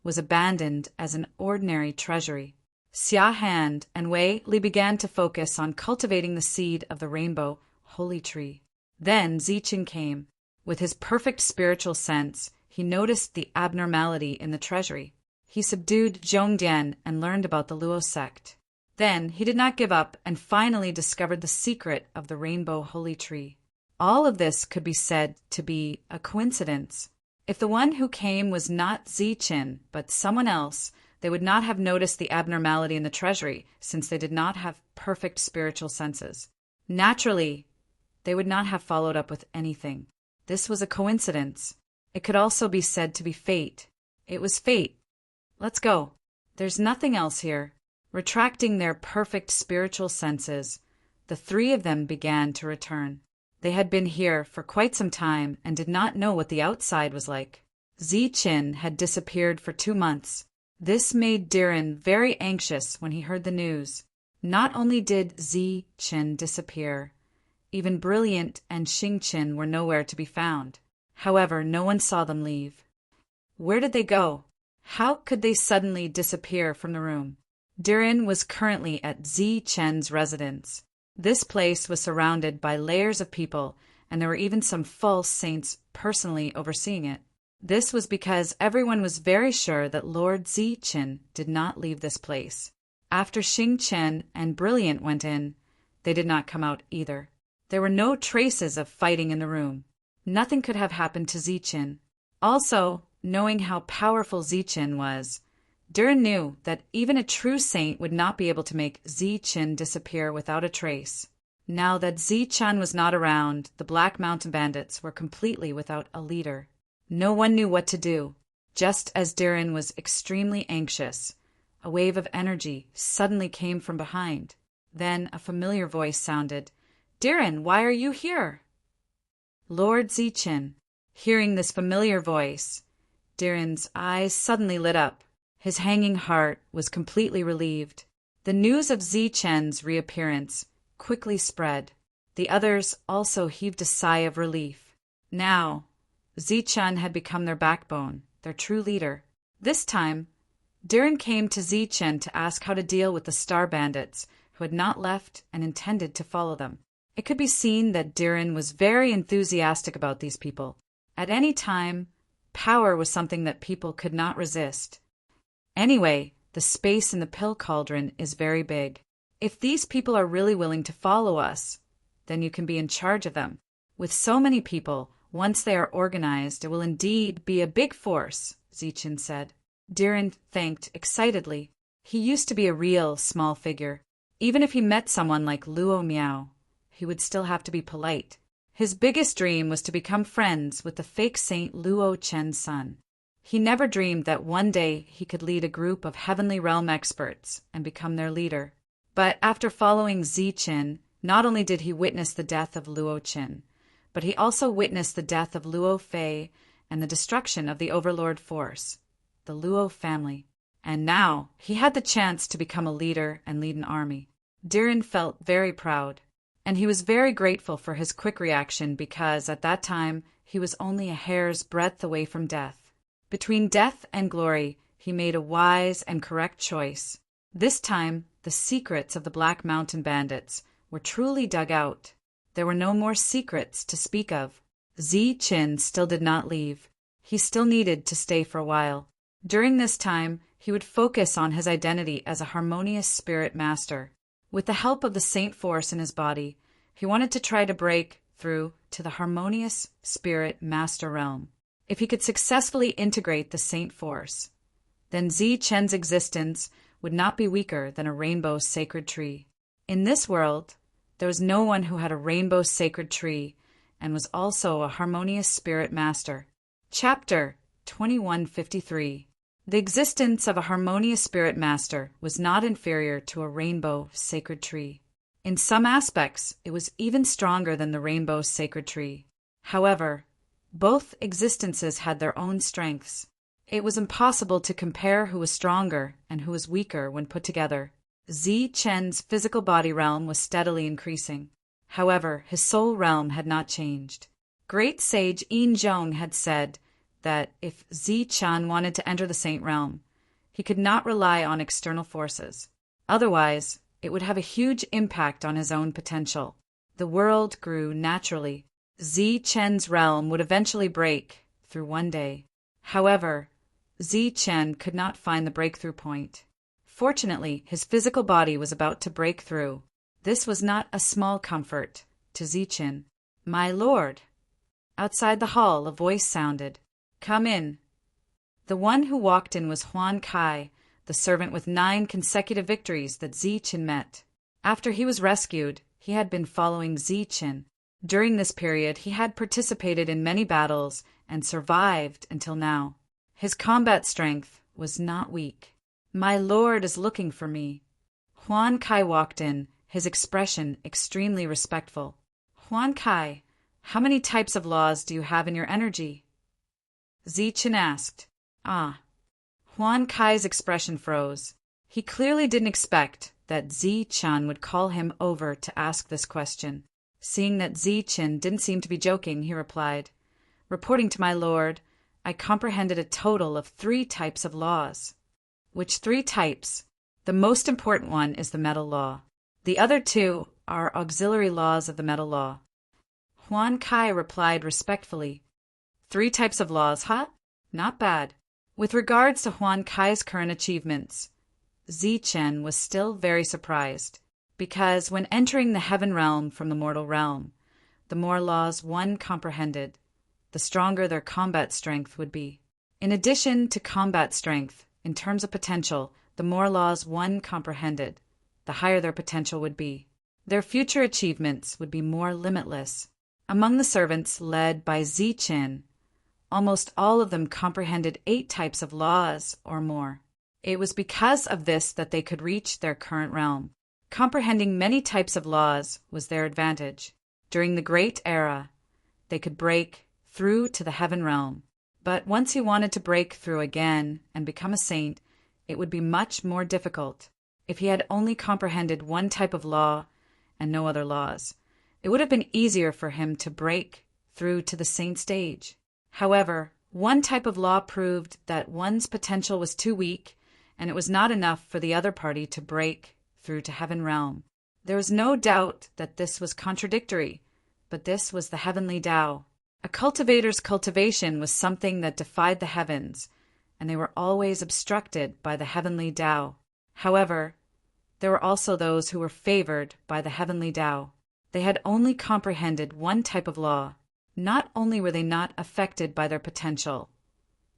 was abandoned as an ordinary treasury. Xia Han and Wei Li began to focus on cultivating the seed of the rainbow holy tree. Then Zi-Chen came. With his perfect spiritual sense, he noticed the abnormality in the treasury. He subdued Zhongdian and learned about the Luo sect. Then he did not give up and finally discovered the secret of the rainbow holy tree. All of this could be said to be a coincidence. If the one who came was not Zi-Chen, but someone else, they would not have noticed the abnormality in the treasury, since they did not have perfect spiritual senses. Naturally, they would not have followed up with anything. This was a coincidence. It could also be said to be fate. It was fate. Let's go. There's nothing else here. Retracting their perfect spiritual senses, the 3 of them began to return. They had been here for quite some time and did not know what the outside was like. Zi-Chen had disappeared for 2 months. This made Diren very anxious when he heard the news. Not only did Zi-Chen disappear, even Brilliant and Xing-Chen were nowhere to be found. However, no one saw them leave. Where did they go? How could they suddenly disappear from the room? Diren was currently at Zi-Chen's residence. This place was surrounded by layers of people, and there were even some false saints personally overseeing it. This was because everyone was very sure that Lord Zi-Chen did not leave this place. After Xing-Chen and Brilliant went in, they did not come out either. There were no traces of fighting in the room. Nothing could have happened to Zi-Chen. Also, knowing how powerful Zi-Chen was, Diren knew that even a true saint would not be able to make Zi-Chen disappear without a trace. Now that Zi-Chen was not around, the Black Mountain Bandits were completely without a leader. No one knew what to do. Just as Diren was extremely anxious, a wave of energy suddenly came from behind. Then a familiar voice sounded, "Diren, why are you here?" Lord Zi-Chen. Hearing this familiar voice, Diren's eyes suddenly lit up. His hanging heart was completely relieved. The news of Zichen's reappearance quickly spread. The others also heaved a sigh of relief. Now, Zichen had become their backbone, their true leader. This time, Diren came to Zichen to ask how to deal with the Star Bandits, who had not left and intended to follow them. It could be seen that Diren was very enthusiastic about these people. At any time, power was something that people could not resist. Anyway, the space in the pill cauldron is very big. If these people are really willing to follow us, then you can be in charge of them. With so many people, once they are organized, it will indeed be a big force, Zichen said. Diren thanked excitedly. He used to be a real small figure. Even if he met someone like Luo Miao, he would still have to be polite. His biggest dream was to become friends with the fake saint Luo Chen's son. He never dreamed that one day he could lead a group of Heavenly Realm experts and become their leader. But after following Zichen, not only did he witness the death of Luo Chen, but he also witnessed the death of Luo Fei and the destruction of the Overlord Force, the Luo family. And now he had the chance to become a leader and lead an army. Diren felt very proud, and he was very grateful for his quick reaction because at that time he was only a hair's breadth away from death. Between death and glory, he made a wise and correct choice. This time, the secrets of the Black Mountain Bandits were truly dug out. There were no more secrets to speak of. Zichen still did not leave. He still needed to stay for a while. During this time, he would focus on his identity as a harmonious spirit master. With the help of the Saint Force in his body, he wanted to try to break through to the harmonious spirit master realm. If he could successfully integrate the Saint Force, then Zichen's existence would not be weaker than a rainbow sacred tree. In this world, there was no one who had a rainbow sacred tree and was also a harmonious spirit master. Chapter 2153. The existence of a harmonious spirit master was not inferior to a rainbow sacred tree. In some aspects, it was even stronger than the rainbow sacred tree. However, both existences had their own strengths. It was impossible to compare who was stronger and who was weaker when put together. Zichen's physical body realm was steadily increasing. However, his soul realm had not changed. Great sage Yin Zhong had said that if Zichen wanted to enter the Saint Realm, he could not rely on external forces. Otherwise, it would have a huge impact on his own potential. The world grew naturally. Zichen's realm would eventually break through one day. However, Zichen could not find the breakthrough point. Fortunately, his physical body was about to break through. This was not a small comfort to Zichen. "My lord!" Outside the hall, a voice sounded. "Come in." The one who walked in was Huan Kai, the servant with 9 consecutive victories that Zichen met. After he was rescued, he had been following Zichen. During this period, he had participated in many battles and survived until now. His combat strength was not weak. "My lord is looking for me." Huan Kai walked in, his expression extremely respectful. "Huan Kai, how many types of laws do you have in your energy?" Zichen asked. "Ah." Huan Kai's expression froze. He clearly didn't expect that Zichen would call him over to ask this question. Seeing that Zichen didn't seem to be joking, he replied, "Reporting to my lord, I comprehended a total of 3 types of laws." "Which 3 types?" "The most important one is the metal law. The other 2 are auxiliary laws of the metal law." Huan Kai replied respectfully, 3 types of laws, huh? Not bad. With regards to Huan Kai's current achievements, Zichen was still very surprised, because when entering the heaven realm from the mortal realm, the more laws one comprehended, the stronger their combat strength would be. In addition to combat strength, in terms of potential, the more laws one comprehended, the higher their potential would be. Their future achievements would be more limitless. Among the servants led by Zichen, almost all of them comprehended 8 types of laws or more. It was because of this that they could reach their current realm. Comprehending many types of laws was their advantage. During the Great Era, they could break through to the heaven realm. But once he wanted to break through again and become a saint, it would be much more difficult. If he had only comprehended one type of law and no other laws, it would have been easier for him to break through to the saint stage. However, one type of law proved that one's potential was too weak, and it was not enough for the other party to break through to heaven realm. There was no doubt that this was contradictory, but this was the heavenly Tao. A cultivator's cultivation was something that defied the heavens, and they were always obstructed by the heavenly Tao. However, there were also those who were favored by the heavenly Tao. They had only comprehended one type of law. Not only were they not affected by their potential,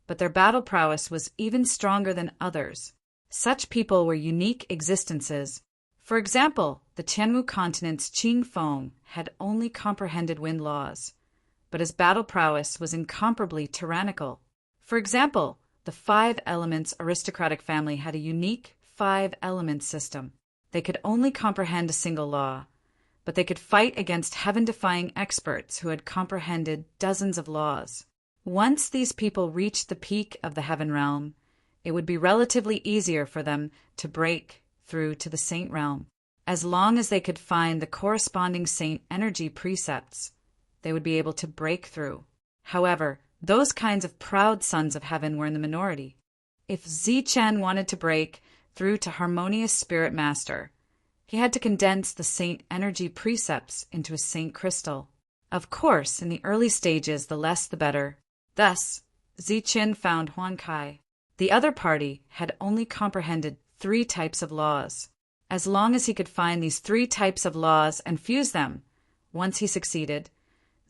but their battle prowess was even stronger than others. Such people were unique existences. For example, the Tianmu continent's Qing Feng had only comprehended wind laws, but his battle prowess was incomparably tyrannical. For example, the 5 Elements aristocratic family had a unique 5-element system. They could only comprehend a single law, but they could fight against heaven-defying experts who had comprehended dozens of laws. Once these people reached the peak of the heaven realm, it would be relatively easier for them to break through to the saint realm. As long as they could find the corresponding saint energy precepts, they would be able to break through. However, those kinds of proud sons of heaven were in the minority. If Zichen wanted to break through to harmonious spirit master, he had to condense the saint energy precepts into a saint crystal. Of course, in the early stages, the less the better. Thus, Zichen found Huan Kai. The other party had only comprehended 3 types of laws. As long as he could find these 3 types of laws and fuse them, once he succeeded,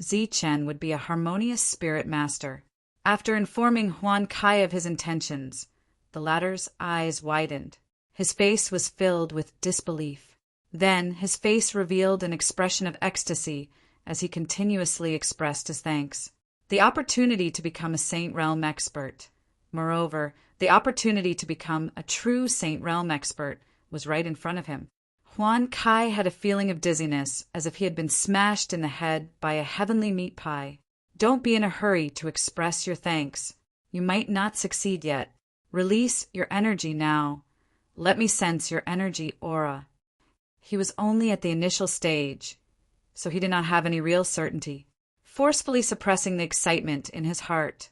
Zichen would be a harmonious spirit master. After informing Huan Kai of his intentions, the latter's eyes widened. His face was filled with disbelief. Then his face revealed an expression of ecstasy as he continuously expressed his thanks. The opportunity to become a Saint Realm expert. Moreover, the opportunity to become a true Saint Realm expert was right in front of him. Huan Kai had a feeling of dizziness, as if he had been smashed in the head by a heavenly meat pie. Don't be in a hurry to express your thanks. You might not succeed yet. Release your energy now. Let me sense your energy aura. He was only at the initial stage, so he did not have any real certainty. Forcefully suppressing the excitement in his heart,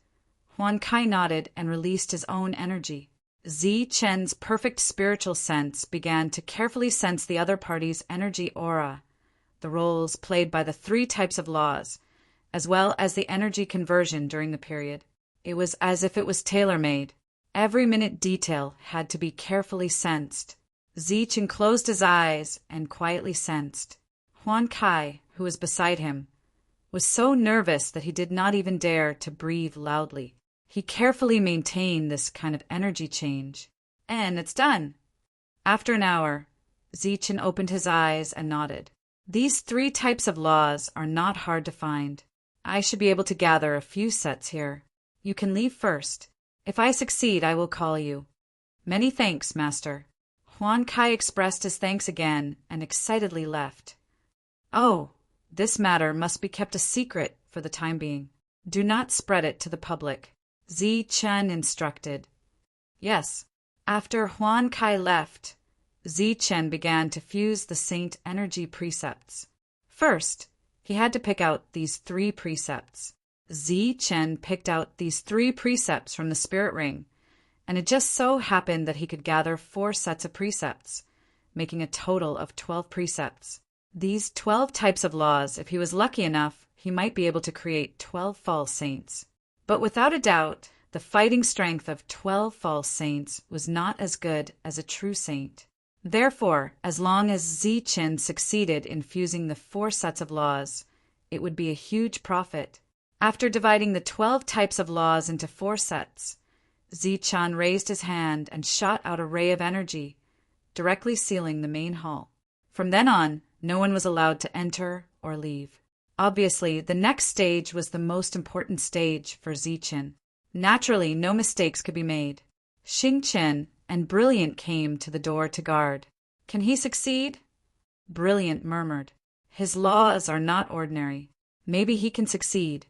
Huan Kai nodded and released his own energy. Zichen's perfect spiritual sense began to carefully sense the other party's energy aura, the roles played by the 3 types of laws, as well as the energy conversion during the period. It was as if it was tailor-made. Every minute detail had to be carefully sensed. Zichen closed his eyes and quietly sensed. Huan Kai, who was beside him, was so nervous that he did not even dare to breathe loudly. He carefully maintained this kind of energy change. And it's done. After an hour, Zichen opened his eyes and nodded. These 3 types of laws are not hard to find. I should be able to gather a few sets here. You can leave first. If I succeed, I will call you. Many thanks, Master. Huan Kai expressed his thanks again and excitedly left. Oh, this matter must be kept a secret for the time being. Do not spread it to the public. Zichen instructed. Yes. After Huan Kai left, Zichen began to fuse the saint energy precepts. First, he had to pick out these 3 precepts. Zichen picked out these 3 precepts from the spirit ring, and it just so happened that he could gather 4 sets of precepts, making a total of 12 precepts. These 12 types of laws, if he was lucky enough, he might be able to create 12 false saints. But without a doubt, the fighting strength of 12 false saints was not as good as a true saint. Therefore, as long as Zichen succeeded in fusing the 4 sets of laws, it would be a huge profit. After dividing the 12 types of laws into 4 sets, Zichen raised his hand and shot out a ray of energy, directly sealing the main hall. From then on, no one was allowed to enter or leave. Obviously, the next stage was the most important stage for Zichen. Naturally, no mistakes could be made. Xingchen and Brilliant came to the door to guard. Can he succeed? Brilliant murmured. His laws are not ordinary. Maybe he can succeed.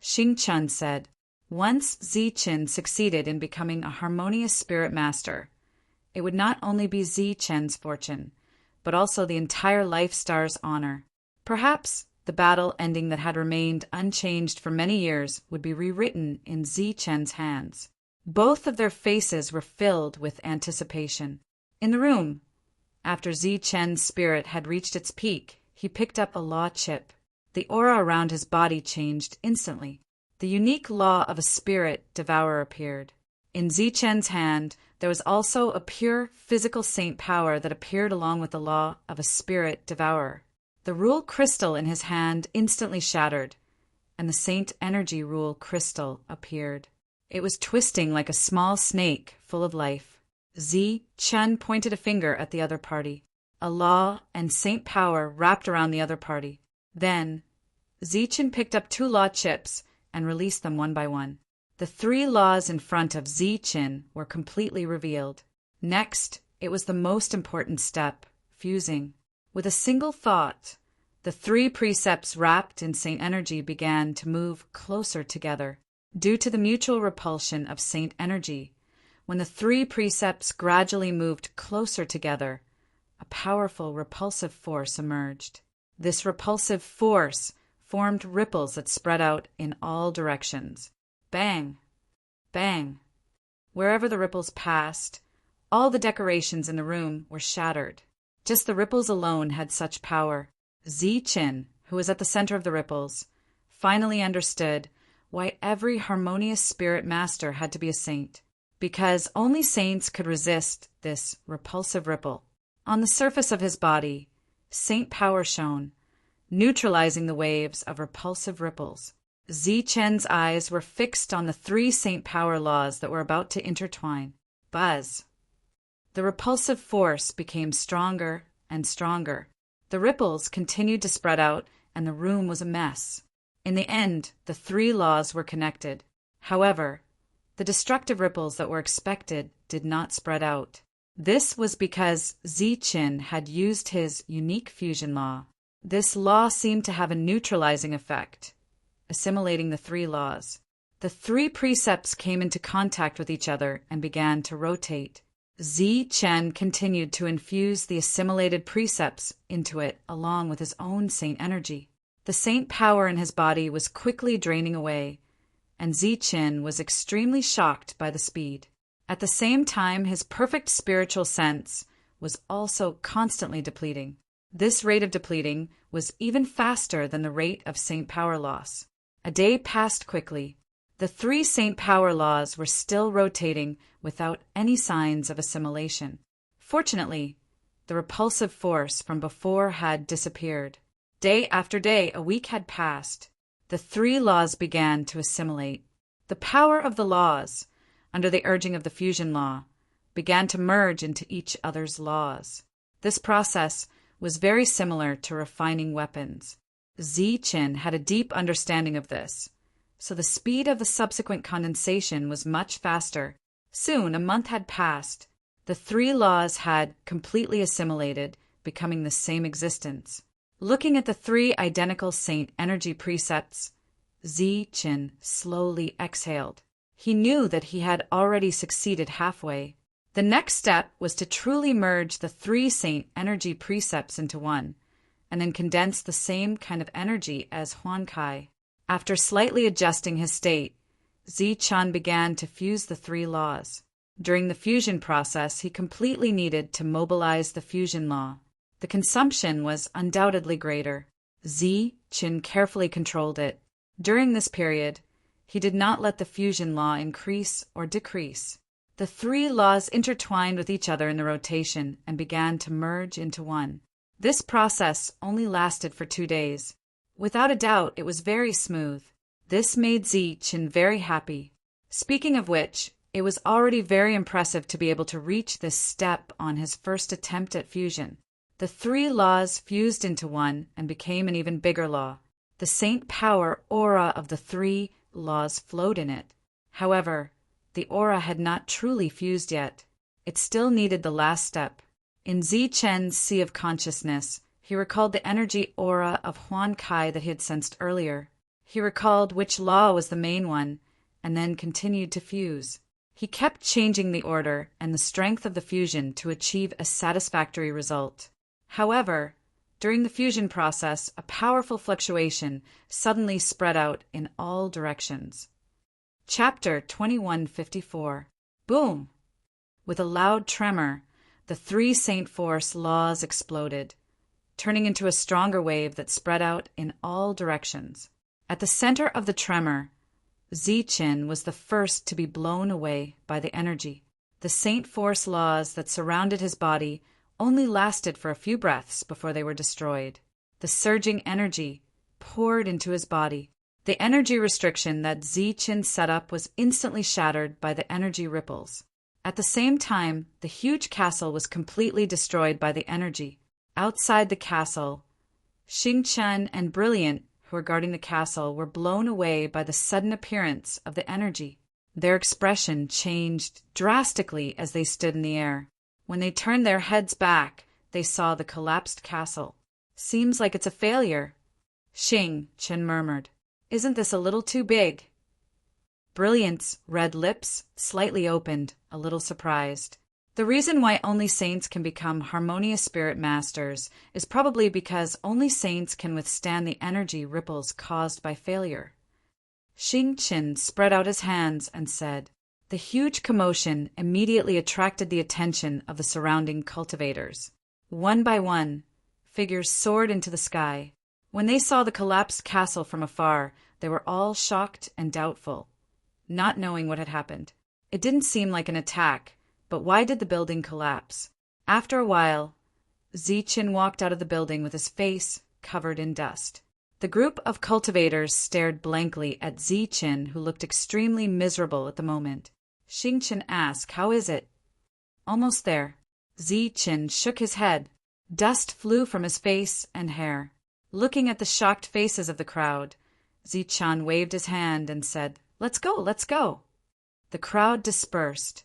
Xingchen said. Once Zichen succeeded in becoming a harmonious spirit master, it would not only be Zichen's fortune, but also the entire Life Star's honor. Perhaps the battle ending that had remained unchanged for many years would be rewritten in Zichen's hands. Both of their faces were filled with anticipation. In the room, after Zichen's spirit had reached its peak, he picked up a law chip. The aura around his body changed instantly. The unique law of a spirit devourer appeared. In Zichen's hand, there was also a pure physical saint power that appeared along with the law of a spirit devourer. The rule crystal in his hand instantly shattered, and the saint energy rule crystal appeared. It was twisting like a small snake full of life. Zichen pointed a finger at the other party. A law and saint power wrapped around the other party. Then, Zichen picked up 2 law chips and released them one by one. The 3 laws in front of Zichen were completely revealed. Next, it was the most important step, fusing. With a single thought, the 3 precepts wrapped in saint energy began to move closer together. Due to the mutual repulsion of saint energy, when the 3 precepts gradually moved closer together, a powerful repulsive force emerged. This repulsive force formed ripples that spread out in all directions. Bang! Bang! Wherever the ripples passed, all the decorations in the room were shattered. Just the ripples alone had such power. Zichen, who was at the center of the ripples, finally understood why every harmonious spirit master had to be a saint, because only saints could resist this repulsive ripple. On the surface of his body, saint power shone, neutralizing the waves of repulsive ripples. Zichen's eyes were fixed on the 3 saint power laws that were about to intertwine. Buzz! The repulsive force became stronger and stronger. The ripples continued to spread out, and the room was a mess. In the end, the 3 laws were connected. However, the destructive ripples that were expected did not spread out. This was because Zichen had used his unique fusion law. This law seemed to have a neutralizing effect, assimilating the 3 laws. The 3 precepts came into contact with each other and began to rotate. Zichen continued to infuse the assimilated precepts into it along with his own saint energy. The saint power in his body was quickly draining away, and Zichen was extremely shocked by the speed. At the same time, his perfect spiritual sense was also constantly depleting. This rate of depleting was even faster than the rate of saint power loss. A day passed quickly. The 3 saint power laws were still rotating without any signs of assimilation. Fortunately, the repulsive force from before had disappeared. Day after day, a week had passed. The 3 laws began to assimilate. The power of the laws, under the urging of the fusion law, began to merge into each other's laws. This process was very similar to refining weapons. Zichen had a deep understanding of this, so the speed of the subsequent condensation was much faster. Soon, a month had passed. The 3 laws had completely assimilated, becoming the same existence. Looking at the 3 identical saint energy precepts, Zichen slowly exhaled. He knew that he had already succeeded halfway. The next step was to truly merge the 3 saint energy precepts into one, and then condense the same kind of energy as Huankai. After slightly adjusting his state, Zichen began to fuse the 3 laws. During the fusion process, he completely needed to mobilize the fusion law. The consumption was undoubtedly greater. Zichen carefully controlled it. During this period, he did not let the fusion law increase or decrease. The 3 laws intertwined with each other in the rotation and began to merge into one. This process only lasted for 2 days. Without a doubt, it was very smooth. This made Zichen very happy. Speaking of which, it was already very impressive to be able to reach this step on his first attempt at fusion. The 3 laws fused into one and became an even bigger law. The saint power aura of the 3 laws flowed in it. However, the aura had not truly fused yet. It still needed the last step. In Zichen's sea of consciousness, he recalled the energy aura of Huankai that he had sensed earlier. He recalled which law was the main one, and then continued to fuse. He kept changing the order and the strength of the fusion to achieve a satisfactory result. However, during the fusion process, a powerful fluctuation suddenly spread out in all directions. Chapter 2154. Boom! With a loud tremor, the three Saint Force laws exploded, turning into a stronger wave that spread out in all directions. At the center of the tremor, Zichen was the first to be blown away by the energy. The Saint Force laws that surrounded his body only lasted for a few breaths before they were destroyed. The surging energy poured into his body. The energy restriction that Zichen set up was instantly shattered by the energy ripples. At the same time, the huge castle was completely destroyed by the energy. Outside the castle, Xingchen and Brilliant, who were guarding the castle, were blown away by the sudden appearance of the energy. Their expression changed drastically as they stood in the air. When they turned their heads back, they saw the collapsed castle. "Seems like it's a failure," Xingchen murmured. "Isn't this a little too big?" Brilliant's red lips slightly opened, a little surprised. The reason why only saints can become harmonious spirit masters is probably because only saints can withstand the energy ripples caused by failure. Xingchen spread out his hands and said. The huge commotion immediately attracted the attention of the surrounding cultivators. One by one, figures soared into the sky. When they saw the collapsed castle from afar, they were all shocked and doubtful, not knowing what had happened. It didn't seem like an attack, but why did the building collapse? After a while, Zichen walked out of the building with his face covered in dust. The group of cultivators stared blankly at Zichen, who looked extremely miserable at the moment. Xingchen asked, "How is it?" "Almost there." Zichen shook his head. Dust flew from his face and hair. Looking at the shocked faces of the crowd, Zichen waved his hand and said, "Let's go, let's go." The crowd dispersed,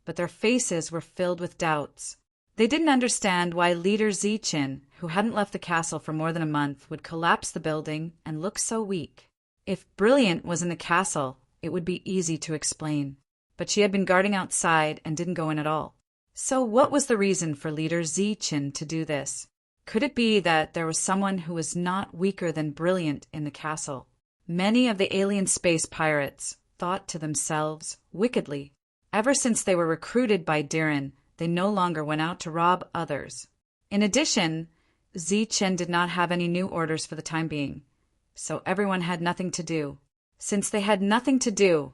but their faces were filled with doubts. They didn't understand why leader Zichen, who hadn't left the castle for more than a month, would collapse the building and look so weak. If Brilliant was in the castle, it would be easy to explain. But she had been guarding outside and didn't go in at all. So what was the reason for leader Zichen to do this? Could it be that there was someone who was not weaker than Brilliant in the castle? Many of the alien space pirates thought to themselves wickedly. Ever since they were recruited by Diren, they no longer went out to rob others. In addition, Zichen did not have any new orders for the time being, so everyone had nothing to do. Since they had nothing to do,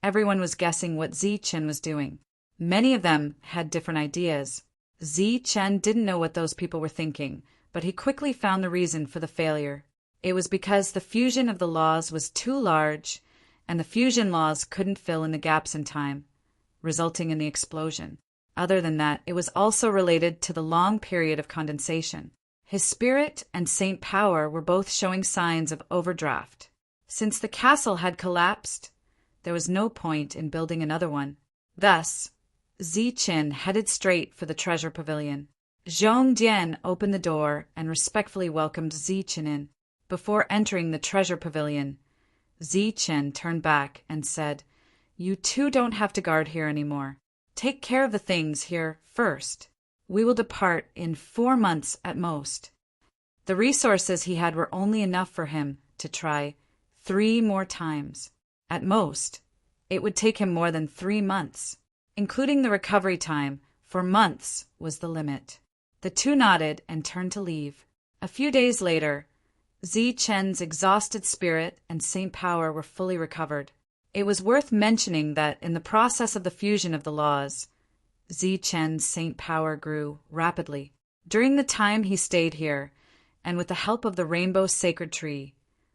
everyone was guessing what Zichen was doing. Many of them had different ideas. Zichen didn't know what those people were thinking, but he quickly found the reason for the failure. It was because the fusion of the laws was too large, and the fusion laws couldn't fill in the gaps in time, resulting in the explosion. Other than that, it was also related to the long period of condensation. His spirit and Saint Power were both showing signs of overdraft. Since the castle had collapsed, there was no point in building another one. Thus, Zichen headed straight for the treasure pavilion. Zhongdian opened the door and respectfully welcomed Zichen in. Before entering the treasure pavilion, Zichen turned back and said, "You two don't have to guard here anymore. Take care of the things here first. We will depart in 4 months at most." The resources he had were only enough for him to try 3 more times. At most, it would take him more than 3 months. Including the recovery time, 4 months was the limit. The two nodded and turned to leave. A few days later, Zichen's exhausted spirit and Saint Power were fully recovered. It was worth mentioning that in the process of the fusion of the laws, Zichen's Saint Power grew rapidly. During the time he stayed here, and with the help of the Rainbow Sacred Tree,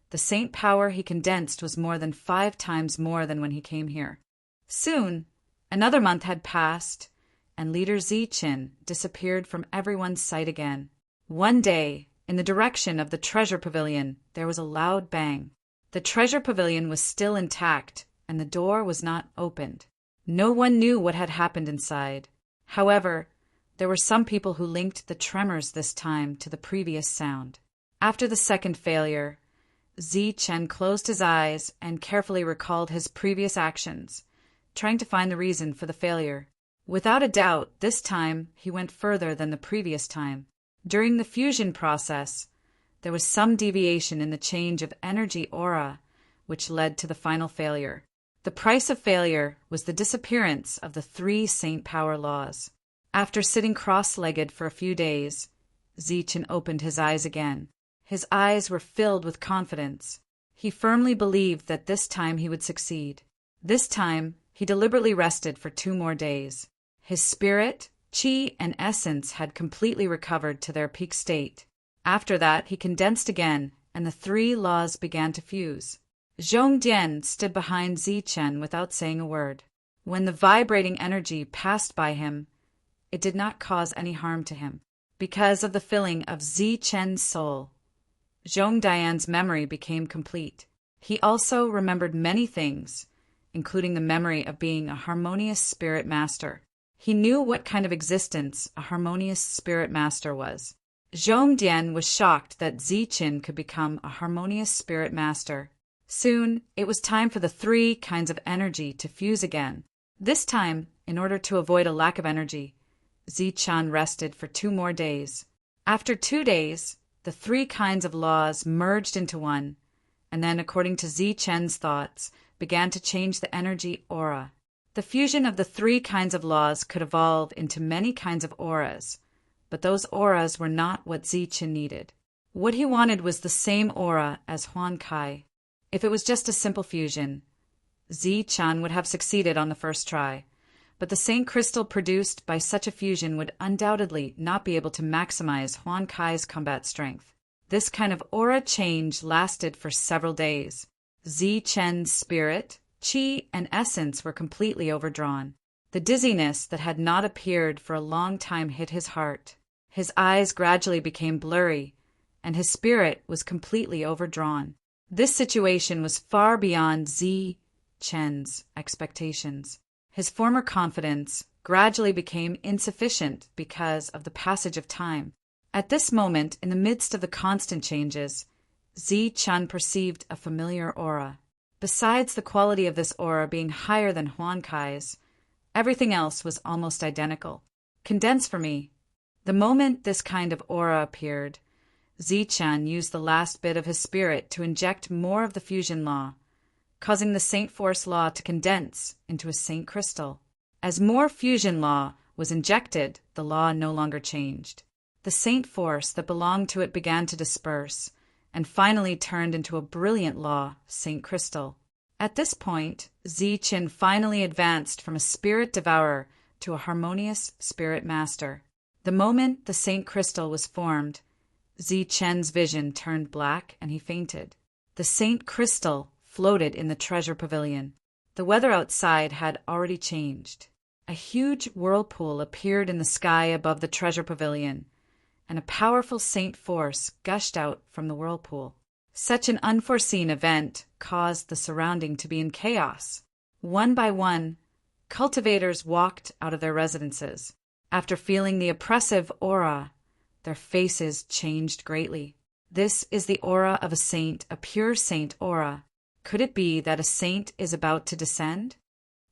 the Saint Power he condensed was more than 5 times more than when he came here. Soon, another month had passed, and leader Zichen disappeared from everyone's sight again. One day, in the direction of the treasure pavilion, there was a loud bang. The treasure pavilion was still intact, and the door was not opened. No one knew what had happened inside. However, there were some people who linked the tremors this time to the previous sound. After the second failure, Chen closed his eyes and carefully recalled his previous actions, trying to find the reason for the failure. Without a doubt, this time he went further than the previous time. During the fusion process, there was some deviation in the change of energy aura, which led to the final failure. The price of failure was the disappearance of the 3 saint power laws. After sitting cross-legged for a few days, Chen opened his eyes again. His eyes were filled with confidence. He firmly believed that this time he would succeed. This time, he deliberately rested for 2 more days. His spirit, qi, and essence had completely recovered to their peak state. After that, he condensed again, and the 3 laws began to fuse. Zhongdian stood behind Chen without saying a word. When the vibrating energy passed by him, it did not cause any harm to him. Because of the filling of Chen's soul, Zhongdian's memory became complete. He also remembered many things, including the memory of being a harmonious spirit master. He knew what kind of existence a harmonious spirit master was. Zhongdian was shocked that Chen could become a harmonious spirit master. Soon, it was time for the 3 kinds of energy to fuse again. This time, in order to avoid a lack of energy, Chen rested for 2 more days. After 2 days, the 3 kinds of laws merged into one, and then, according to Chen's thoughts, began to change the energy aura. The fusion of the 3 kinds of laws could evolve into many kinds of auras, but those auras were not what Chen needed. What he wanted was the same aura as Huan Kai. If it was just a simple fusion, Chen would have succeeded on the first try, but the saint crystal produced by such a fusion would undoubtedly not be able to maximize Huan Kai's combat strength. This kind of aura change lasted for several days. Chen's spirit, qi, and essence were completely overdrawn. The dizziness that had not appeared for a long time hit his heart. His eyes gradually became blurry, and his spirit was completely overdrawn. This situation was far beyond Chen's expectations. His former confidence gradually became insufficient because of the passage of time. At this moment, in the midst of the constant changes, Chen perceived a familiar aura. Besides the quality of this aura being higher than Huan Kai's, everything else was almost identical. Condense for me. The moment this kind of aura appeared, Chen used the last bit of his spirit to inject more of the fusion law, causing the Saint Force law to condense into a Saint Crystal. As more fusion law was injected, the law no longer changed. The Saint Force that belonged to it began to disperse, and finally turned into a brilliant law, Saint Crystal. At this point, Chen finally advanced from a spirit devourer to a harmonious spirit master. The moment the Saint Crystal was formed, Chen's vision turned black and he fainted. The Saint Crystal floated in the treasure pavilion. The weather outside had already changed. A huge whirlpool appeared in the sky above the treasure pavilion, and a powerful saint force gushed out from the whirlpool. Such an unforeseen event caused the surrounding to be in chaos. One by one, cultivators walked out of their residences. After feeling the oppressive aura, their faces changed greatly. This is the aura of a saint, a pure saint aura. Could it be that a saint is about to descend?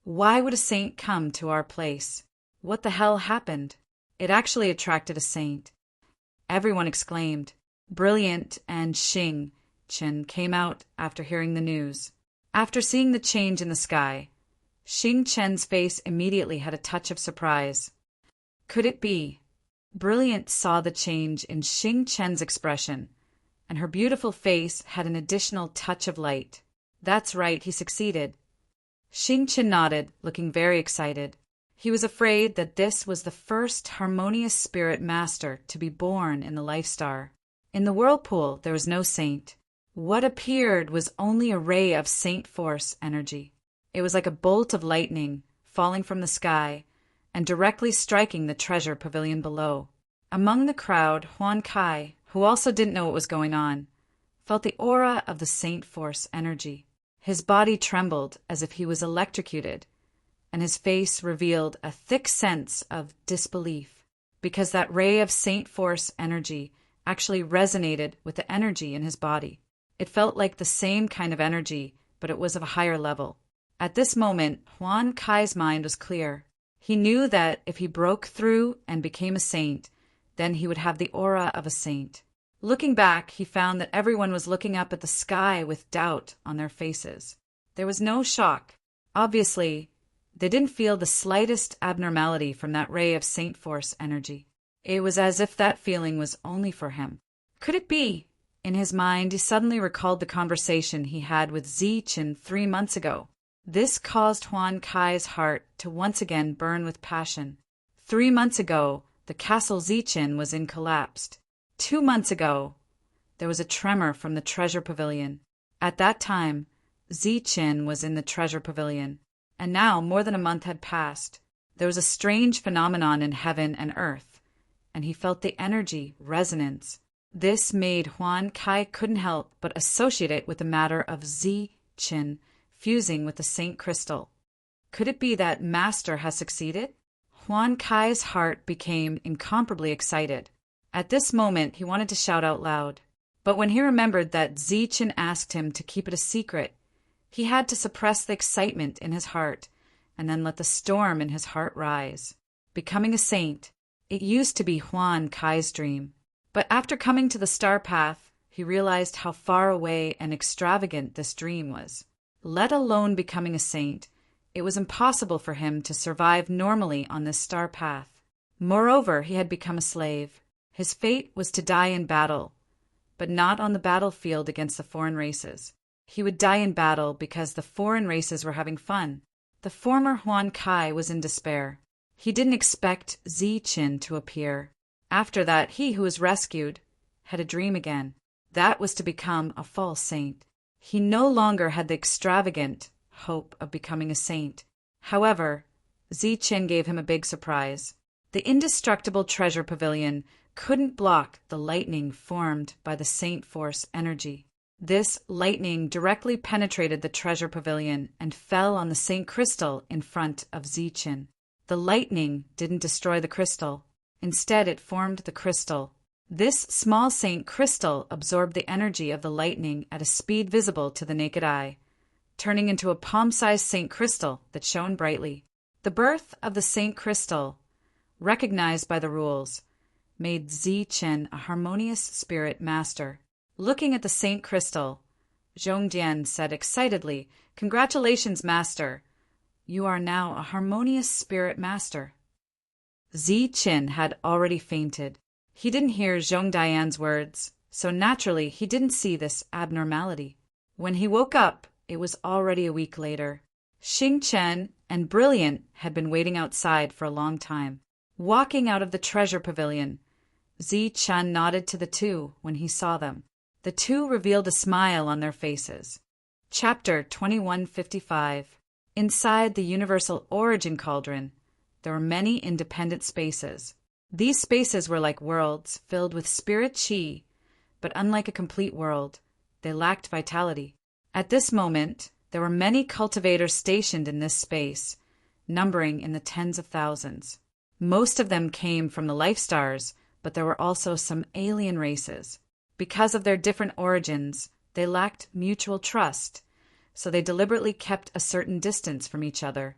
Why would a saint come to our place? What the hell happened? It actually attracted a saint. Everyone exclaimed. Brilliant and Chen came out after hearing the news. After seeing the change in the sky, Chen's face immediately had a touch of surprise. Could it be? Brilliant saw the change in Chen's expression, and her beautiful face had an additional touch of light. That's right, he succeeded. Chen nodded, looking very excited. He was afraid that this was the first harmonious spirit master to be born in the Life Star. In the whirlpool, there was no saint. What appeared was only a ray of saint force energy. It was like a bolt of lightning falling from the sky and directly striking the treasure pavilion below. Among the crowd, Huan Kai, who also didn't know what was going on, felt the aura of the saint force energy. His body trembled as if he was electrocuted, and his face revealed a thick sense of disbelief, because that ray of saint force energy actually resonated with the energy in his body. It felt like the same kind of energy, but it was of a higher level. At this moment, Huan Kai's mind was clear. He knew that if he broke through and became a saint, then he would have the aura of a saint. Looking back, he found that everyone was looking up at the sky with doubt on their faces. There was no shock. Obviously, they didn't feel the slightest abnormality from that ray of Saint Force energy. It was as if that feeling was only for him. Could it be? In his mind, he suddenly recalled the conversation he had with Zichen 3 months ago. This caused Huan Kai's heart to once again burn with passion. 3 months ago, the castle Zichen was in collapse. 2 months ago, there was a tremor from the treasure pavilion. At that time, Zichen was in the treasure pavilion, and now more than a month had passed. There was a strange phenomenon in heaven and earth, and he felt the energy, resonance. This made Huan Kai couldn't help but associate it with the matter of Zichen fusing with the Saint Crystal. Could it be that Master has succeeded? Huan Kai's heart became incomparably excited. At this moment, he wanted to shout out loud. But when he remembered that Zichen asked him to keep it a secret, he had to suppress the excitement in his heart and then let the storm in his heart rise. Becoming a saint, it used to be Huan Kai's dream. But after coming to the star path, he realized how far away and extravagant this dream was. Let alone becoming a saint, it was impossible for him to survive normally on this star path. Moreover, he had become a slave. His fate was to die in battle, but not on the battlefield against the foreign races. He would die in battle because the foreign races were having fun. The former Huan Kai was in despair. He didn't expect Zichen to appear. After that, he who was rescued had a dream again. That was to become a false saint. He no longer had the extravagant hope of becoming a saint. However, Zichen gave him a big surprise. The indestructible treasure pavilion couldn't block the lightning formed by the Saint Force energy. This lightning directly penetrated the treasure pavilion and fell on the Saint Crystal in front of Zichen. The lightning didn't destroy the crystal. Instead, it formed the crystal. This small Saint Crystal absorbed the energy of the lightning at a speed visible to the naked eye, turning into a palm-sized Saint Crystal that shone brightly. The birth of the Saint Crystal, recognized by the rules, made Zichen a harmonious spirit master. Looking at the Saint Crystal, Zhongdian said excitedly, "Congratulations, Master! You are now a harmonious spirit master." Zichen had already fainted. He didn't hear Zhongdian's words, so naturally he didn't see this abnormality. When he woke up, it was already a week later. Xingchen and Brilliant had been waiting outside for a long time. Walking out of the treasure pavilion, Zichen nodded to the two when he saw them. The two revealed a smile on their faces. Chapter 2155. Inside the Universal Origin Cauldron, there were many independent spaces. These spaces were like worlds filled with spirit chi, but unlike a complete world, they lacked vitality. At this moment, there were many cultivators stationed in this space, numbering in the tens of thousands. Most of them came from the life stars, but there were also some alien races. Because of their different origins, they lacked mutual trust, so they deliberately kept a certain distance from each other,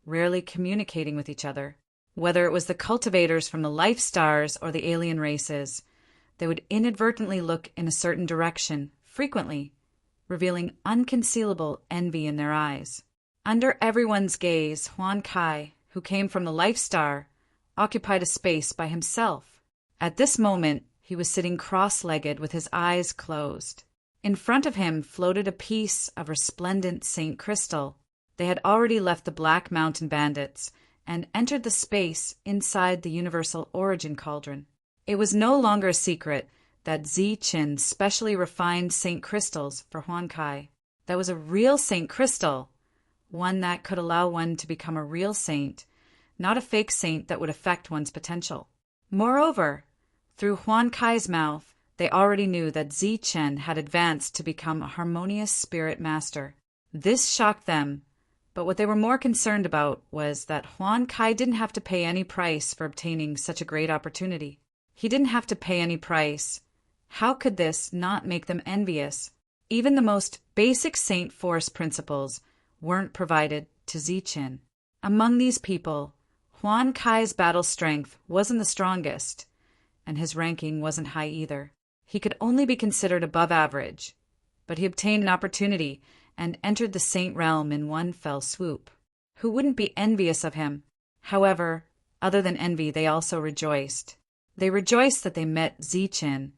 rarely communicating with each other. Whether it was the cultivators from the life stars or the alien races, they would inadvertently look in a certain direction, frequently, revealing unconcealable envy in their eyes. Under everyone's gaze, Huan Kai, who came from the life star, occupied a space by himself. At this moment, he was sitting cross-legged with his eyes closed. In front of him floated a piece of resplendent Saint Crystal. They had already left the Black Mountain Bandits and entered the space inside the Universal Origin Cauldron. It was no longer a secret that Zichen specially refined Saint Crystals for Huan Kai. That was a real Saint Crystal, one that could allow one to become a real saint, not a fake saint that would affect one's potential. Moreover, through Huan Kai's mouth, they already knew that Zichen had advanced to become a harmonious spirit master. This shocked them, but what they were more concerned about was that Huan Kai didn't have to pay any price for obtaining such a great opportunity. He didn't have to pay any price. How could this not make them envious? Even the most basic Saint Force principles weren't provided to Zichen. Among these people, Huan Kai's battle strength wasn't the strongest, and his ranking wasn't high either. He could only be considered above average, but he obtained an opportunity and entered the saint realm in one fell swoop. Who wouldn't be envious of him? However, other than envy, they also rejoiced. They rejoiced that they met Zichen,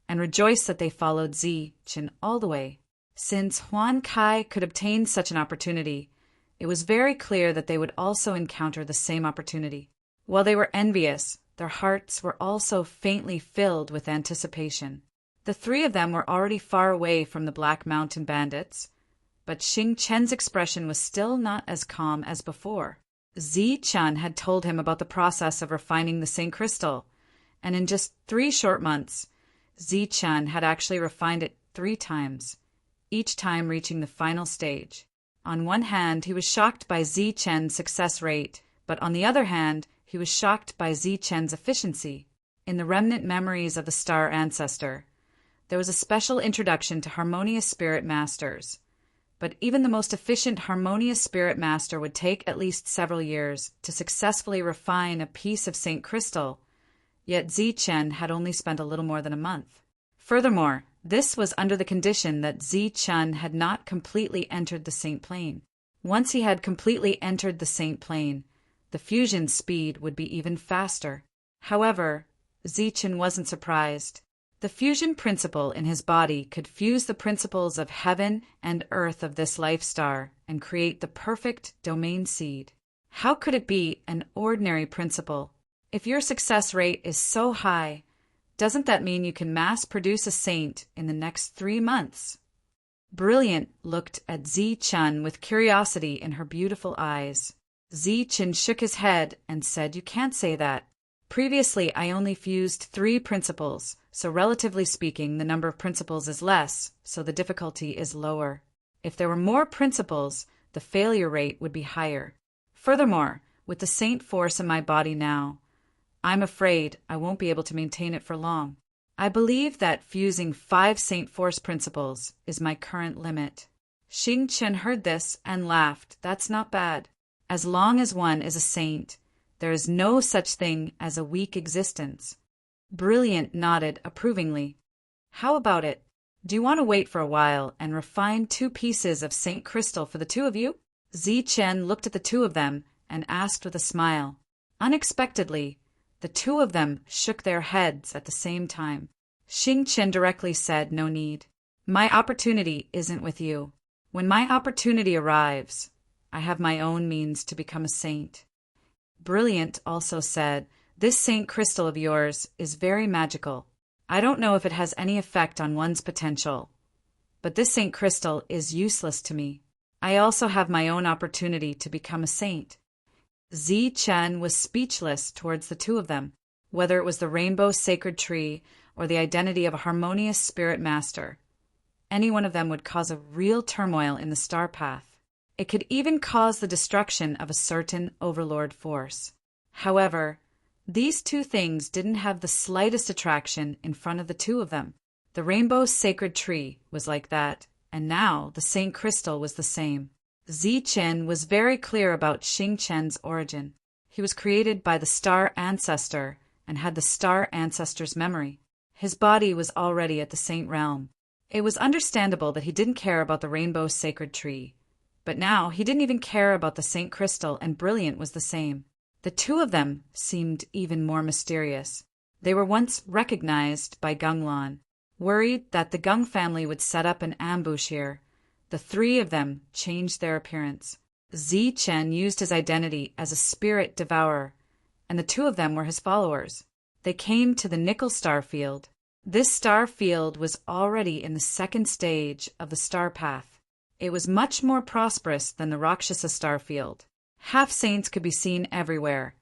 and rejoiced that they followed Zichen all the way. Since Huan Kai could obtain such an opportunity, it was very clear that they would also encounter the same opportunity. While they were envious, their hearts were also faintly filled with anticipation. The three of them were already far away from the Black Mountain bandits, but Xing Chen's expression was still not as calm as before. Zichen had told him about the process of refining the Saint Crystal, and in just 3 short months, Zichen had actually refined it 3 times, each time reaching the final stage. On one hand, he was shocked by Zichen's success rate, but on the other hand, he was shocked by Zichen's efficiency. In the remnant memories of the Star Ancestor, there was a special introduction to Harmonious Spirit Masters. But even the most efficient Harmonious Spirit Master would take at least several years to successfully refine a piece of Saint Crystal, yet Zichen had only spent a little more than a month. Furthermore, this was under the condition that Zichen had not completely entered the Saint Plane. Once he had completely entered the Saint Plane, the fusion speed would be even faster. However, Zichen wasn't surprised. The fusion principle in his body could fuse the principles of heaven and earth of this life star and create the perfect domain seed. How could it be an ordinary principle? If your success rate is so high, doesn't that mean you can mass produce a saint in the next 3 months? Brilliant looked at Zichen with curiosity in her beautiful eyes. Zichen shook his head and said, "You can't say that. Previously, I only fused 3 principles, so relatively speaking, the number of principles is less, so the difficulty is lower. If there were more principles, the failure rate would be higher. Furthermore, with the Saint Force in my body now, I'm afraid I won't be able to maintain it for long. I believe that fusing 5 Saint Force principles is my current limit." Xing Chen heard this and laughed. "That's not bad. As long as one is a saint, there is no such thing as a weak existence." Brilliant nodded approvingly. "How about it? Do you want to wait for a while and refine 2 pieces of Saint Crystal for the 2 of you?" Zichen looked at the 2 of them and asked with a smile. Unexpectedly, the 2 of them shook their heads at the same time. Xing Chen directly said, "No need. My opportunity isn't with you. When my opportunity arrives, I have my own means to become a saint." Brilliant also said, "This Saint Crystal of yours is very magical. I don't know if it has any effect on one's potential, but this Saint Crystal is useless to me. I also have my own opportunity to become a saint." Zichen was speechless towards the 2 of them. Whether it was the rainbow sacred tree or the identity of a harmonious spirit master, any one of them would cause a real turmoil in the star path. It could even cause the destruction of a certain overlord force. However, these 2 things didn't have the slightest attraction in front of the 2 of them. The rainbow sacred tree was like that, and now the Saint Crystal was the same. Zichen was very clear about Xing Chen's origin. He was created by the Star Ancestor and had the Star Ancestor's memory. His body was already at the Saint Realm. It was understandable that he didn't care about the rainbow sacred tree. But now he didn't even care about the Saint Crystal, and Brilliant was the same. The 2 of them seemed even more mysterious. They were once recognized by Gunglan. Worried that the Gung family would set up an ambush here, the 3 of them changed their appearance. Zichen used his identity as a spirit devourer, and the 2 of them were his followers. They came to the Nickel Star Field. This star field was already in the 2nd stage of the star path. It was much more prosperous than the Rakshasa star field. Half saints could be seen everywhere,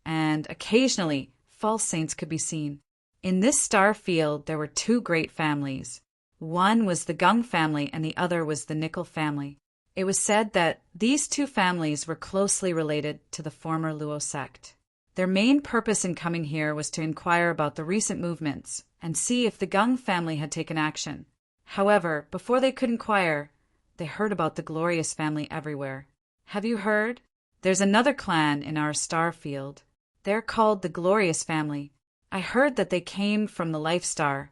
and occasionally false saints could be seen. In this star field there were 2 great families. One was the Gung family and the other was the Nickel family. It was said that these 2 families were closely related to the former Luo sect. Their main purpose in coming here was to inquire about the recent movements and see if the Gung family had taken action. However, before they could inquire, they heard about the Glorious family everywhere. Have you heard? There's another clan in our star field. They're called the Glorious family. I heard that they came from the Life Star.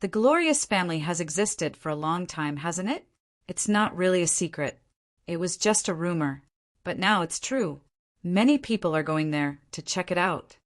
The Glorious family has existed for a long time, hasn't it? It's not really a secret. It was just a rumor. But now it's true. Many people are going there to check it out.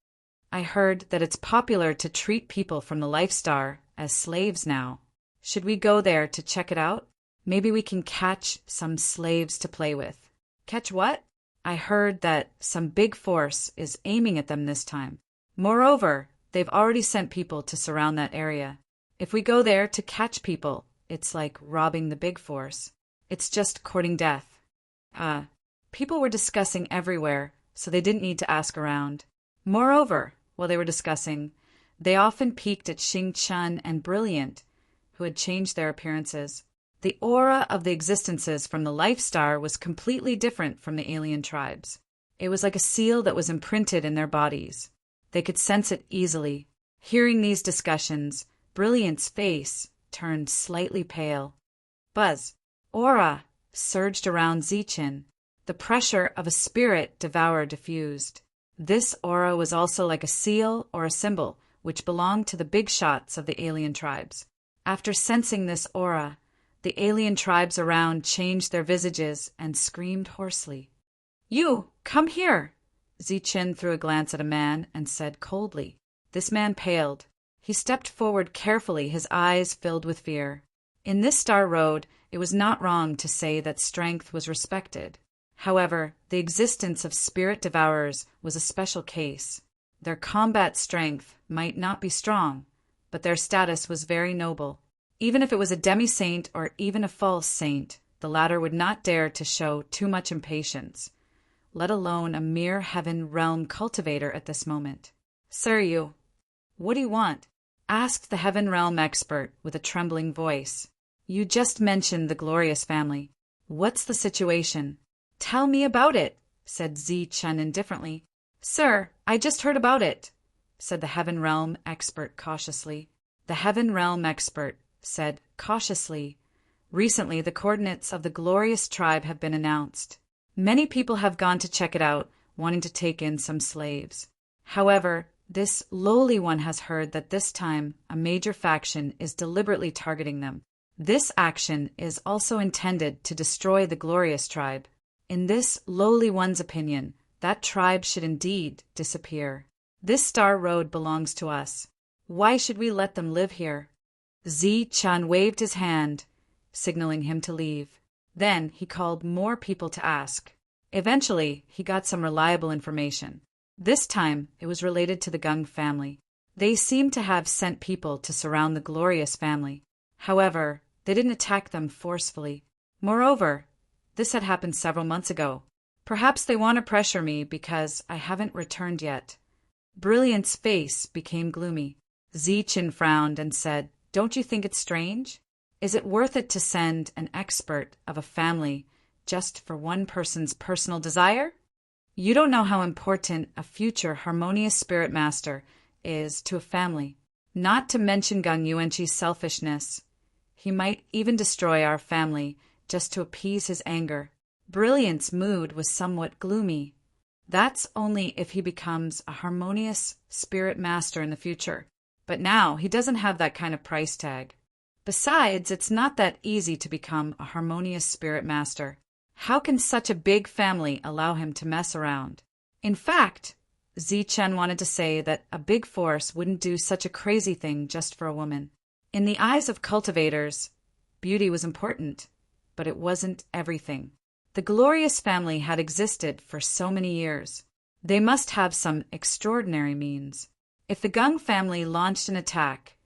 I heard that it's popular to treat people from the Life Star as slaves now. Should we go there to check it out? Maybe we can catch some slaves to play with. Catch what? I heard that some big force is aiming at them this time. Moreover, they've already sent people to surround that area. If we go there to catch people, it's like robbing the big force. It's just courting death. People were discussing everywhere, so they didn't need to ask around. Moreover, while they were discussing, they often peeked at Xing Chun and Brilliant, who had changed their appearances. The aura of the existences from the Life Star was completely different from the alien tribes. It was like a seal that was imprinted in their bodies. They could sense it easily. Hearing these discussions, Brilliant's face turned slightly pale. Buzz, aura, surged around Zichin. The pressure of a spirit devourer diffused. This aura was also like a seal or a symbol, which belonged to the big shots of the alien tribes. After sensing this aura, the alien tribes around changed their visages and screamed hoarsely. You, come here! Zichin threw a glance at a man and said coldly. This man paled. He stepped forward carefully, his eyes filled with fear. In this Star Road, it was not wrong to say that strength was respected. However, the existence of spirit devourers was a special case. Their combat strength might not be strong, but their status was very noble. Even if it was a demi-saint or even a false saint, the latter would not dare to show too much impatience, let alone a mere heaven realm cultivator at this moment. Sir, you, what do you want? Asked the heaven realm expert with a trembling voice. You just mentioned the Glorious family. What's the situation? Tell me about it, said Zichin indifferently. Sir, I just heard about it, said the heaven realm expert cautiously. The heaven realm expert said cautiously, recently the coordinates of the Glorious tribe have been announced. Many people have gone to check it out, wanting to take in some slaves. However, this lowly one has heard that this time a major faction is deliberately targeting them. This action is also intended to destroy the Glorious tribe. In this lowly one's opinion, that tribe should indeed disappear. This Star Road belongs to us. Why should we let them live here? Zichin waved his hand, signaling him to leave. Then he called more people to ask. Eventually, he got some reliable information. This time, it was related to the Gung family. They seemed to have sent people to surround the Glorious family. However, they didn't attack them forcefully. Moreover, this had happened several months ago. Perhaps they want to pressure me because I haven't returned yet. Brilliant's face became gloomy. Zichin frowned and said, Don't you think it's strange? Is it worth it to send an expert of a family just for one person's personal desire? You don't know how important a future harmonious spirit master is to a family. Not to mention Gung Yuanqi's selfishness. He might even destroy our family just to appease his anger. Brilliant's mood was somewhat gloomy. That's only if he becomes a harmonious spirit master in the future. But now he doesn't have that kind of price tag. Besides, it's not that easy to become a harmonious spirit master. How can such a big family allow him to mess around? In fact, Zichin wanted to say that a big force wouldn't do such a crazy thing just for a woman. In the eyes of cultivators, beauty was important, but it wasn't everything. The Glorious family had existed for so many years. They must have some extraordinary means. If the Gung family launched an attack,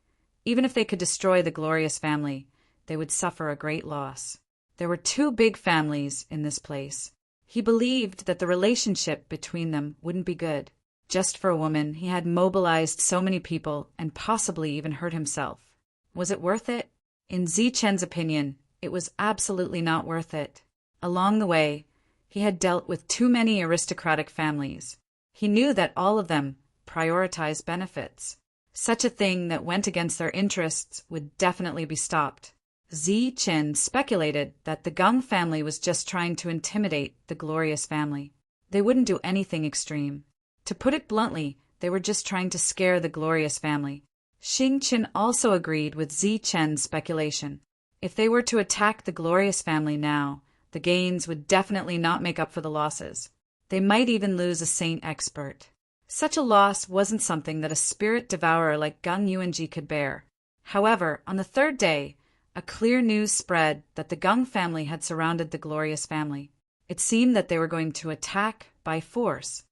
even if they could destroy the Glorious family, they would suffer a great loss. There were two big families in this place. He believed that the relationship between them wouldn't be good. Just for a woman, he had mobilized so many people and possibly even hurt himself. Was it worth it? In Zichen's opinion, it was absolutely not worth it. Along the way, he had dealt with too many aristocratic families. He knew that all of them prioritized benefits. Such a thing that went against their interests would definitely be stopped. Zi Qin speculated that the Gung family was just trying to intimidate the Glorious family. They wouldn't do anything extreme. To put it bluntly, they were just trying to scare the Glorious family. Xing Qin also agreed with Zi Chen's speculation. If they were to attack the Glorious family now, the gains would definitely not make up for the losses. They might even lose a saint expert. Such a loss wasn't something that a spirit devourer like Gung Yuanji could bear. However, on the third day, a clear news spread that the Gung family had surrounded the Glorious family. It seemed that they were going to attack by force.